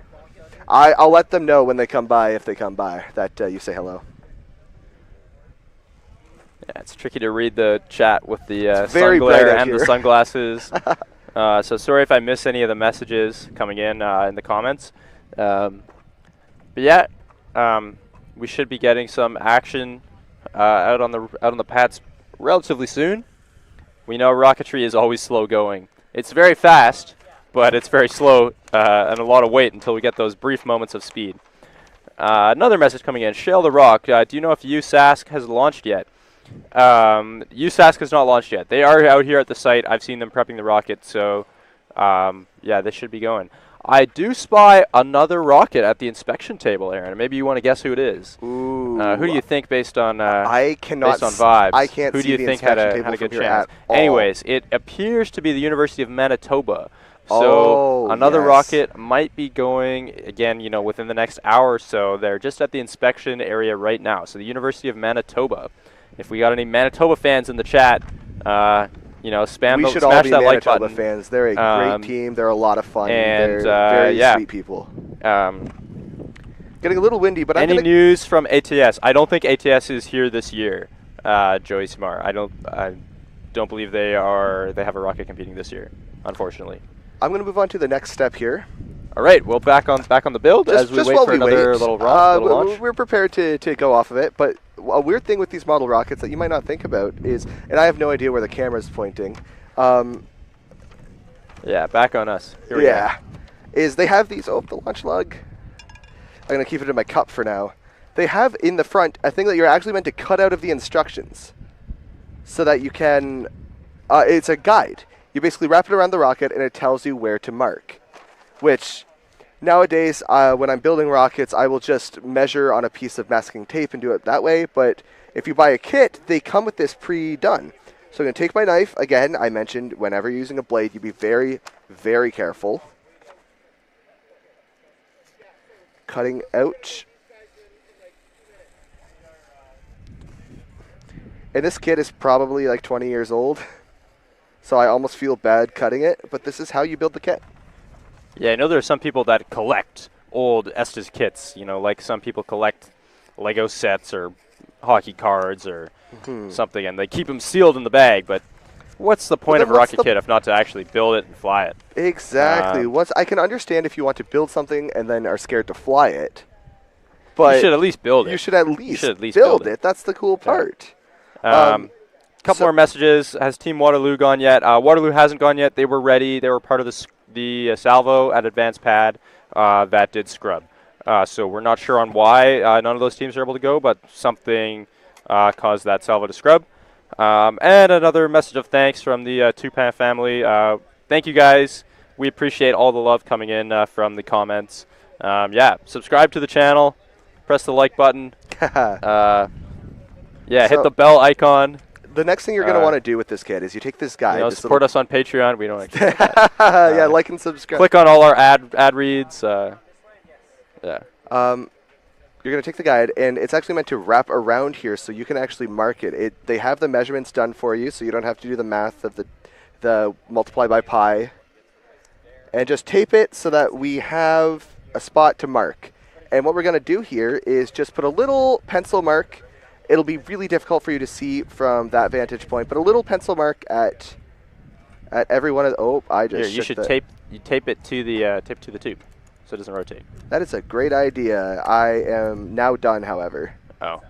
I'll let them know when they come by, if they come by, that you say hello. Yeah, it's tricky to read the chat with the sun glare and the sunglasses. So sorry if I miss any of the messages coming in the comments. We should be getting some action out on the pads relatively soon. We know rocketry is always slow going. It's very fast, but it's very slow and a lot of wait until we get those brief moments of speed. Another message coming in. Shale the Rock, do you know if USask has launched yet? USask has not launched yet. They are out here at the site. I've seen them prepping the rocket, so they should be going. I do spy another rocket at the inspection table, Aaron. Maybe you want to guess who it is. Ooh. Who do you think, based on based on vibes? I can't who see do you the think had a good chance? Anyways, it appears to be the University of Manitoba. So another rocket might be going again, within the next hour or so. They're just at the inspection area right now. So the University of Manitoba. If we got any Manitoba fans in the chat, spam we should all be that Manitoba like button. fans. They're a great team. They're a lot of fun. And they're very sweet people. Getting a little windy, but any news from ATS? I don't think ATS is here this year. Joey Smart. I don't believe they have a rocket competing this year, unfortunately. I'm going to move on to the next step here. All right, well, back on the build as we wait for another little launch. We're prepared to go off of it, but a weird thing with these model rockets that you might not think about is, and I have no idea where the camera's pointing. Back on us. Here we go. Is they have these, the launch lug. I'm going to keep it in my cup for now. They have in the front a thing that you're actually meant to cut out of the instructions so that you can, it's a guide. You basically wrap it around the rocket and it tells you where to mark. Which, nowadays, when I'm building rockets, I will just measure on a piece of masking tape and do it that way. But if you buy a kit, they come with this pre-done. So I'm going to take my knife. Again, I mentioned whenever you're using a blade, you be very, very careful. Cutting out. And this kit is probably like 20 years old. So I almost feel bad cutting it, but this is how you build the kit. Yeah, I know there are some people that collect old Estes kits, like some people collect Lego sets or hockey cards or something, and they keep them sealed in the bag, but what's the point of a rocket kit if not to actually build it and fly it? Exactly. I can understand if you want to build something and then are scared to fly it, but you should at least build it. You should at least build it. That's the cool part. Couple more messages. Has Team Waterloo gone yet? Waterloo hasn't gone yet. They were ready. They were part of the salvo at Advanced Pad that did scrub. So we're not sure on why none of those teams are able to go, but something caused that salvo to scrub. And another message of thanks from the Tupan family. Thank you guys. We appreciate all the love coming in from the comments. Subscribe to the channel. Press the like button. Hit the bell icon. the next thing you're going to want to do with this kit is you take this guide. Support us on Patreon. We don't. Yeah, like and subscribe. Click on all our ad reads. Yeah. You're going to take the guide, and it's actually meant to wrap around here so you can actually mark it. They have the measurements done for you, so you don't have to do the math of the multiply by pi. And just tape it so that we have a spot to mark. And what we're going to do here is just put a little pencil mark. It'll be really difficult for you to see from that vantage point, but a little pencil mark at every one of you should tape it to the tube so it doesn't rotate. That is a great idea. I am now done, however. Oh.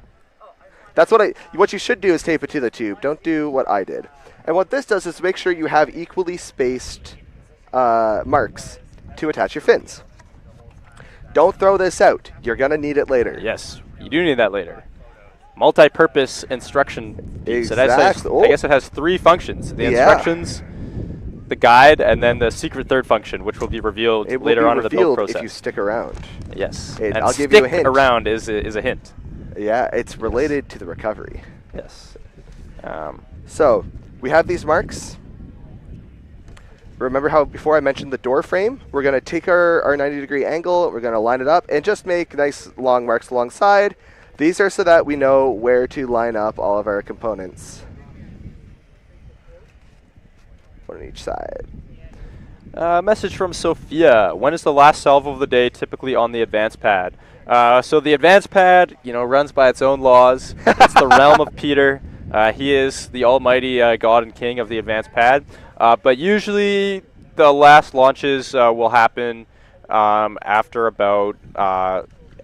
That's what you should do is tape it to the tube. Don't do what I did. And what this does is make sure you have equally spaced marks to attach your fins. Don't throw this out. You're going to need it later. Yes, you do need that later. Multi-purpose instruction piece. Exactly. I guess it has 3 functions. The instructions, the guide, and then the secret third function, which will be revealed later on in the build process. If you stick around. Yes. And I'll give you a hint. Stick around is a hint. Yeah, it's related to the recovery. Yes. So, we have these marks. Remember how before I mentioned the door frame? We're going to take our 90-degree angle, we're going to line it up, and just make nice long marks alongside. These are so that we know where to line up all of our components. One on each side. Message from Sophia. When is the last salvo of the day typically on the advanced pad? So the advanced pad, runs by its own laws. It's the realm of Peter. He is the almighty God and King of the advanced pad. But usually the last launches will happen after about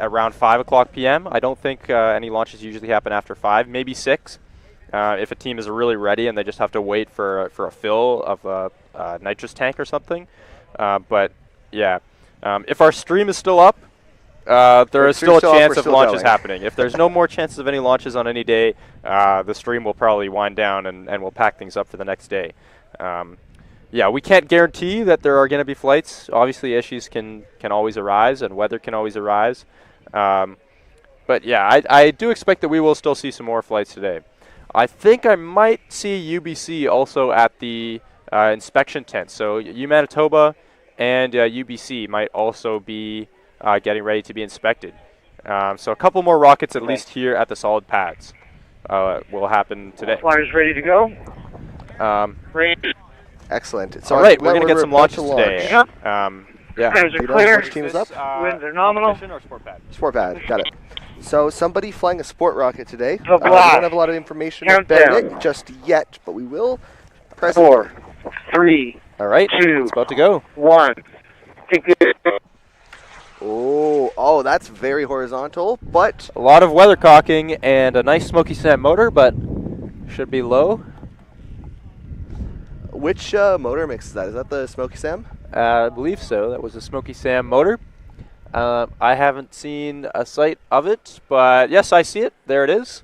around 5 o'clock p.m. I don't think any launches usually happen after 5, maybe 6. If a team is really ready and they just have to wait for a fill of a nitrous tank or something. But yeah, if our stream is still up, there is still a chance of launches happening. If there's no more chances of any launches on any day, the stream will probably wind down and we'll pack things up for the next day. Yeah, we can't guarantee that there are going to be flights. Obviously, issues can always arise and weather can always arise. But yeah, I do expect that we will still see some more flights today. I think I might see UBC also at the inspection tent. So Manitoba and UBC might also be getting ready to be inspected. So a couple more rockets at least here at the solid pads will happen today. Flyers ready to go? Ready. Excellent. So all right, we're going to get some launches today. Yep. Yeah. Guys are clear. Team is up. Winds are nominal. Or sport pad? Sport pad. Got it. So somebody flying a sport rocket today. We don't have a lot of information about it just yet, but we will. 4, 3. All right. 2. It's about to go. 1. Oh, that's very horizontal, but a lot of weathercocking and a nice Smoky Sam motor, but should be low. Which motor mix is that? Is that the Smoky Sam? I believe so. That was a Smoky Sam motor. I haven't seen a sight of it, but yes, I see it. There it is.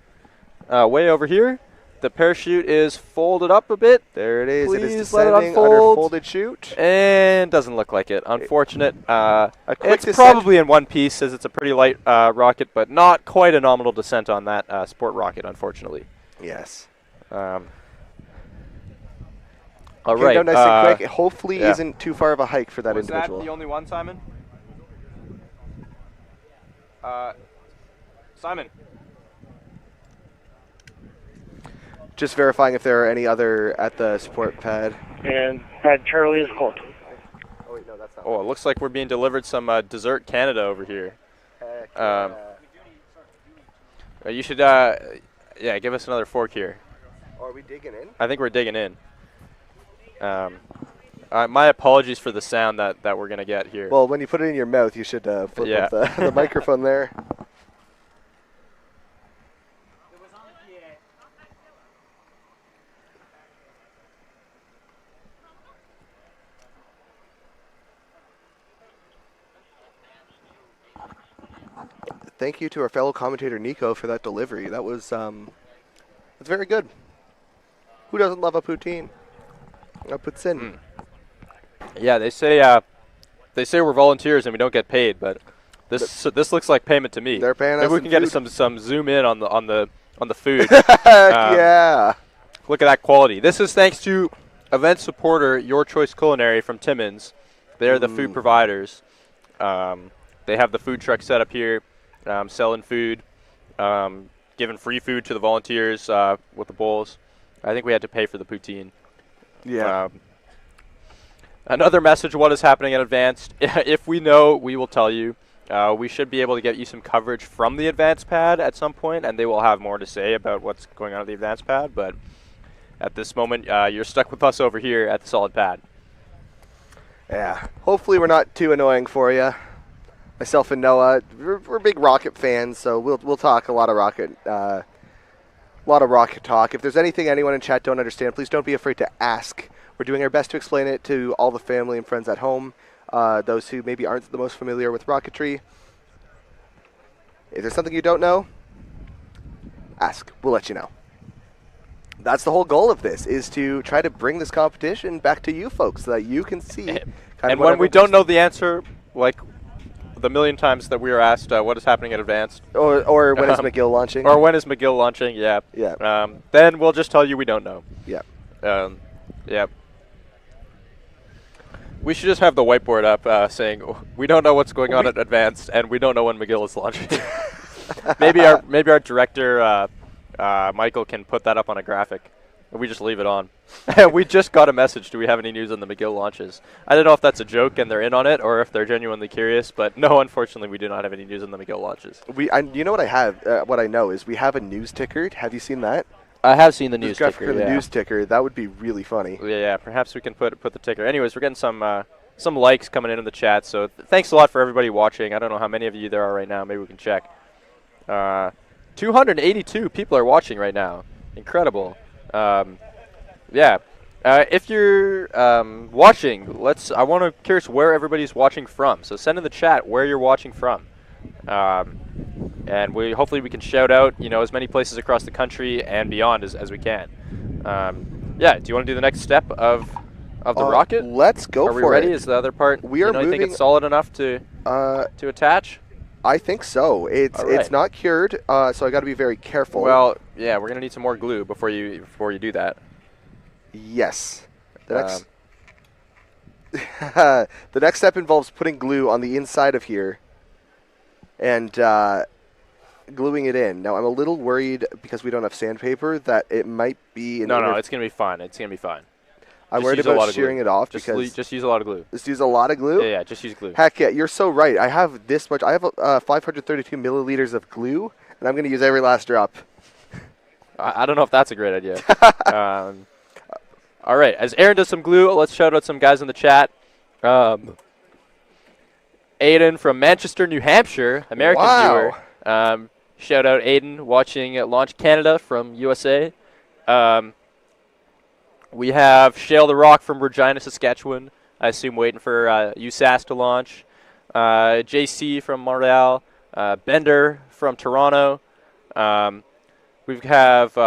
Way over here. The parachute is folded up a bit. There it is. Please it is descending under folded chute. And doesn't look like it. Unfortunate. It's probably in one piece as it's a pretty light rocket, but not quite a nominal descent on that sport rocket, unfortunately. Yes. All right. Nice and quick. Hopefully isn't too far of a hike for that individual. Was that the only one, Simon? Simon. Just verifying if there are any other at the support pad. And pad Charlie is closed. Oh, wait, no, that's not. Oh, it looks like we're being delivered some dessert Canada over here. You should, give us another fork here. Oh, are we digging in? I think we're digging in. My apologies for the sound that we're going to get here. Well, when you put it in your mouth, you should flip up the microphone there. Thank you to our fellow commentator Nico for that delivery. That was that's very good. Who doesn't love a poutine? A poutine. Yeah, they say we're volunteers and we don't get paid, but this looks like payment to me. They're paying us. Maybe we can get some zoom in on the food. Yeah. Look at that quality. This is thanks to event supporter Your Choice Culinary from Timmins. They're the food providers. They have the food truck set up here, selling food, giving free food to the volunteers with the bowls. I think we had to pay for the poutine. Yeah. Another message, what is happening at Advanced. If we know, we will tell you. We should be able to get you some coverage from the Advanced pad at some point, and they will have more to say about what's going on at the Advanced pad. But at this moment, you're stuck with us over here at the Solid pad. Yeah. Hopefully we're not too annoying for you. Myself and Noah, we're big Rocket fans, so we'll talk a lot of Rocket talk. If there's anything anyone in chat don't understand, please don't be afraid to ask. We're doing our best to explain it to all the family and friends at home, those who maybe aren't the most familiar with rocketry. If there's something you don't know, ask. We'll let you know. That's the whole goal of this, is to try to bring this competition back to you folks so that you can see. And when we don't know the answer, like the million times that we are asked what is happening at Advanced. Or when is McGill launching. Or when is McGill launching, yeah. Yeah. Then we'll just tell you we don't know. Yeah. Yeah. We should just have the whiteboard up saying we don't know what's going on at Advanced, and we don't know when McGill is launching. maybe our director Michael can put that up on a graphic. We just leave it on. We just got a message. Do we have any news on the McGill launches? I don't know if that's a joke and they're in on it, or if they're genuinely curious. But no, unfortunately, we do not have any news on the McGill launches. You know what I have? What I know is we have a news ticker. Have you seen that? I have seen the news ticker. The news ticker. That would be really funny. Yeah. Perhaps we can put the ticker. Anyways, we're getting some likes coming in the chat. So thanks a lot for everybody watching. I don't know how many of you there are right now. Maybe we can check. 282 people are watching right now. Incredible. Yeah. If you're watching, I'm curious where everybody's watching from. So send in the chat where you're watching from. And hopefully we can shout out, as many places across the country and beyond as we can. Yeah, do you want to do the next step of the rocket? Let's go for it. Are we ready? Is the other part? We are moving. You think it's solid enough to attach? I think so. It's not cured, so I got to be very careful. Well, yeah, we're gonna need some more glue before you do that. Yes. The next step involves putting glue on the inside of here and gluing it in. Now, I'm a little worried because we don't have sandpaper that it might be... No, it's going to be fine. It's going to be fine. I'm worried about shearing it off because... Just use a lot of glue. Just use a lot of glue? Yeah, just use glue. Heck yeah, you're so right. I have this much. I have 532 milliliters of glue, and I'm going to use every last drop. I don't know if that's a great idea. All right, as Aaron does some glue, let's shout out some guys in the chat. Aiden from Manchester, New Hampshire, American viewer. Shout out Aiden watching Launch Canada from USA. We have Shale the Rock from Regina, Saskatchewan. I assume waiting for USAS to launch. JC from Montreal. Bender from Toronto. We have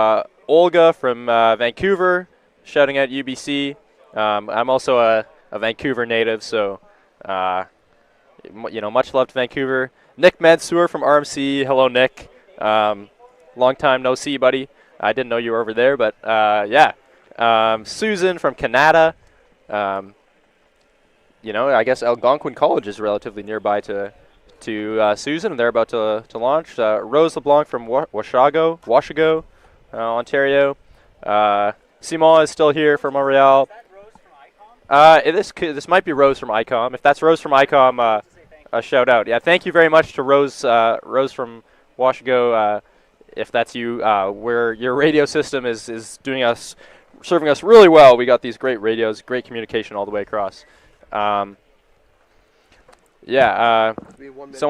Olga from Vancouver shouting at UBC. I'm also a Vancouver native, so much love to Vancouver. Nick Mansour from RMC. Hello, Nick. Long time no see, buddy. I didn't know you were over there, but yeah. Susan from Canada. I guess Algonquin College is relatively nearby to Susan, and they're about to launch. Rose LeBlanc from Washago, Ontario. Simon is still here from Montreal. This might be Rose from ICOM. If that's Rose from ICOM, a shout out. Yeah, thank you very much to Rose from Washago. If that's you, where your radio system is serving us really well. We got these great radios, great communication all the way across. Someone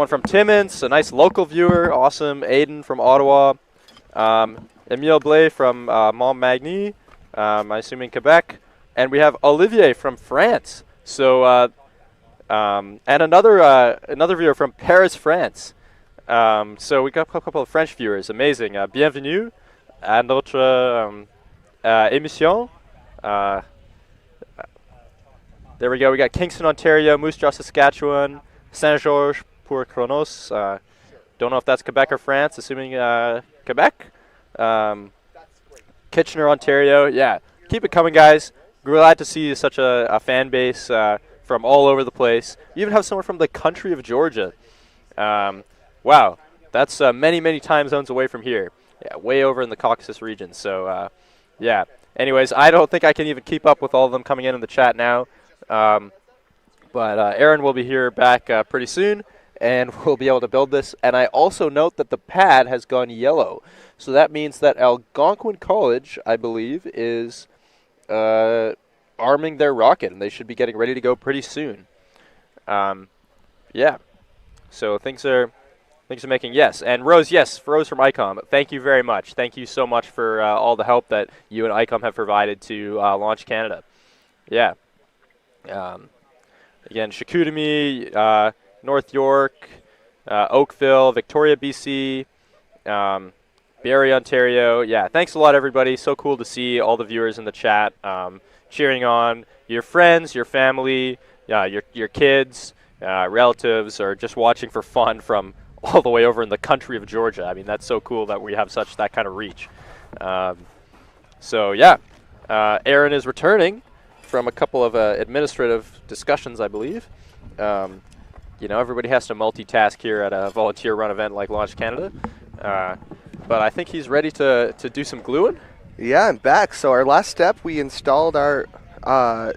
from Timmins, a nice local viewer, awesome. Aiden from Ottawa. Emile Blais from Montmagny, I assume in Quebec. And we have Olivier from France. So, and another viewer from Paris, France. So we got a couple of French viewers. Amazing. Bienvenue à notre émission. There we go. We got Kingston, Ontario, Moose Jaw, Saskatchewan, Saint-Georges pour Chronos. Don't know if that's Quebec or France, assuming Quebec. Kitchener, Ontario. Yeah, keep it coming, guys. Glad to see such a fan base from all over the place. You even have someone from the country of Georgia. Wow, that's many, many time zones away from here. Yeah, way over in the Caucasus region. So, yeah. Anyways, I don't think I can even keep up with all of them coming in the chat now. But Aaron will be here back pretty soon, and we'll be able to build this. And I also note that the pad has gone yellow. So that means that Algonquin College, I believe, is arming their rocket, and they should be getting ready to go pretty soon. Yeah. So things are making, yes. And Rose, yes, Rose from ICOM, thank you very much. Thank you so much for all the help that you and ICOM have provided to Launch Canada. Yeah. Again, Chicoutimi, North York, Oakville, Victoria, BC, Barrie, Ontario. Yeah, thanks a lot, everybody. So cool to see all the viewers in the chat cheering on your friends, your family, your kids, relatives, or just watching for fun from all the way over in the country of Georgia. I mean, that's so cool that we have that kind of reach. So, yeah, Aaron is returning from a couple of administrative discussions, I believe. You know, everybody has to multitask here at a volunteer-run event like Launch Canada. But I think he's ready to do some gluing. Yeah, I'm back. So our last step, we installed our... I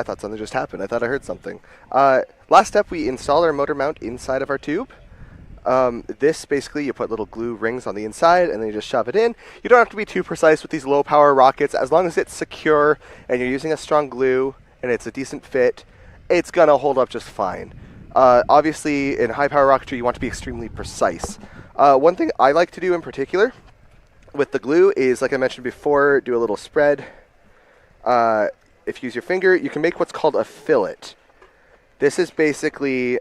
thought something just happened. I thought I heard something. Last step, we installed our motor mount inside of our tube. This, basically, you put little glue rings on the inside, and then you just shove it in. You don't have to be too precise with these low-power rockets. As long as it's secure, and you're using a strong glue, and it's a decent fit, it's going to hold up just fine. Obviously, in high-power rocketry, you want to be extremely precise. One thing I like to do in particular with the glue is, like I mentioned before, do a little spread. If you use your finger, you can make what's called a fillet. This is basically...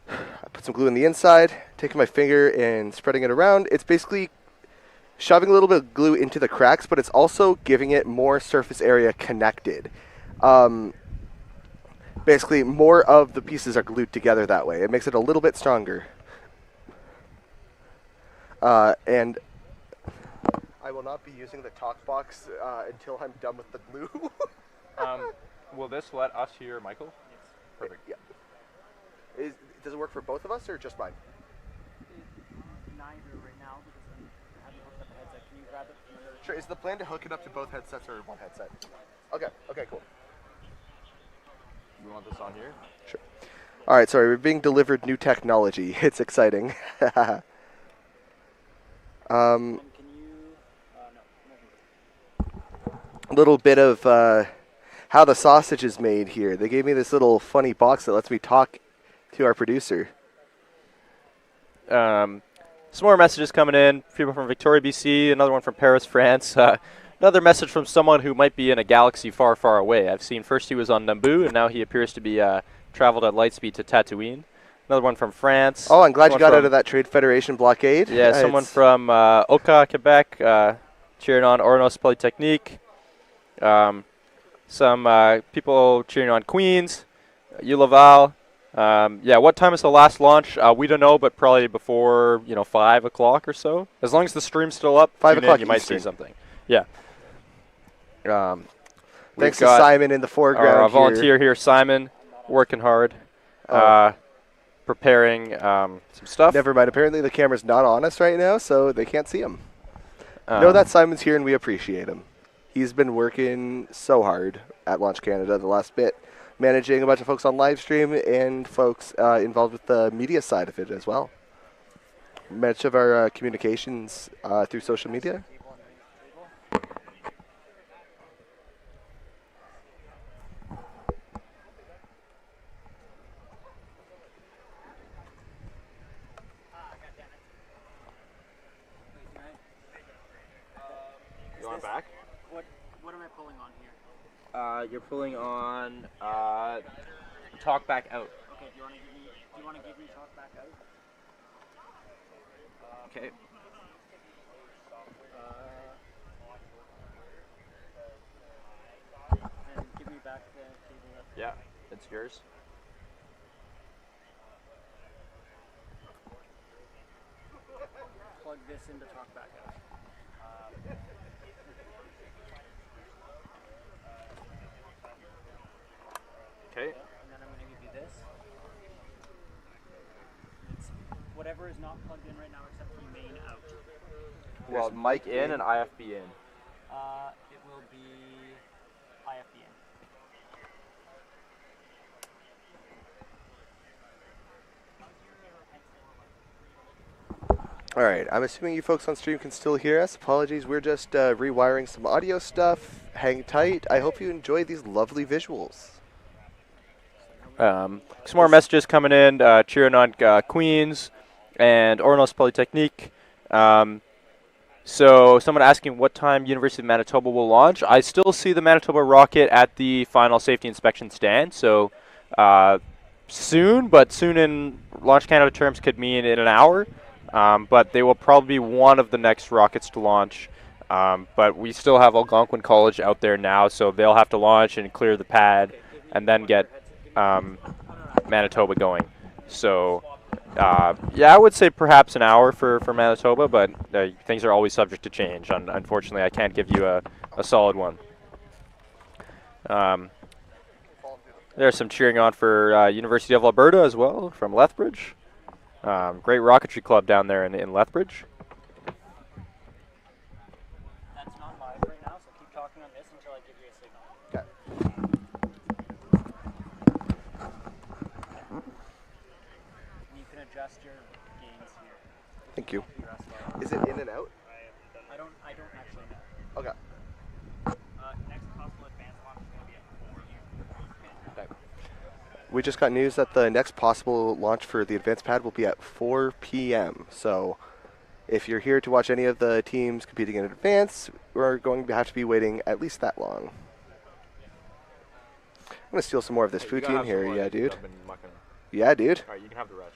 I put some glue in the inside, taking my finger and spreading it around. It's basically shoving a little bit of glue into the cracks, but it's also giving it more surface area connected. Basically, more of the pieces are glued together that way. It makes it a little bit stronger. And I will not be using the talk box until I'm done with the glue. Will this let us hear Michael? Yes. Perfect. Yeah. Does it work for both of us or just mine? Neither right now because I haven't hooked up the headset. Can you grab it from your... Sure. Is the plan to hook it up to both headsets or one headset? Okay. Okay, cool. You want this on here? Sure. All right, sorry. We're being delivered new technology. It's exciting. Can you... no. A little bit of how the sausage is made here. They gave me this little funny box that lets me talk to our producer. Some more messages coming in. People from Victoria, BC. Another one from Paris, France. Another message from someone who might be in a galaxy far, far away. I've seen first he was on Naboo, and now he appears to be traveled at light speed to Tatooine. Another one from France. Oh, I'm glad you got out of that Trade Federation blockade. Yeah, someone from Oka, Quebec, cheering on Ornos Polytechnique. Some people cheering on Queens, Laval. Yeah, what time is the last launch? We don't know, but probably before 5 o'clock or so. As long as the stream's still up, 5 o'clock you might see something. Yeah. Thanks to Simon in the foreground. Our volunteer here, Simon, working hard, preparing some stuff. Never mind. Apparently the camera's not on us right now, so they can't see him. Know that Simon's here, and we appreciate him. He's been working so hard at Launch Canada the last bit, managing a bunch of folks on live stream and folks involved with the media side of it as well. Much of our communications through social media. You want back? What am I pulling on here? You're pulling on talk back out. Okay, do you want to give me talk back out? Okay. And give me back the cable. Yeah, it's yours. Plug this into talk back out. is not plugged in right now except for main out. Well, mic in and IFB in. It will be IFB in. All right, I'm assuming you folks on stream can still hear us. Apologies, we're just rewiring some audio stuff. Hang tight. I hope you enjoy these lovely visuals. Some more messages coming in, cheering on Queens and Ornos Polytechnique. So someone asking what time University of Manitoba will launch. I still see the Manitoba rocket at the final safety inspection stand. So soon, but soon in Launch Canada terms could mean in an hour. But they will probably be one of the next rockets to launch. But we still have Algonquin College out there now, so they'll have to launch and clear the pad and then get Manitoba going. So, yeah, I would say perhaps an hour for Manitoba, but things are always subject to change. Unfortunately, I can't give you a solid one. There's some cheering on for University of Alberta as well from Lethbridge. Great rocketry club down there in Lethbridge. That's not live right now, so keep talking on this until I give you a signal. Okay. You can adjust your gains here. Thank you. Is it in and out? I don't actually know. Okay. Next possible advance launch is going to be at 4 Okay. We just got news that the next possible launch for the advanced pad will be at 4 p.m. So if you're here to watch any of the teams competing in advance, we're going to have to be waiting at least that long. I'm going to steal some more of this poutine here. Yeah, dude. Yeah, dude. All right, you can have the rest.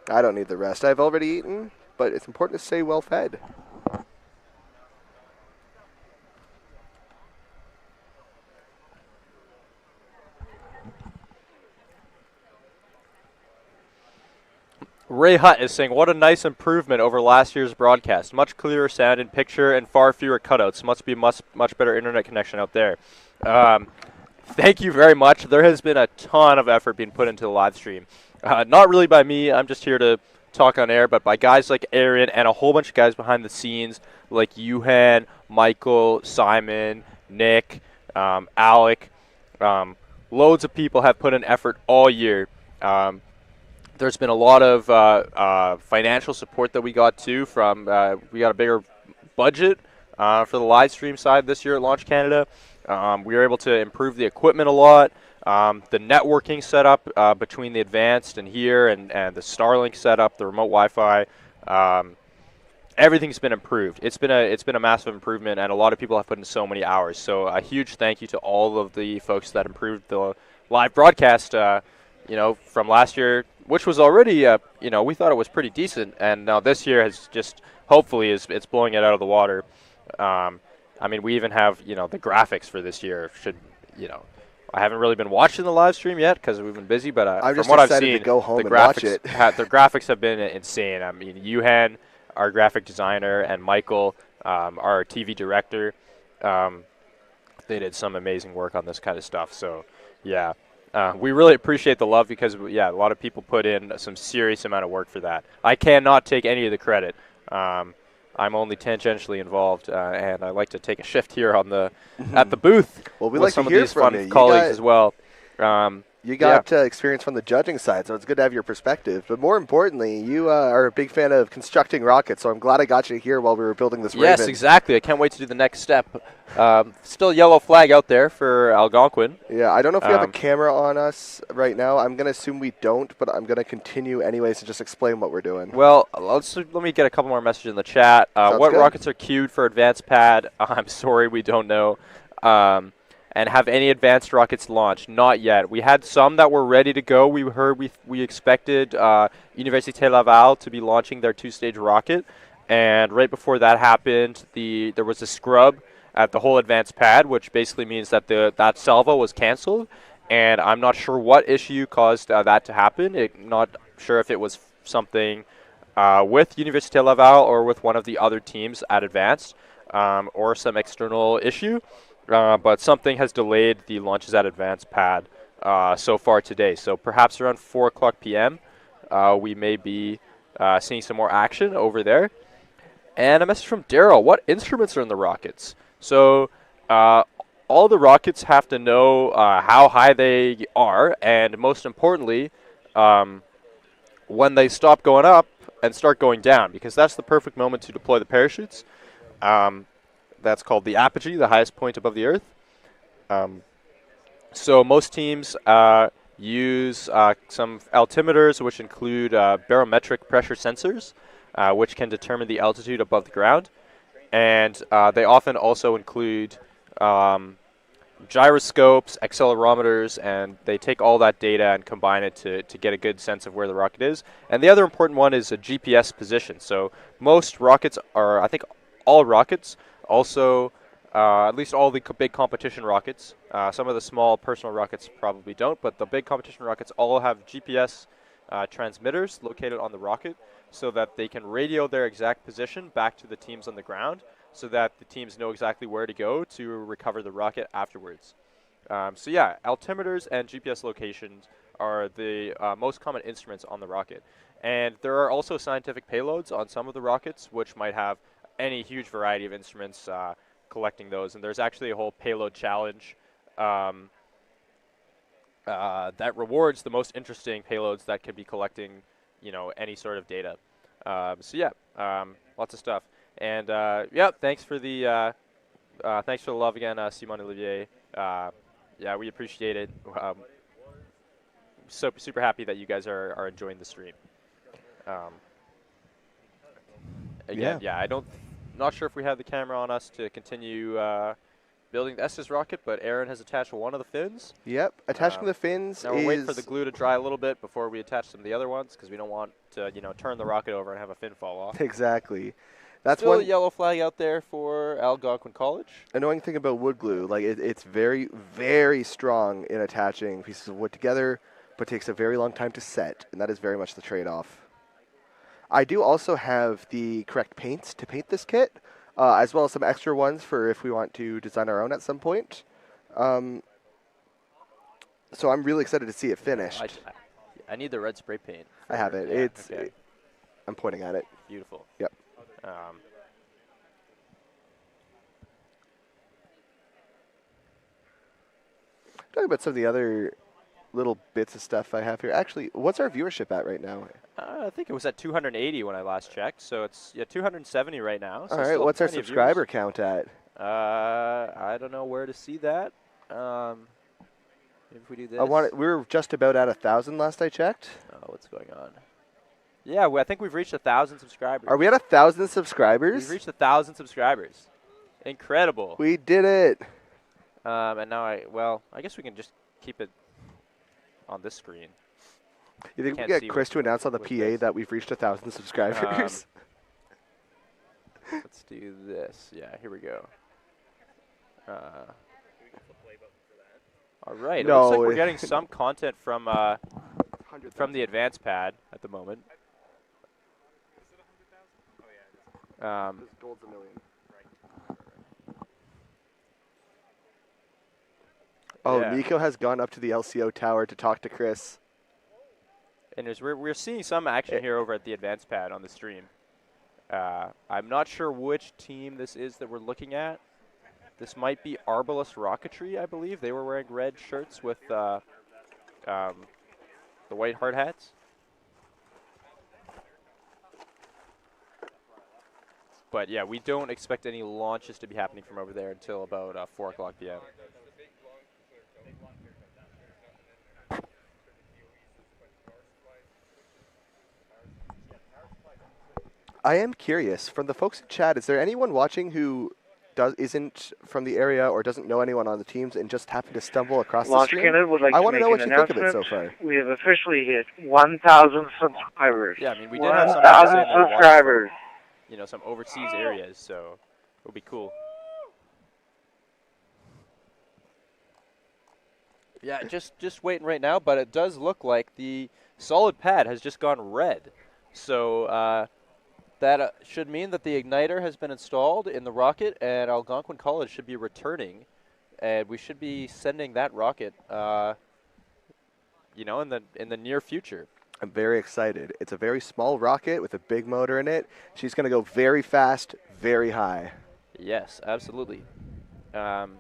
I don't need the rest. I've already eaten, but it's important to stay well fed. Ray Hutt is saying, what a nice improvement over last year's broadcast. Much clearer sound and picture and far fewer cutouts. Must be much better internet connection out there. Thank you very much. There has been a ton of effort being put into the live stream. Not really by me. I'm just here to talk on air, but by guys like Aaron and a whole bunch of guys behind the scenes like Yuhan, Michael, Simon, Nick, Alec. Loads of people have put in effort all year. There's been a lot of financial support that we got too from, we got a bigger budget for the live stream side this year at Launch Canada. We were able to improve the equipment a lot. The networking setup between the advanced and here and the Starlink setup, the remote Wi-Fi, everything's been improved. It's been a massive improvement, and a lot of people have put in so many hours. So a huge thank you to all of the folks that improved the live broadcast, from last year, which was already, we thought it was pretty decent, and now this year has just, hopefully, it's blowing it out of the water. I mean, we even have, the graphics for this year I haven't really been watching the live stream yet because we've been busy, but from what I've seen, to go home the and watch it. the graphics have been insane. I mean, Yuhan, our graphic designer, and Michael, our TV director, they did some amazing work on this kind of stuff. So, yeah. We really appreciate the love because, a lot of people put in some serious amount of work for that. I cannot take any of the credit. I'm only tangentially involved, and I like to take a shift here on at the booth. Well, we with like some to of hear these from fun you. colleagues as well. You got experience from the judging side, so it's good to have your perspective. But more importantly, you are a big fan of constructing rockets, so I'm glad I got you here while we were building this Raven. Yes, exactly. I can't wait to do the next step. Still yellow flag out there for Algonquin. Yeah, I don't know if we have a camera on us right now. I'm going to assume we don't, but I'm going to continue anyways to just explain what we're doing. Well, let me get a couple more messages in the chat. What good. rockets are queued for advanced pad? I'm sorry, we don't know. And have any advanced rockets launched? Not yet. We had some that were ready to go. We expected Université Laval to be launching their 2-stage rocket, and right before that happened, there was a scrub at the whole advanced pad, which basically means that that salvo was canceled, and I'm not sure what issue caused that to happen. Not sure if it was something with Université Laval or with one of the other teams at advanced, or some external issue. But something has delayed the launches at advanced pad so far today. So perhaps around 4 o'clock p.m. We may be seeing some more action over there. And a message from Daryl. What instruments are in the rockets? So all the rockets have to know how high they are, and most importantly, when they stop going up and start going down, because that's the perfect moment to deploy the parachutes. That's called the apogee, the highest point above the Earth. So most teams use some altimeters, which include barometric pressure sensors, which can determine the altitude above the ground. And they often also include gyroscopes, accelerometers, and they take all that data and combine it to get a good sense of where the rocket is. And the other important one is a GPS position. So most rockets are, I think all rockets, also at least all the big competition rockets, some of the small personal rockets probably don't, but the big competition rockets all have GPS transmitters located on the rocket so that they can radio their exact position back to the teams on the ground, so that the teams know exactly where to go to recover the rocket afterwards. So yeah, altimeters and GPS locations are the most common instruments on the rocket. And there are also scientific payloads on some of the rockets, which might have any huge variety of instruments collecting those. And there's actually a whole payload challenge that rewards the most interesting payloads that can be collecting, any sort of data. So yeah, lots of stuff. And yeah, thanks for the love again, Simon Olivier. Yeah, we appreciate it. Super happy that you guys are enjoying the stream. Again, yeah, not sure if we have the camera on us to continue building the Estes rocket, but Aaron has attached one of the fins. Yep, attaching the fins. Now we're waiting for the glue to dry a little bit before we attach some of the other ones, because we don't want to, turn the rocket over and have a fin fall off. Exactly. That's still a yellow flag out there for Algonquin College. Annoying thing about wood glue, like it's very, very strong in attaching pieces of wood together, but takes a very long time to set, and that is very much the trade-off. I do also have the correct paints to paint this kit, as well as some extra ones for if we want to design our own at some point. So I'm really excited to see it finished. I need the red spray paint. I have it. Yeah, okay. I'm pointing at it. Beautiful. Yep. Talk about some of the other little bits of stuff I have here. Actually, what's our viewership at right now? I think it was at 280 when I last checked, so it's 270 right now. So all right, what's our subscriber count at? I don't know where to see that. If we do this, we were just about at 1,000 last I checked. Oh, what's going on? Yeah, I think we've reached 1,000 subscribers. Are we at 1,000 subscribers? We've reached 1,000 subscribers. Incredible. We did it. And now I guess we can just keep it on this screen. You think we get Chris to announce on the PA that we've reached 1,000 subscribers? Let's do this. Yeah, here we go. All right. No, it looks like we're getting some content from the advanced pad at the moment. Gold's a million. Oh, yeah. Nico has gone up to the LCO tower to talk to Chris. And we're seeing some action here over at the advanced pad on the stream. I'm not sure which team this is that we're looking at. This might be Arbalest Rocketry, I believe. They were wearing red shirts with the white hard hats. But yeah, we don't expect any launches to be happening from over there until about 4 o'clock p.m. I am curious, from the folks in chat, is there anyone watching who isn't from the area or doesn't know anyone on the teams and just happened to stumble across the stream? I want to know what you think of it so far. We have officially hit 1,000 subscribers. Yeah, I mean, we did have some subscribers. Some overseas areas, so it would be cool. Yeah, just waiting right now, but it does look like the solid pad has just gone red. So that should mean that the igniter has been installed in the rocket, and Algonquin College should be returning, and we should be sending that rocket, in the near future. I'm very excited. It's a very small rocket with a big motor in it. She's going to go very fast, very high. Yes, absolutely. And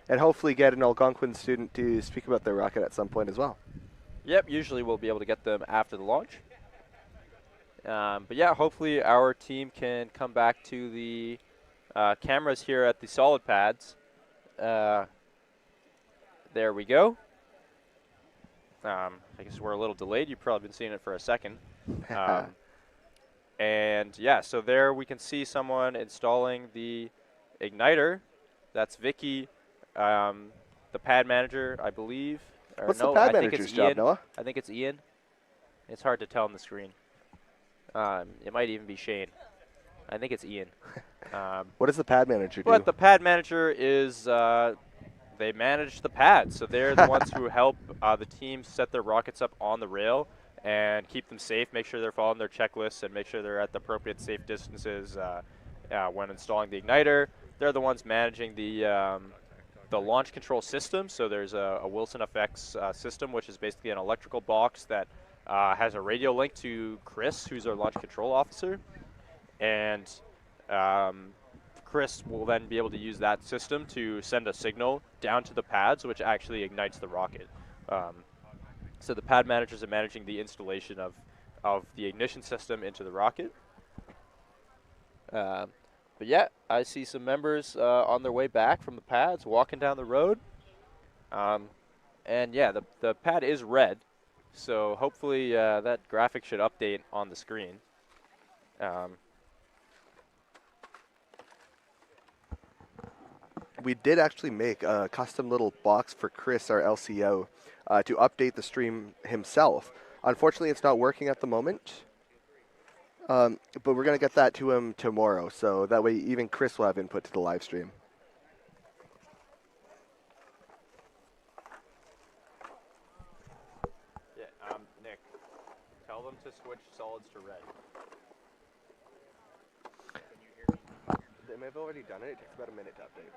hopefully get an Algonquin student to speak about their rocket at some point as well. Yep, usually we'll be able to get them after the launch. But yeah, hopefully our team can come back to the cameras here at the solid pads. There we go. I guess we're a little delayed. You've probably been seeing it for a second. And yeah, so there we can see someone installing the igniter. That's Vicky, the pad manager, I believe. Or What's no, the pad I think manager's it's job, Ian. Noah? I think it's Ian. It's hard to tell on the screen. It might even be Shane. I think it's Ian. What does the pad manager do? But the pad manager is they manage the pads, so they're the ones who help the team set their rockets up on the rail and keep them safe, make sure they're following their checklists, and make sure they're at the appropriate safe distances when installing the igniter. They're the ones managing the launch control system. So there's a Wilson FX system, which is basically an electrical box that has a radio link to Chris, who's our launch control officer, and Chris will then be able to use that system to send a signal down to the pads, which actually ignites the rocket. So the pad managers are managing the installation of the ignition system into the rocket. But yeah, I see some members on their way back from the pads walking down the road. And yeah, the pad is red, so hopefully that graphic should update on the screen. We did actually make a custom little box for Chris, our LCO, to update the stream himself. Unfortunately, it's not working at the moment, but we're going to get that to him tomorrow, so that way even Chris will have input to the live stream. Yeah, Nick, tell them to switch solids to red. They may have already done it. It takes about a minute to update.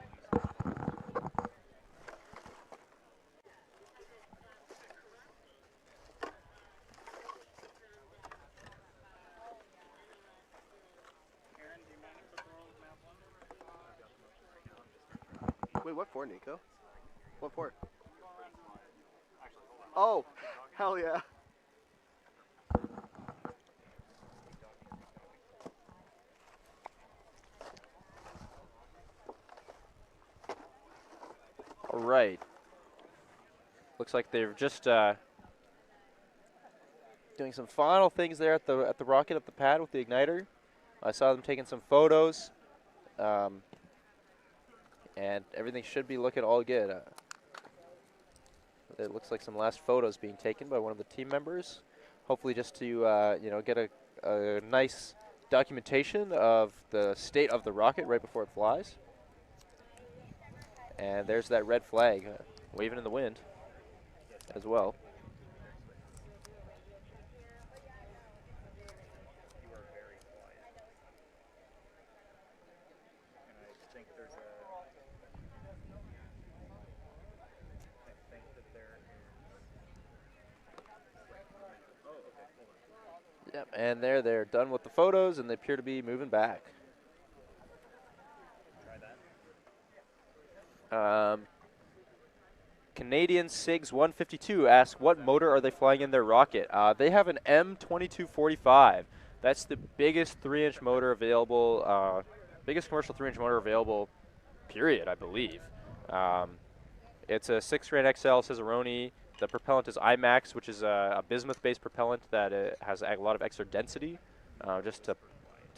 Wait, what for, Nico? What for? Oh, hell yeah. All right. Looks like they're just doing some final things there at the rocket, at the pad with the igniter. I saw them taking some photos, and everything should be looking all good. It looks like some last photos being taken by one of the team members. Hopefully, just to you know, get a nice documentation of the state of the rocket right before it flies. And there's that red flag waving in the wind as well. Yep, and they're done with the photos, and they appear to be moving back. Canadian SIGS 152 asks, what motor are they flying in their rocket? They have an M2245. That's the biggest 3-inch motor available, biggest commercial 3-inch motor available, period, I believe. It's a 6-grain XL Cicerone. The propellant is IMAX, which is a bismuth-based propellant that has a lot of extra density, just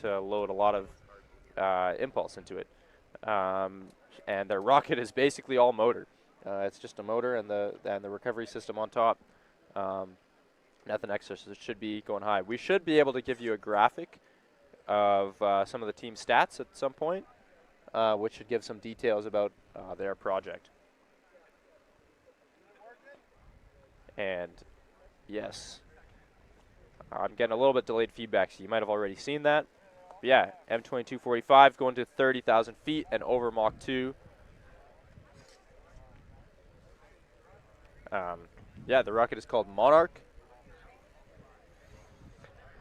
to load a lot of impulse into it. And their rocket is basically all motor. It's just a motor and the recovery system on top. Nothing extra, so it should be going high. We should be able to give you a graphic of some of the team stats at some point, which should give some details about their project. And yes, I'm getting a little bit delayed feedback, so you might have already seen that. But yeah, M2245 going to 30,000 feet and over Mach 2. Yeah, the rocket is called Monarch.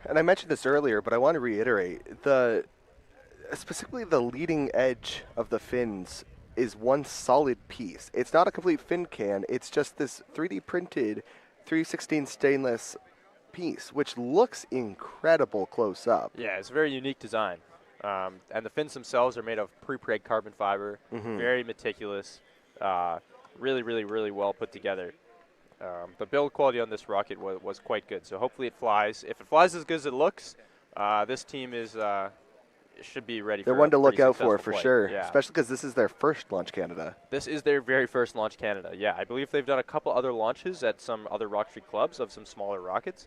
and I mentioned this earlier, but I want to reiterate, specifically the leading edge of the fins is one solid piece. It's not a complete fin can, it's just this 3D printed 3/16 stainless piece, which looks incredible close up. Yeah, it's a very unique design. And the fins themselves are made of pre-preg carbon fiber, very meticulous, really, really, really well put together. The build quality on this rocket was quite good, so hopefully it flies. If it flies as good as it looks, this team should be ready. They're for one to look out for flight. sure, yeah. especially because this is their first Launch Canada. This is their very first Launch Canada, yeah. I believe they've done a couple other launches at some other rocketry clubs of some smaller rockets.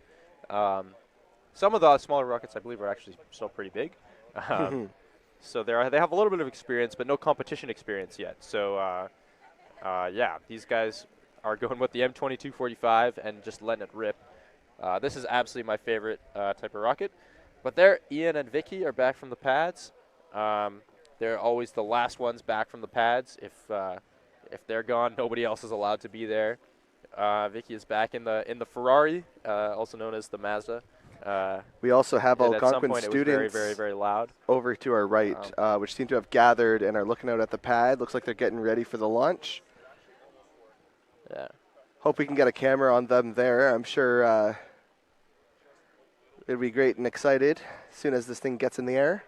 Some of the smaller rockets, I believe, are actually still pretty big. So they have a little bit of experience, but no competition experience yet. So, yeah, these guys are going with the M2245 and just letting it rip. This is absolutely my favorite type of rocket. But there, Ian and Vicky are back from the pads. They're always the last ones back from the pads. If they're gone, nobody else is allowed to be there. Vicky is back in the Ferrari, also known as the Mazda. We also have Algonquin students very, very, very loud over to our right, which seem to have gathered and are looking out at the pad. Looks like they're getting ready for the launch. Yeah. Hope we can get a camera on them there. I'm sure it'll be great and excited as soon as this thing gets in the air.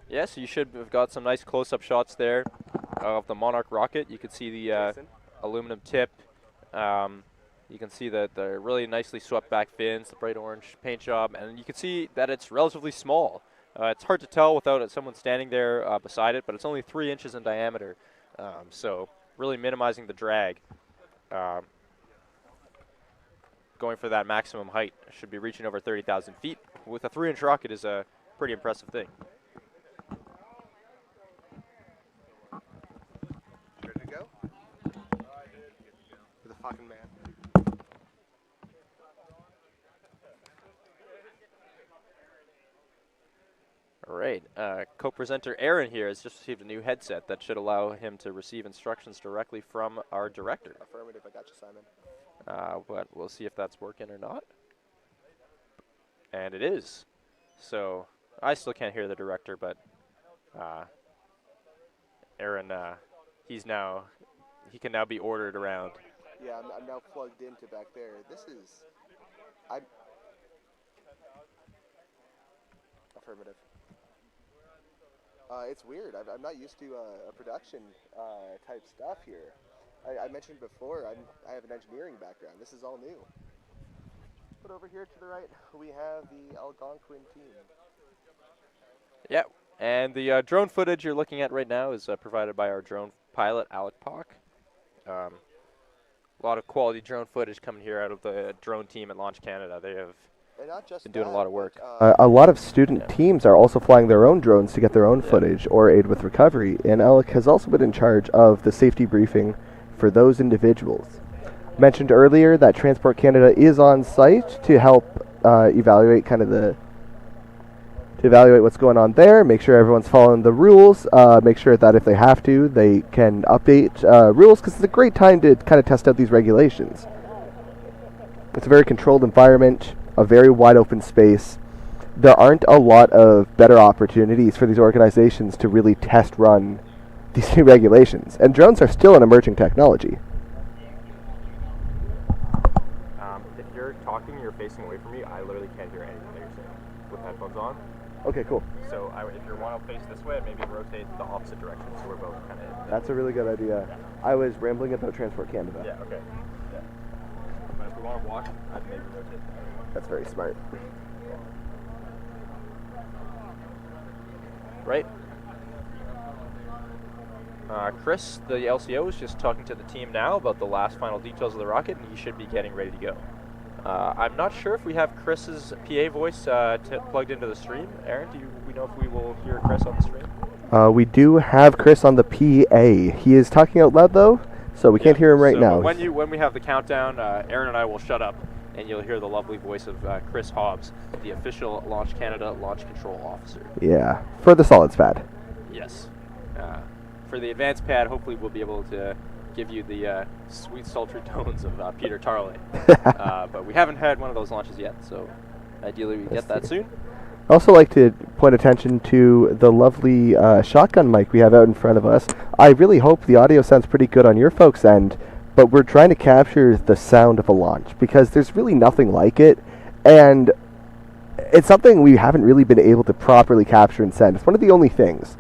Yeah, so you should have got some nice close-up shots there of the Monarch rocket. You can see the aluminum tip. You can see the really nicely swept back fins, the bright orange paint job, and you can see that it's relatively small. It's hard to tell without someone standing there beside it, but it's only 3 inches in diameter, so really minimizing the drag. Going for that maximum height. Should be reaching over 30,000 feet. With a 3-inch rocket is a pretty impressive thing. Ready to go? For the fucking man. All right. Co-presenter Aaron here has just received a new headset that should allow him to receive instructions directly from our director. Affirmative, I got you, Simon. But we'll see if that's working or not. And it is. So I still can't hear the director, but Aaron, he can now be ordered around. Yeah, I'm now plugged into back there. Affirmative. It's weird. I'm not used to a production type stuff here. I mentioned before, I have an engineering background. This is all new. But over here to the right, we have the Algonquin team. Yeah, and the drone footage you're looking at right now is provided by our drone pilot, Alec Pock. A lot of quality drone footage coming here out of the drone team at Launch Canada. They have been doing a lot of work. A lot of student teams are also flying their own drones to get their own footage or aid with recovery, and Alec has also been in charge of the safety briefing for those individuals. Mentioned earlier that Transport Canada is on site to help evaluate what's going on there, make sure everyone's following the rules, make sure that if they have to, they can update rules, because it's a great time to kind of test out these regulations. It's a very controlled environment, a very wide open space. There aren't a lot of better opportunities for these organizations to really test run these new regulations. And drones are still an emerging technology. If you're talking, you're facing away from me, I literally can't hear anything that you're saying with headphones on. Okay, cool. So if you want to face this way, maybe rotate the opposite direction so we're both kind of... That's a really good idea. Yeah. I was rambling about Transport Canada. Yeah, okay. Yeah. But if we want to walk, I'd maybe rotate. That's very smart. Right. Chris, the LCO, is just talking to the team now about the last final details of the rocket, and he should be getting ready to go. I'm not sure if we have Chris's PA voice plugged into the stream. Aaron, do we know if we will hear Chris on the stream? We do have Chris on the PA. He is talking out loud, though, so we can't hear him right now. When we have the countdown, Aaron and I will shut up, and you'll hear the lovely voice of Chris Hobbs, the official Launch Canada Launch Control Officer. Yeah, for the solids pad. Yes. For the advanced pad, hopefully we'll be able to give you the sweet, sultry tones of Peter Tarley. But we haven't had one of those launches yet, so ideally we get that soon. I'd also like to point attention to the lovely shotgun mic we have out in front of us. I really hope the audio sounds pretty good on your folks' end, but we're trying to capture the sound of a launch because there's really nothing like it, and it's something we haven't really been able to properly capture and send. It's one of the only things.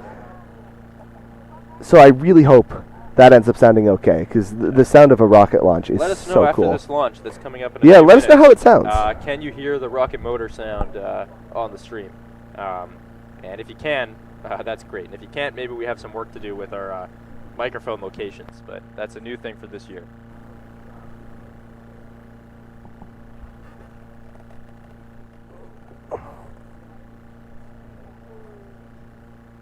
So I really hope that ends up sounding okay, because the sound of a rocket launch is so cool. Let us know after this launch that's coming up in a few minutes. Let us know how it sounds. Can you hear the rocket motor sound on the stream? And if you can, that's great. And if you can't, maybe we have some work to do with our microphone locations, but that's a new thing for this year.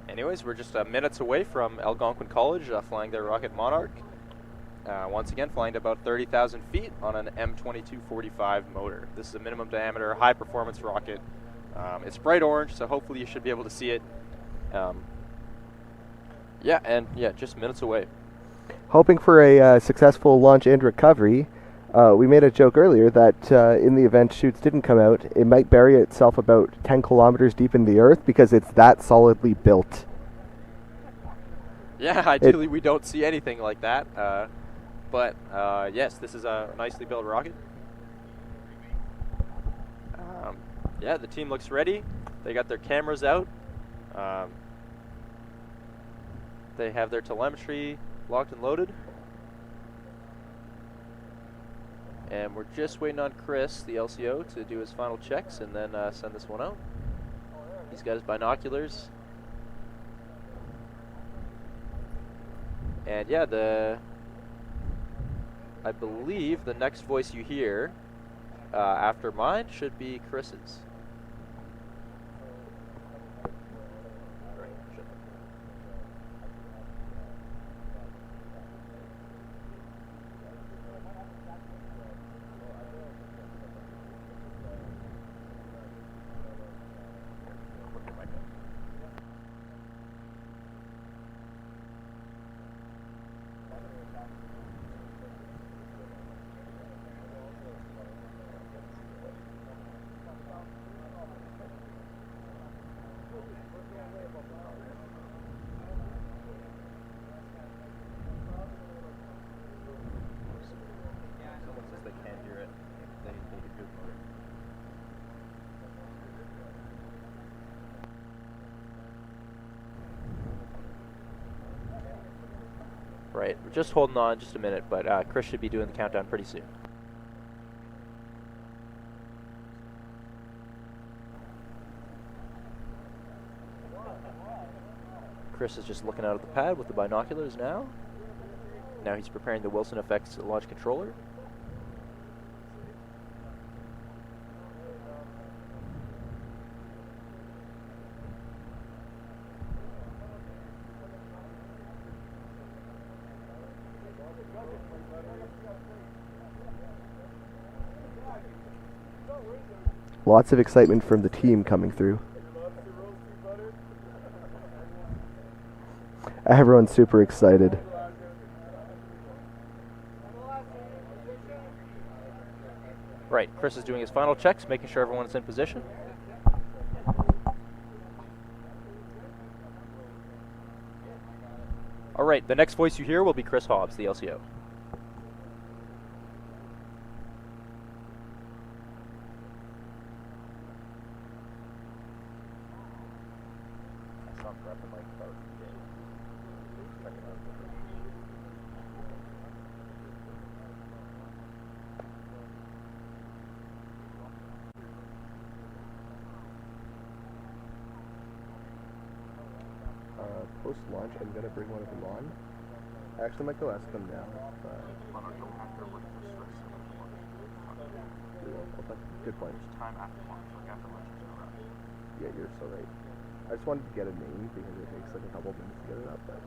Anyways, we're just minutes away from Algonquin College flying their rocket Monarch. Once again, flying to about 30,000 feet on an M2245 motor. This is a minimum diameter, high performance rocket. It's bright orange, so hopefully you should be able to see it. Just minutes away. Hoping for a successful launch and recovery. We made a joke earlier that in the event chutes didn't come out, it might bury itself about 10 kilometers deep in the earth because it's that solidly built. Yeah, ideally we don't see anything like that. But yes, this is a nicely built rocket. The team looks ready. They got their cameras out. They have their telemetry locked and loaded. And we're just waiting on Chris, the LCO, to do his final checks and then send this one out. He's got his binoculars. And yeah, I believe the next voice you hear after mine should be Chris's. Right, we're just holding on just a minute, but Chris should be doing the countdown pretty soon. Chris is just looking out at the pad with the binoculars now. Now he's preparing the Wilson Effects launch controller. Lots of excitement from the team coming through. Everyone's super excited. Right, Chris is doing his final checks, making sure everyone's in position. All right, the next voice you hear will be Chris Hobbs, the LCO. Post-launch, I'm going to bring one of them on. I actually might go ask them now. Good point. Time after lunch, like after lunch is no rush. Yeah, you're so right. I just wanted to get a name because it takes like a couple of minutes to get it up, but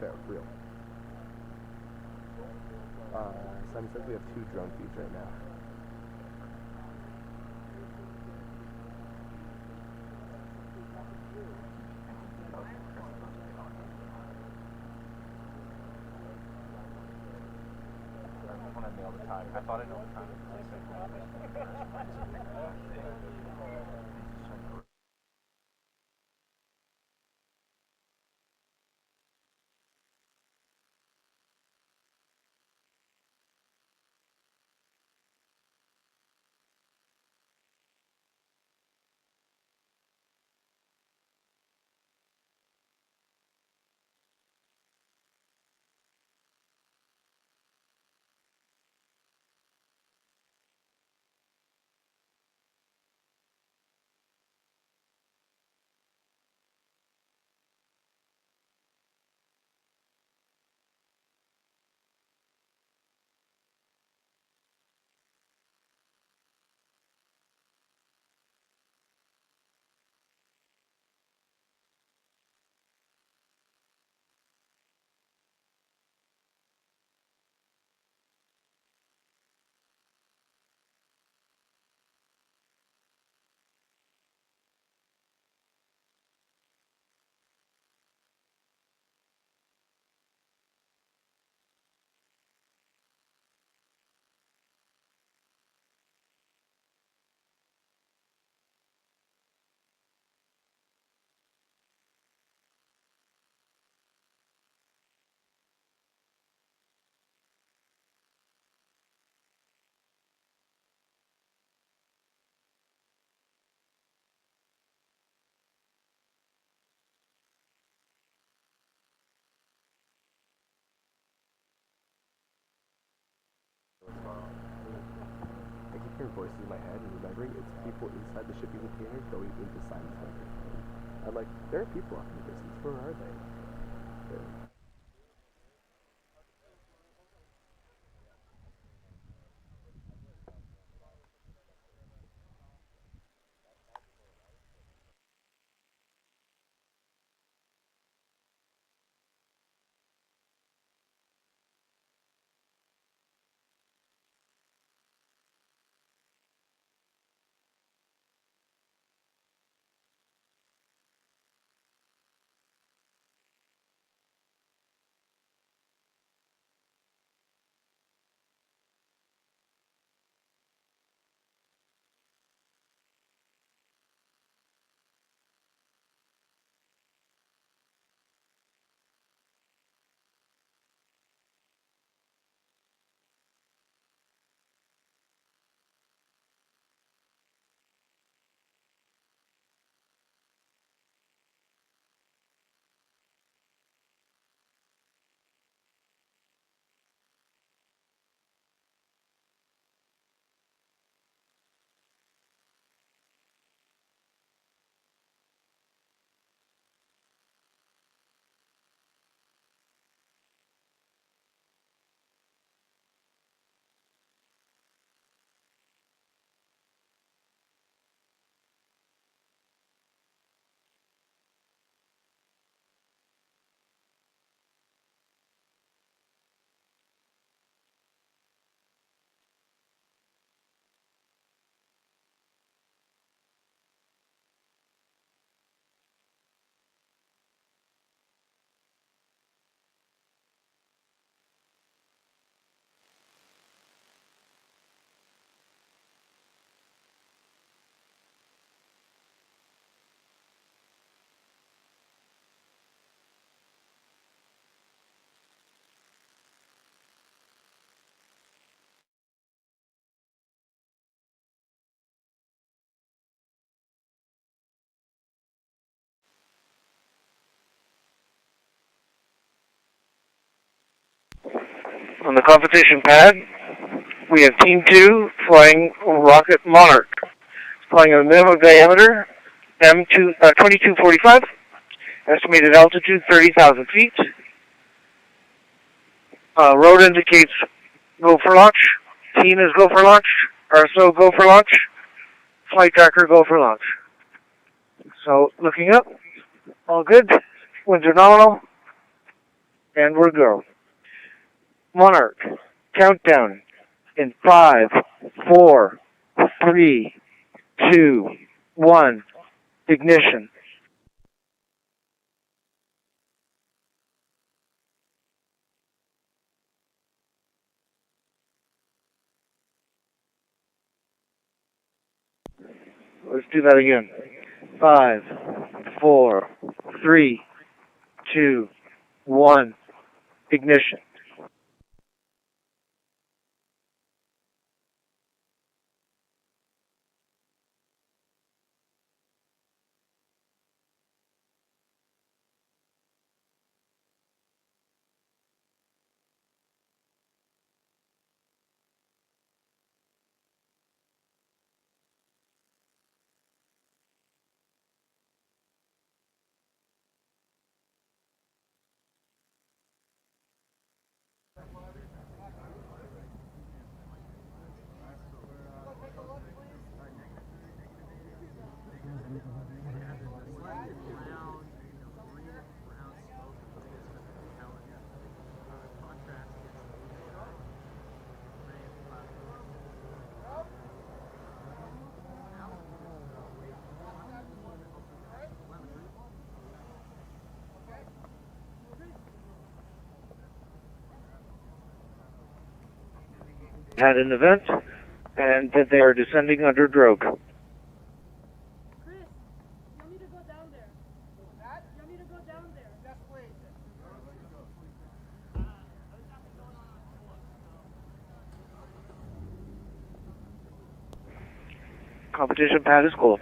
fair, real. Simon says we have 2 drone feeds right now. know the time. I thought I know the time. I keep hearing voices in my head and remembering it's people inside the shipping container going into Simon's microphone. I'm like, there are people off in the distance. Where are they? On the competition pad, we have Team 2 flying Rocket Monarch, flying a minimum diameter M2245, estimated altitude 30,000 feet. Road indicates go for launch, team is go for launch, RSO go for launch, flight tracker go for launch. So looking up, all good, winds are nominal, and we're go. Monarch, countdown in 5, 4, 3, 2, 1, ignition. Let's do that again. 5, 4, 3, 2, 1. Ignition. Had an event, and that they are descending under drogue. Chris, you want me to go down there? What? You want me to go down there? Yes, please. Competition pad is cold.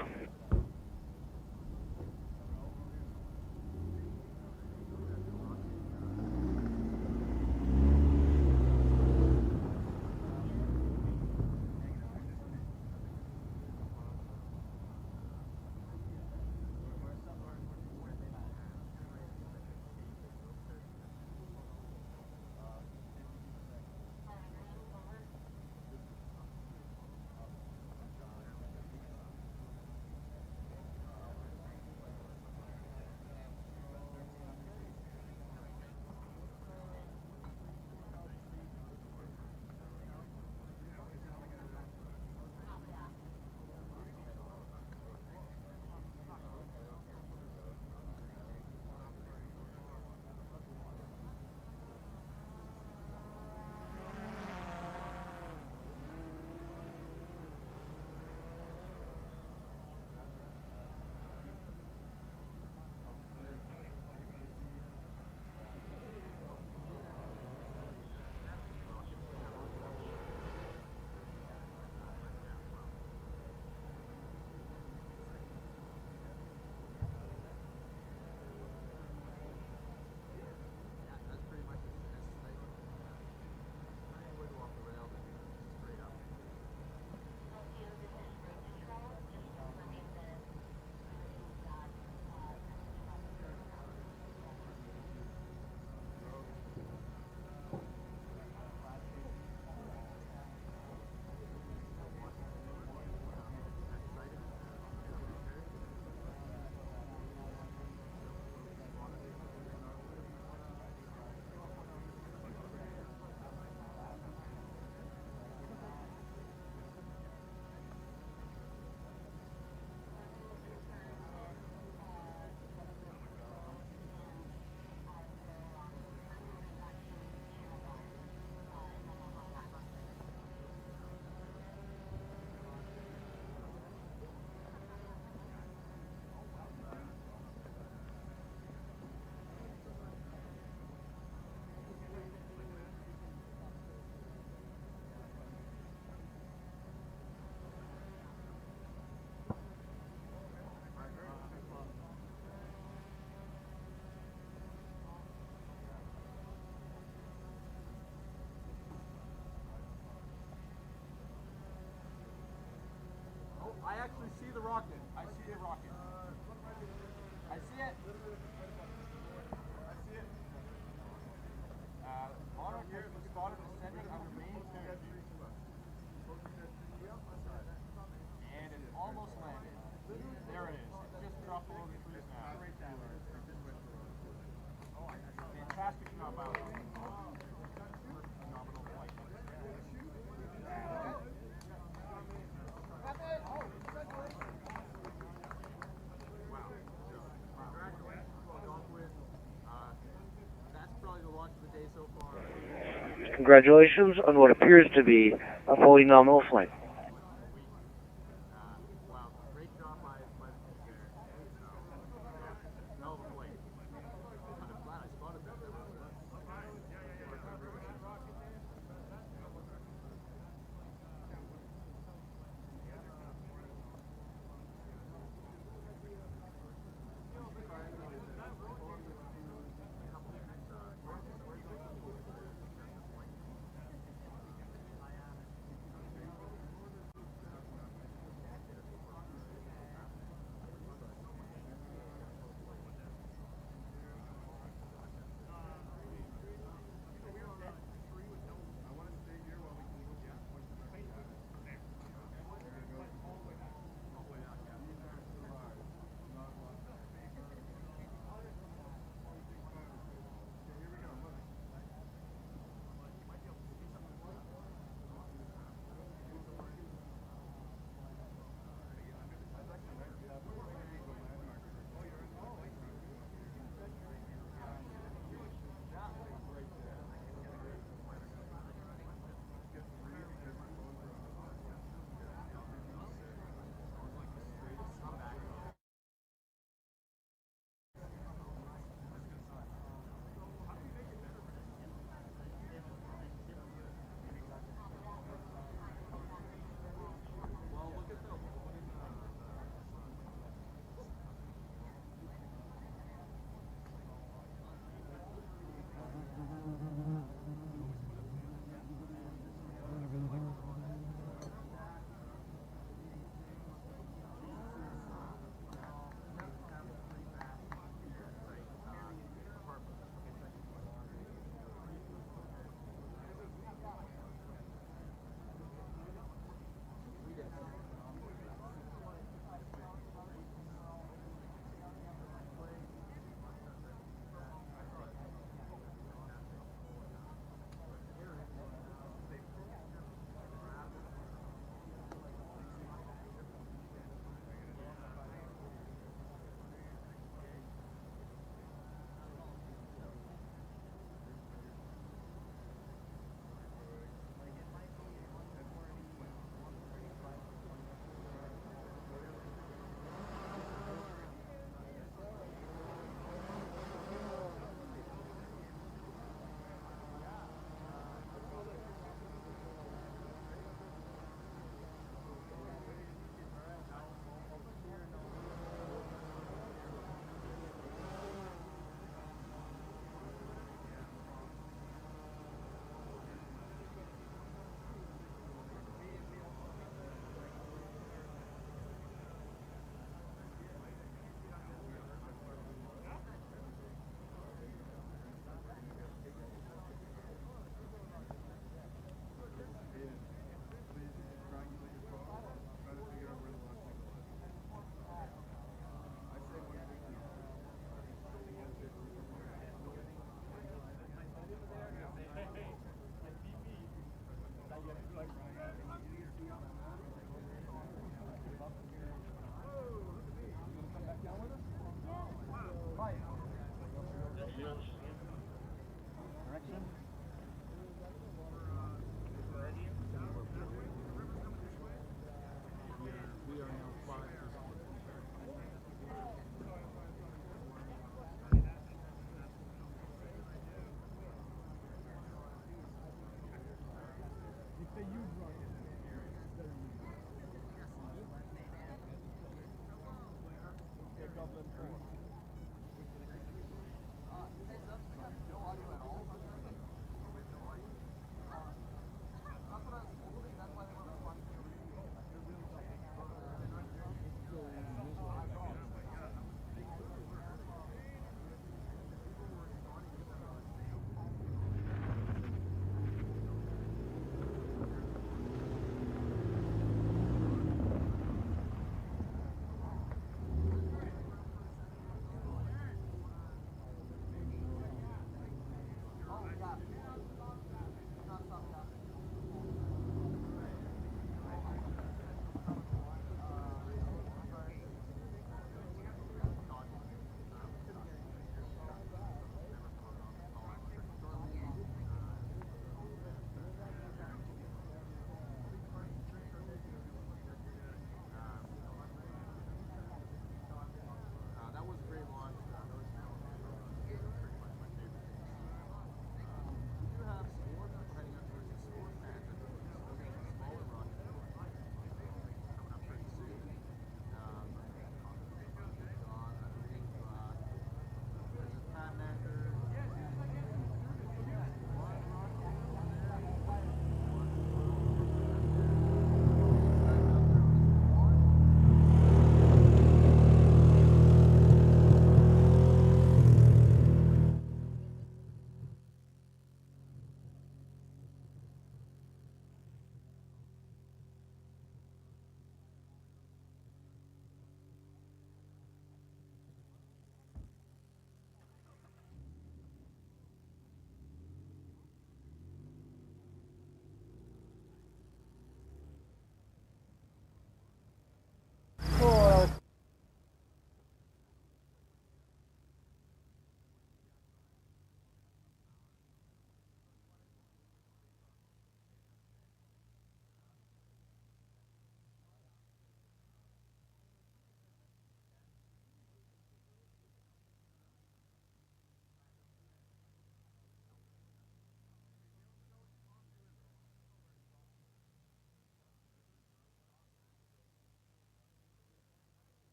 I actually see the rocket. I see a rocket. I see it. I see it. Monarch has been spotted descending on the main turret. And it almost landed. There it is. It just dropped below the trees now. Fantastic job out. Phenomenal flight. Congratulations on what appears to be a fully nominal flight. Wow, great job.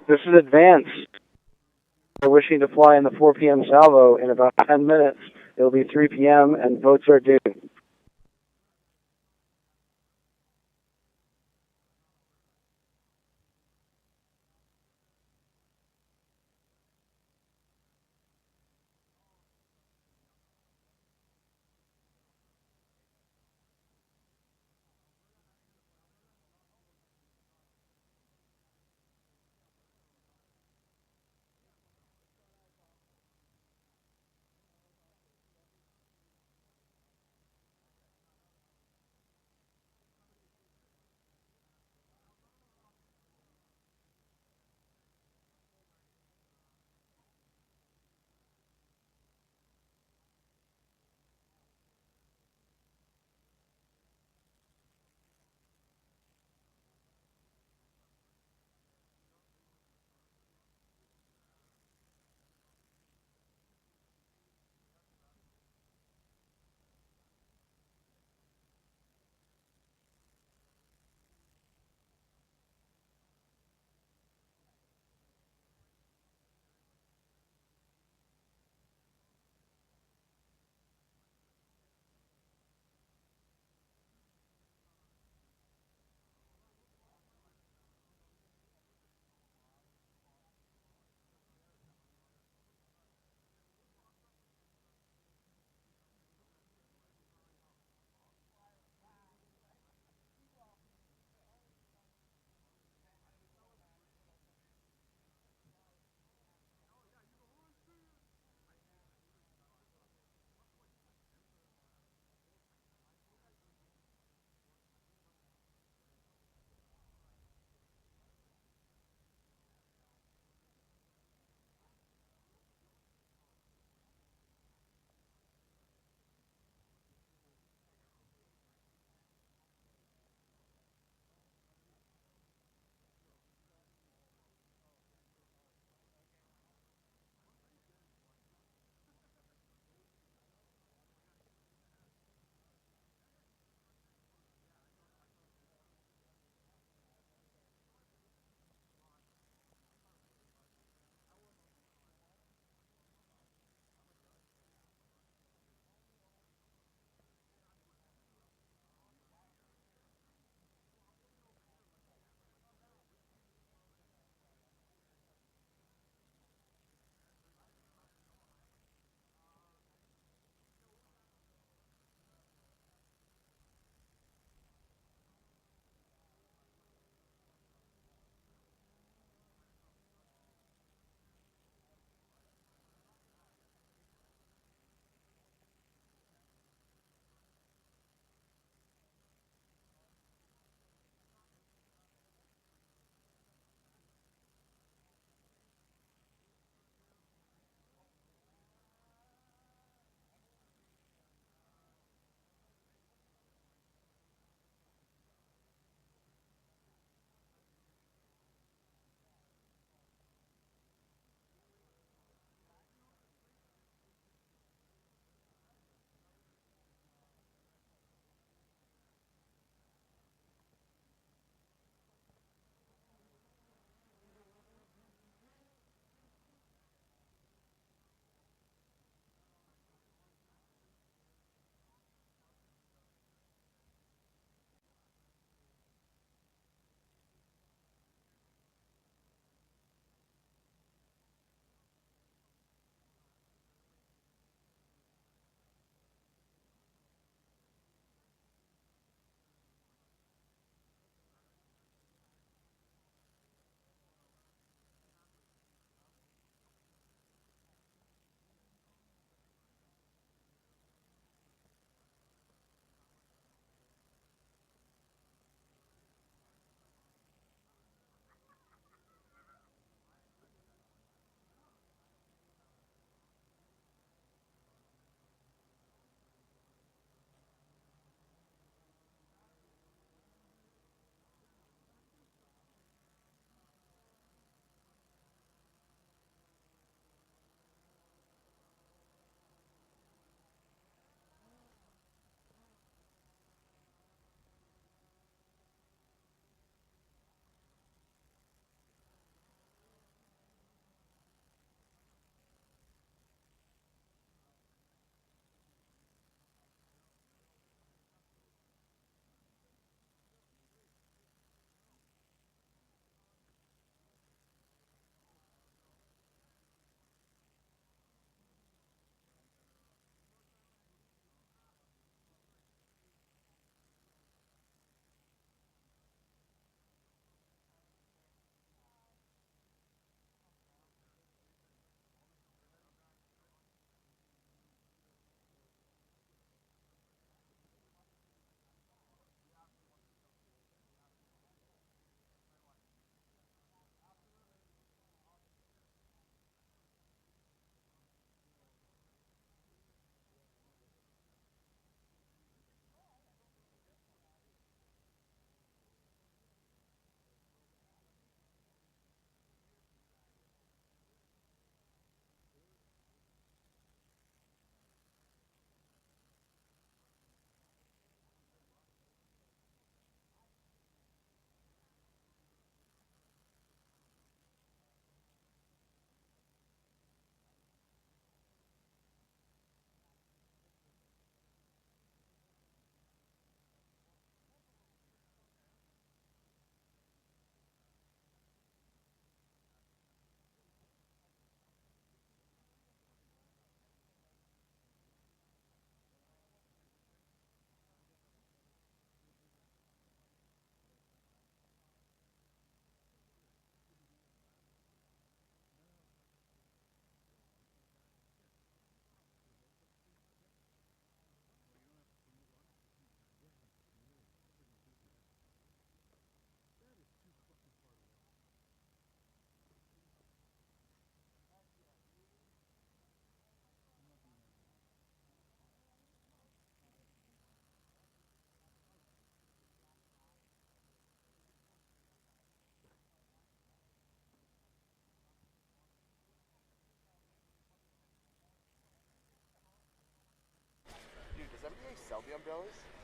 This is Advance. We're wishing to fly in the 4 p.m. salvo in about 10 minutes. It'll be 3 p.m. and votes are due.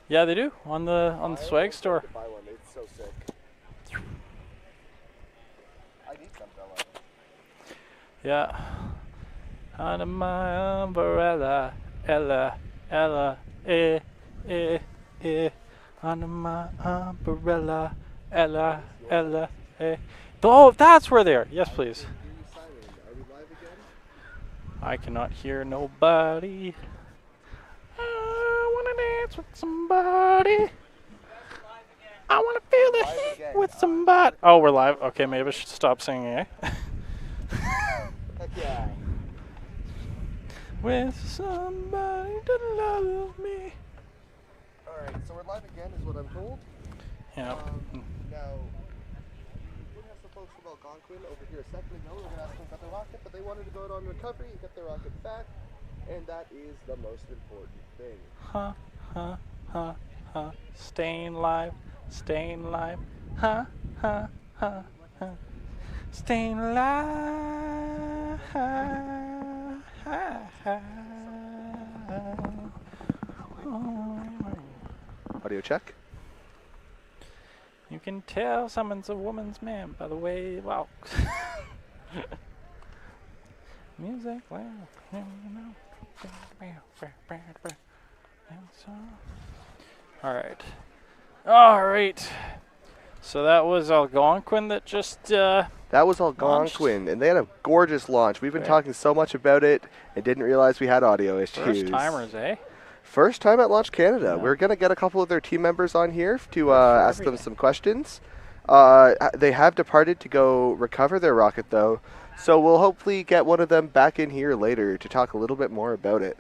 Yeah, they do on the swag store. To buy one. It's so sick. I need some umbrella. Yeah. Under my umbrella, Ella, Ella, eh, eh, eh. Under my umbrella, Ella, Ella, eh. Oh, that's where they are. Yes, please. I cannot hear nobody. I wanna dance with somebody. I wanna feel the heat with somebody. Oh, we're live. Okay, maybe I should stop singing, eh? Heck yeah. With somebody that loves me. Alright, so we're live again, is what I'm told. Yeah. Now, we have some folks from Algonquin over here a second ago. We're going to ask them about their rocket, but they wanted to go out on recovery and get their rocket back, and that is the most important thing. Staying live, staying live. Staying alive. Audio check. You can tell someone's a woman's man by the way he walks. Music, well, you know. All right. So that was Algonquin that just that was Algonquin, and they had a gorgeous launch. We've been talking so much about it and didn't realize we had audio issues. First timers, eh? First time at Launch Canada. Yeah. We're going to get a couple of their team members on here to ask them some questions. They have departed to go recover their rocket, though, so we'll hopefully get one of them back in here later to talk a little bit more about it.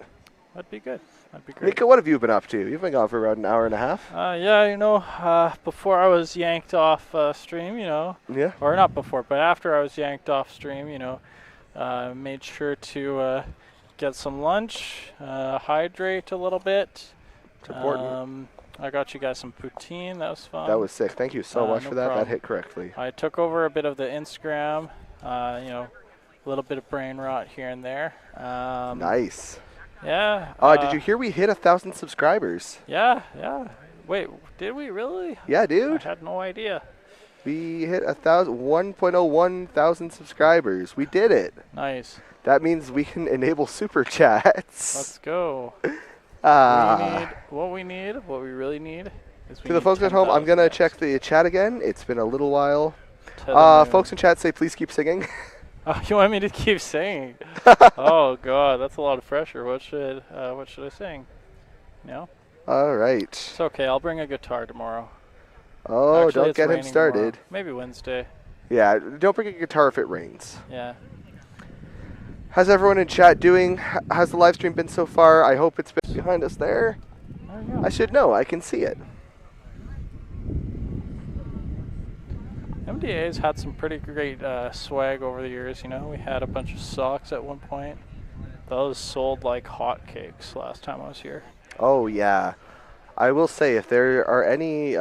That'd be good. That'd be great. Nika, what have you been up to? You've been gone for about an hour and a half. Yeah, you know, before I was yanked off stream, you know. Yeah. Or not before, but after I was yanked off stream, you know, made sure to get some lunch, hydrate a little bit. It's important. I got you guys some poutine. That was fun. That was sick. Thank you so much for that. Problem. That hit correctly. I took over a bit of the Instagram, you know, a little bit of brain rot here and there. Nice. Yeah. Did you hear we hit 1,000 subscribers? Yeah, yeah. Wait, did we really? Yeah, dude. I had no idea. We hit 1.01 thousand subscribers. We did it. Nice. That means we can enable super chats. Let's go. What we really need is to the folks at home, I'm going to check the chat again. It's been a little while. Folks in chat say please keep singing. Oh, you want me to keep singing? Oh God, that's a lot of pressure. What should I sing? No. All right. It's okay. I'll bring a guitar tomorrow. Oh, actually, don't get him started. Tomorrow. Maybe Wednesday. Yeah, don't bring a guitar if it rains. Yeah. How's everyone in chat doing? How's the live stream been so far? I hope it's been behind us there. There you go. I should know. I can see it. MDA's had some pretty great swag over the years, you know. We had a bunch of socks at one point. Those sold like hotcakes last time I was here. Oh, yeah. I will say, if there are any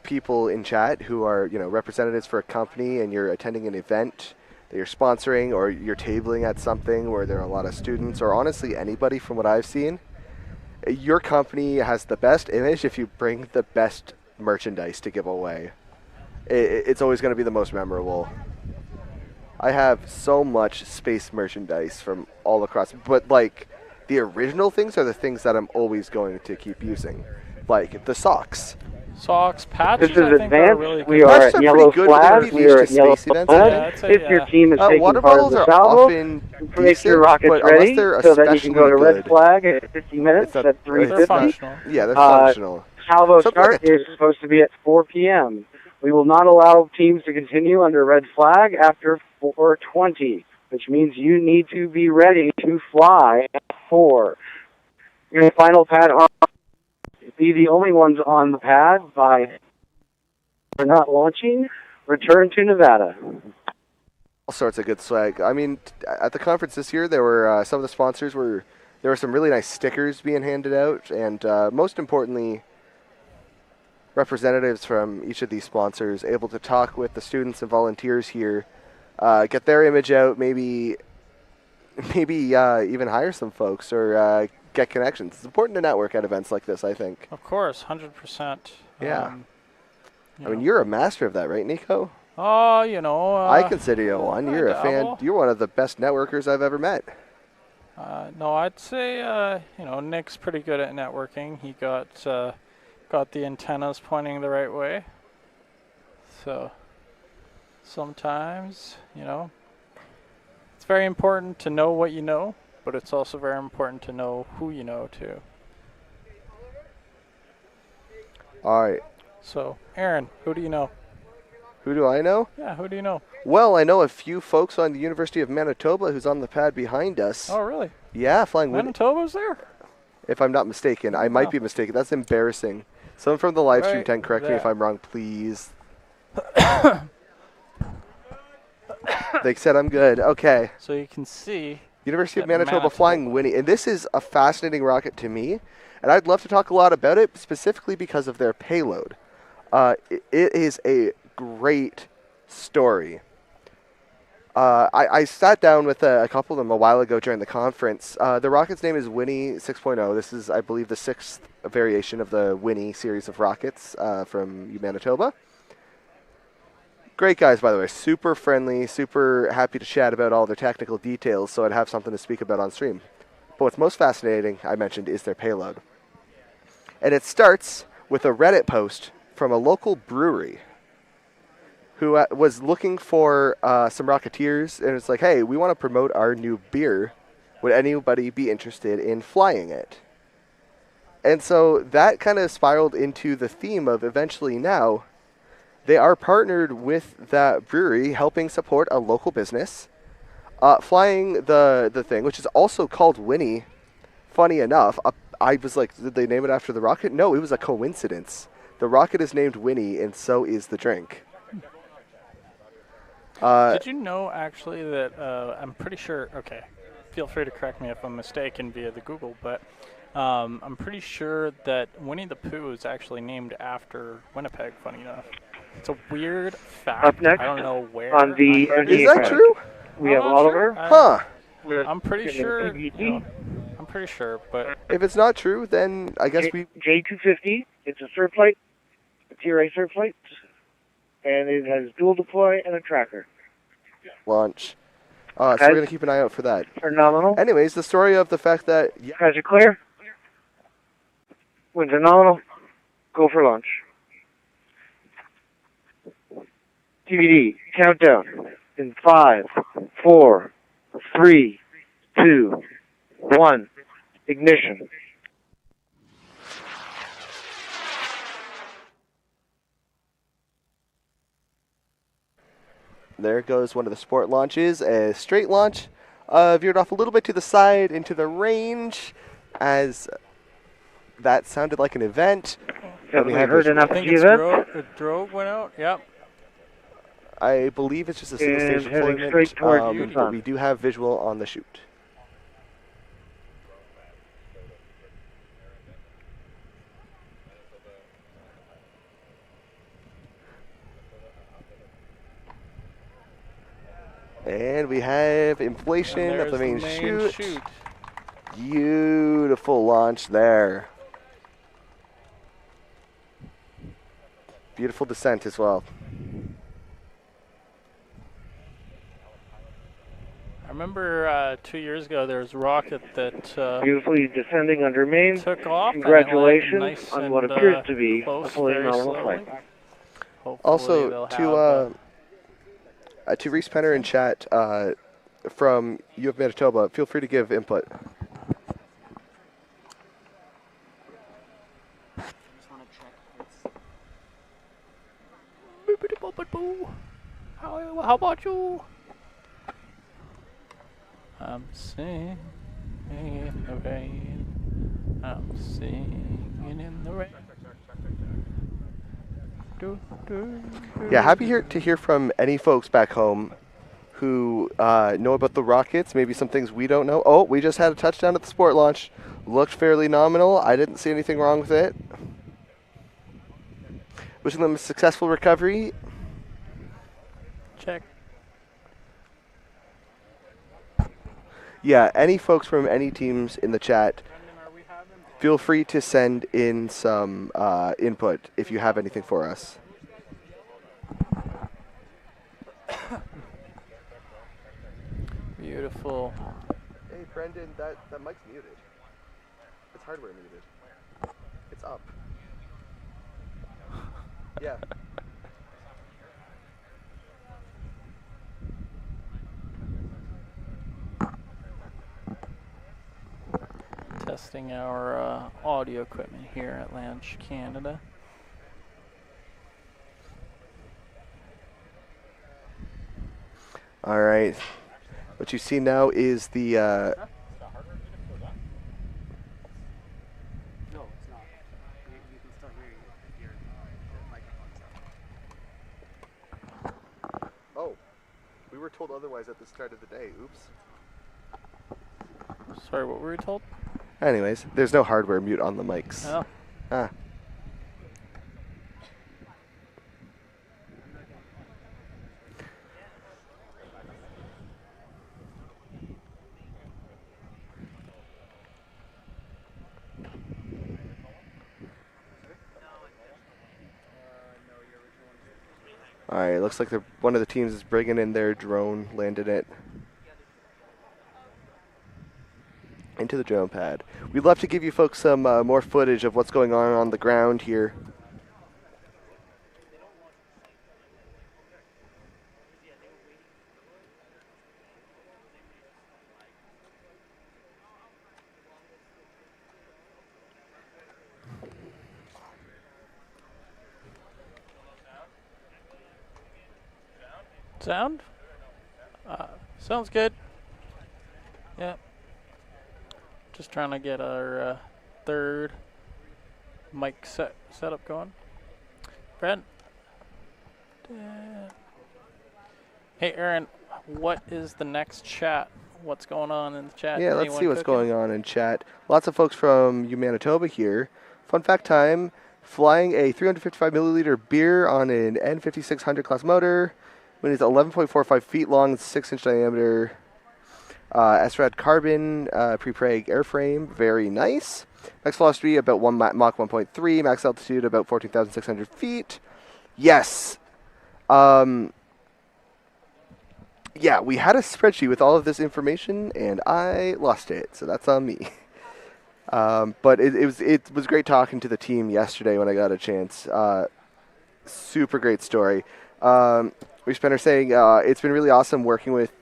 people in chat who are, you know, representatives for a company and you're attending an event that you're sponsoring or you're tabling at something where there are a lot of students or honestly anybody from what I've seen, your company has the best image if you bring the best merchandise to give away. It's always going to be the most memorable. I have so much space merchandise from all across, but like the original things are the things that I'm always going to keep using, like the socks. Socks, patches. This is I think advanced. are really We good. are at yellow flags. We are at yellow flags. If your team is taking water part of bottles the are salvo, often make your rockets ready so that you can go to red flag at 50 minutes at 3:50. Yeah, they're functional. Salvo start is supposed to be at 4 p.m. We will not allow teams to continue under red flag after 4:20, which means you need to be ready to fly at 4. Your final pad on. Be the only ones on the pad by not launching. Return to Nevada. All sorts of good swag. I mean, at the conference this year, there were some of the sponsors were there were some really nice stickers being handed out, and most importantly, representatives from each of these sponsors able to talk with the students and volunteers here, get their image out, maybe even hire some folks or get connections. It's important to network at events like this, I think. Of course, 100%. Yeah. I mean, you're a master of that, right, Nico? Oh, you know. I consider you one. You're a fan. You're one of the best networkers I've ever met. No, I'd say, you know, Nick's pretty good at networking. He got the antennas pointing the right way. So sometimes, you know, it's very important to know what you know, but it's also very important to know who you know, too. All right. So, Aaron, who do you know? Who do I know? Yeah, who do you know? Well, I know a few folks on the University of Manitoba who's on the pad behind us. Oh, really? Yeah, flying Manitoba's there? If I'm not mistaken. I might be mistaken. That's embarrassing. Someone from the live stream tent, correct me if I'm wrong, please. They said I'm good. Okay. So you can see. University of Manitoba flying Winnie. And this is a fascinating rocket to me. And I'd love to talk a lot about it, specifically because of their payload. It is a great story. I sat down with a couple of them a while ago during the conference. The rocket's name is Winnie 6.0. This is, I believe, the 6th variation of the Winnie series of rockets from Manitoba. Great guys, by the way. Super friendly, super happy to chat about all their technical details, so I'd have something to speak about on stream. But what's most fascinating, I mentioned, is their payload. And it starts with a Reddit post from a local brewery who was looking for some Rocketeers, and it's like, hey, we want to promote our new beer. Would anybody be interested in flying it? And so that kind of spiraled into the theme of eventually now, they are partnered with that brewery, helping support a local business, flying the thing, which is also called Winnie. Funny enough, I was like, did they name it after the rocket? No, it was a coincidence. The rocket is named Winnie, and so is the drink. Did you know, actually, that I'm pretty sure, okay, feel free to correct me if I'm mistaken via the Google, but I'm pretty sure that Winnie the Pooh is actually named after Winnipeg, funny enough. It's a weird fact. Up next, I don't know where. On the is that true? We have Oliver. Huh. I'm pretty sure. I'm pretty sure, but if it's not true, then I guess we J250. It's a surf flight, a TRA surf flight, and it has dual deploy and a tracker. Launch. So we're gonna keep an eye out for that. Phenomenal. Anyways, the story of the fact that guys are clear. When phenomenal, go for launch. DVD countdown in 5, 4, 3, 2, 1. Ignition. There goes one of the sport launches. A straight launch, veered off a little bit to the side into the range, as that sounded like an event. Have we heard enough of the event? The drogue went out. Yep. I believe it's just a single stage deployment, but we do have visual on the shoot. And we have inflation of the main chute. Beautiful launch there. Beautiful descent as well. I remember 2 years ago there was a rocket that beautifully descending under main. Took off. Congratulations nice on what appears to be a fully nominal flight. Also, to Reese Penner in chat from U of Manitoba, feel free to give input. How about you? I'm singing in the rain. I'm singing in the rain. Yeah, happy to hear from any folks back home who know about the rockets, maybe some things we don't know. Oh, we just had a touchdown at the sport launch. Looked fairly nominal. I didn't see anything wrong with it. Wishing them a successful recovery. Check. Yeah, any folks from any teams in the chat, feel free to send in some input if you have anything for us. Beautiful. Hey, Brendan, that mic's muted. It's hardware muted. It's up. Yeah. Testing our audio equipment here at Launch Canada. All right. What you see now is the No, it's not. You can still hear you if your microphone's up. Oh, we were told otherwise at the start of the day. Oops. Sorry, what were we told? Anyways, there's no hardware mute on the mics. Oh. Ah. All right, looks like one of the teams is bringing in their drone, landed it into the drone pad. We'd love to give you folks some more footage of what's going on the ground here. Sound? Sounds good. Yeah. Just trying to get our third mic setup going. Brent. Hey, Aaron, what is the next chat? What's going on in the chat? Yeah, let's see what's going on in chat. Lots of folks from Manitoba here. Fun fact time, flying a 355 milliliter beer on an N5600 class motor. When it's 11.45 feet long, 6-inch diameter. SRAD carbon pre-preg airframe, very nice. Max velocity about Mach 1.3. Max altitude about 14,600 feet. Yes. Yeah, we had a spreadsheet with all of this information, and I lost it, so that's on me. But it was great talking to the team yesterday when I got a chance. Super great story. We spent our saying it's been really awesome working with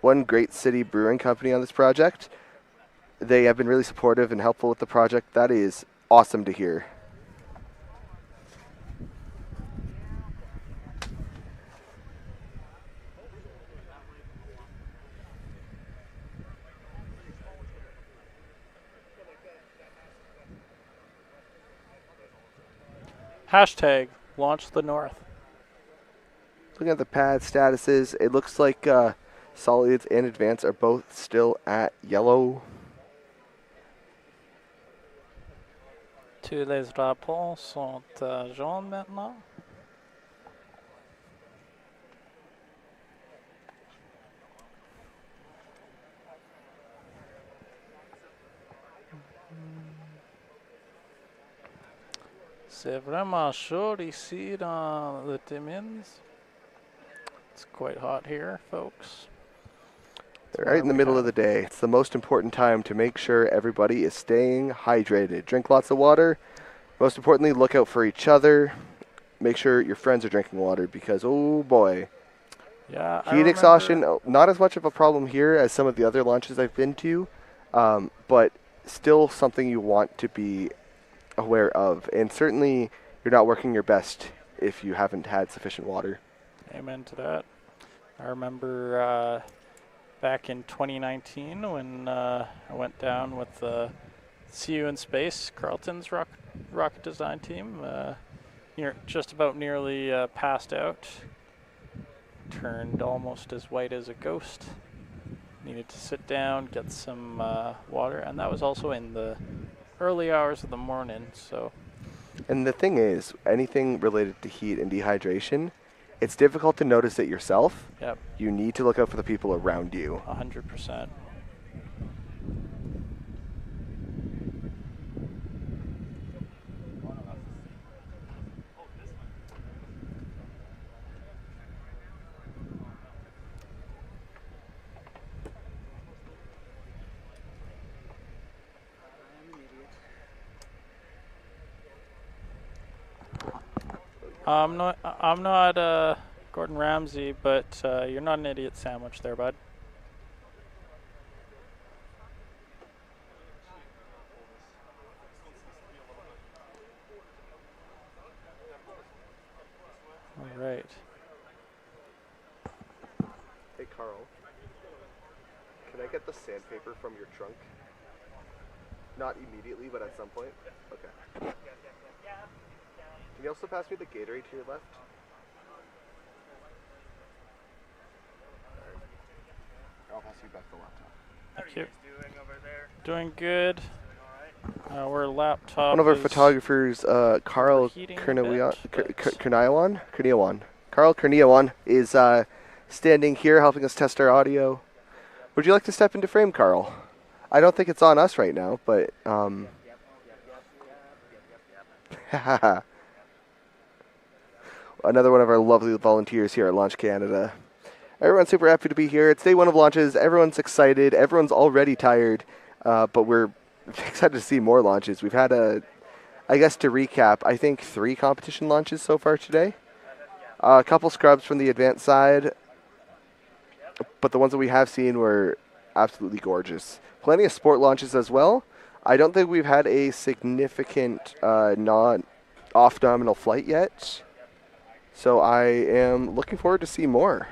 one great city brewing company on this project. They have been really supportive and helpful with the project. That is awesome to hear. Hashtag launch the North. Looking at the pad statuses, it looks like solids and advance are both still at yellow. Tous les rapports sont jaunes maintenant. C'est vraiment chaud ici dans le Timmins. It's quite hot here, folks. Right in the middle of the day. It's the most important time to make sure everybody is staying hydrated. Drink lots of water. Most importantly, look out for each other. Make sure your friends are drinking water because, oh boy. Yeah, heat exhaustion, not as much of a problem here as some of the other launches I've been to, but still something you want to be aware of. And certainly you're not working your best if you haven't had sufficient water. Amen to that. I remember back in 2019 when I went down with See You in Space, Carlton's rocket design team. Just about nearly passed out. Turned almost as white as a ghost. Needed to sit down, get some water, and that was also in the early hours of the morning. So. And the thing is, anything related to heat and dehydration, it's difficult to notice it yourself. Yep. You need to look out for the people around you. 100%. I'm not Gordon Ramsay, but you're not an idiot sandwich there, bud. All right. Hey, Carl. Can I get the sandpaper from your trunk? Not immediately, but at some point? Okay. Can you also pass me the Gatorade to your left? Right. I'll pass you back the laptop. Thank you. Doing good. We're laptop. One of our photographers, Carl Kerniawan. Carl Kerniawan is standing here helping us test our audio. Would you like to step into frame, Carl? I don't think it's on us right now, but another one of our lovely volunteers here at Launch Canada. Everyone's super happy to be here. It's day one of launches. Everyone's excited. Everyone's already tired, but we're excited to see more launches. We've had I guess to recap, I think 3 competition launches so far today. A couple scrubs from the advanced side, but the ones that we have seen were absolutely gorgeous. Plenty of sport launches as well. I don't think we've had a significant non-off-nominal flight yet, so I am looking forward to see more.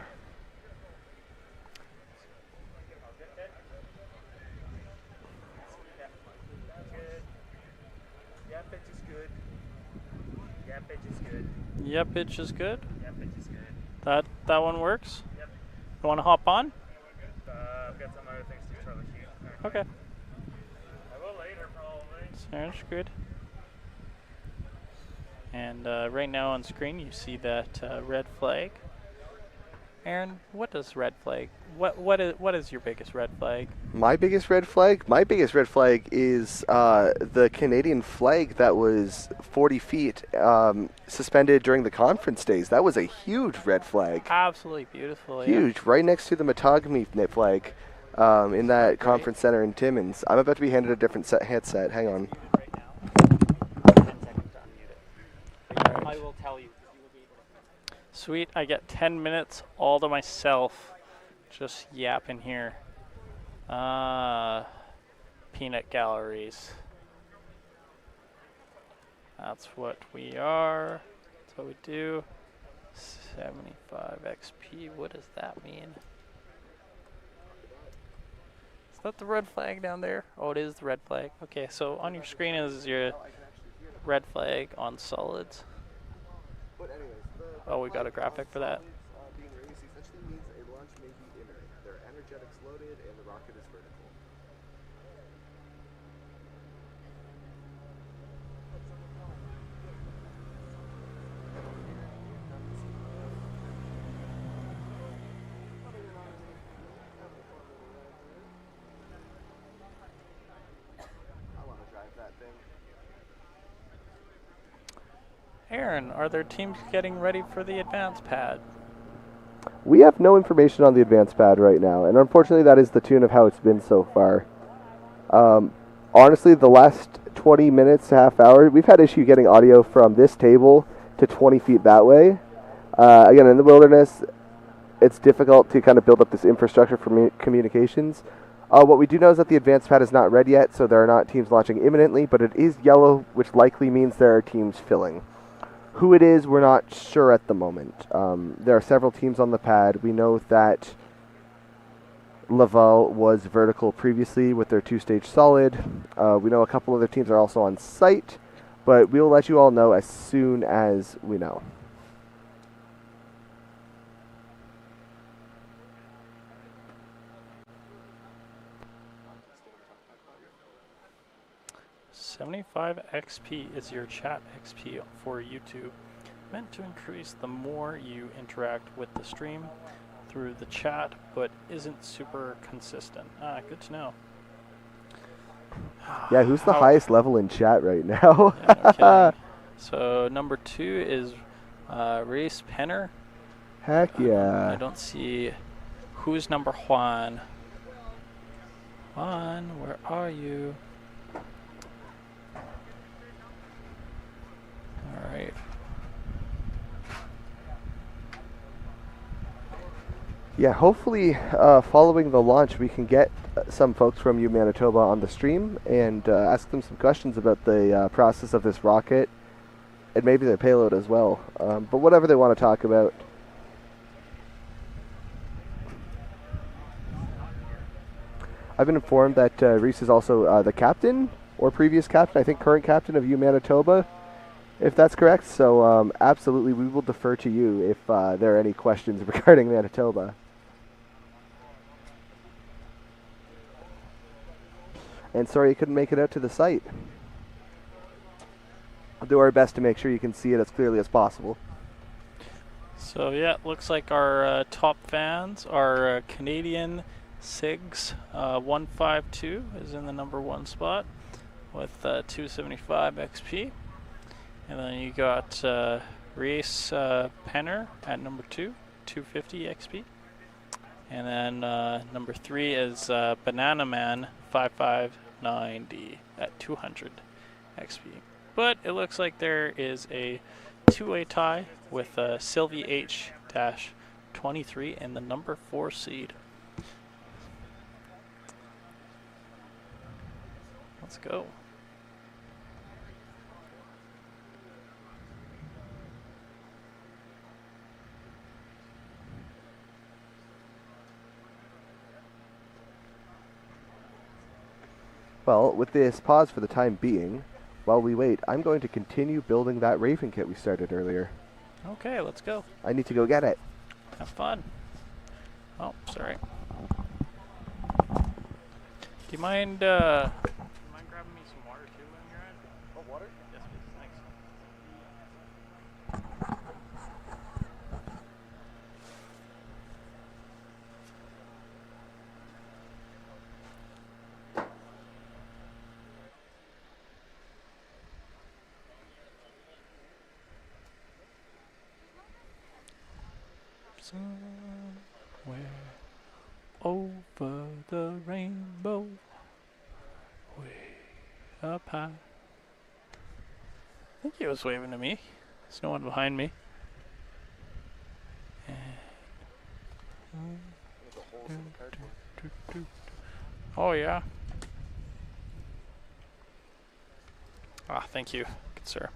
Yep, pitch is good. Yep, pitch is good. That one works? Yep. You want to hop on? I've got some other things to troubleshoot. Okay. I will later, probably. Sounds good. And right now on screen you see that red flag. Aaron, what does red flag? What is your biggest red flag? My biggest red flag? My biggest red flag is the Canadian flag that was 40 feet suspended during the conference days. That was a huge red flag. Absolutely beautiful. Huge, right next to the Matagami flag in that conference center in Timmins. I'm about to be handed a different headset. Hang on. I will tell you. Sweet, I get 10 minutes all to myself, just yapping here. Peanut galleries. That's what we are. That's what we do. 75 XP, what does that mean? Is that the red flag down there? Oh, it is the red flag. Okay, so on your screen is your red flag on solids. Oh, we got a graphic for that. Being raised essentially means a launch may be imminent. There are energetics loaded and the rocket is vertical. I want to drive that thing. Aaron, are there teams getting ready for the advanced pad? We have no information on the advanced pad right now, and unfortunately that is the tune of how it's been so far. Honestly, the last 20 minutes, half hour, we've had issue getting audio from this table to 20 feet that way. Again, in the wilderness, it's difficult to kind of build up this infrastructure for communications. What we do know is that the advanced pad is not ready yet, so there are not teams launching imminently, but it is yellow, which likely means there are teams filling. Who it is, we're not sure at the moment. There are several teams on the pad. We know that Laval was vertical previously with their 2-stage solid. We know a couple other teams are also on site, but we'll let you all know as soon as we know. $75 XP is your chat XP for YouTube, meant to increase the more you interact with the stream through the chat, but isn't super consistent. Good to know. Yeah, who's the highest level in chat right now? Yeah, no kidding. So number 2 is Race Penner. Heck yeah. I don't see who's number 1. Juan, where are you? Alright. Yeah, hopefully following the launch we can get some folks from Manitoba on the stream and ask them some questions about the process of this rocket and maybe their payload as well. But whatever they want to talk about. I've been informed that Reese is also the captain or previous captain, I think current captain of Manitoba, if that's correct. So absolutely we will defer to you if there are any questions regarding Manitoba. And sorry you couldn't make it out to the site. We'll do our best to make sure you can see it as clearly as possible. So yeah, it looks like our top fans are Canadian SIGs 152 is in the #1 spot with 275 XP. And then you got Reese Penner at #2, 250 XP. And then #3 is Banana Man 5590 at 200 XP. But it looks like there is a two-way tie with Sylvie H-23 in the #4 seed. Let's go. Well, with this pause for the time being, while we wait, I'm going to continue building that Raven kit we started earlier. Okay, let's go. I need to go get it. Have fun. Oh, sorry. Do you mind grabbing me some water too when you're at? Oh, water? Yes, please. Thanks. Somewhere over the rainbow, way up high. I think he was waving to me. There's no one behind me. Oh yeah. Ah, thank you, good sir.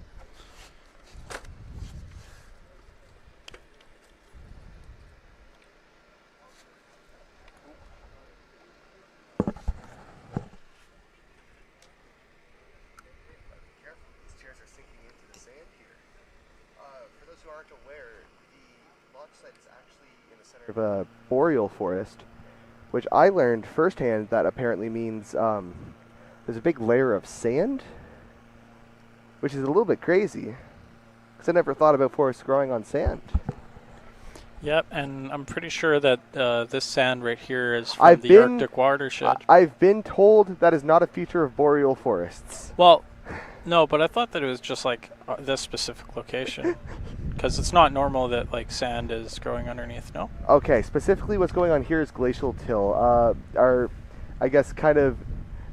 Of a boreal forest, which I learned firsthand that apparently means there's a big layer of sand, which is a little bit crazy because I never thought about forests growing on sand. Yep, and I'm pretty sure that this sand right here is from the Arctic watershed. I've been told that is not a feature of boreal forests. Well, no, but I thought that it was just like this specific location. Because it's not normal that like sand is growing underneath, no? Okay, specifically what's going on here is glacial till. Our, I guess, kind of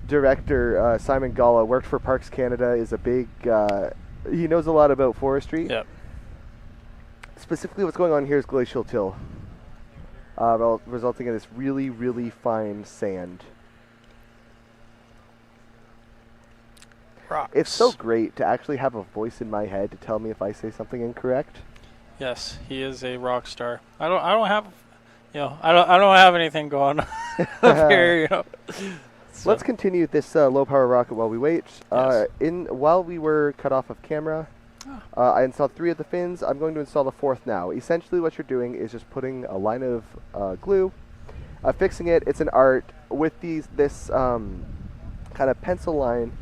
director, Simon Galla, worked for Parks Canada, is a big, he knows a lot about forestry. Yep. Specifically what's going on here is glacial till, resulting in this really, really fine sand. Rocks. It's so great to actually have a voice in my head to tell me if I say something incorrect. Yes, he is a rock star. I don't have, you know, I don't have anything going on up here, you know. So. Let's continue this low power rocket while we wait. Yes. While we were cut off of camera, I installed 3 of the fins. I'm going to install the 4th now. Essentially, what you're doing is just putting a line of glue, fixing it. It's an art with this kind of pencil line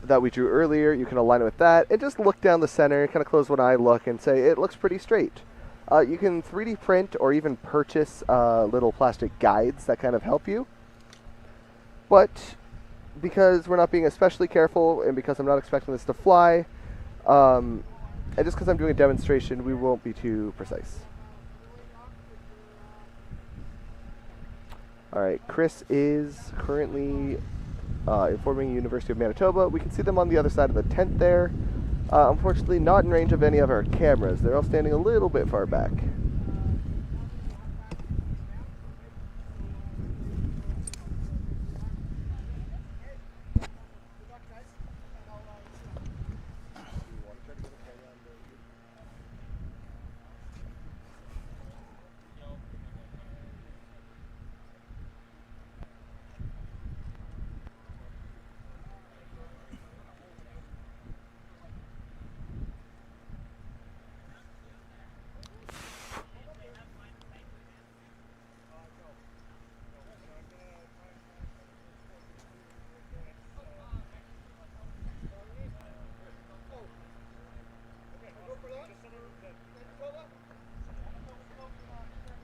that we drew earlier. You can align it with that and just look down the center, kind of close one eye, look, and say it looks pretty straight. You can 3D print or even purchase little plastic guides that kind of help you. But because we're not being especially careful and because I'm not expecting this to fly, and just because I'm doing a demonstration, we won't be too precise. Alright, Chris is currently informing University of Manitoba. We can see them on the other side of the tent there. Unfortunately, not in range of any of our cameras. They're all standing a little bit far back.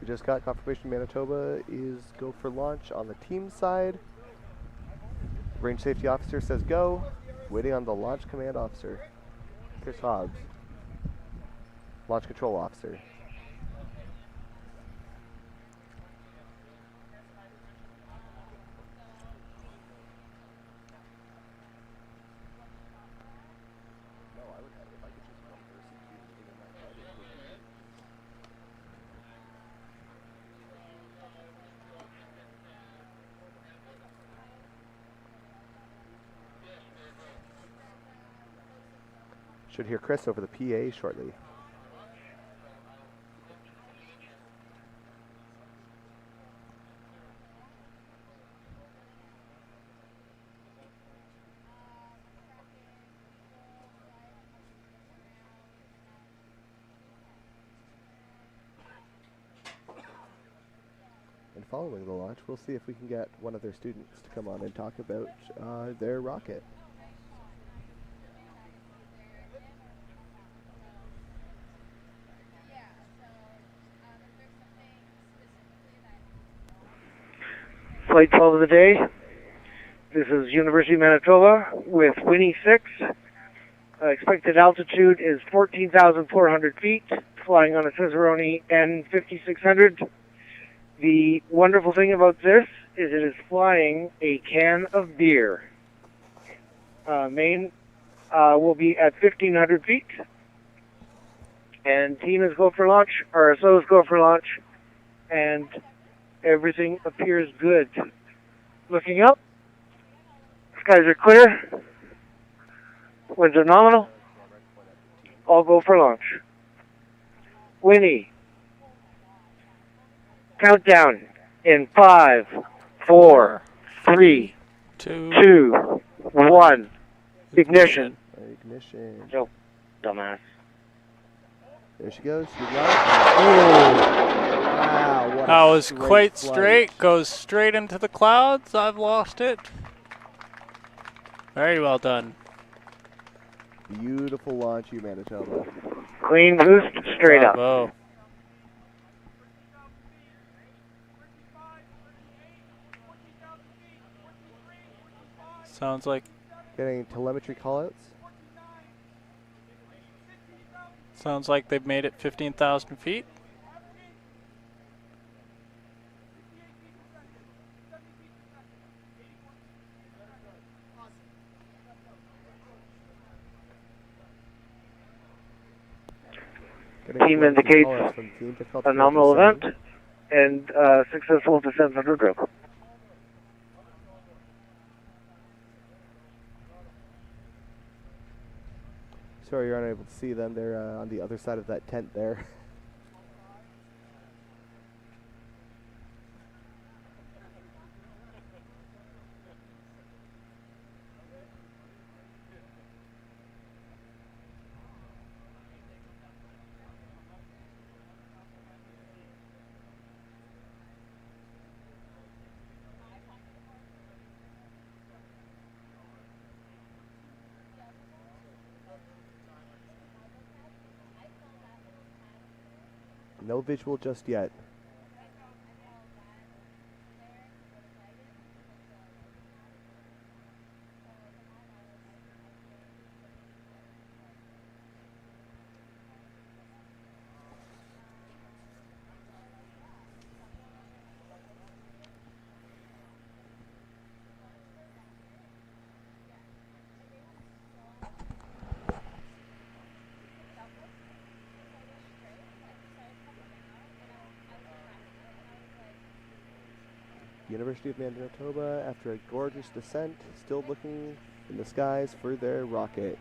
We just got confirmation Manitoba is go for launch on the team side. Range safety officer says go. Waiting on the launch command officer, Chris Hobbs. Launch control officer. Should hear Chris over the PA shortly. And following the launch, we'll see if we can get one of their students to come on and talk about their rocket. Flight 12 of the day. This is University of Manitoba with Winnie 6. Expected altitude is 14,400 feet, flying on a Cicerone N5600. The wonderful thing about this is it is flying a can of beer. Main will be at 1,500 feet. And team is go for launch, or so is go for launch. And everything appears good. Looking up, skies are clear, winds are nominal, all go for launch. Winnie, countdown in 5, 4, 3, 2, 1, ignition. Ignition. Joe, dumbass. There she goes. She's right. Wow, what That a was quite flight. straight. Goes straight into the clouds. I've lost it. Very well done. Beautiful launch, you Manitoba. Clean boost, straight Bravo. up. Sounds like Getting telemetry callouts. they've made it 15,000 feet. Team indicates a nominal event and successful descent under grip. Sorry you're unable to see them. They're on the other side of that tent there. No visual just yet. University of Manitoba, after a gorgeous descent, still looking in the skies for their rocket.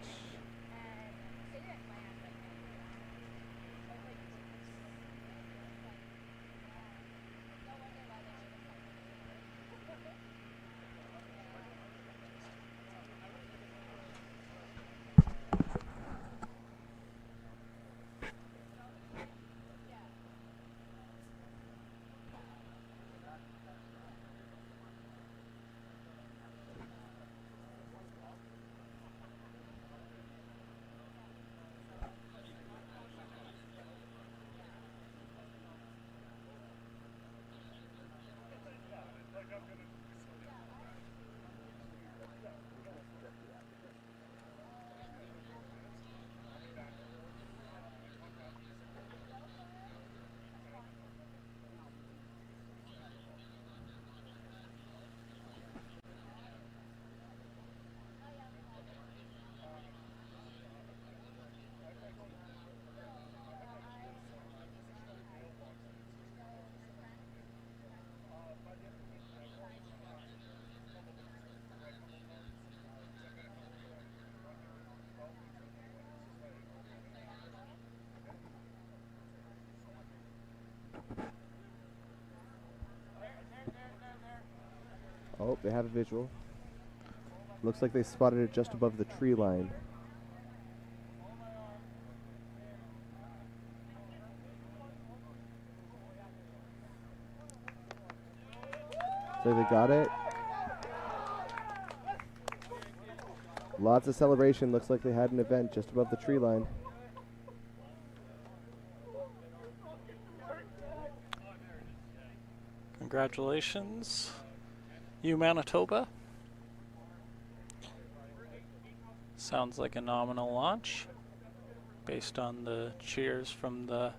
they have a visual. Looks like they spotted it just above the tree line. So they got it. Lots of celebration. Looks like they had an event just above the tree line. Congratulations, Manitoba. Sounds like a nominal launch based on the cheers from the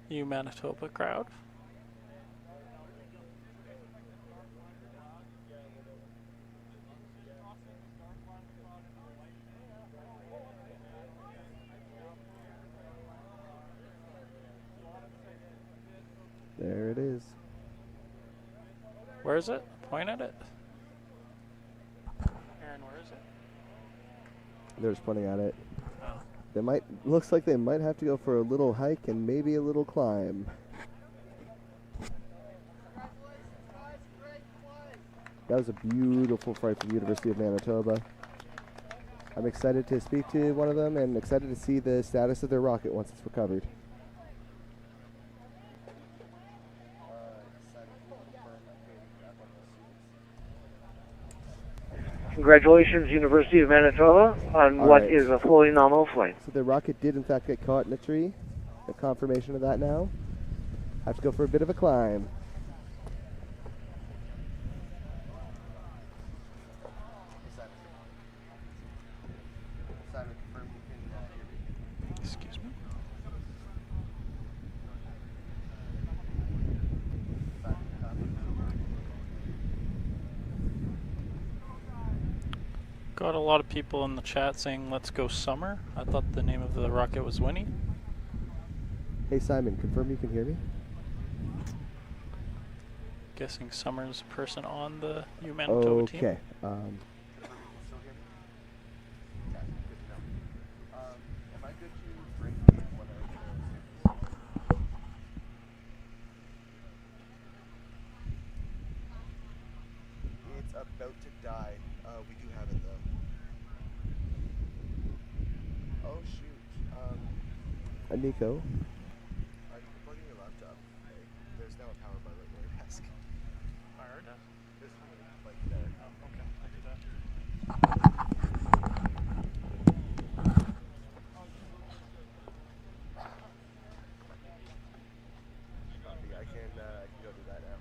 Manitoba crowd. There it is. Where is it? Point at it. Aaron, where is it? They're just pointing at it. Oh. They might, looks like they might have to go for a little hike and maybe a little climb. That was a beautiful flight from the University of Manitoba. I'm excited to speak to one of them and excited to see the status of their rocket once it's recovered. Congratulations, University of Manitoba, on what is a fully nominal flight. So the rocket did in fact get caught in a tree. A confirmation of that now. Have to go for a bit of a climb. Excuse me. Got a lot of people in the chat saying let's go summer. I thought the name of the rocket was Winnie. Hey Simon, confirm you can hear me? Guessing Summer's a person on the Manitoba team. Okay. It's about to die. We do have it though. Oh shoot. Nico. Are you plugging your laptop? Okay. There's now a power button at your desk. Fire desk? There's one like there. Oh, okay. I do that. Copy. I can go do that now.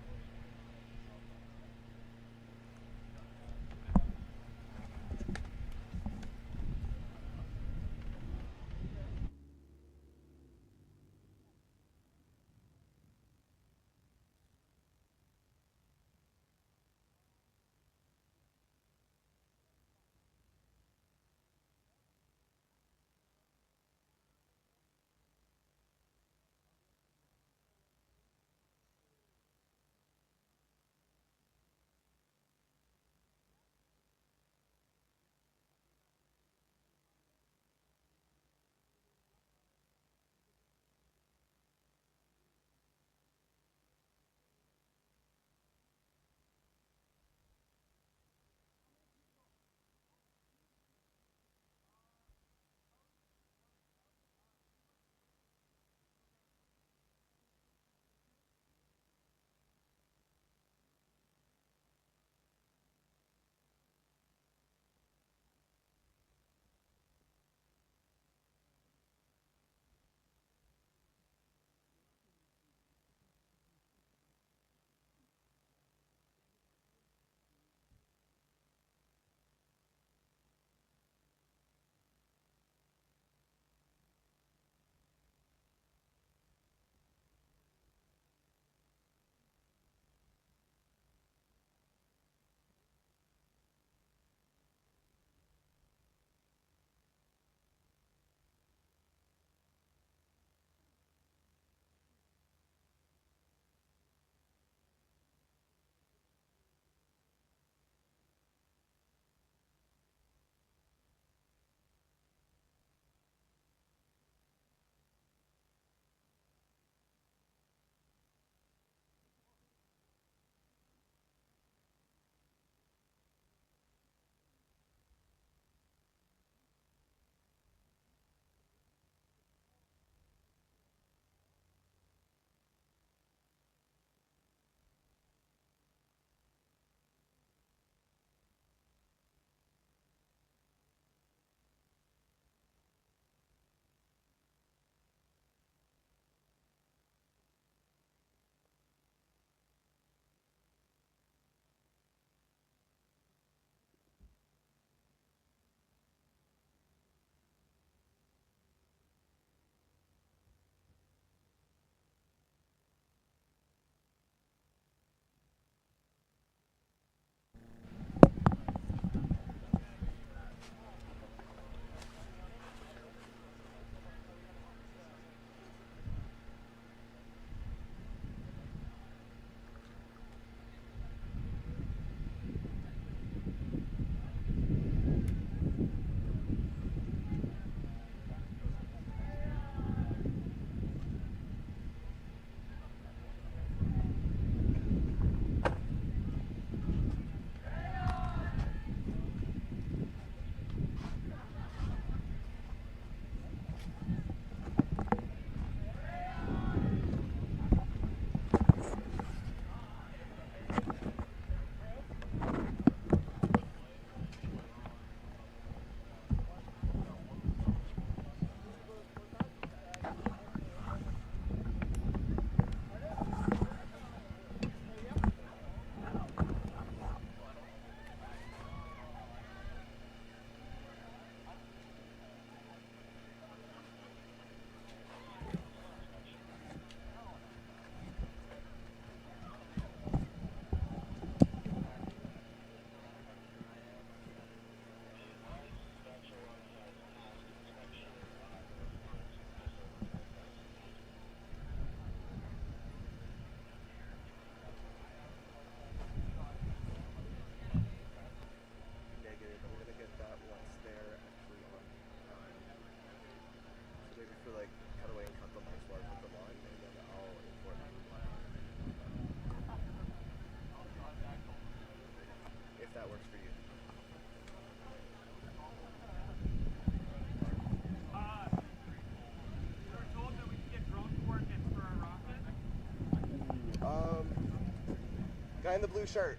Guy in the blue shirt.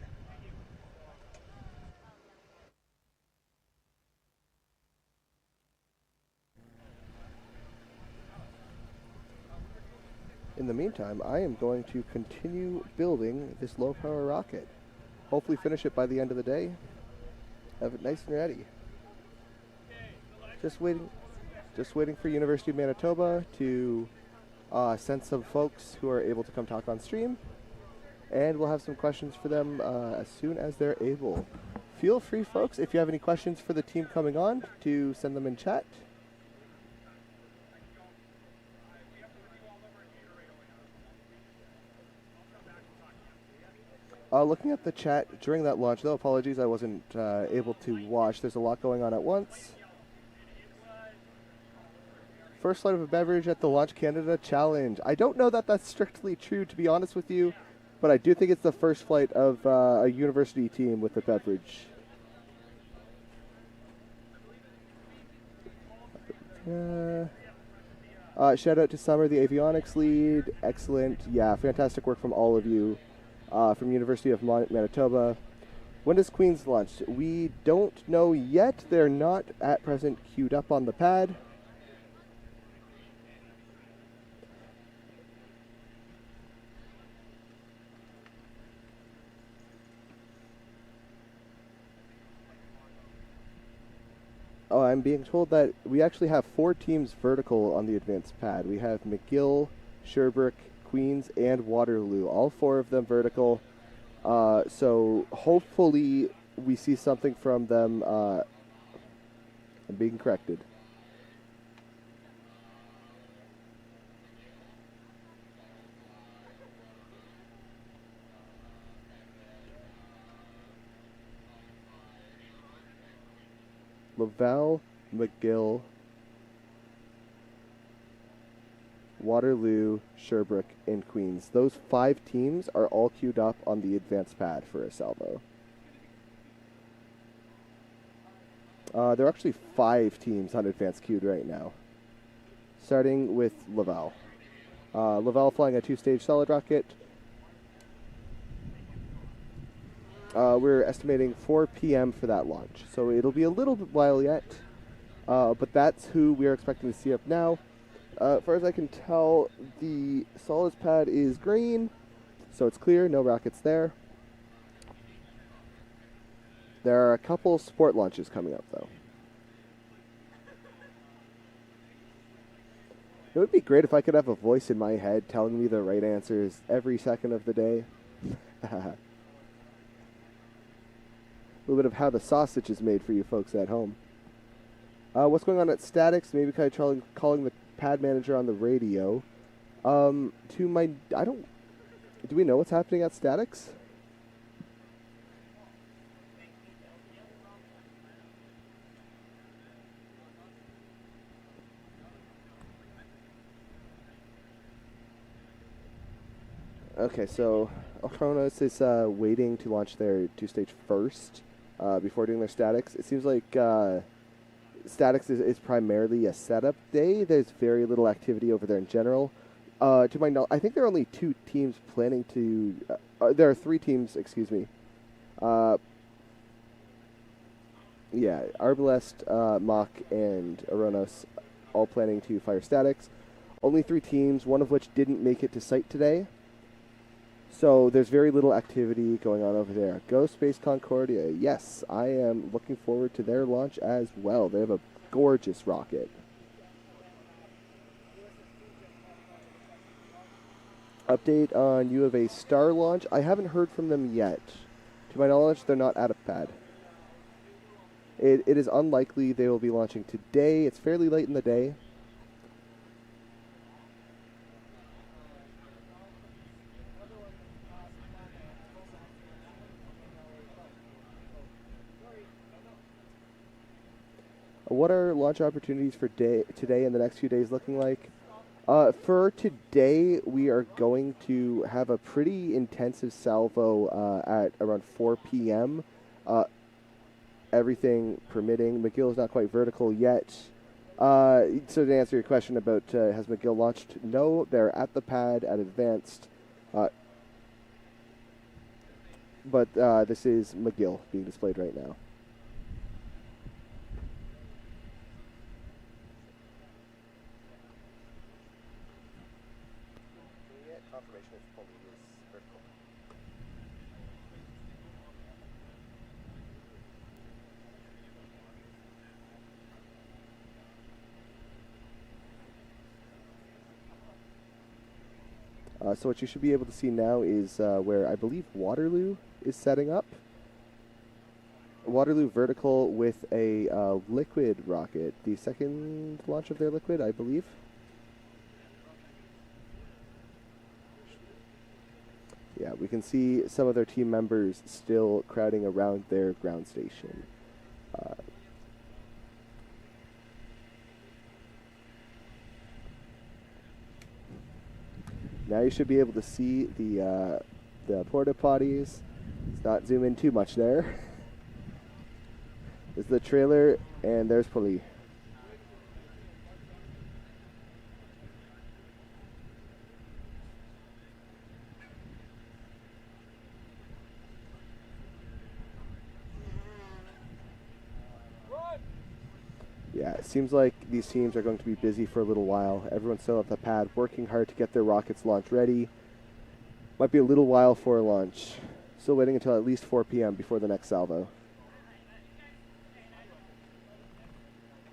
In the meantime, I am going to continue building this low-power rocket. Hopefully finish it by the end of the day. Have it nice and ready. Just waiting for University of Manitoba to send some folks who are able to come talk on stream. And we'll have some questions for them as soon as they're able. Feel free, folks, if you have any questions for the team coming on, to send them in chat. Looking at the chat during that launch, though, apologies, I wasn't able to watch. There's a lot going on at once. First flight of a beverage at the Launch Canada Challenge. I don't know that that's strictly true, to be honest with you, but I do think it's the first flight of a university team with a beverage. Shout out to Summer, the avionics lead. Excellent. Yeah, fantastic work from all of you. From University of Manitoba. When does Queens launch? We don't know yet. They're not at present queued up on the pad. Oh, I'm being told that we actually have 4 teams vertical on the advanced pad. We have McGill, Sherbrooke, Queens, and Waterloo, all 4 of them vertical. So hopefully we see something from them. I'm being corrected. Laval, McGill, Waterloo, Sherbrooke, and Queens. Those 5 teams are all queued up on the advanced pad for a salvo. There are actually 5 teams on advanced queued right now. Starting with Laval. Laval flying a 2-stage solid rocket. We're estimating 4 p.m. for that launch. So it'll be a little bit while yet. But that's who we are expecting to see up now. As far as I can tell, the solids pad is green, so it's clear, no rockets there. There are a couple sport launches coming up, though. It would be great if I could have a voice in my head telling me the right answers every second of the day. A little bit of how the sausage is made for you folks at home. What's going on at Statics? Maybe kind of calling the pad manager on the radio. Do we know what's happening at Statics? Okay, so Alchronos is waiting to launch their 2-stage first before doing their statics. It seems like statics is primarily a setup day. There's very little activity over there in general. To my knowledge, I think there are only 2 teams planning to... there are 3 teams, excuse me. Yeah, Arbalest, Mach, and Aronos all planning to fire statics. Only 3 teams, one of which didn't make it to site today. So there's very little activity going on over there. Go Space Concordia. Yes, I am looking forward to their launch as well. They have a gorgeous rocket. Update on U of A Star launch. I haven't heard from them yet. To my knowledge, they're not at a pad. It is unlikely they will be launching today. It's fairly late in the day. What are launch opportunities for today and the next few days looking like? For today, we are going to have a pretty intensive salvo at around 4 p.m. Everything permitting. McGill is not quite vertical yet. So to answer your question about has McGill launched, no, they're at the pad at advanced. but this is McGill being displayed right now. So what you should be able to see now is where I believe Waterloo is setting up. Waterloo vertical with a liquid rocket, the second launch of their liquid, I believe. Yeah, we can see some of their team members still crowding around their ground station. Now you should be able to see the porta potties. Let's not zoom in too much there. There's the trailer, and there's Puli. Yeah, it seems like these teams are going to be busy for a little while. Everyone's still at the pad working hard to get their rockets launch ready. Might be a little while for launch. Still waiting until at least 4 p.m. before the next salvo.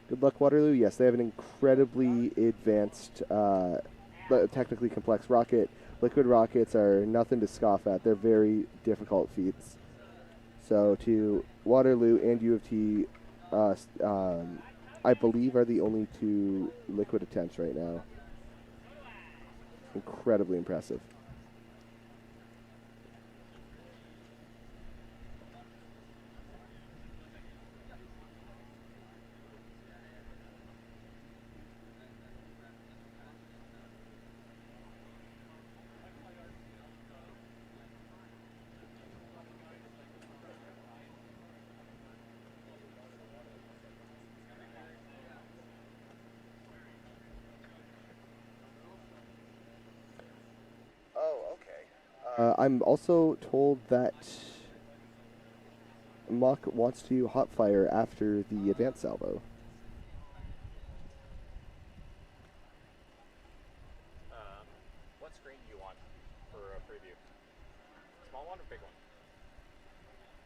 Good luck, Waterloo. Yes, they have an incredibly advanced, technically complex rocket. Liquid rockets are nothing to scoff at. They're very difficult feats. So to Waterloo and U of T, I believe are the only two liquid attempts right now. Incredibly impressive. I'm also told that Mock wants to hotfire after the advanced salvo. What screen do you want for a preview? Small one or big one?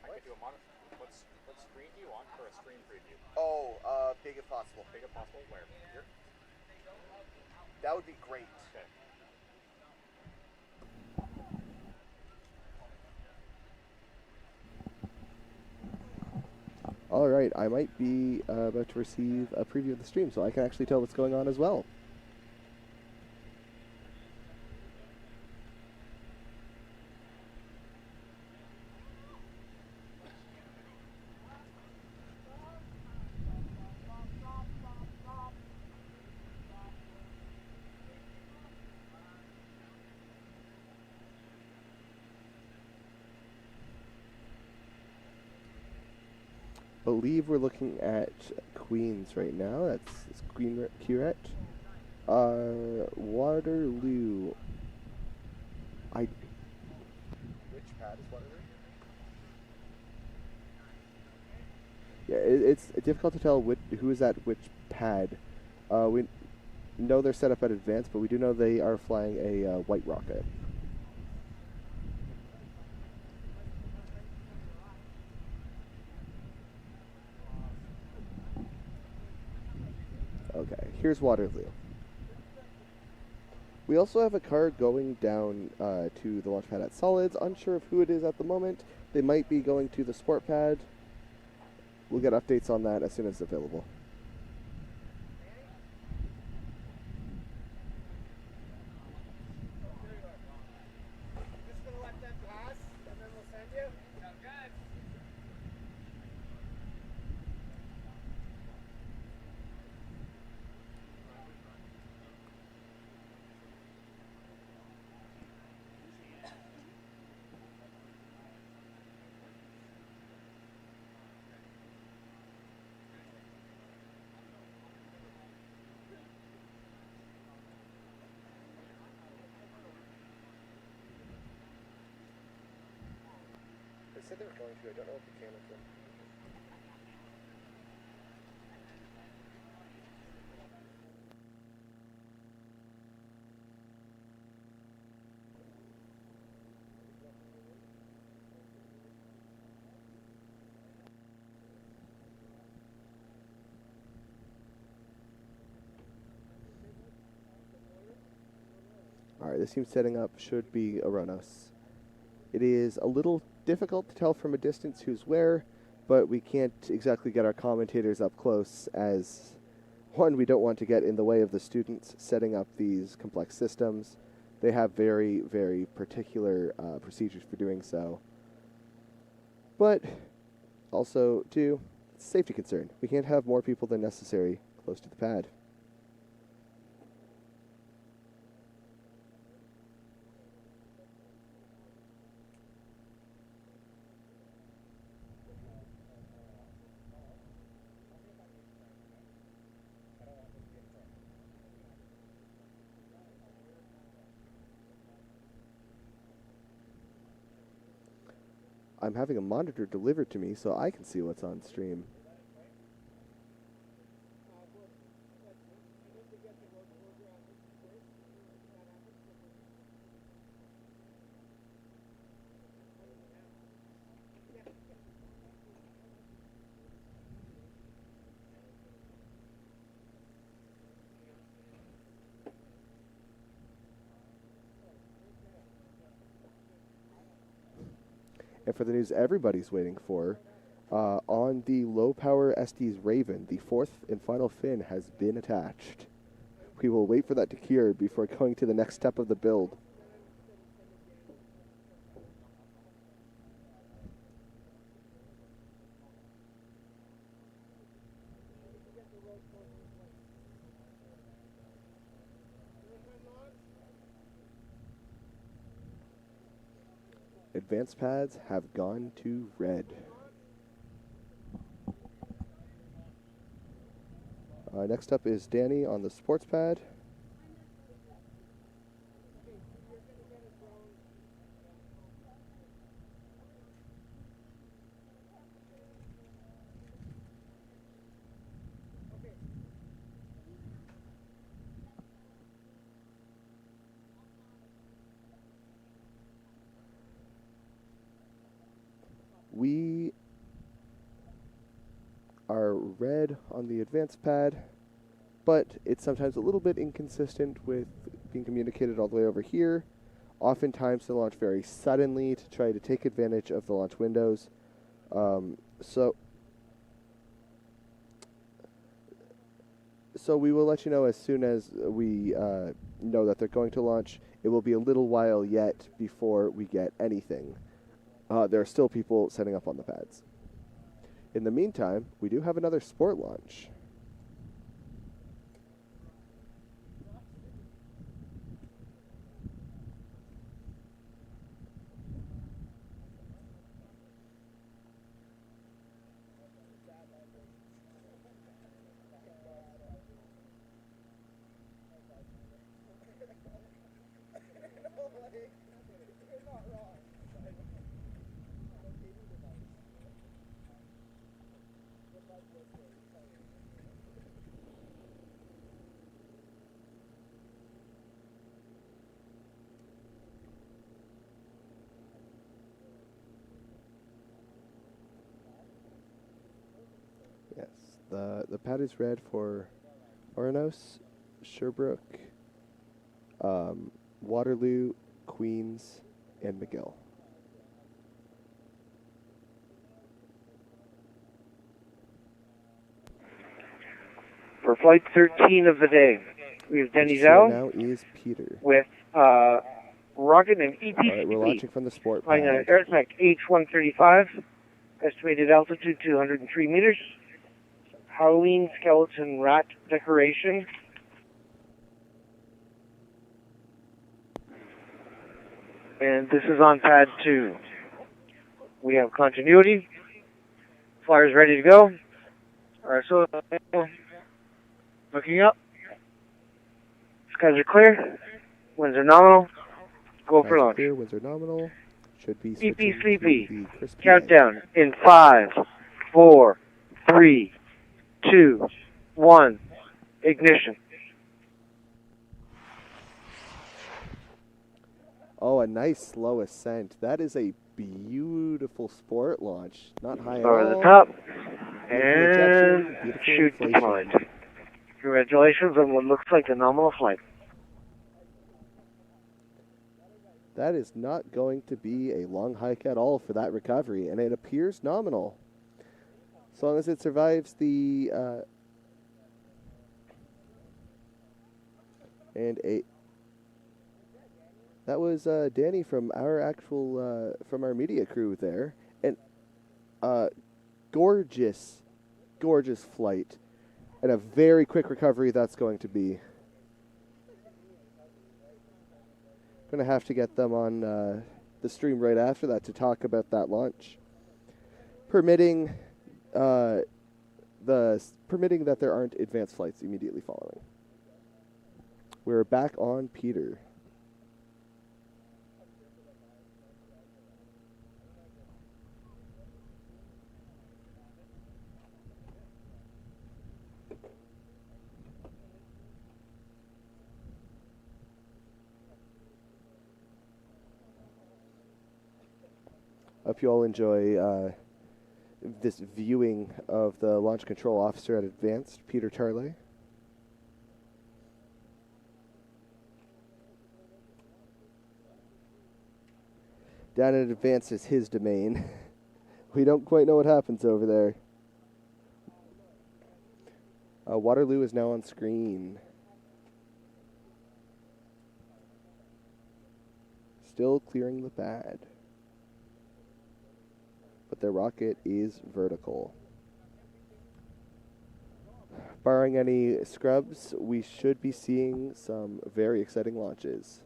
I could do a what screen do you want for a screen preview? Oh, big if possible. Big if possible? Where? Here? That would be great. Okay. All right, I might be about to receive a preview of the stream, so I can actually tell what's going on as well. I believe we're looking at Queens right now. That's Queen Curette. Waterloo. Which pad is Waterloo? Yeah, it's difficult to tell who is at which pad. We know they're set up at advanced, but we do know they are flying a white rocket. Okay, here's Waterloo. We also have a car going down to the launch pad at Solids. Unsure of who it is at the moment. They might be going to the sport pad. We'll get updates on that as soon as it's available. Just gonna let them pass, and then we'll send you. Sounds good. said they were going to. I don't know if it came with them. Alright, this team setting up should be Aronos. It is a little difficult to tell from a distance who's where, but we can't exactly get our commentators up close as, one, we don't want to get in the way of the students setting up these complex systems. They have very, very particular procedures for doing so. But also, two, it's a safety concern. We can't have more people than necessary close to the pad. I'm having a monitor delivered to me so I can see what's on stream. And for the news everybody's waiting for, on the low-power Estes Raven, the fourth and final fin has been attached. We will wait for that to cure before going to the next step of the build. Advanced pads have gone to red. Next up is Danny on the sports pad. We are red on the advanced pad, but it's sometimes a little bit inconsistent with being communicated all the way over here. Oftentimes they launch very suddenly to try to take advantage of the launch windows. So we will let you know as soon as we know that they're going to launch. It will be a little while yet before we get anything. There are still people setting up on the pads. In the meantime, we do have another sport launch. Yes, the pad is red for Oronos, Sherbrooke, Waterloo, Queens, and McGill. For flight 13 of the day, we have Denny Zhao now is Peter with rocket and ETCP. All right, we're launching from the sport flying pad. an Aerosmec H-135, estimated altitude 203 meters. Halloween skeleton rat decoration. And this is on pad 2. We have continuity. Flyers ready to go. Alright, so looking up. Skies are clear. Winds are nominal. Go for launch. Clear, winds are nominal. Should be Sleepy, switching sleepy. to the crispy Countdown in 5, 4, 3, 2, 1. Ignition. Oh, a nice slow ascent. That is a beautiful sport launch. Not high at Over all. the top. Beautiful And ejection, beautiful shoot inflation. deployed. Congratulations on what looks like a nominal flight. That is not going to be a long hike at all for that recovery, and it appears nominal. As long as it survives the that was Danny from our actual from our media crew there, and gorgeous flight, and a very quick recovery that's going to be. Going to have to get them on the stream right after that to talk about that launch, permitting that there aren't advanced flights immediately following. We're back on Peter. Hope you all enjoy this viewing of the Launch Control Officer at Advanced, Peter Tarley. Down at Advanced is his domain. We don't quite know what happens over there. Waterloo is now on screen. Still clearing the pad. But their rocket is vertical. Barring any scrubs, we should be seeing some very exciting launches.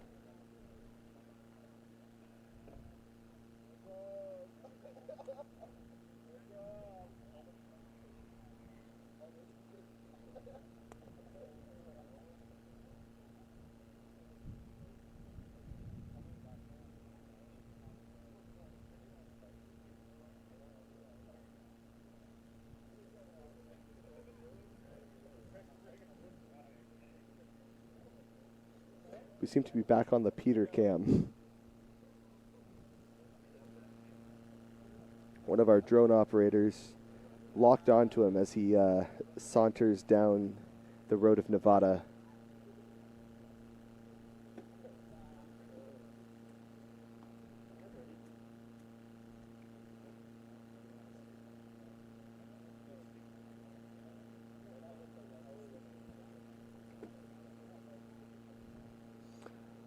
We seem to be back on the Peter cam. One of our drone operators locked onto him as he saunters down the road of Nevada.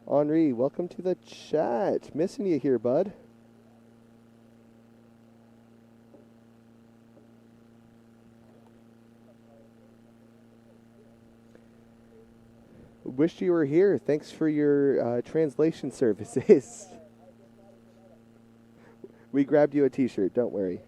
Henri, welcome to the chat. Missing you here, bud. Wished you were here. Thanks for your translation services. We grabbed you a t-shirt, don't worry.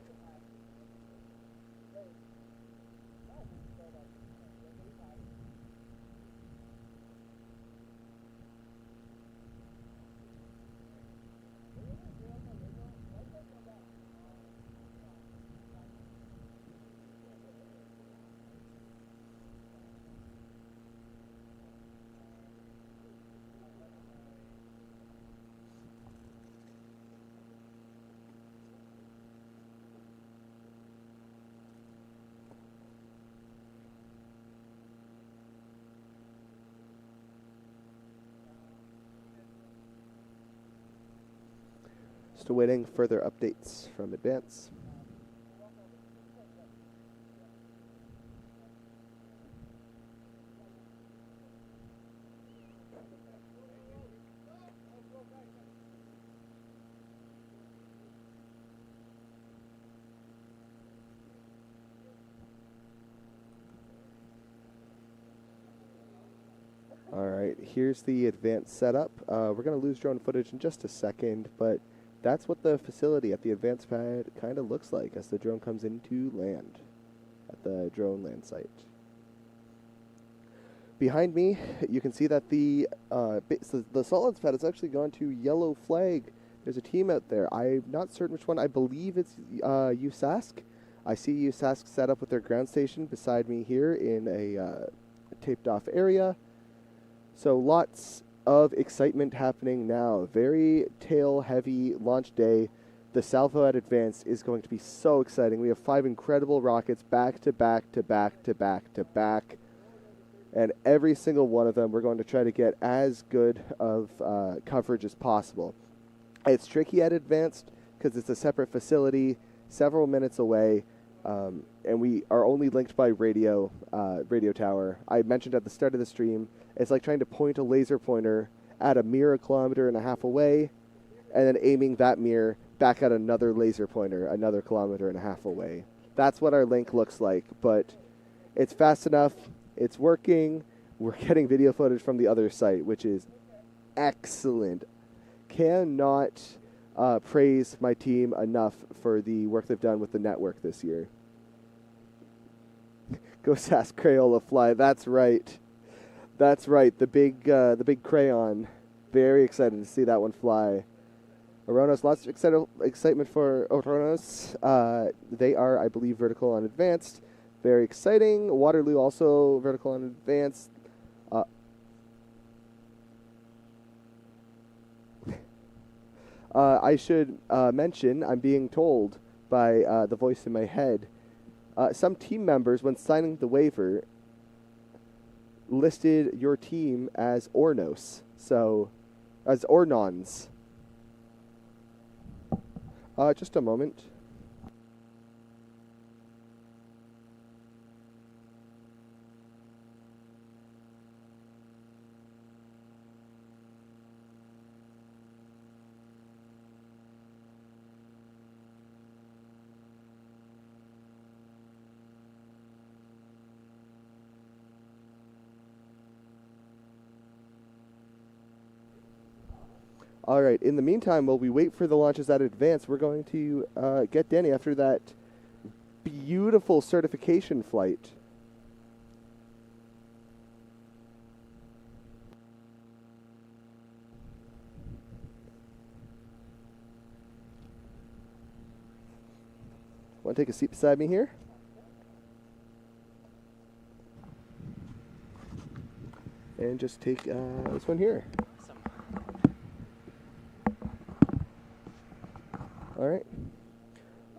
Just awaiting further updates from Advance. All right, here's the Advanced setup. We're going to lose drone footage in just a second, but that's what the facility at the Advanced pad kind of looks like as the drone comes into land at the drone land site. Behind me, you can see that the solids pad has actually gone to yellow flag There's a team out there. I'm not certain which one. I believe it's USask. I see USask set up with their ground station beside me here in a taped off area. So lots of excitement happening now. Very tail heavy launch day. The Salvo at Advanced is going to be so exciting. We have 5 incredible rockets back to back to back to back to back. And every single one of them we're going to try to get as good of coverage as possible. It's tricky at Advanced because it's a separate facility, several minutes away, and we are only linked by radio tower. I mentioned at the start of the stream, it's like trying to point a laser pointer at a mirror 1.5 kilometers away, and then aiming that mirror back at another laser pointer another 1.5 kilometers away. That's what our link looks like, but it's fast enough, it's working, we're getting video footage from the other site, which is excellent. Cannot praise my team enough for the work they've done with the network this year. Go Sask Crayola fly. That's right. That's right. The big crayon. Very excited to see that one fly. Oronos, lots of excitement for Oronos. They are, I believe, vertical on advanced. Very exciting. Waterloo also vertical on advanced. I should mention, I'm being told by the voice in my head, some team members, when signing the waiver, listed your team as Ornos, so as Ornons. Just a moment. All right, in the meantime, while we wait for the launches at Advance, we're going to get Danny after that beautiful certification flight. Want to take a seat beside me here? And just take this one here.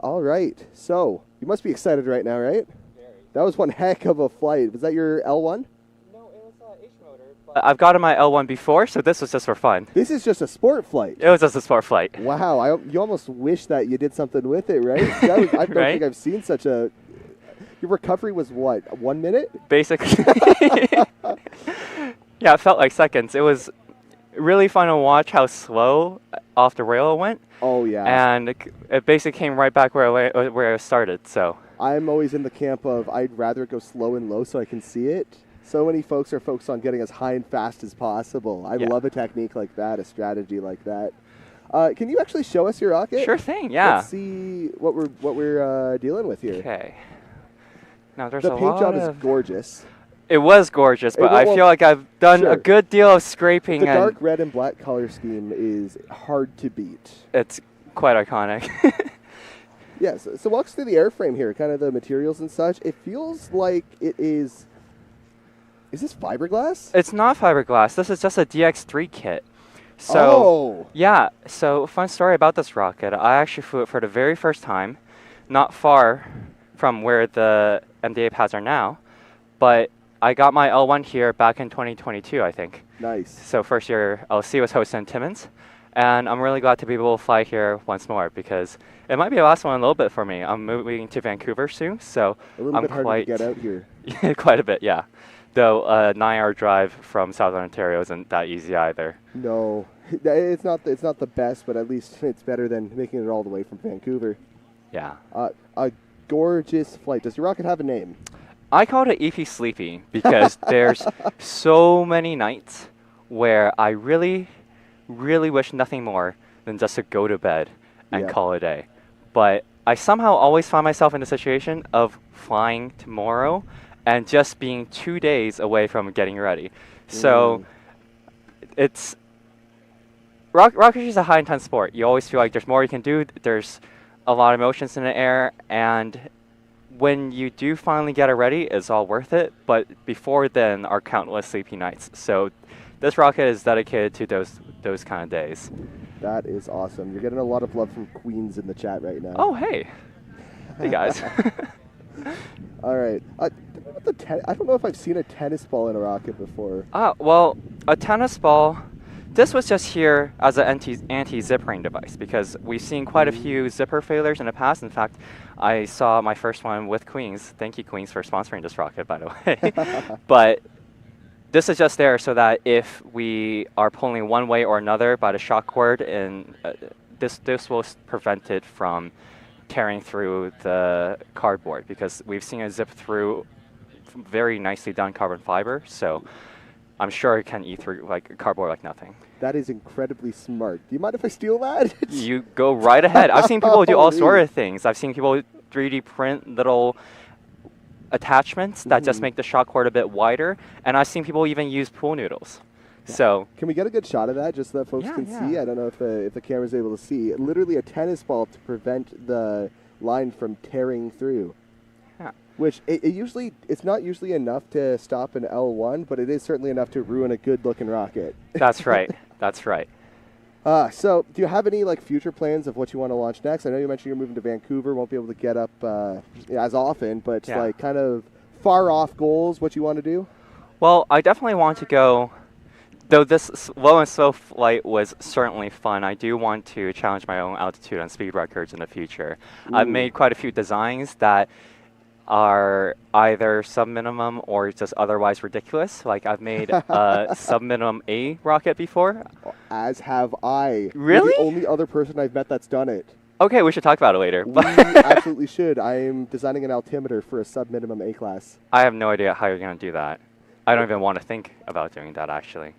All right. So you must be excited right now, right? Very. That was one heck of a flight. Was that your L1? No, it was H motor. But I've gotten my L1 before, so this was just for fun. This is just a sport flight. It was just a sport flight. Wow. You almost wish that you did something with it, right? I don't think I've seen such a... Your recovery was what, 1 minute? Basically. Yeah, it felt like seconds. It was really fun to watch how slow off the rail it went. Oh, yeah. And it basically came right back where I started, so. I'm always in the camp of I'd rather go slow and low so I can see it. So many folks are focused on getting as high and fast as possible. I love a technique like that, a strategy like that. Can you actually show us your rocket? Sure thing, yeah. Let's see what we're dealing with here. Okay. Now there's the paint job is gorgeous. It was gorgeous, but I feel like I've done a good deal of scraping. The dark red and black color scheme is hard to beat. It's quite iconic. Yes. So walk us through the airframe here, kind of the materials and such. It feels like it is... Is this fiberglass? It's not fiberglass. This is just a DX3 kit. So, yeah. So, fun story about this rocket. I actually flew it for the very first time, not far from where the MDA pads are now, but I got my L1 here back in 2022, I think. Nice. So first year LC was hosted in Timmins, and I'm really glad to be able to fly here once more because it might be the last one a little bit for me. I'm moving to Vancouver soon, so a little bit harder to get out here. Quite a bit, yeah. Though a 9-hour drive from Southern Ontario isn't that easy either. No, it's not the best, but at least it's better than making it all the way from Vancouver. Yeah. A gorgeous flight. Does your rocket have a name? I called it EP Sleepy because there's so many nights where I really, really wish nothing more than just to go to bed and call it a day. But I somehow always find myself in the situation of flying tomorrow and just being 2 days away from getting ready. So it's rocketry is a high intense sport. You always feel like there's more you can do. There's a lot of emotions in the air, and when you do finally get it ready, it's all worth it. But before then are countless sleepy nights. So this rocket is dedicated to those kind of days. That is awesome. You're getting a lot of love from Queens in the chat right now. Oh, hey. Hey, guys. All right. I don't know if I've seen a tennis ball in a rocket before. Well, a tennis ball, this was just here as an anti-zippering device because we've seen quite a few zipper failures in the past. In fact, I saw my first one with Queens. Thank you, Queens, for sponsoring this rocket, by the way. But this is just there so that if we are pulling one way or another by the shock cord, and this will prevent it from tearing through the cardboard, because we've seen it zip through very nicely done carbon fiber. So I'm sure it can eat through like cardboard like nothing. That is incredibly smart. Do you mind if I steal that? You go right ahead. I've seen people do all sort of things. I've seen people 3D print little attachments that just make the shock cord a bit wider, and I've seen people even use pool noodles. Yeah. So can we get a good shot of that just so that folks can see? I don't know if the camera's able to see. Literally a tennis ball to prevent the line from tearing through. Yeah. Which it's not usually enough to stop an L1, but it is certainly enough to ruin a good-looking rocket. That's right. That's right. So do you have any future plans of what you want to launch next? I know you mentioned you're moving to Vancouver, won't be able to get up as often, but kind of far off goals, what you want to do? Well, I definitely want to go, though this low and slow flight was certainly fun, I do want to challenge my own altitude and speed records in the future. I've made quite a few designs that are either sub-minimum or just otherwise ridiculous. Like I've made a sub-minimum A rocket before. As have I. Really? You're the only other person I've met that's done it. Okay, we should talk about it later. We absolutely should. I am designing an altimeter for a sub-minimum A class. I have no idea how you're going to do that. I don't even want to think about doing that, actually.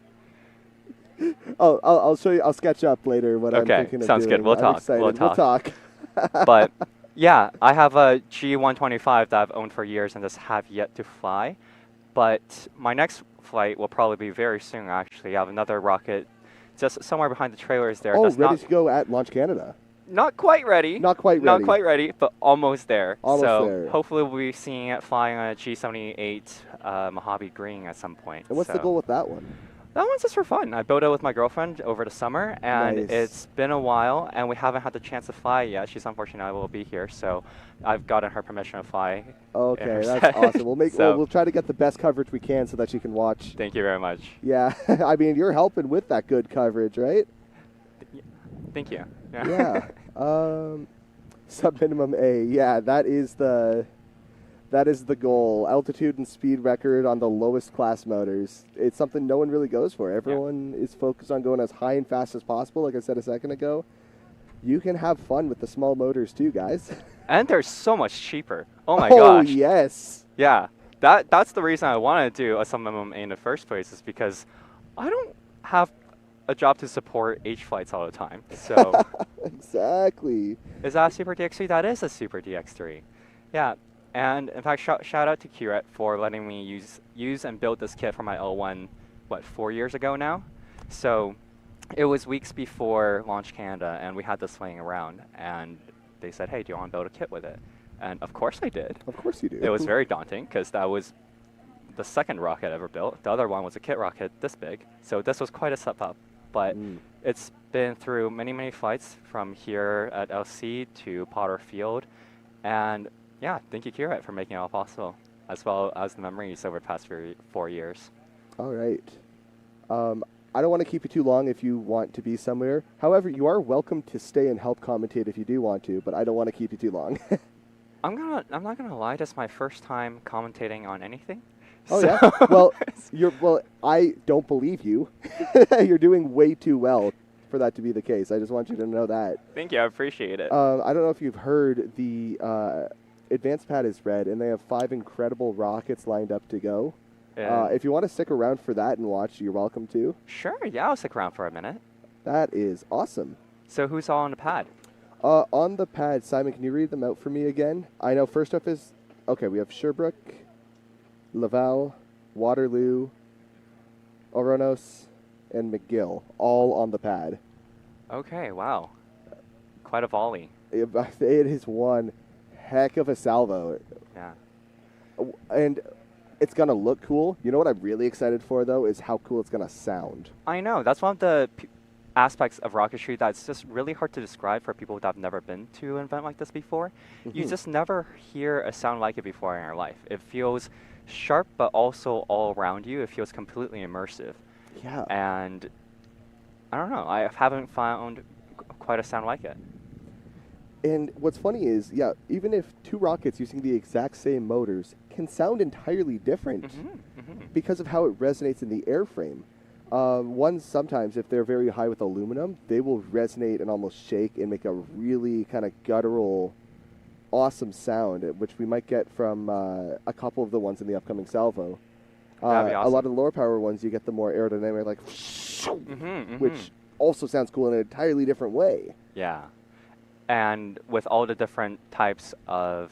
Oh, I'll show you. I'll sketch up later what I'm thinking of doing. Sounds good. We'll talk. We'll talk. But yeah, I have a G125 that I've owned for years and just have yet to fly. But my next flight will probably be very soon, actually. I have another rocket just somewhere behind the trailers there. Oh, ready to go at Launch Canada. Not quite ready. Not quite ready. Not quite ready, but almost there. Almost there. Hopefully we'll be seeing it flying on a G78 Mojave Green at some point. And what's the goal with that one? That one's just for fun. I built it with my girlfriend over the summer, and it's been a while, and we haven't had the chance to fly yet. She's unfortunately not able to be here, so I've gotten her permission to fly. Okay, that's awesome. We'll try to get the best coverage we can so that she can watch. Thank you very much. Yeah, I mean, you're helping with that good coverage, right? Thank you. Yeah. Sub-minimum A. Yeah, that is the goal. Altitude and speed record on the lowest class motors. It's something no one really goes for. Everyone is focused on going as high and fast as possible. Like I said a second ago, you can have fun with the small motors too, guys. And they're so much cheaper. Oh my gosh. Oh yes. Yeah, that's the reason I wanted to do a sub-minimum A in the first place, is because I don't have a job to support H flights all the time. So exactly. Is that a Super DX3? That is a Super DX3. Yeah. And in fact, shout out to Curette for letting me use and build this kit for my L1, 4 years ago now? So it was weeks before Launch Canada, and we had this laying around, and they said, hey, do you want to build a kit with it? And of course I did. Of course you do. It was very daunting, because that was the second rocket I ever built. The other one was a kit rocket this big, so this was quite a step up. But it's been through many, many flights from here at LC to Potter Field, and yeah, thank you, Curette, for making it all possible, as well as the memories over the past 4 years. All right. I don't want to keep you too long if you want to be somewhere. However, you are welcome to stay and help commentate if you do want to, but I don't want to keep you too long. I'm not gonna lie, this is my first time commentating on anything. Oh yeah. Well, I don't believe you. You're doing way too well for that to be the case. I just want you to know that. Thank you. I appreciate it. I don't know if you've heard the. Advanced pad is red, and they have 5 incredible rockets lined up to go. If you want to stick around for that and watch, you're welcome to. Sure, yeah, I'll stick around for a minute. That is awesome. So who's all on the pad? On the pad, Simon, can you read them out for me again? I know first up is, we have Sherbrooke, Laval, Waterloo, Oronos, and McGill, all on the pad. Okay, wow. Quite a volley. It is one heck of a salvo. Yeah. And it's going to look cool. You know what I'm really excited for, though, is how cool it's going to sound. I know. That's one of the aspects of rocketry that's just really hard to describe for people that have never been to an event like this before. You just never hear a sound like it before in your life. It feels sharp, but also all around you. It feels completely immersive. Yeah. And I don't know. I haven't found quite a sound like it. And what's funny is, yeah, even if two rockets using the exact same motors can sound entirely different because of how it resonates in the airframe. Ones sometimes, if they're very high with aluminum, they will resonate and almost shake and make a really kind of guttural, awesome sound, which we might get from a couple of the ones in the upcoming salvo. That'd be awesome. A lot of the lower power ones, you get the more aerodynamic, like, which also sounds cool in an entirely different way. Yeah. And with all the different types of,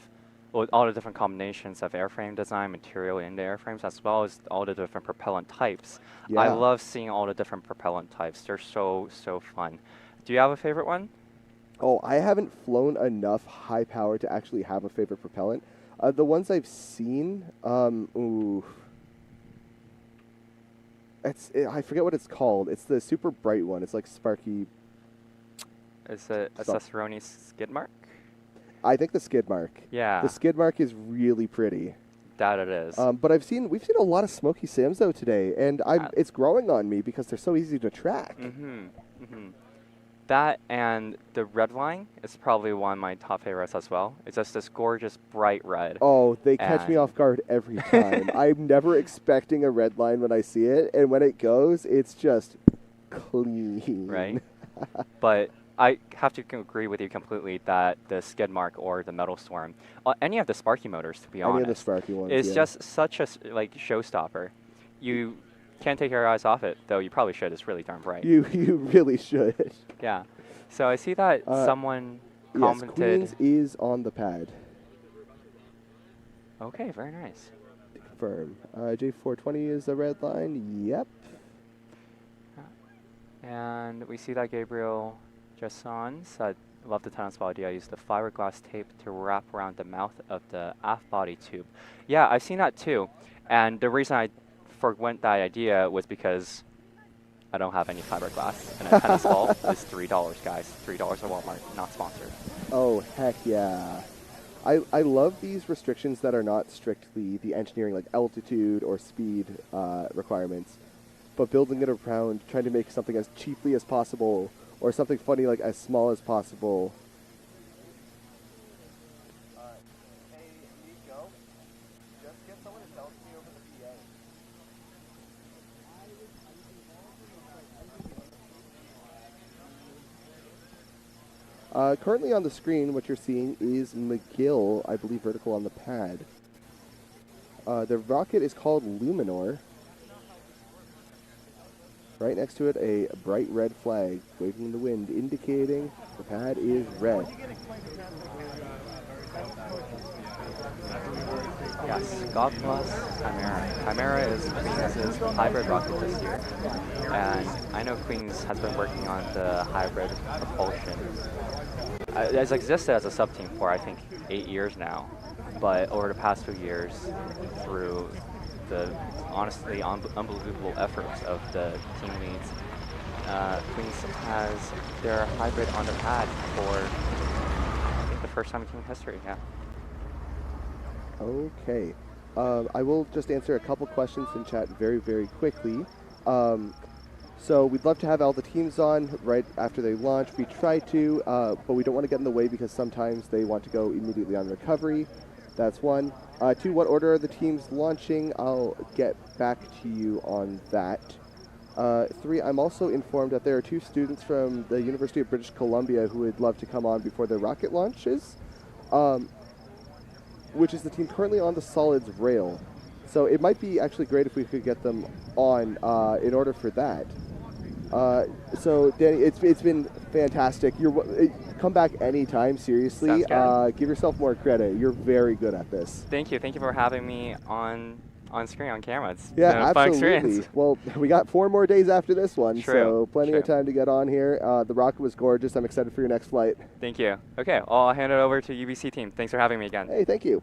well, all the different combinations of airframe design, material in the airframes, as well as all the different propellant types. Yeah. I love seeing all the different propellant types. They're so fun. Do you have a favorite one? Oh, I haven't flown enough high power to actually have a favorite propellant. The ones I've seen, I forget what it's called. It's the super bright one. It's like sparky. Is it a Cicerone skid mark? I think the skid mark. Yeah. The skid mark is really pretty. That it is. But we've seen a lot of smoky Sims though today, and it's growing on me because they're so easy to track. That and the red line is probably one of my top favorites as well. It's just this gorgeous bright red. Oh, they catch me off guard every time. I'm never expecting a red line when I see it, and when it goes, it's just clean. Right. But I have to agree with you completely that the skid mark or the metal storm, any of the Sparky motors, to be honest, any of the Sparky ones, is just such a showstopper. You can't take your eyes off it, though you probably should. It's really darn bright. You really should. Yeah. So I see that someone commented. Yes, Queens is on the pad. Okay, very nice. Confirm. J420 is the red line. Yep. And we see that Gabriel Jasson said, love the tennis ball idea. I used the fiberglass tape to wrap around the mouth of the aft body tube. Yeah, I've seen that too. And the reason I forwent that idea was because I don't have any fiberglass. And a tennis ball is $3, guys. $3 at Walmart, not sponsored. Oh, heck yeah. I love these restrictions that are not strictly the engineering, like altitude or speed requirements, but building it around trying to make something as cheaply as possible or something funny like as small as possible. Hey, Nico, just get someone to tell me over the PA. Currently on the screen, what you're seeing is McGill, I believe vertical on the pad. The rocket is called Luminor. Right next to it, a bright red flag waving in the wind, indicating the pad is red. Yes, God bless Chimera. Chimera is Queens' hybrid rocket this year. And I know Queens has been working on the hybrid propulsion. It has existed as a sub-team for, I think, 8 years now. But over the past few years, through the honestly unbelievable efforts of the team leads, Queens has their hybrid on the pad for, I think, the first time in team history, yeah. Okay. I will just answer a couple questions in chat very, very quickly. So we'd love to have all the teams on right after they launch. We try to, but we don't want to get in the way because sometimes they want to go immediately on recovery. That's one. 2, what order are the teams launching? I'll get back to you on that. 3, I'm also informed that there are 2 students from the University of British Columbia who would love to come on before their rocket launches, which is the team currently on the solids rail. So it might be actually great if we could get them on in order for that. So Danny, it's been fantastic. Come back anytime, seriously. Give yourself more credit. You're very good at this. Thank you for having me on on screen, on camera. It's yeah, been a fun absolutely. experience. Well, we got 4 more days after this one, True. so plenty True. of time to get on here. The rocket was gorgeous. I'm excited for your next flight. Thank you. Okay, I'll hand it over to UBC team. Thanks for having me again. Hey, thank you.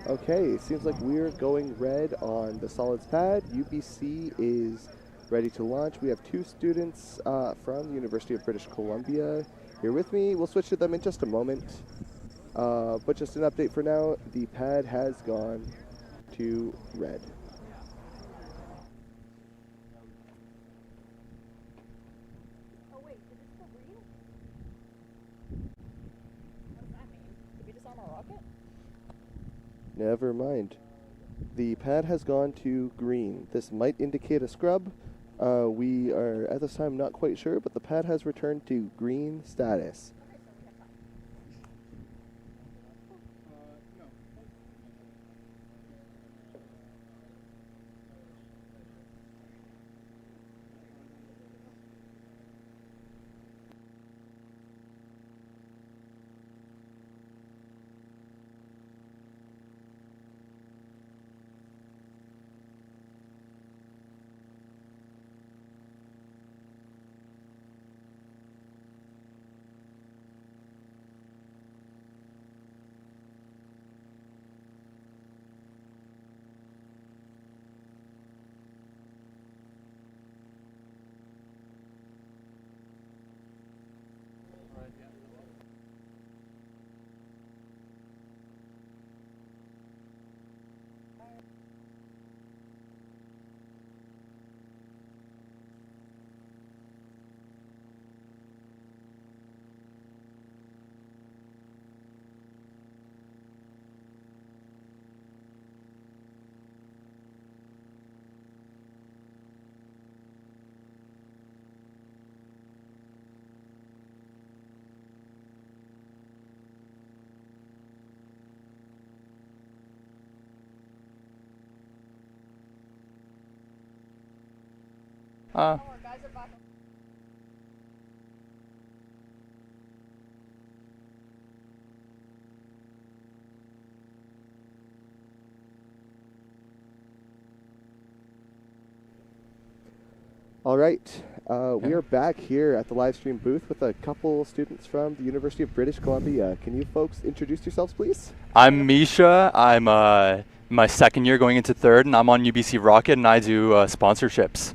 Okay, seems like we're going red on the solids pad. UBC is ready to launch. We have 2 students from the University of British Columbia here with me. We'll switch to them in just a moment. But just an update for now, the pad has gone to red. Oh wait, did it still green? What does that mean? Did we disarm our rocket? Never mind. The pad has gone to green. This might indicate a scrub. We are at this time not quite sure, but the pad has returned to green status. All right, we are back here at the live stream booth with a couple students from the University of British Columbia. Can you folks introduce yourselves, please? I'm Misha. I'm my second year going into third, and I'm on UBC Rocket, and I do sponsorships.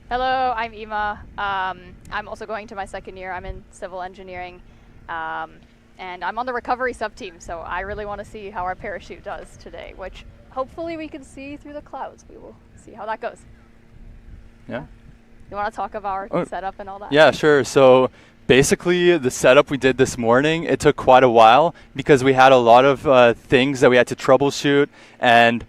Hello, I'm Ima. I'm also going to my second year. I'm in civil engineering, and I'm on the recovery sub-team, so I really want to see how our parachute does today, which hopefully we can see through the clouds. We will see how that goes. Yeah. You want to talk about our setup and all that? Yeah, sure. So basically, the setup we did this morning, it took quite a while because we had a lot of things that we had to troubleshoot. And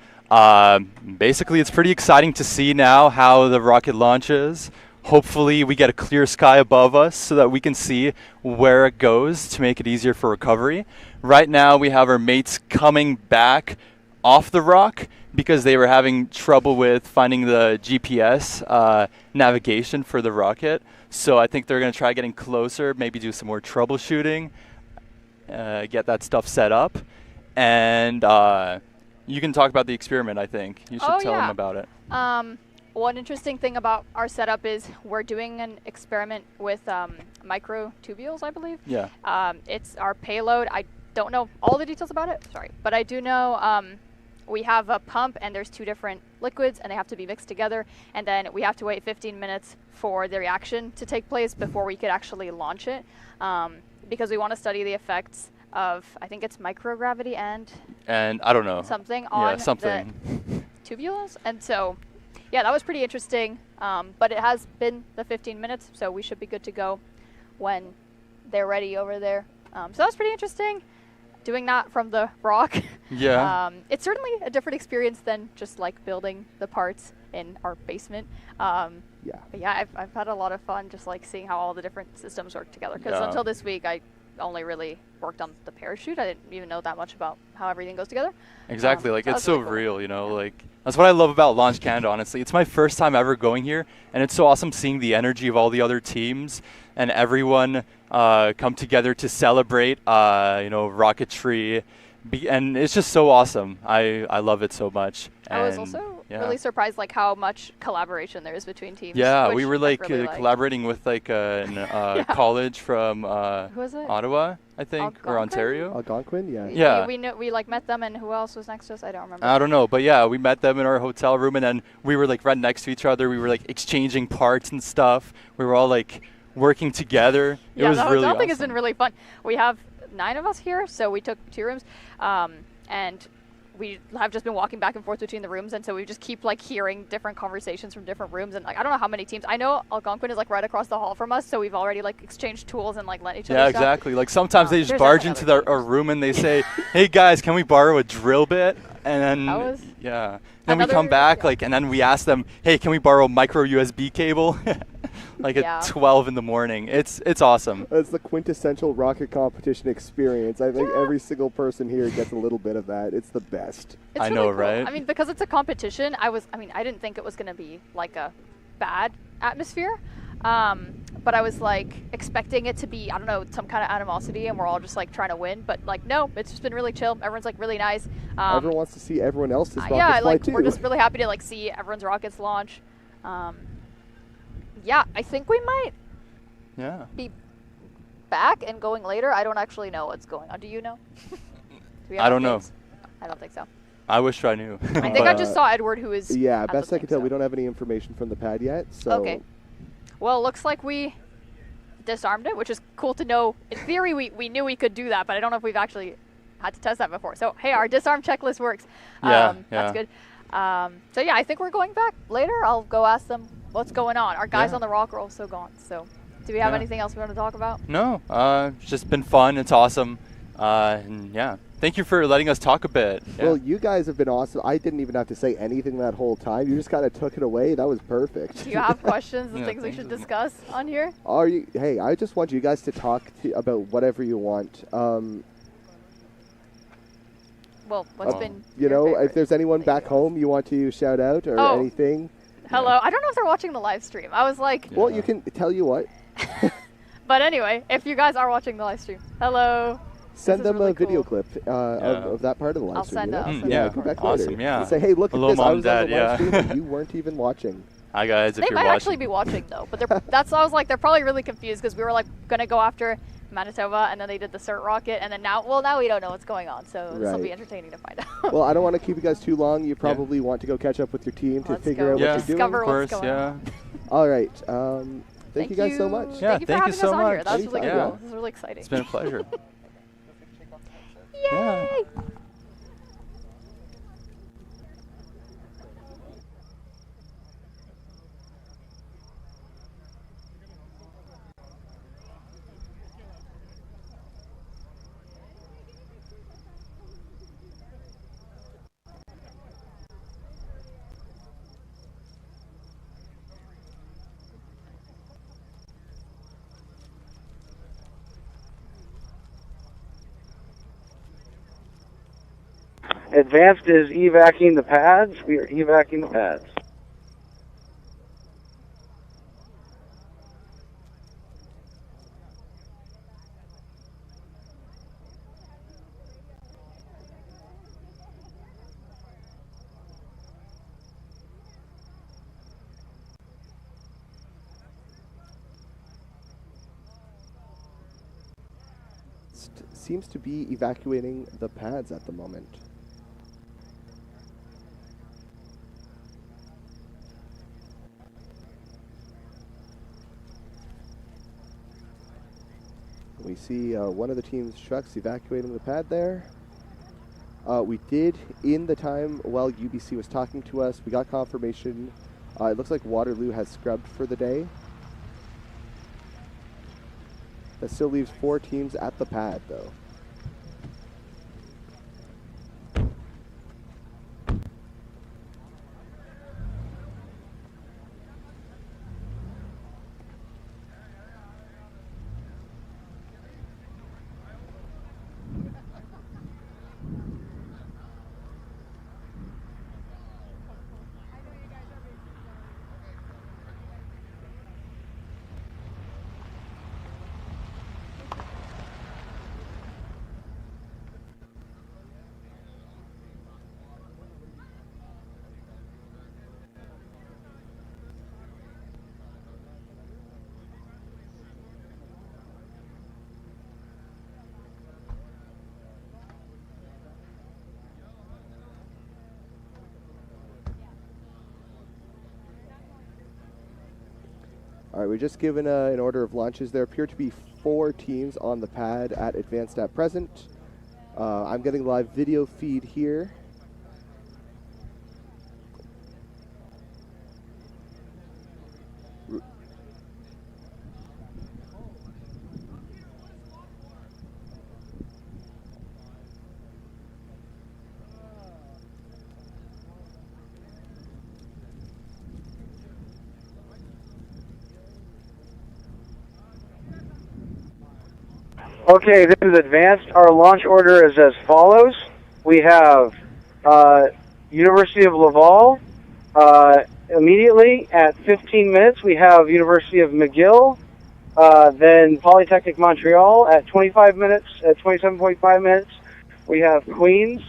basically, it's pretty exciting to see now how the rocket launches. Hopefully, we get a clear sky above us so that we can see where it goes to make it easier for recovery. Right now, we have our mates coming back off the rock because they were having trouble with finding the GPS navigation for the rocket. So I think they're going to try getting closer, maybe do some more troubleshooting, get that stuff set up. And you can talk about the experiment, I think. You should tell them about it. One interesting thing about our setup is we're doing an experiment with microtubules, I believe. Yeah. It's our payload. I don't know all the details about it, sorry. But I do know we have a pump, and there's 2 different liquids, and they have to be mixed together. And then we have to wait 15 minutes for the reaction to take place before we could actually launch it, because we want to study the effects of, I think it's microgravity and I don't know. Something on the tubules. And so, yeah, that was pretty interesting. But it has been the 15 minutes, so we should be good to go when they're ready over there. So that's pretty interesting. Doing that from the rock. Yeah. It's certainly a different experience than just like building the parts in our basement. But yeah, I've had a lot of fun just like seeing how all the different systems work together. Because until this week, I only really worked on the parachute. I didn't even know that much about how everything goes together. Exactly. Like, it's so real, you know, like that's what I love about Launch Canada, honestly. It's my first time ever going here, and it's so awesome seeing the energy of all the other teams and everyone come together to celebrate, you know, rocketry. And it's just so awesome. I love it so much. I was also really surprised like how much collaboration there is between teams. Yeah, we were like really collaborating with like a college from who was it? Ottawa, I think, or Ontario. Algonquin, yeah. Yeah. We like met them, and who else was next to us? I don't remember. I don't know, but yeah, we met them in our hotel room, and then we were like right next to each other. We were like exchanging parts and stuff. We were all like working together. It was really awesome. I think it's been really fun. We have 9 of us here, so we took 2 rooms, and we have just been walking back and forth between the rooms, and so we just keep like hearing different conversations from different rooms. And like I don't know how many teams. I know Algonquin is like right across the hall from us, so we've already like exchanged tools and like lent each other stuff. Yeah, exactly. Like sometimes they just barge into our room and they say, "Hey guys, can we borrow a drill bit?" And then then we come back like, and then we ask them, "Hey, can we borrow a micro USB cable?" Like at 12 in the morning. It's awesome. It's the quintessential rocket competition experience. I think every single person here gets a little bit of that. It's the best. It's really cool. Right? I mean, because it's a competition, I didn't think it was going to be like a bad atmosphere. But I was like expecting it to be, I don't know, some kind of animosity, and we're all just like trying to win. But like, no, it's just been really chill. Everyone's like really nice. Everyone wants to see everyone else's rockets fly too. We're just really happy to like see everyone's rockets launch. Yeah, I think we might be back and going later. I don't actually know what's going on. Do you know? I don't know. I don't think so. I wish I knew. I think I just saw Edward, who is. Yeah, best I can tell, we don't have any information from the pad yet. So. Okay. Well, it looks like we disarmed it, which is cool to know. In theory, we knew we could do that, but I don't know if we've actually had to test that before. So, hey, our disarm checklist works. That's good. So, yeah, I think we're going back later. I'll go ask them what's going on. Our guys on the rock are also gone. So, do we have anything else we want to talk about? No. It's just been fun. It's awesome. And yeah. Thank you for letting us talk a bit. Yeah. Well, you guys have been awesome. I didn't even have to say anything that whole time. You just kind of took it away. That was perfect. Do you have questions and things we should discuss on here? Hey, I just want you guys to talk about whatever you want. Well, what's been you know, if there's anyone back home you want to shout out or anything. Hello. I don't know if they're watching the live stream. I was like... Well, you can tell you what. But anyway, if you guys are watching the live stream, hello. Send them a video clip of that part of the live stream. I'll send yeah, come back awesome, later. yeah. And say, hey, look Hello, at this. Mom, I was Dad, on the live stream and you weren't even watching. Hi, guys, if they you're might watching. actually be watching, though. But that's why I was like, they're probably really confused because we were like going to go after Manitoba, and then they did the CERT rocket, and then now we don't know what's going on, so this will be entertaining to find out. Well, I don't want to keep you guys too long. You probably want to go catch up with your team to figure out what you're doing. Discover what's going on. All right. Thank you guys so much. Yeah, thank you for having us on here. That was really cool. This was really exciting. It's been a pleasure. Yay! Advanced is evacuating the pads. We are evacuating the pads. Seems to be evacuating the pads at the moment. We see one of the team's trucks evacuating the pad there. We did, in the time while UBC was talking to us, we got confirmation. It looks like Waterloo has scrubbed for the day. That still leaves 4 teams at the pad, though. All right, we're just given an order of launches. There appear to be 4 teams on the pad at advanced at present. I'm getting live video feed here. Okay, this is advanced. Our launch order is as follows. We have University of Laval immediately at 15 minutes. We have University of McGill, then Polytechnic Montreal at 25 minutes, at 27.5 minutes. We have Queens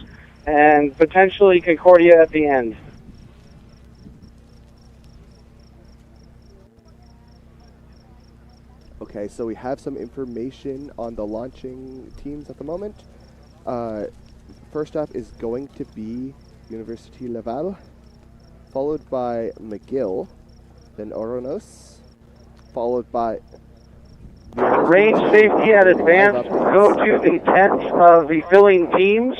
and potentially Concordia at the end. Okay, so we have some information on the launching teams at the moment. First up is going to be University Laval, followed by McGill, then Oronos, followed by... Range safety at advanced. Go to the tent of the filling teams.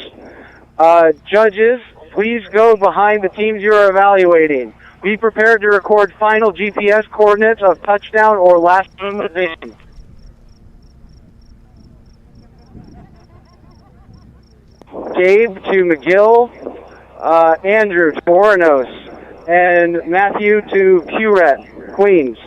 Judges, please go behind the teams you are evaluating. Be prepared to record final GPS coordinates of touchdown or last position. Gabe to McGill, Andrew to Oronos, and Matthew to Curet, Queens.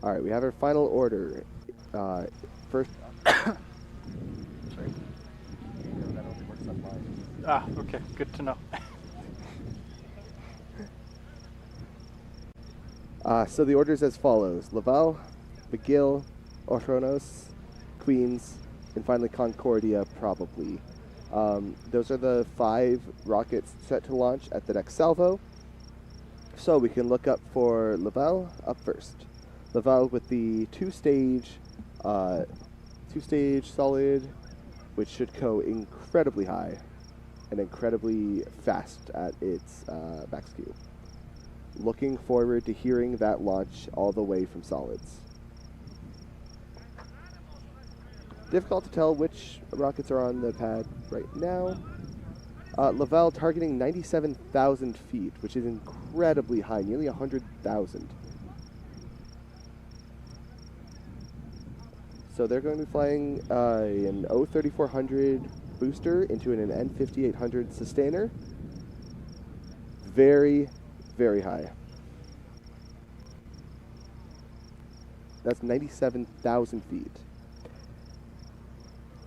All right, we have our final order. First. Sorry. Ah, okay, good to know. So the order is as follows: Laval, McGill, Ochronos, Queens, and finally Concordia, probably. Those are the 5 rockets set to launch at the next salvo. So we can look up for Laval up first. Laval with the two-stage solid, which should go incredibly high and incredibly fast at its max Q. Looking forward to hearing that launch all the way from solids. Difficult to tell which rockets are on the pad right now. Laval targeting 97,000 feet, which is incredibly high, nearly 100,000. So they're going to be flying an O3400 booster into an N5800 sustainer. Very, very high. That's 97,000 feet.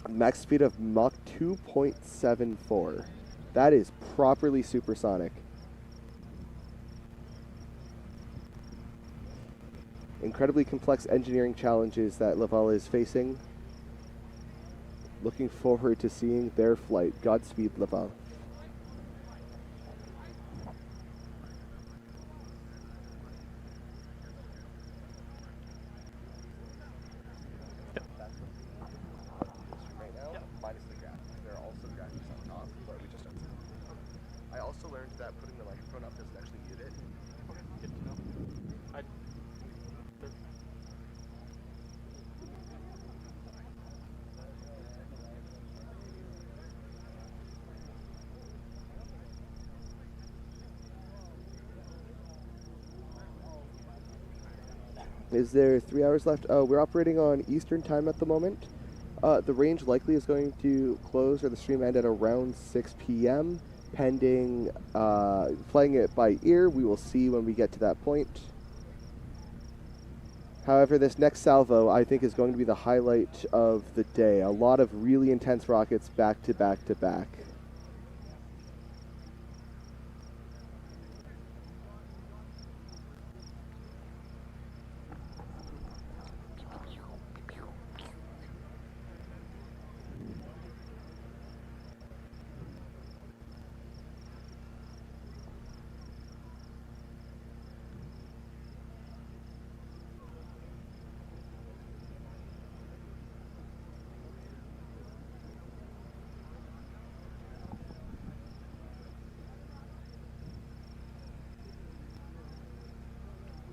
Max speed of Mach 2.74. That is properly supersonic. Incredibly complex engineering challenges that Laval is facing. Looking forward to seeing their flight. Godspeed, Laval. Is there 3 hours left? We're operating on Eastern time at the moment. The range likely is going to close or the stream end at around 6 p.m. Pending playing it by ear. We will see when we get to that point. However, this next salvo I think is going to be the highlight of the day. A lot of really intense rockets back to back to back.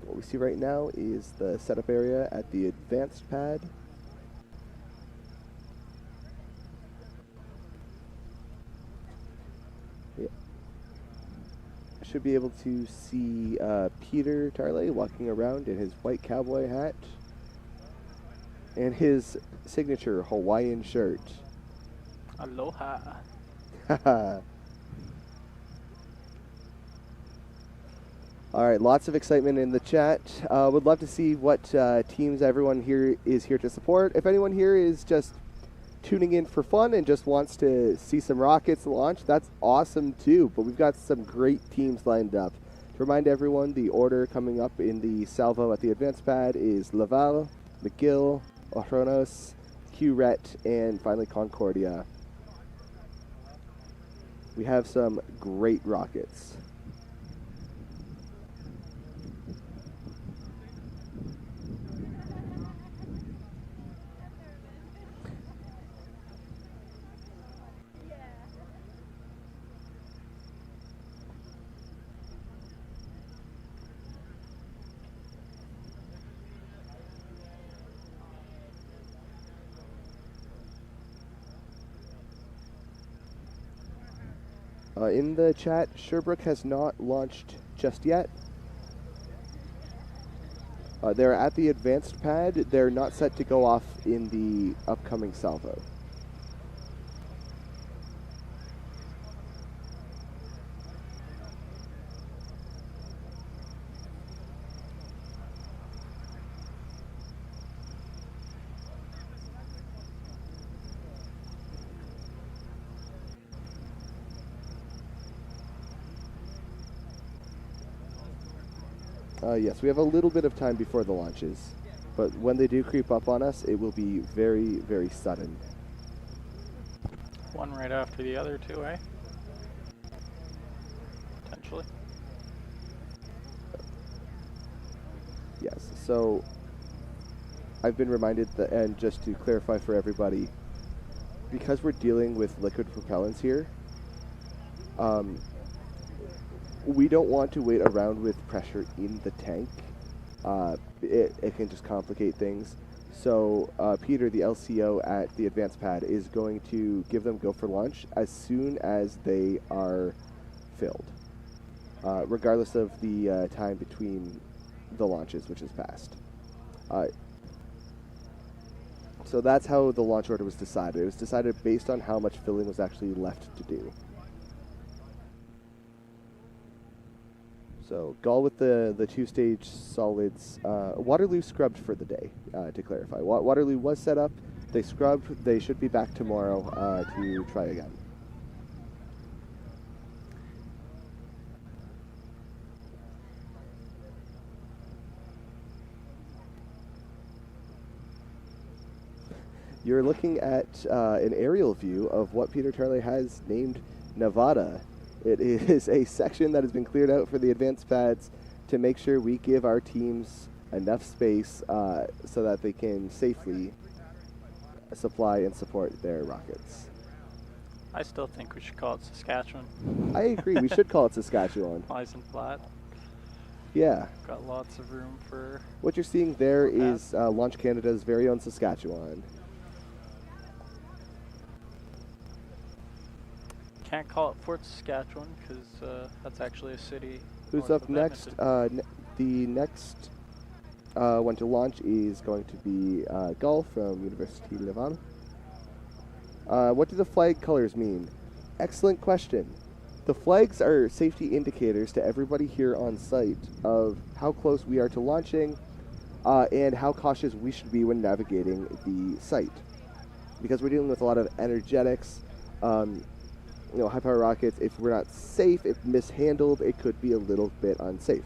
What we see right now is the setup area at the advanced pad. Yeah. Should be able to see Peter Tarley walking around in his white cowboy hat and his signature Hawaiian shirt. Aloha. Haha. All right, lots of excitement in the chat. Would love to see what teams everyone here is here to support. If anyone here is just tuning in for fun and just wants to see some rockets launch, that's awesome too. But we've got some great teams lined up. To remind everyone, the order coming up in the salvo at the advanced pad is Laval, McGill, Ochronos, Q-Ret, and finally Concordia. We have some great rockets. In the chat, Sherbrooke has not launched just yet. They're at the advanced pad. They're not set to go off in the upcoming salvo. Yes, we have a little bit of time before the launches, but when they do creep up on us, it will be very, very sudden. One right after the other too, eh? Potentially. Yes, so I've been reminded that, and just to clarify for everybody, because we're dealing with liquid propellants here, we don't want to wait around with pressure in the tank. It can just complicate things. So Peter, the LCO at the advanced pad, is going to give them go for launch as soon as they are filled, regardless of the time between the launches, which is passed. So that's how the launch order was decided. It was decided based on how much filling was actually left to do. So Gall with the two-stage solids. Waterloo scrubbed for the day, to clarify. Waterloo was set up. They scrubbed. They should be back tomorrow to try again. You're looking at an aerial view of what Peter Charlie has named Nevada. It is a section that has been cleared out for the advanced pads to make sure we give our teams enough space so that they can safely supply and support their rockets. I still think we should call it Saskatchewan. I agree. We should call it Saskatchewan. Nice and flat. Yeah. Got lots of room for... What you're seeing there is Launch Canada's very own Saskatchewan. Can't call it Fort Saskatchewan because that's actually a city. Who's up next? The next one to launch is going to be Gall from University of Laval. What do the flag colors mean? Excellent question. The flags are safety indicators to everybody here on site of how close we are to launching and how cautious we should be when navigating the site. Because we're dealing with a lot of energetics, high power rockets. If we're not safe, if mishandled, it could be a little bit unsafe.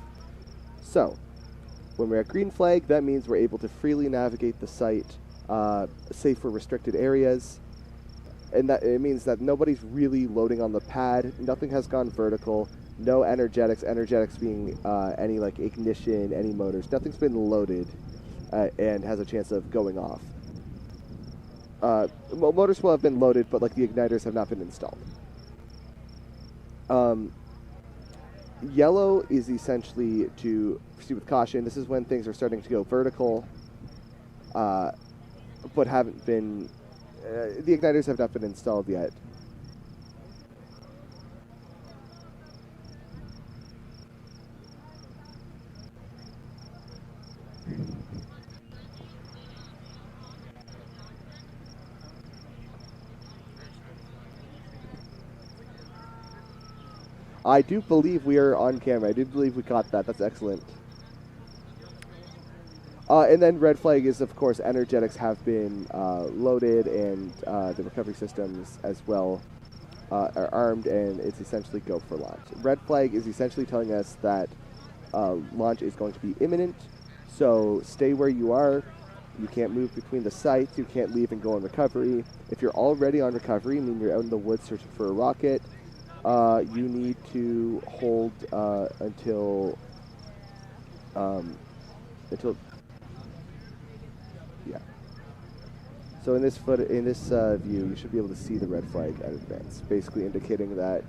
So, when we're at green flag, that means we're able to freely navigate the site, safe for restricted areas. And that it means that nobody's really loading on the pad. Nothing has gone vertical. No energetics. Energetics being any like ignition, any motors. Nothing's been loaded and has a chance of going off. Well, motors will have been loaded, but like the igniters have not been installed. Yellow is essentially to proceed with caution. This is when things are starting to go vertical, but haven't been. The igniters have not been installed yet. I do believe we are on camera. I do believe we caught that. That's excellent. And then red flag is, of course, energetics have been loaded and the recovery systems as well are armed, and it's essentially go for launch. Red flag is essentially telling us that launch is going to be imminent, so stay where you are. You can't move between the sites. You can't leave and go on recovery. If you're already on recovery, meaning you're out in the woods searching for a rocket, you need to hold until yeah. So in this view, you should be able to see the red flag at advance, basically indicating that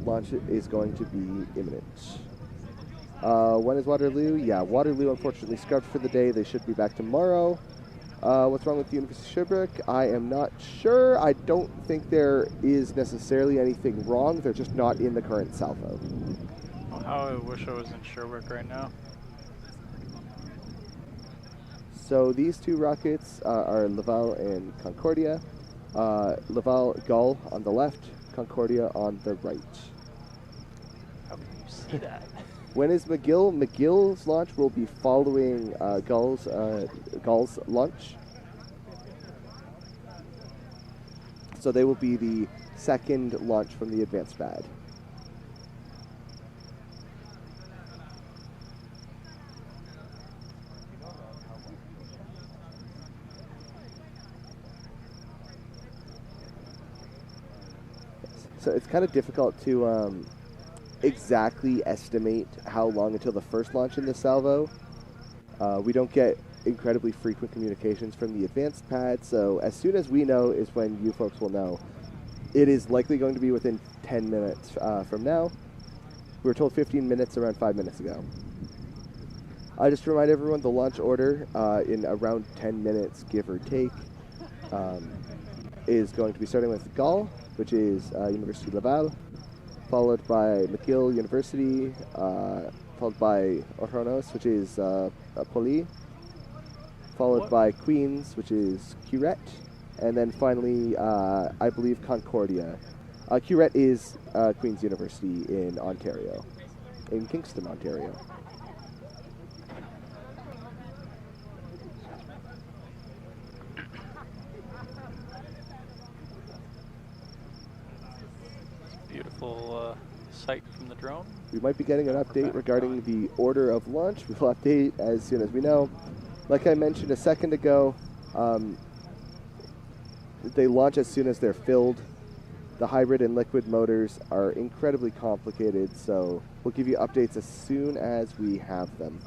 launch is going to be imminent. When is Waterloo? Yeah, Waterloo unfortunately scrubbed for the day. They should be back tomorrow. What's wrong with the University of Sherbrooke? I am not sure. I don't think there is necessarily anything wrong. They're just not in the current salvo. How I wish I was in Sherbrooke right now. So these two rockets are Laval and Concordia. Laval, Gall on the left, Concordia on the right. How can you see that? When is McGill? McGill's launch will be following Gall's launch. So they will be the second launch from the advanced pad. So it's kind of difficult to exactly estimate how long until the first launch in the salvo. We don't get incredibly frequent communications from the advanced pad, so as soon as we know is when you folks will know. It is likely going to be within 10 minutes from now. We were told 15 minutes around 5 minutes ago. Just to remind everyone, the launch order in around 10 minutes, give or take, is going to be starting with Gall, which is University of Laval, followed by McGill University, followed by Orhonos, which is Poly, followed by Queens, which is Curette, and then finally, I believe, Concordia. Curette is Queen's University in Ontario, in Kingston, Ontario. Beautiful sight from the drone. We might be getting an update regarding the order of launch. We'll update as soon as we know. Like I mentioned a second ago, they launch as soon as they're filled. The hybrid and liquid motors are incredibly complicated, so we'll give you updates as soon as we have them.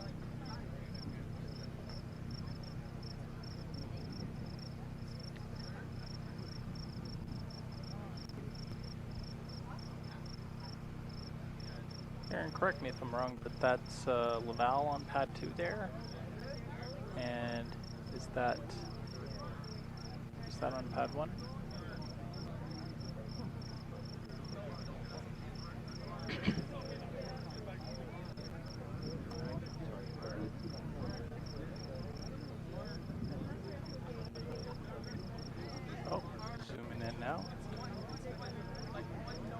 Aaron, correct me if I'm wrong, but that's Laval on pad 2 there, and is that on pad 1? Oh, zooming in now.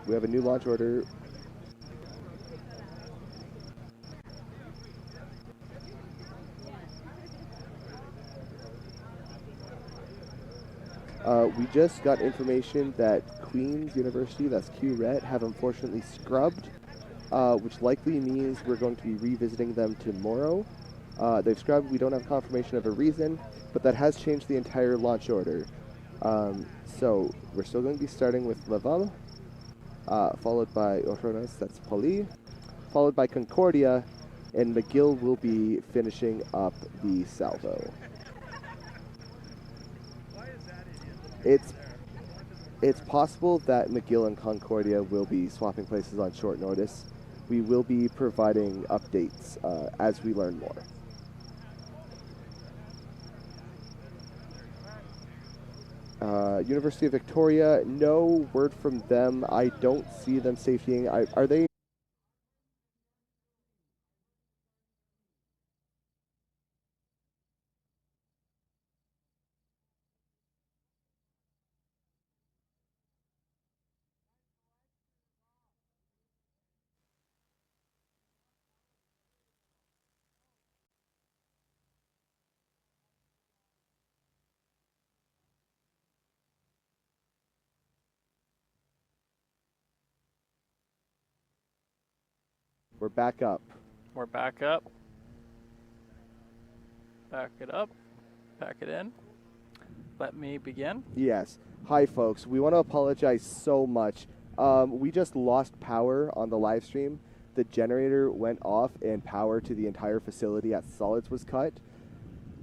We have a new launch order. We just got information that Queen's University, that's QRET, have unfortunately scrubbed, which likely means we're going to be revisiting them tomorrow. They've scrubbed, we don't have confirmation of a reason, but that has changed the entire launch order. So we're still going to be starting with Laval, followed by Orhonos, that's Poly, followed by Concordia, and McGill will be finishing up the salvo. It's possible that McGill and Concordia will be swapping places on short notice. We will be providing updates as we learn more. University of Victoria, no word from them. I don't see them safetying. Are they? We're back up. We're back up. Back it up. Back it in. Let me begin. Yes. Hi, folks. We want to apologize so much. We just lost power on the live stream. The generator went off and power to the entire facility at Solids was cut.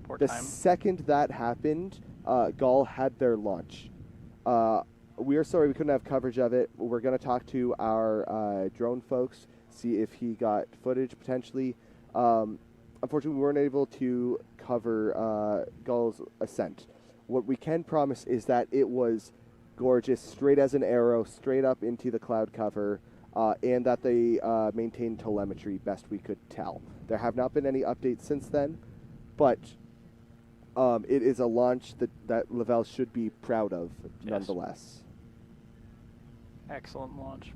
Poor the time. Second that happened, Gall had their launch. We are sorry we couldn't have coverage of it. We're going to talk to our drone folks, see if he got footage potentially. Unfortunately, we weren't able to cover Gall's ascent. What we can promise is that it was gorgeous, straight as an arrow, straight up into the cloud cover, and that they maintained telemetry best we could tell. There have not been any updates since then, but it is a launch that Laval should be proud of, nonetheless. Excellent launch.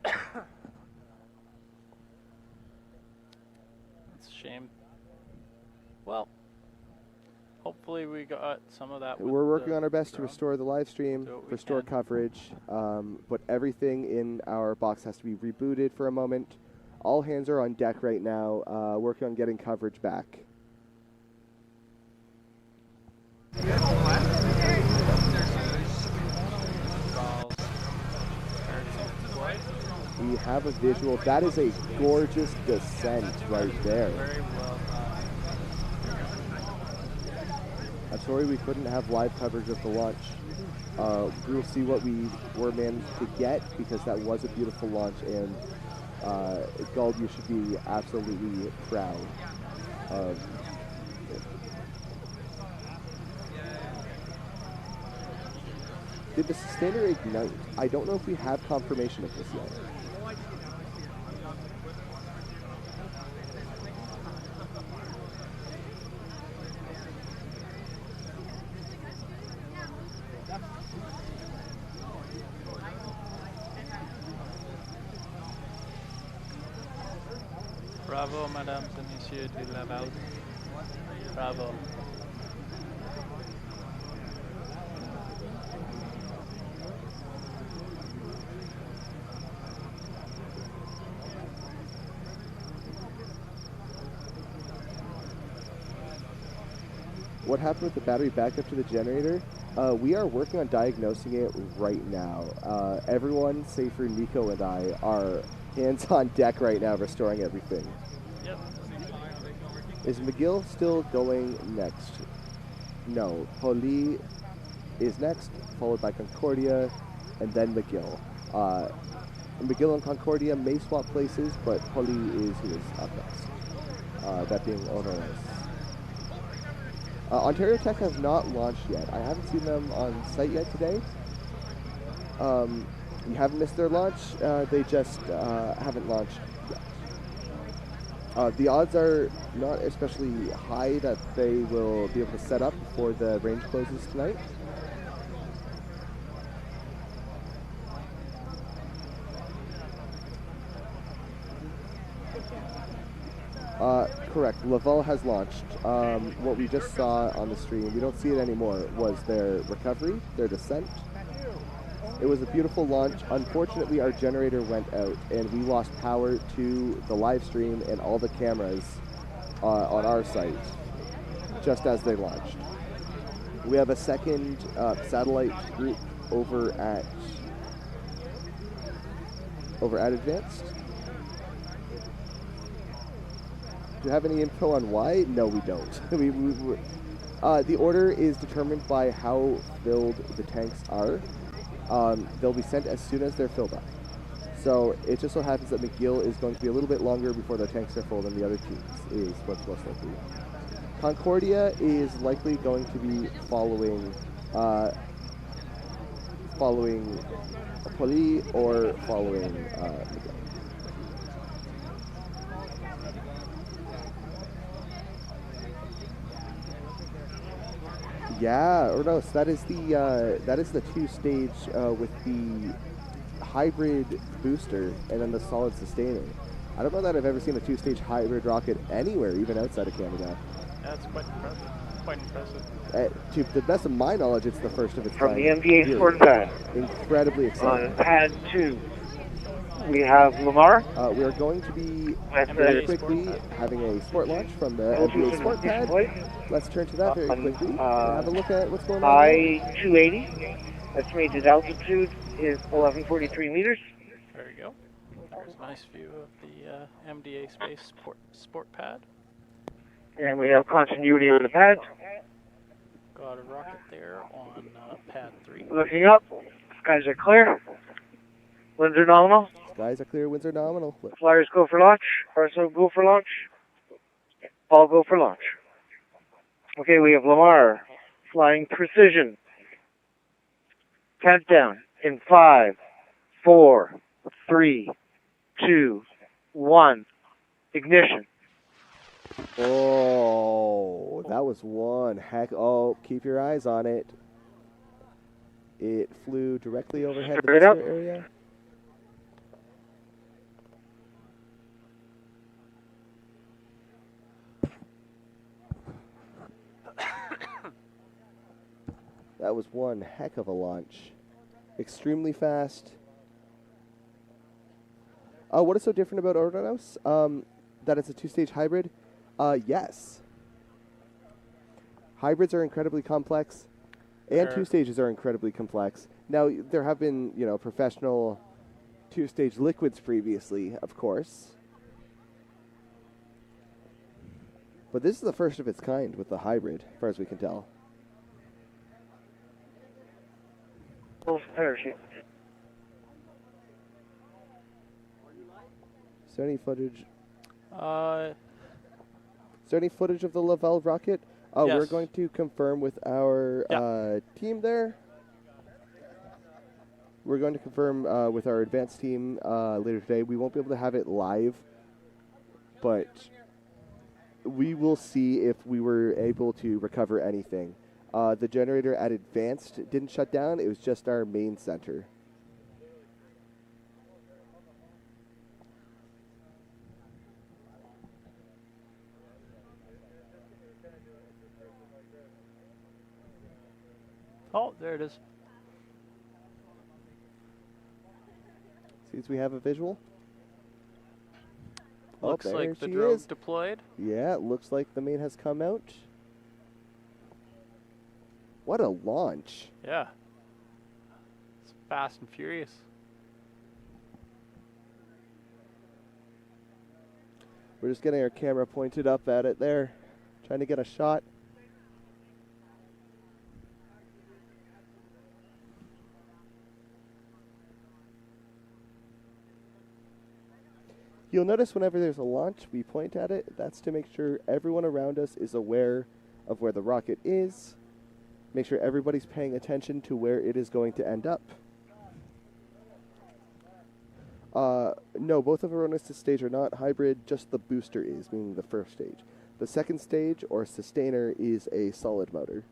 It's a shame. Well, hopefully we got some of that. We're working on our best to restore the live stream, restore coverage, but everything in our box has to be rebooted for a moment. All hands are on deck right now, working on getting coverage back. have a visual. That is a gorgeous descent right there. Very well done. I'm sorry we couldn't have live coverage of the launch. We will see what we were managed to get, because that was a beautiful launch, and Guld, you should be absolutely proud of it. Did the sustainer ignite? I don't know if we have confirmation of this yet. Bravo, mesdames et messieurs de Laval. Bravo. What happened with the battery backup to the generator? We are working on diagnosing it right now. Everyone, save for Nico and I, are hands on deck right now, restoring everything. Yep. Is McGill still going next? No. Poli is next, followed by Concordia, and then McGill. McGill and Concordia may swap places, but Poli is who is up next. That being Onoris. Ontario Tech has not launched yet. I haven't seen them on site yet today. You haven't missed their launch. They just haven't launched yet. The odds are not especially high that they will be able to set up before the range closes tonight. Correct. Laval has launched. What we just saw on the stream, we don't see it anymore, was their recovery, their descent. It was a beautiful launch. Unfortunately, our generator went out, and we lost power to the live stream and all the cameras on our site just as they launched. We have a second satellite group over at Advanced. Do you have any info on why? No, we don't. The order is determined by how filled the tanks are. They'll be sent as soon as they're filled up. So it just so happens that McGill is going to be a little bit longer before their tanks are full than the other teams, is what's most likely. Concordia is likely going to be following Poli or following McGill. Yeah, or no, so that is the two-stage with the hybrid booster and then the solid sustainer. I don't know that I've ever seen a two-stage hybrid rocket anywhere, even outside of Canada. That's quite impressive. Quite impressive. To the best of my knowledge, it's the first of its From kind. the MDA Sport Pad. Incredibly exciting. On Pad 2, we have Lamar. We are going to be very quickly having a sport launch from the MDA Sport Pad. Let's turn to that very quickly. Have a look at what's going on. I-280. Estimated altitude is 1143 meters. There you go. There's a nice view of the MDA Space Sport Pad. And we have continuity on the pad. Got a rocket there on Pad 3. Looking up, skies are clear. Winds are nominal. Skies are clear, winds are nominal. Flyers go for launch. RSO go for launch. All go for launch. Okay, we have Lamar flying precision. Countdown in 5, 4, 3, 2, 1. Ignition. Oh, that was one heck. Oh, keep your eyes on it. It flew directly overhead the Straight up. area. That was one heck of a launch. Extremely fast. What is so different about Ordonos? That it's a two-stage hybrid? Yes. Hybrids are incredibly complex, and two stages are incredibly complex. Now, there have been, professional two-stage liquids previously, of course. But this is the first of its kind with the hybrid, as far as we can tell. Parachute. Is there any footage? Is Uh, there any footage of the Laval rocket? Oh, Yes. we're going to confirm with our team there. We're going to confirm with our advanced team later today. We won't be able to have it live, but we will see if we were able to recover anything. The generator at advanced didn't shut down. It was just our main center. oh, there it is. Seems we have a visual. Looks there like the she drone is. deployed. Yeah, it looks like the main has come out. What a launch. Yeah. It's fast and furious. We're just getting our camera pointed up at it there, trying to get a shot. You'll notice whenever there's a launch, we point at it. That's to make sure everyone around us is aware of where the rocket is. Make sure everybody's paying attention to where it is going to end up. No, both of Aronis' stage are not hybrid, just the booster is, meaning the first stage. The second stage, or sustainer, is a solid motor.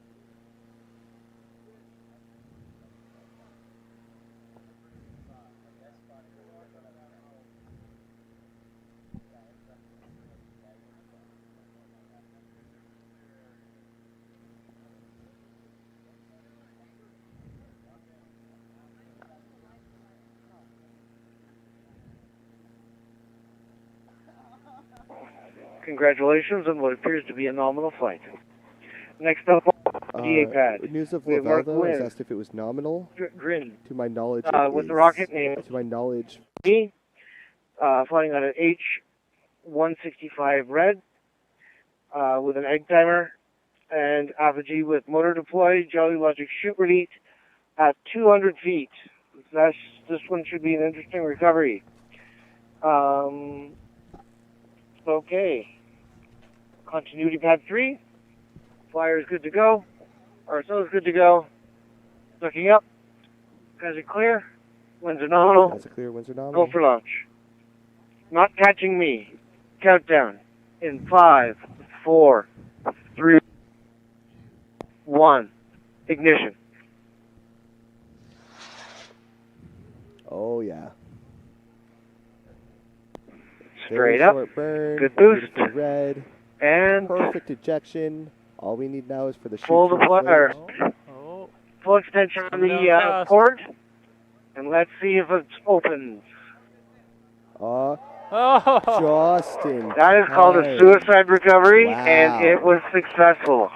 Congratulations on what appears to be a nominal flight. Next up, DA pad. News of We have Laval, Mark though, is Wynn. asked if it was nominal. Grin. To my knowledge, With it the is. rocket name. To my knowledge. Flying on an H-165 red with an egg timer and apogee with motor deployed, Jolly Logic chute release at 200 feet. This one should be an interesting recovery. Okay. Continuity pad 3. Flyer is good to go. RSO is good to go. Looking up. Guys are clear. Winds are nominal. Guys are clear. Winds are nominal. Go for launch. Not catching me. Countdown. In 5, 4, 3, 1. Ignition. Oh, yeah. Straight Very up. short burn, Good boost. beautiful red. And perfect ejection. All we need now is for the full chute to deploy, inflate. full extension on the port. And let's see if it opens. Justin. That is called a suicide recovery, Wow. and it was successful.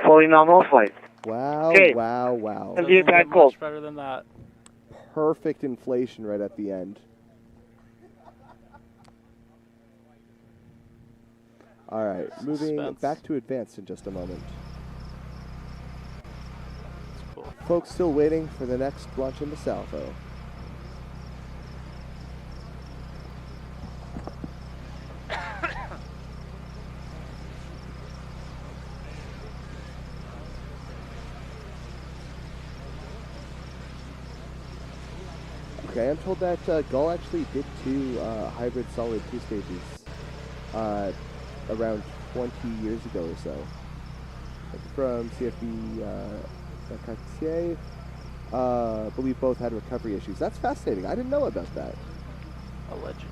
Fully nominal flight. Wow, Okay. wow, wow. And the pad cold. Much better than that. Perfect inflation right at the end. All right, moving back to advanced in just a moment. Cool. Folks still waiting for the next launch into Salvo. Okay, I'm told that Gull actually did two hybrid solid 2 stages around 20 years ago or so. From CFB Cartier, but we both had recovery issues. That's fascinating. I didn't know about that. Allegedly.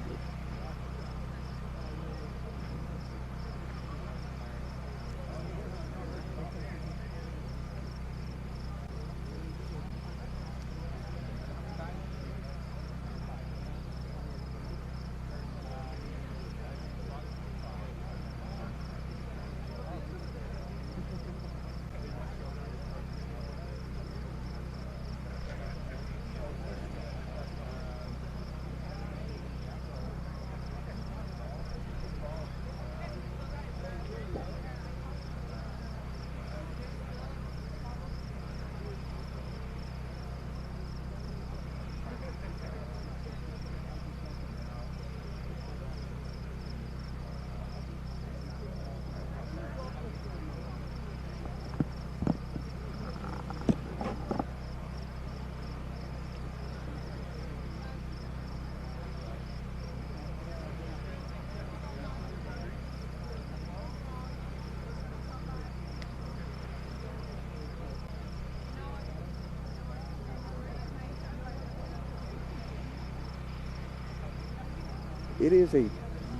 it is a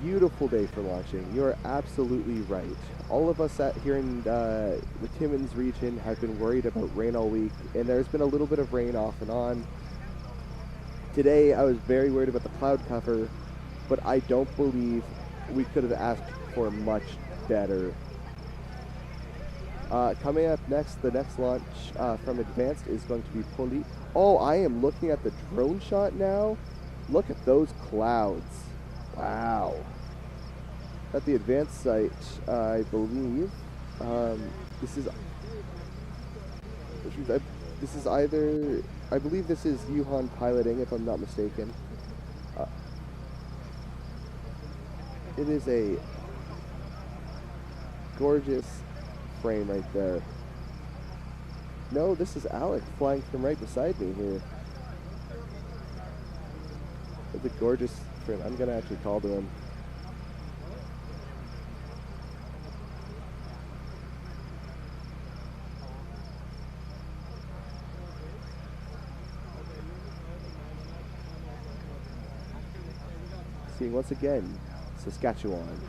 beautiful day for launching. You're absolutely right. All of us here in the Timmins region have been worried about rain all week, and there's been a little bit of rain off and on. Today, I was very worried about the cloud cover, but I don't believe we could have asked for much better. Coming up next, the next launch from Advanced is going to be Poli. Oh, I am looking at the drone shot now. Look at those clouds. Wow. At the Advanced site, I believe, this is either, I believe this is Yuhan piloting, if I'm not mistaken. It is a gorgeous frame right there. No, this is Alec flying from right beside me here. It's a gorgeous frame. I'm gonna actually call to him. Seeing once again, Saskatchewan,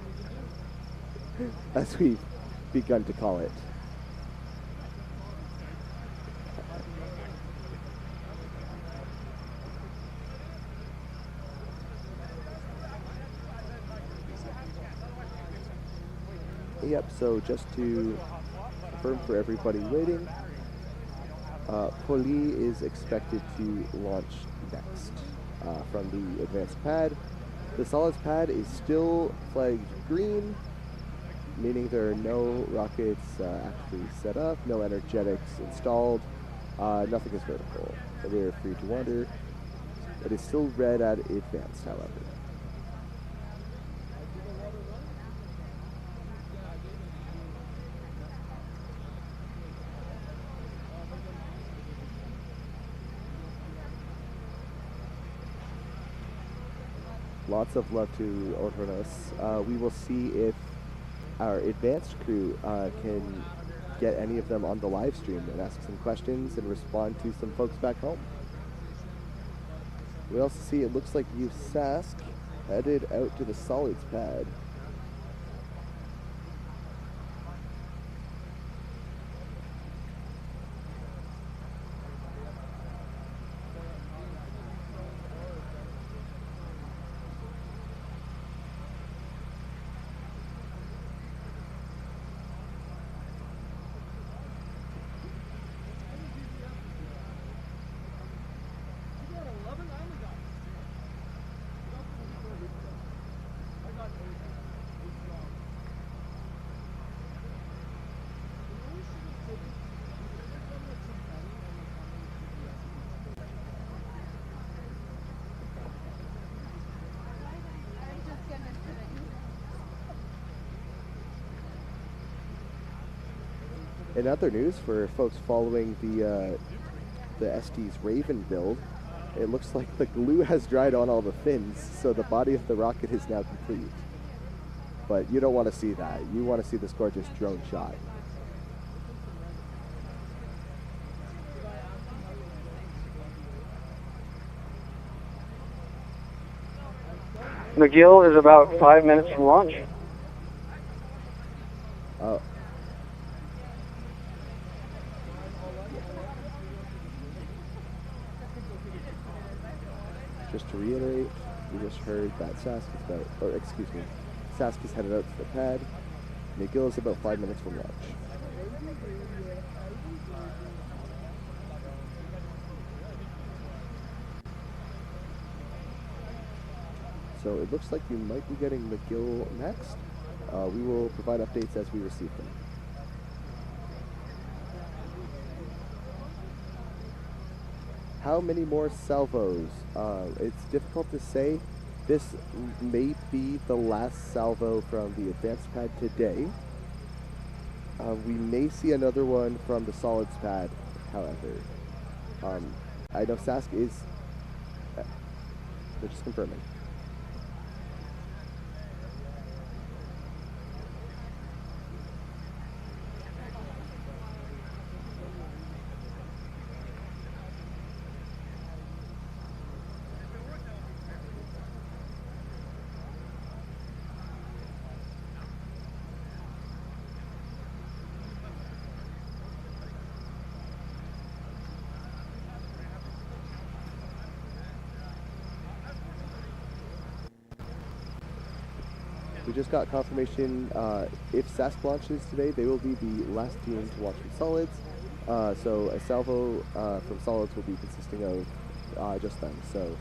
as we've begun to call it. Yep, so just to confirm for everybody waiting, Poli is expected to launch next from the advanced pad. The solids pad is still flagged green, meaning there are no rockets actually set up, no energetics installed, nothing is vertical. We are free to wander. It is still red at advanced, however. Lots of love to Orhonos. We will see if our advanced crew can get any of them on the live stream and ask some questions and respond to some folks back home. We also see it looks like you Sask headed out to the solids pad. In other news, for folks following the ST's Raven build, it looks like the glue has dried on all the fins, so the body of the rocket is now complete. But you don't want to see that. You want to see this gorgeous drone shot. McGill is about 5 minutes from launch. Just to reiterate, we just heard that Sask is headed out to the pad. McGill is about 5 minutes from launch. So it looks like you might be getting McGill next. We will provide updates as we receive them. How many more salvos? It's difficult to say. This may be the last salvo from the advanced pad today. We may see another one from the solids pad, however. I know Sask is... they're just confirming. We just got confirmation if Sask launches today, they will be the last team to launch from solids. So a salvo from solids will be consisting of just them. So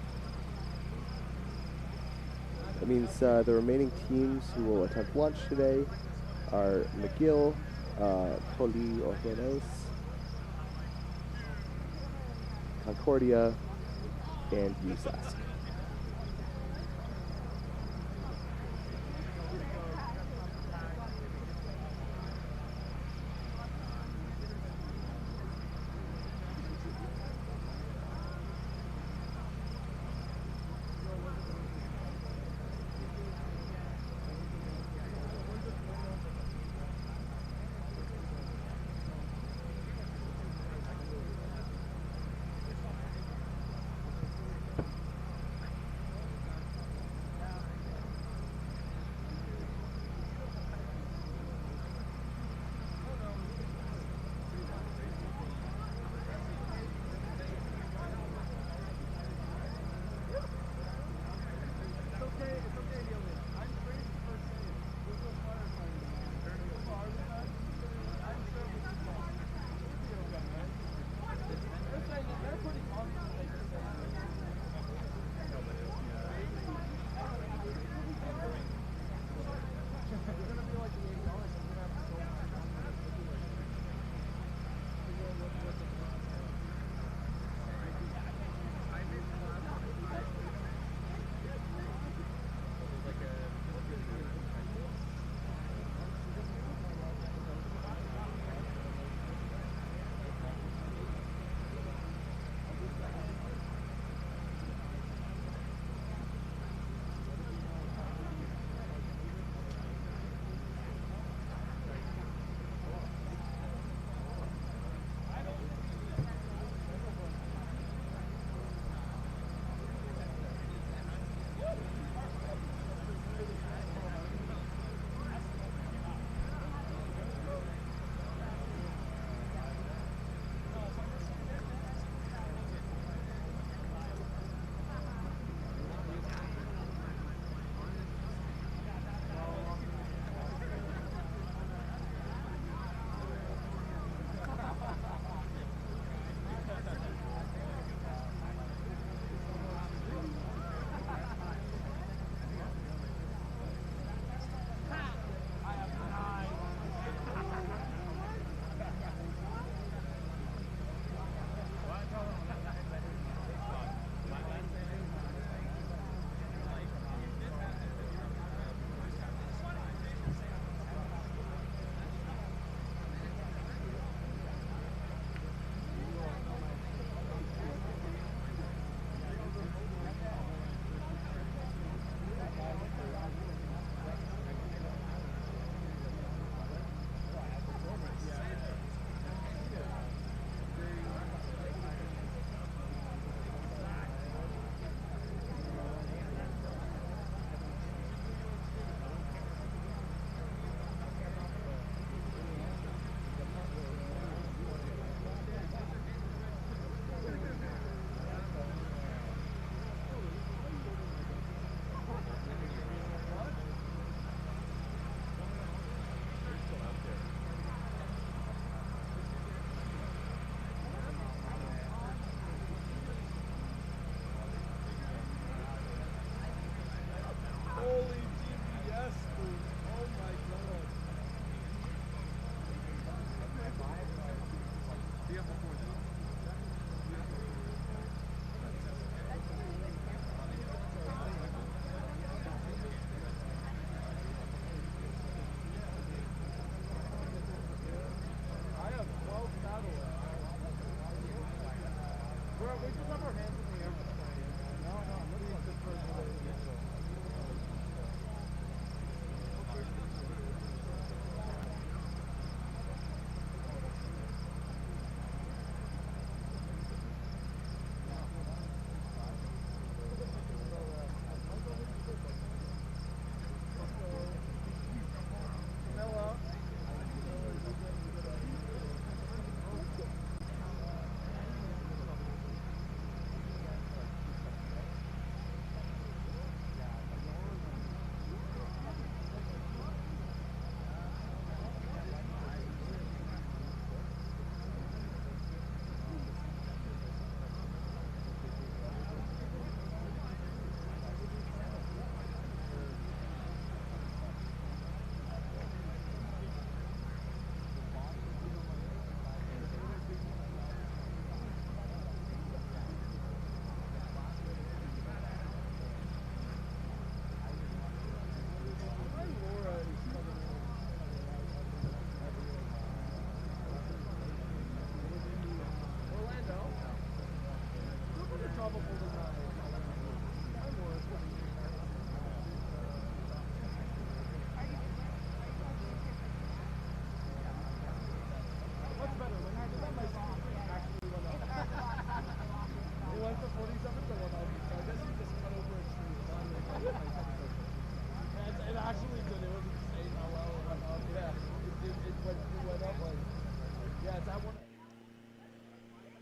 that means the remaining teams who will attempt launch today are McGill, Poli Orgenos, Concordia, and USask.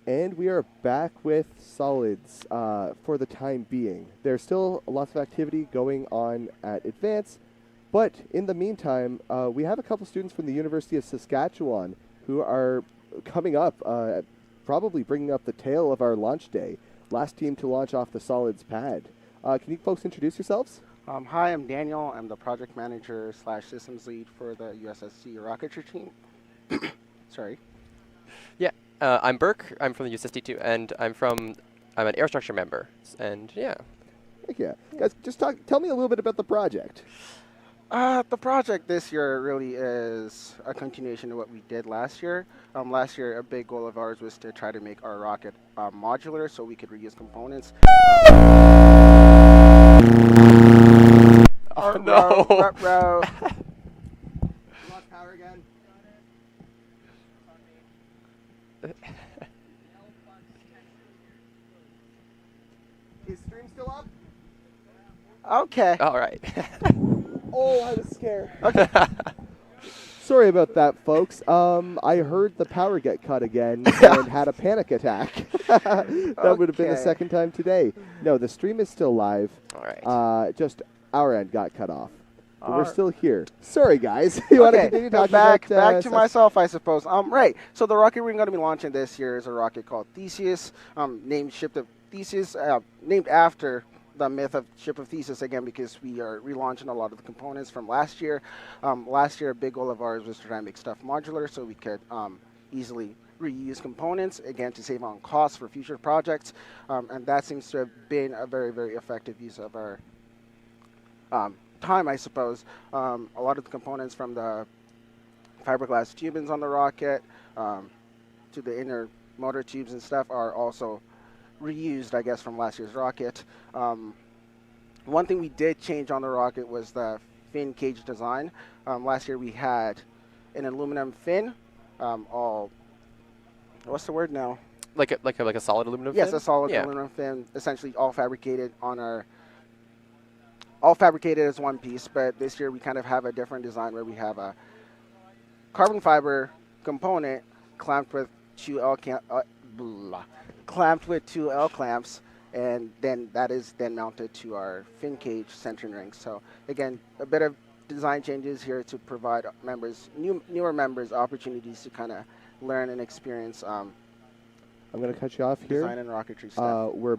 And we are back with solids for the time being. There's still lots of activity going on at Advance, but in the meantime, we have a couple students from the University of Saskatchewan who are coming up, probably bringing up the tail of our launch day. Last team to launch off the solids pad. Can you folks introduce yourselves? Hi, I'm Daniel. I'm the project manager / systems lead for the USSC rocketry team. Sorry. Yeah, I'm Burke. I'm from the USSC too, and I'm an aerostructure member. And yeah. Heck yeah. Guys, just tell me a little bit about the project. The project this year really is a continuation of what we did last year. Last year, a big goal of ours was to try to make our rocket modular so we could reuse components. Oh no! Lost power again. Is stream still up? Okay. All right. Oh, I was scared. Okay. Sorry about that, folks. I heard the power get cut again and had a panic attack. That would have been the second time today. No, the stream is still live. All right. Just our end got cut off. But we're still here. Sorry, guys. You want to continue talking back about, to myself, I suppose. Right. So the rocket we're going to be launching this year is a rocket called Theseus, named after the myth of Ship of Theseus again, because we are relaunching a lot of the components from last year. Last year, a big goal of ours was to try and make stuff modular so we could easily reuse components, again, to save on costs for future projects. And that seems to have been a very, very effective use of our time, I suppose. A lot of the components from the fiberglass tubings on the rocket to the inner motor tubes and stuff are also reused, I guess, from last year's rocket. One thing we did change on the rocket was the fin cage design. Last year we had an aluminum fin, all, what's the word now? Like a solid aluminum fin? Yes, a solid aluminum fin, essentially all fabricated as one piece, but this year we kind of have a different design where we have a carbon fiber component clamped with two L clamps, and then that is then mounted to our fin cage centering ring. So again, a bit of design changes here to provide newer members opportunities to kind of learn and experience. I'm going to cut you off here. Design and rocketry stuff. We're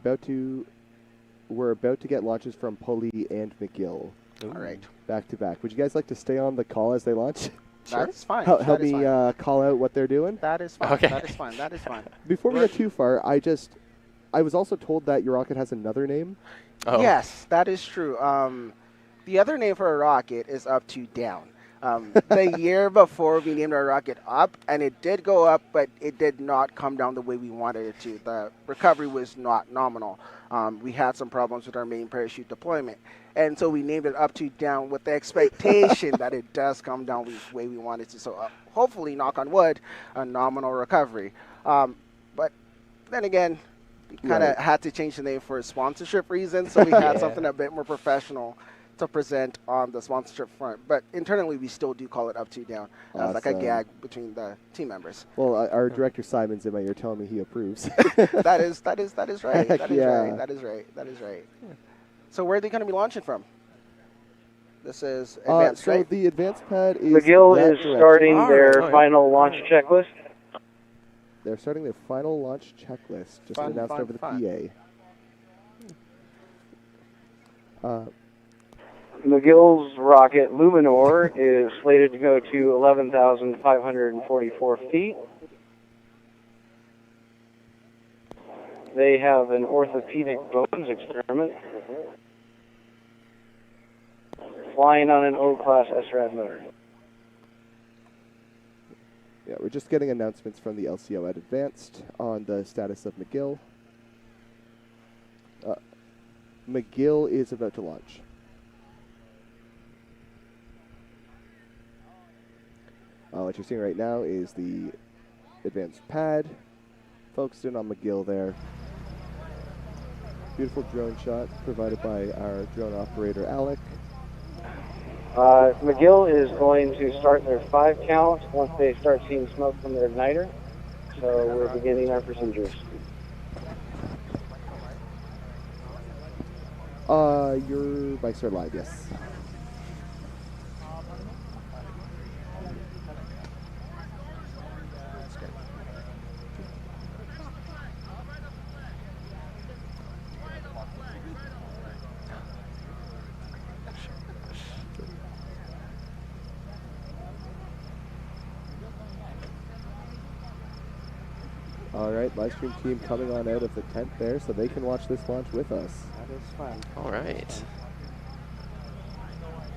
about to get launches from Pulley and McGill. All right. Back to back. Would you guys like to stay on the call as they launch? Sure. That's fine. Help me call out what they're doing? That is fine. Okay. That is fine. That is fine. Before we get too far, I was also told that your rocket has another name. Oh. Yes, that is true. The other name for a rocket is up to down. The year before we named our rocket up, and it did go up, but it did not come down the way we wanted it to. The recovery was not nominal. We had some problems with our main parachute deployment, and so we named it up to down with the expectation that it does come down the way we want it to. So hopefully, knock on wood, a nominal recovery. But then again, we kind of had to change the name for sponsorship reasons, so we had something a bit more professional to present on the sponsorship front, but internally we still do call it up to down as like a gag between the team members. Well, our director Simon's in my ear telling me he approves. That is right. That is right. That is right. Yeah. So where are they going to be launching from? This is advanced, so right? the advanced pad is McGill is starting their final launch checklist. They're starting their final launch checklist, just announced over the PA. McGill's rocket Luminor is slated to go to 11,544 feet. They have an orthopedic bones experiment flying on an O-class SRAD motor. Yeah, we're just getting announcements from the LCO at Advanced on the status of McGill. McGill is about to launch. What you're seeing right now is the advanced pad. Focused in on McGill there. Beautiful drone shot provided by our drone operator, Alec. McGill is going to start their 5 count once they start seeing smoke from their igniter. So we're beginning our procedures. Your mics are live, yes. All right, live stream team coming on out of the tent there so they can watch this launch with us. That is fun. All right.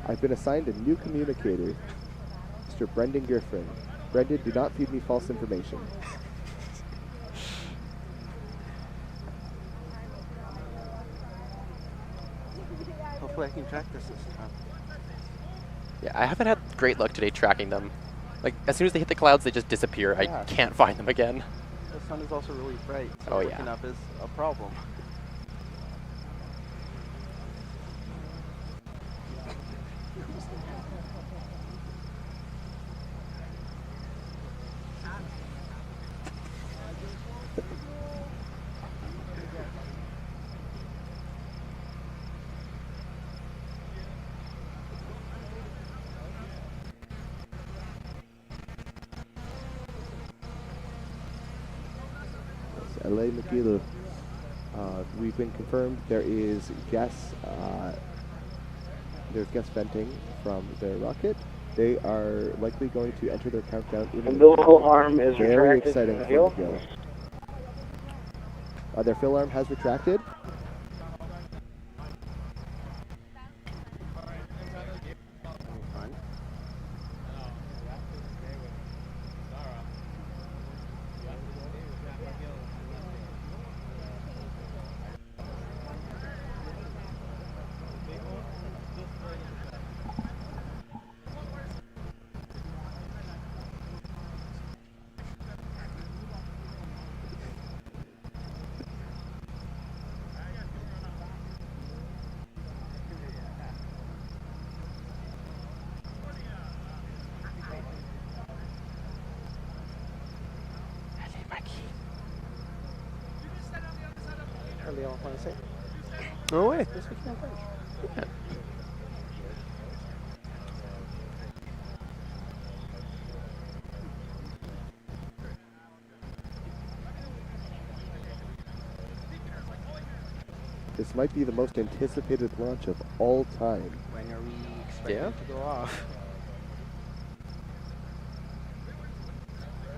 I've been assigned a new communicator, Mr. Brendan Griffin. Brendan, do not feed me false information. Hopefully I can track this time. Yeah, I haven't had great luck today tracking them. Like, as soon as they hit the clouds, they just disappear. Yeah. I can't find them again. The sun is also really bright, so Oh, looking yeah. up is a problem. LA McGill. We've been confirmed there is there's gas venting from their rocket. They are likely going to enter their countdown. Umbilical arm is very retracted exciting from the for field. McGill. Their fill arm has retracted. Are they all on the same? No way. This we can finish. Yeah. This might be the most anticipated launch of all time. When are we expecting to go off?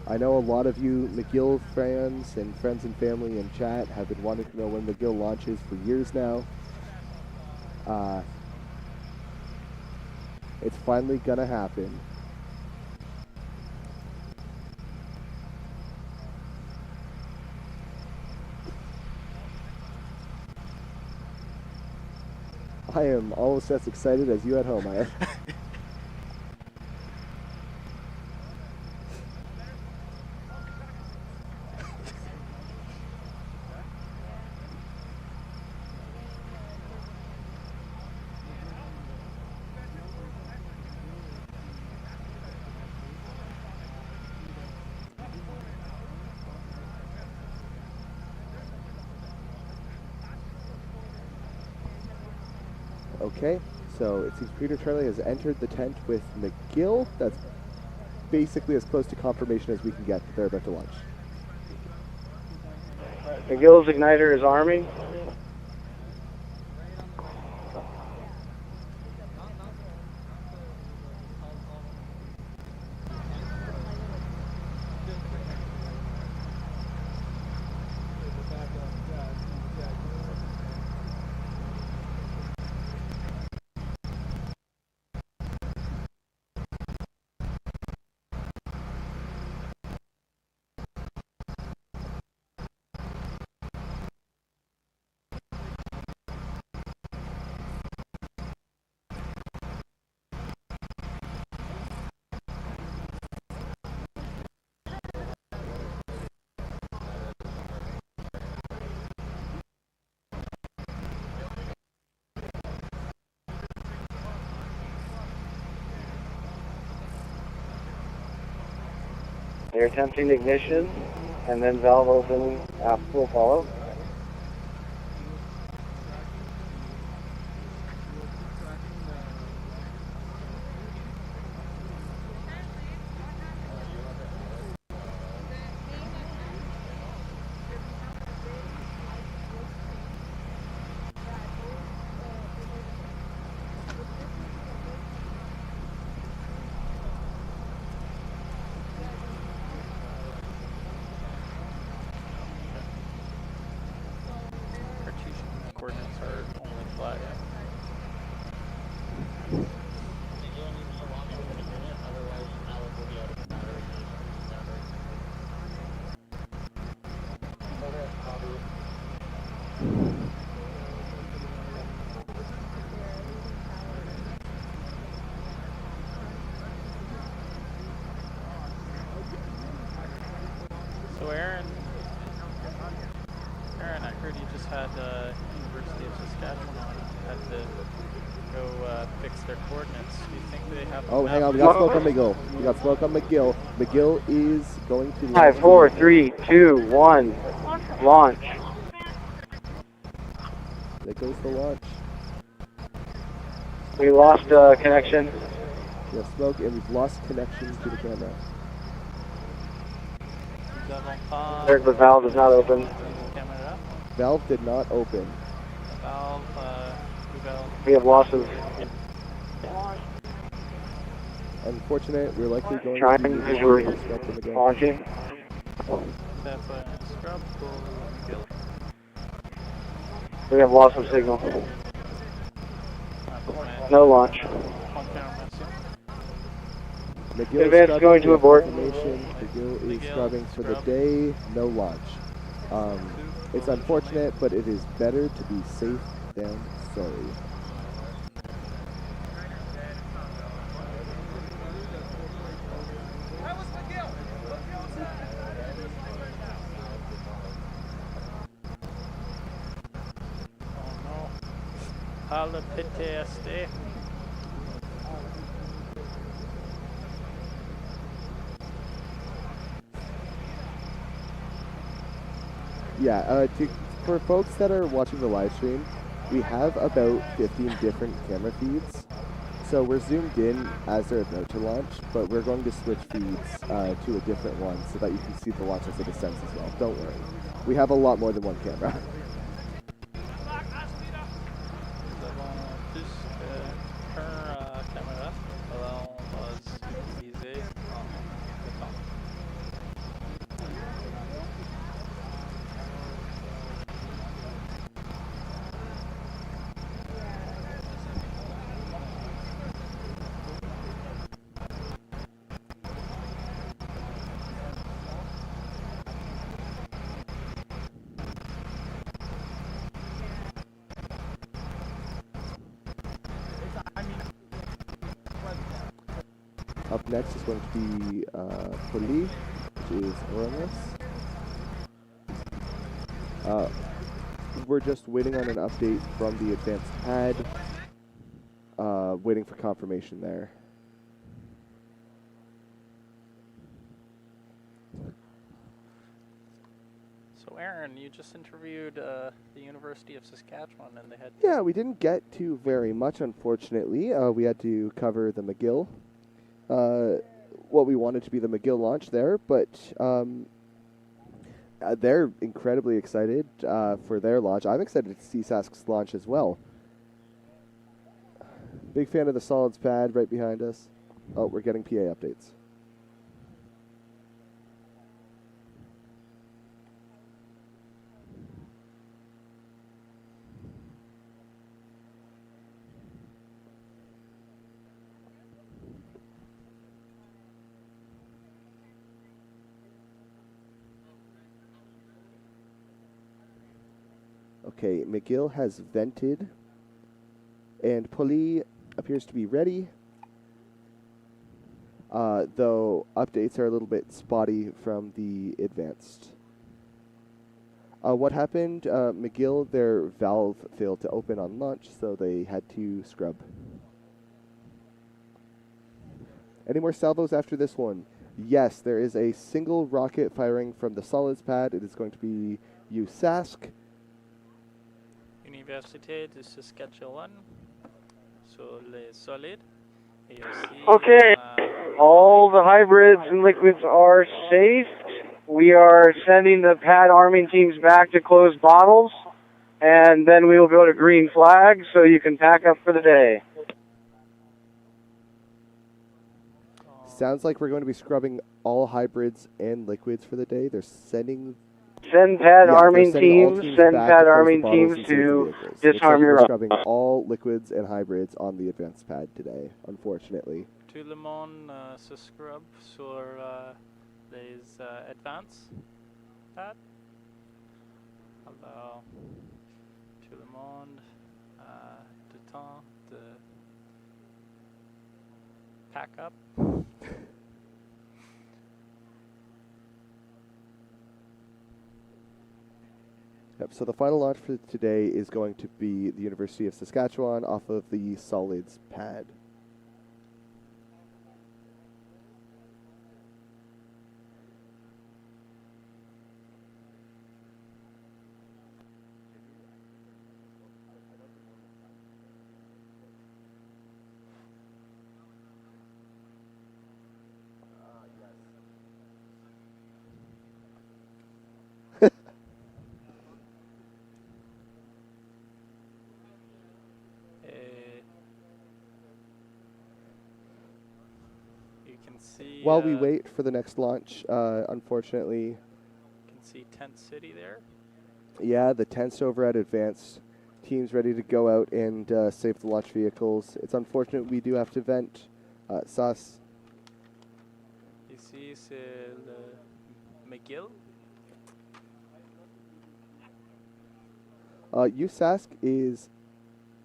I know a lot of you McGill fans and friends and family in chat have been wanting to know when McGill launches for years now. It's finally gonna happen. I am almost as excited as you at home, I am. Okay, so it seems Peter Charlie has entered the tent with McGill. That's basically as close to confirmation as we can get that they're about to launch. McGill's igniter is arming. They're attempting ignition. and then valve open will follow. Coordinates are only flat. So Aaron, I heard you just had University of Saskatchewan on. Had to go fix their coordinates. Do you think they have? Oh, hang on. We got smoke on McGill. We got smoke on McGill. McGill is going to. 5, 4, 3, 2, 1. Launch. There goes the launch. We lost connection. We have smoke and we've lost connection to the camera. There's the valve is not open. Valve did not open. We have losses. Unfortunate, we're likely going Trying to visually disrupt them again. launching. We have loss of signal. No launch. McGill Advance going to abort. McGill is scrubbing for the day. No launch. It's unfortunate, but it is better to be safe than sorry. Holla PTSD. Yeah, for folks that are watching the live stream, we have about 15 different camera feeds. So we're zoomed in as they're about to launch, but we're going to switch feeds to a different one so that you can see the launch as it ascends as well. Don't worry. We have a lot more than one camera. Up next is going to be Poli, which is Ormus. We're just waiting on an update from the advanced pad, waiting for confirmation there. So Aaron, you just interviewed the University of Saskatchewan, and they had... Yeah, we didn't get to very much, unfortunately. We had to cover the McGill. What we wanted to be the McGill launch there, but they're incredibly excited for their launch. I'm excited to see Sask's launch as well. Big fan of the solids pad right behind us. Oh, we're getting PA updates. Okay, McGill has vented, and Poli appears to be ready, though updates are a little bit spotty from the advanced. What happened, McGill, their valve failed to open on launch, so they had to scrub. Any more salvos after this one? Yes, there is a single rocket firing from the solids pad. It is going to be USask. Université de Saskatchewan sur les solides. Et aussi, Okay, all the hybrids and liquids are safe. We are sending the pad arming teams back to close bottles, and then we will go to green flag so you can pack up for the day. Sounds like we're going to be scrubbing all hybrids and liquids for the day. They're Send pad arming teams, send pad arming teams to disarm your We're scrubbing all liquids and hybrids on the advanced pad today, unfortunately. Tout le monde se scrub sur les advanced pad. Alors, tout le monde a du temps de pack up. Yep, so the final launch for today is going to be the University of Saskatchewan off of the solids pad. While we wait for the next launch, unfortunately... You can see Tent City there. Yeah, the tent's over at Advanced. Team's ready to go out and save the launch vehicles. It's unfortunate we do have to vent SAS. Ici, c'est le McGill. USask is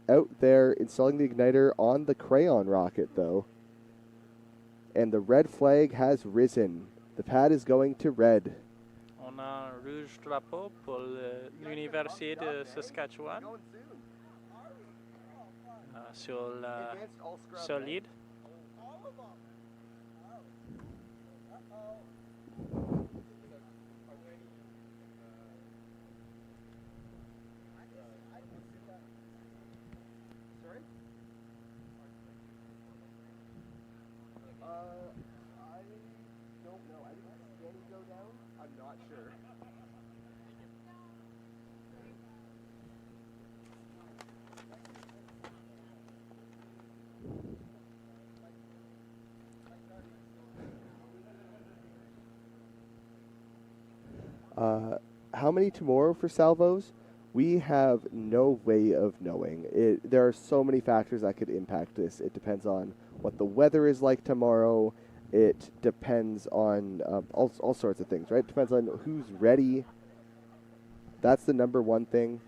out there installing the igniter on the Crayon rocket, though. And the red flag has risen. The pad is going to red. On a un rouge drapeau pour l'Université de Saskatchewan. Sur la solide. How many tomorrow for salvos? We have no way of knowing. There are so many factors that could impact this. It depends on what the weather is like tomorrow. It depends on all sorts of things, right? It depends on who's ready. That's the number one thing.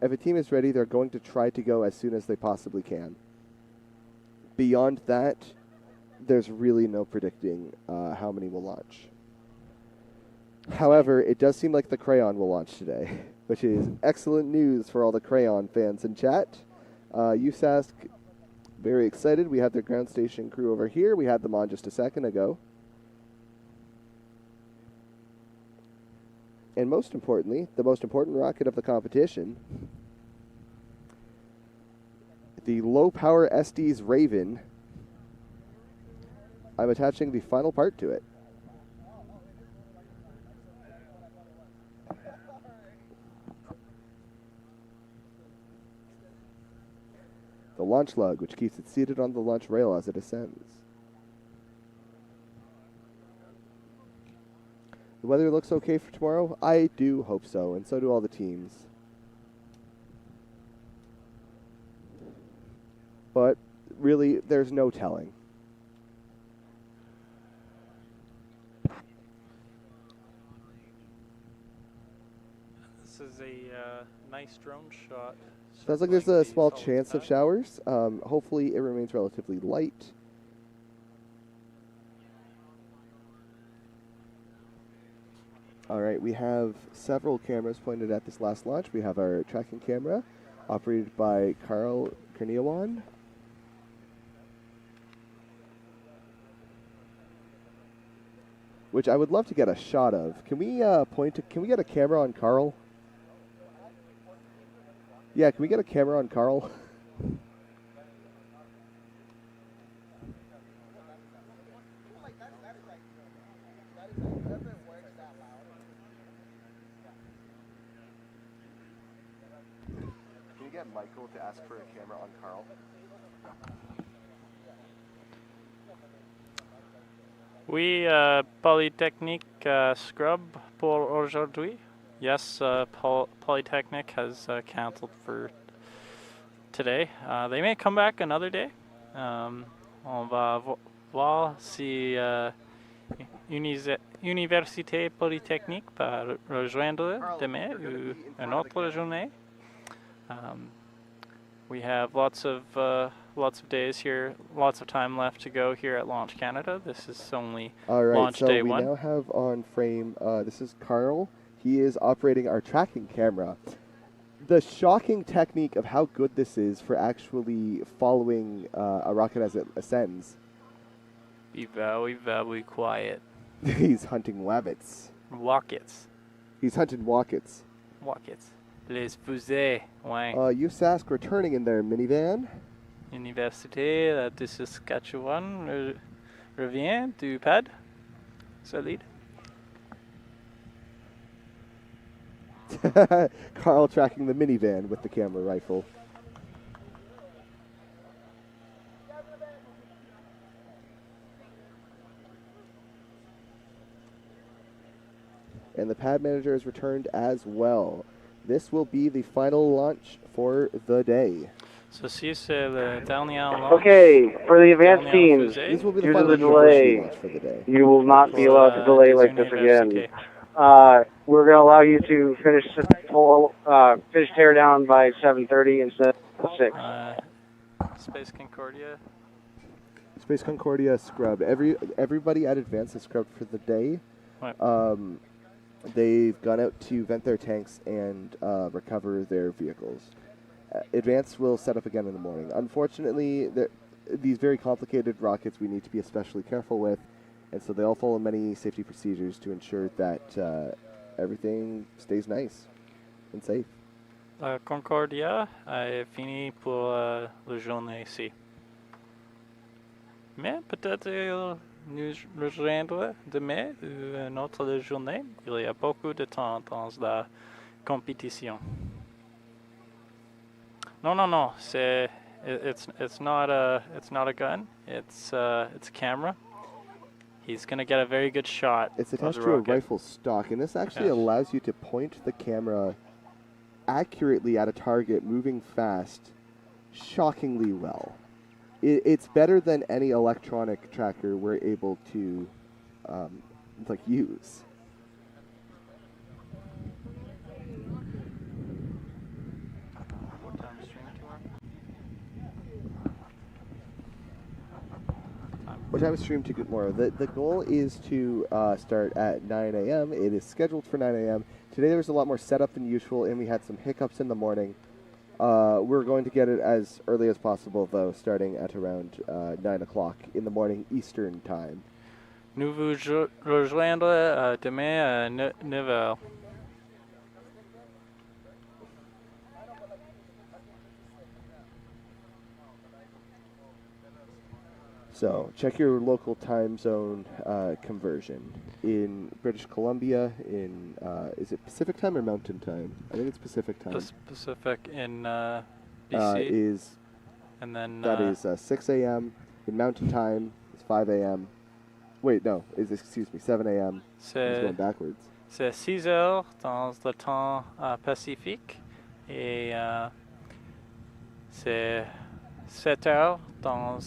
If a team is ready, they're going to try to go as soon as they possibly can. Beyond that, there's really no predicting how many will launch. However, it does seem like the Crayon will launch today, which is excellent news for all the Crayon fans in chat. USask, very excited. We have their ground station crew over here. We had them on just a second ago. And most importantly, the most important rocket of the competition, the low-power SD's Raven. I'm attaching the final part to it. The launch lug, which keeps it seated on the launch rail as it ascends. The weather looks okay for tomorrow? I do hope so, and so do all the teams. But really, there's no telling. This is a nice drone shot. Sounds like there's a small chance of showers. Hopefully it remains relatively light. All right, we have several cameras pointed at this last launch. We have our tracking camera, operated by Carl Kerniawan. which I would love to get a shot of. Can we can we get a camera on Carl? Yeah, can we get a camera on Carl? Can you get Michael to ask for a camera on Carl? Oui, Polytechnique scrub pour aujourd'hui. Yes, Polytechnic has canceled for today. They may come back another day. On va voir si Université Polytechnique va rejoindre demain ou une autre journée. We have lots of days here, lots of time left to go here at Launch Canada. This is only launch day one. All right, so we now have on frame, this is Carl. He is operating our tracking camera. The shocking technique of how good this is for actually following a rocket as it ascends. Be very, very quiet. He's hunting wabbits. Rockets. He's hunting rockets. Rockets. Les fusées, ouais. USask returning in their minivan. Université de Saskatchewan revient du pad. Solide. Carl tracking the minivan with the camera rifle. And the pad manager has returned as well. This will be the final launch for the day. Ceci, c'est le dernier launch. Okay, for the advanced teams, This will be the due to final the university delay, launch for the day. you will not be allowed to delay like this again. We're going to allow you to finish tear down by 7:30 instead of 6. Space Concordia. Space Concordia scrubbed. Everybody at Advance is scrubbed for the day. Right. They've gone out to vent their tanks and recover their vehicles. Advance will set up again in the morning. Unfortunately, these very complicated rockets we need to be especially careful with, and so they all follow many safety procedures to ensure that everything stays nice and safe. Concordia est fini pour la journée ici. Mais peut-être nous rejoindre demain ou une autre journée. Il y a beaucoup de temps dans la compétition. No. It's not a gun. It's a camera. He's gonna get a very good shot. It's attached to a rifle stock, and this actually allows you to point the camera accurately at a target moving fast, shockingly well. It's better than any electronic tracker we're able to use. What time is stream to tomorrow? The goal is to start at 9 a.m. It is scheduled for 9 a.m. Today there was a lot more setup than usual, and we had some hiccups in the morning. We're going to get it as early as possible, though, starting at around 9 o'clock in the morning Eastern time. Nous vous rejoindrons demain à 9h. So check your local time zone conversion. In British Columbia, is it Pacific time or Mountain time? I think it's Pacific time. Pacific in BC. And then that is 6 a.m. In Mountain time, it's 5 a.m. Wait, no, excuse me, 7 a.m. It's going backwards. C'est 6 heures dans le temps pacifique et c'est 7 heures dans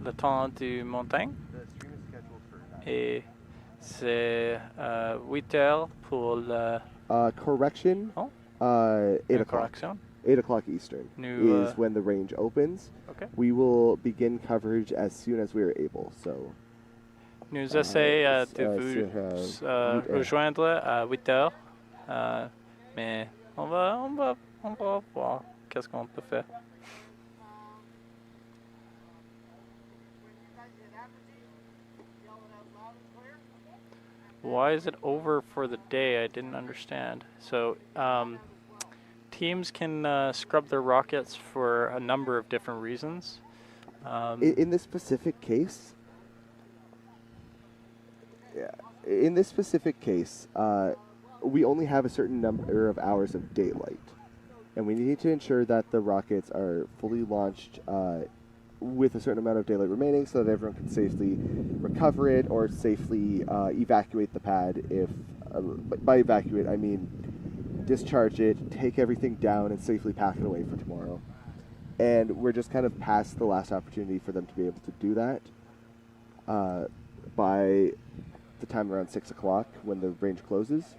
le temps du montagne. Et c'est 8 heures pour le... correction, 8 o'clock. 8 o'clock Eastern is when the range opens. Okay. We will begin coverage as soon as we are able. So, nous essayons de vous rejoindre à 8 heures. Mais on va voir qu'est-ce qu'on peut faire. Why is it over for the day? I didn't understand. So teams can scrub their rockets for a number of different reasons. In this specific case, in this specific case, we only have a certain number of hours of daylight, and we need to ensure that the rockets are fully launched with a certain amount of daylight remaining so that everyone can safely recover it or safely evacuate the pad. If by evacuate, I mean discharge it, take everything down, and safely pack it away for tomorrow. And we're just kind of past the last opportunity for them to be able to do that by the time around 6 o'clock when the range closes.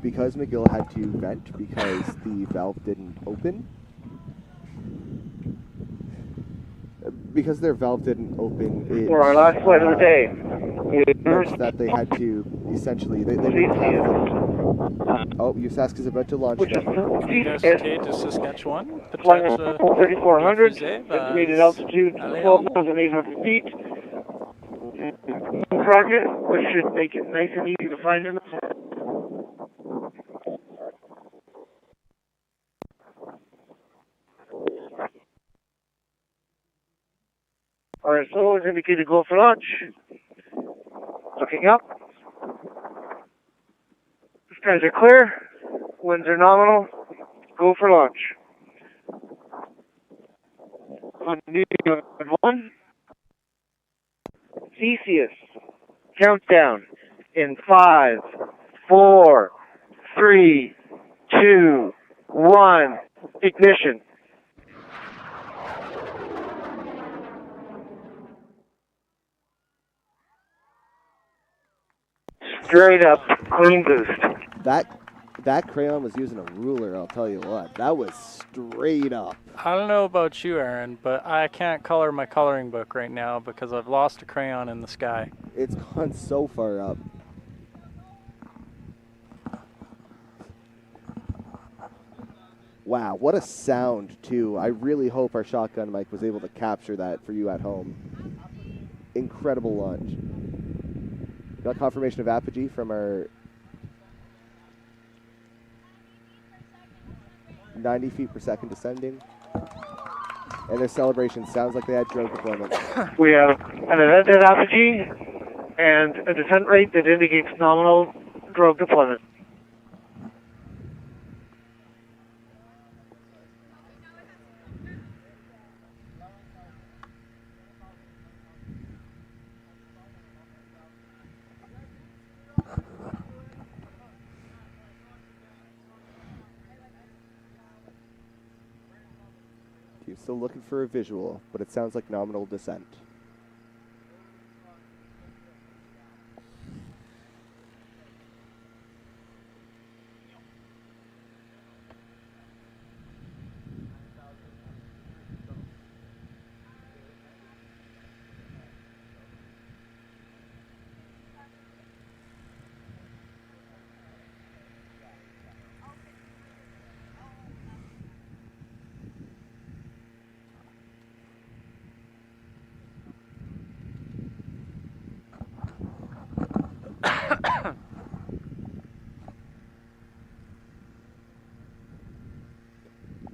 Because McGill had to vent because the valve didn't open. Because their valve didn't open, it for our last flight of the day. meant that they had to essentially they didn't have. Oh, USASC is about to launch. Université de Saskatchewan. Flying 3400, estimated altitude 12,800 feet. Rocket, which should make it nice and easy to find in the floor. RSO is indicated go for launch. Looking up. Skies are clear. Winds are nominal. Go for launch. On New York 1. Theseus. Countdown in 5, 4, 3, 2, 1. Ignition. Straight up, clean boost. That crayon was using a ruler, I'll tell you what. That was straight up. I don't know about you, Aaron, but I can't color my coloring book right now because I've lost a crayon in the sky. It's gone so far up. Wow, what a sound, too. I really hope our shotgun mic was able to capture that for you at home. Incredible launch. Got confirmation of apogee from our 90 feet per second descending. And their celebration sounds like they had drone deployment. We have an event at apogee and a descent rate that indicates nominal drogue deployment. Still looking for a visual, but it sounds like nominal descent.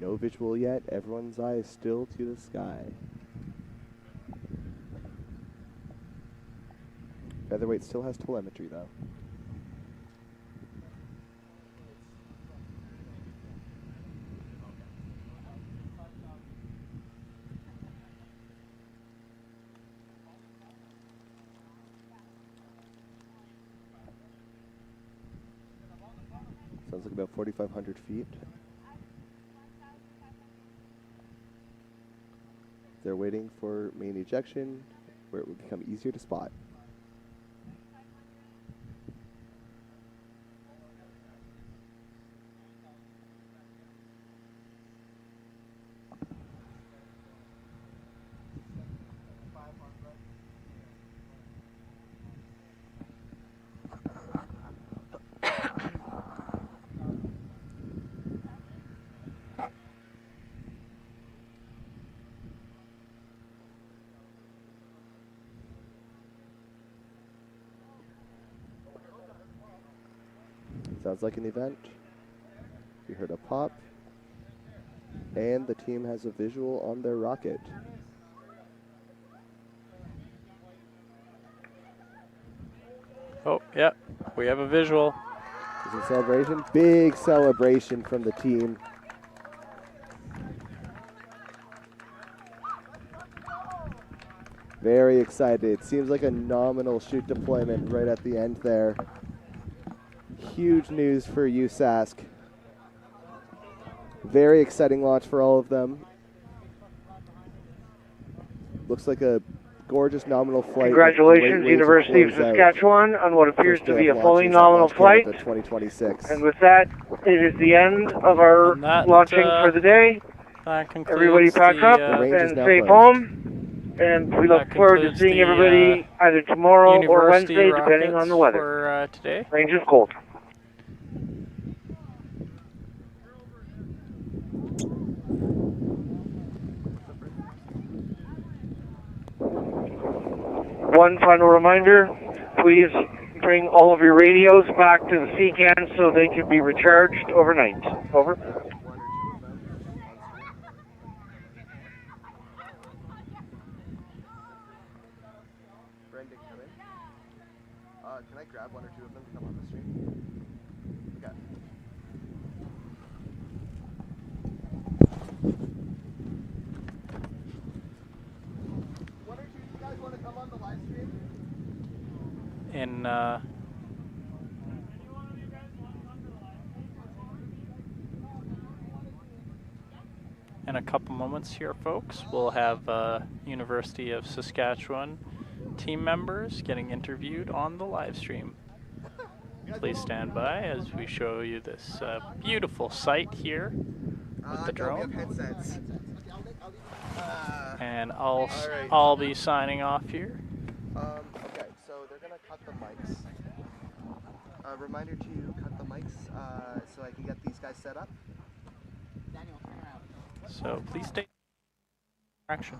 No visual yet. Everyone's eye is still to the sky. Featherweight still has telemetry, though. Sounds like about 4,500 feet. They're waiting for main ejection, where it will become easier to spot. Sounds like an event. We heard a pop. And the team has a visual on their rocket. Oh, yeah, we have a visual. Is it a celebration? Big celebration from the team. Very excited. Seems like a nominal chute deployment right at the end there. Huge news for USask. Very exciting launch for all of them. Looks like a gorgeous nominal flight. Congratulations, University of Saskatchewan, on what appears to be a fully nominal flight. 2026. And with that, it is the end of our launching for the day. Everybody pack up and safe home. And we look forward to seeing everybody either tomorrow or Wednesday, depending on the weather. For, today. Range is cold. One final reminder, please bring all of your radios back to the CCAN so they can be recharged overnight. Over. Brendan, come in. Can I grab one or two of them to come on the stream? Okay. One or two of you guys want to come on the live stream? In a couple moments here, folks, we'll have University of Saskatchewan team members getting interviewed on the live stream. Please stand by as we show you this beautiful site here with the drone. And I'll be signing off here. Okay, so they're gonna cut the mics. Reminder to cut the mics so I can get these guys set up. So please stay. Action.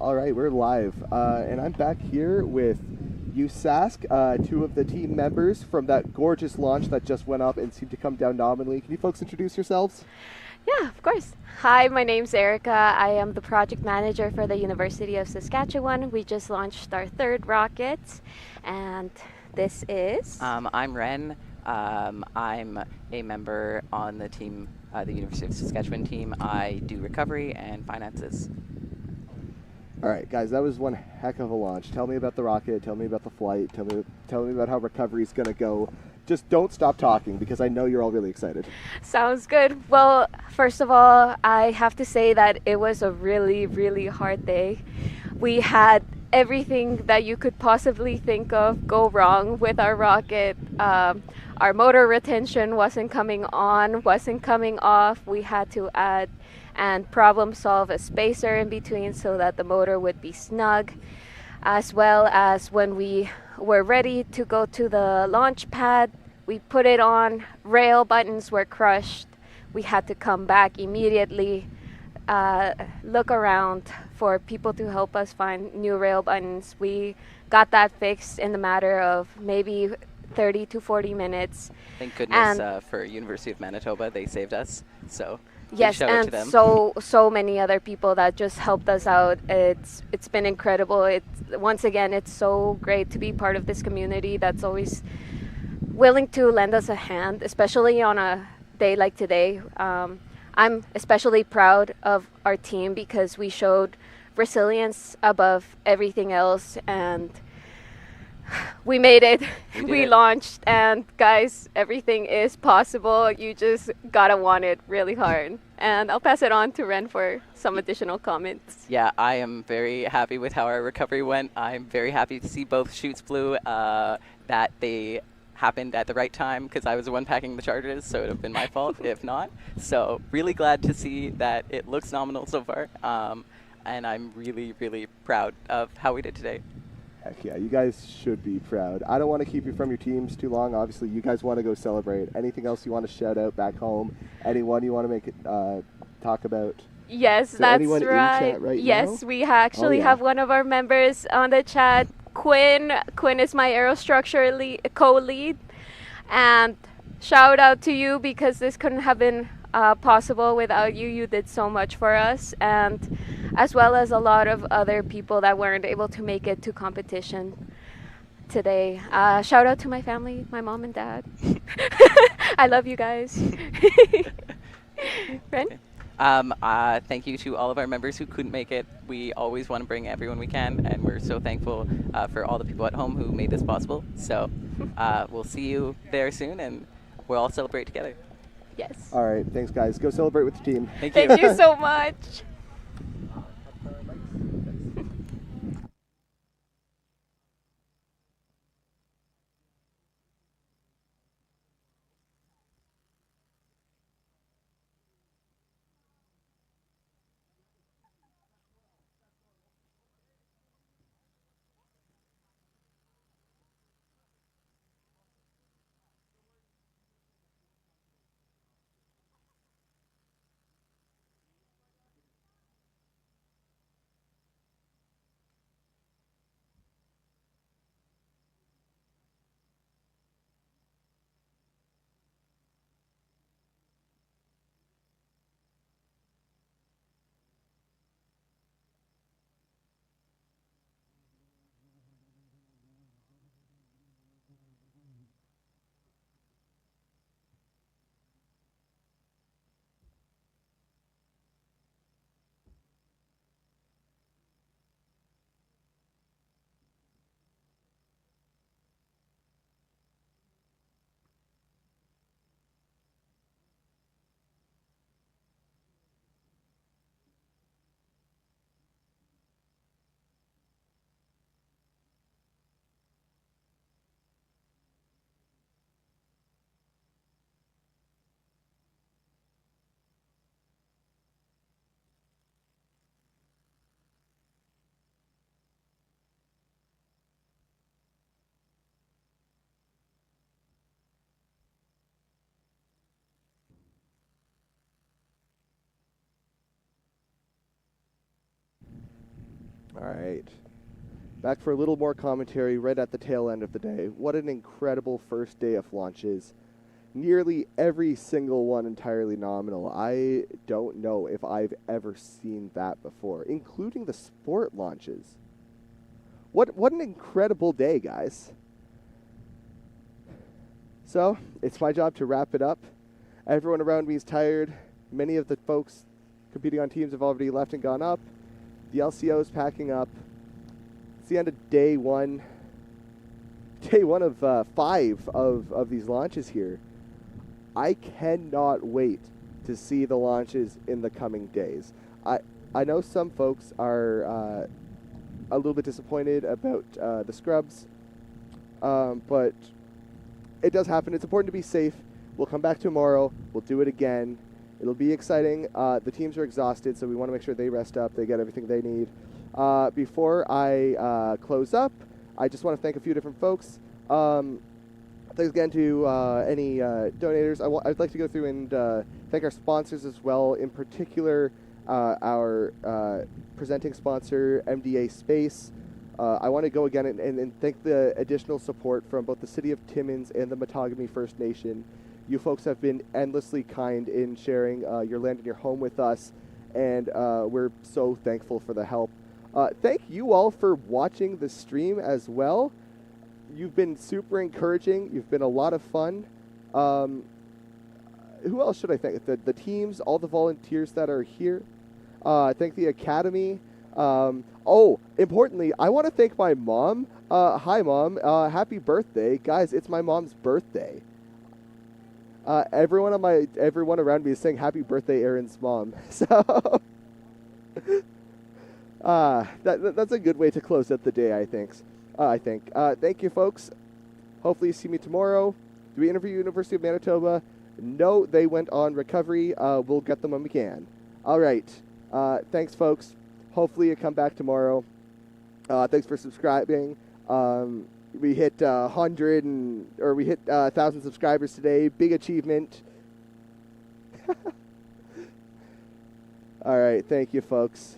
All right, we're live, and I'm back here with Sask, two of the team members from that gorgeous launch that just went up and seemed to come down nominally. Can you folks introduce yourselves? Yeah, of course. Hi, my name's Erica. I am the project manager for the University of Saskatchewan. We just launched our third rocket, and this is... I'm Ren. I'm a member on the team, the University of Saskatchewan team. I do recovery and finances. All right, guys, that was one heck of a launch. Tell me about the rocket. Tell me about the flight. Tell me about how recovery's going to go. Just don't stop talking because I know you're all really excited. Sounds good. Well, first of all, I have to say that it was a really, really hard day. We had everything that you could possibly think of go wrong with our rocket. Our motor retention wasn't coming on, wasn't coming off. We had to add and problem solve a spacer in between so that the motor would be snug, as well as when we were ready to go to the launch pad, we put it on, rail buttons were crushed. We had to come back immediately, look around for people to help us find new rail buttons. We got that fixed in the matter of maybe 30 to 40 minutes. Thank goodness for University of Manitoba, they saved us. So yes, and so many other people that just helped us out. It's been incredible. Once again, it's so great to be part of this community that's always willing to lend us a hand, especially on a day like today. I'm especially proud of our team because we showed resilience above everything else, and we made it. We launched, and guys, everything is possible. You just gotta want it really hard. And I'll pass it on to Ren for some additional comments. Yeah, I am very happy with how our recovery went. I'm very happy to see both chutes flew, that they happened at the right time because I was the one packing the charges, so it would have been my fault if not. So really glad to see that it looks nominal so far, and I'm really, really proud of how we did today. Heck yeah, you guys should be proud. I don't want to keep you from your teams too long. Obviously, you guys want to go celebrate. Anything else you want to shout out back home? Anyone you want to make it talk about? Yes, that's right. Yes, we actually have one of our members on the chat. Quinn is my aerostructure co-lead, and shout out to you because this couldn't have been possible without you. You did so much for us, and as well as a lot of other people that weren't able to make it to competition today. Shout out to my family, my mom and dad. I love you guys. Ren? Thank you to all of our members who couldn't make it. We always want to bring everyone we can, and we're so thankful for all the people at home who made this possible. So we'll see you there soon, and we'll all celebrate together. Yes. All right, thanks guys. Go celebrate with the team. Thank you. Thank you so much. All right. Back for a little more commentary right at the tail end of the day. What an incredible first day of launches. Nearly every single one entirely nominal. I don't know if I've ever seen that before, including the sport launches. What an incredible day, guys. So, it's my job to wrap it up. Everyone around me is tired. Many of the folks competing on teams have already left and gone up. The LCO is packing up. It's the end of day one. Day one of 5 of these launches here. I cannot wait to see the launches in the coming days. I know some folks are a little bit disappointed about the scrubs, but it does happen. It's important to be safe. We'll come back tomorrow. We'll do it again. It'll be exciting. The teams are exhausted, so we want to make sure they rest up, they get everything they need. Before I close up, I just want to thank a few different folks. Thanks again to any donators. I'd like to go through and thank our sponsors as well, in particular our presenting sponsor, MDA Space. I want to go again and thank the additional support from both the City of Timmins and the Matagami First Nation. You folks have been endlessly kind in sharing your land and your home with us, and we're so thankful for the help. Thank you all for watching the stream as well. You've been super encouraging. You've been a lot of fun. Who else should I thank? The teams, all the volunteers that are here. Thank the Academy. Importantly, I want to thank my mom. Hi, Mom. Happy birthday. Guys, it's my mom's birthday. Everyone around me is saying happy birthday, Aaron's mom. So that's a good way to close out the day, I think. Thank you, folks. Hopefully you see me tomorrow. Do we interview University of Manitoba? No, they went on recovery. We'll get them when we can. All right. Thanks, folks. Hopefully you come back tomorrow. Thanks for subscribing. We hit 1,000 subscribers today. Big achievement. All right. Thank you, folks.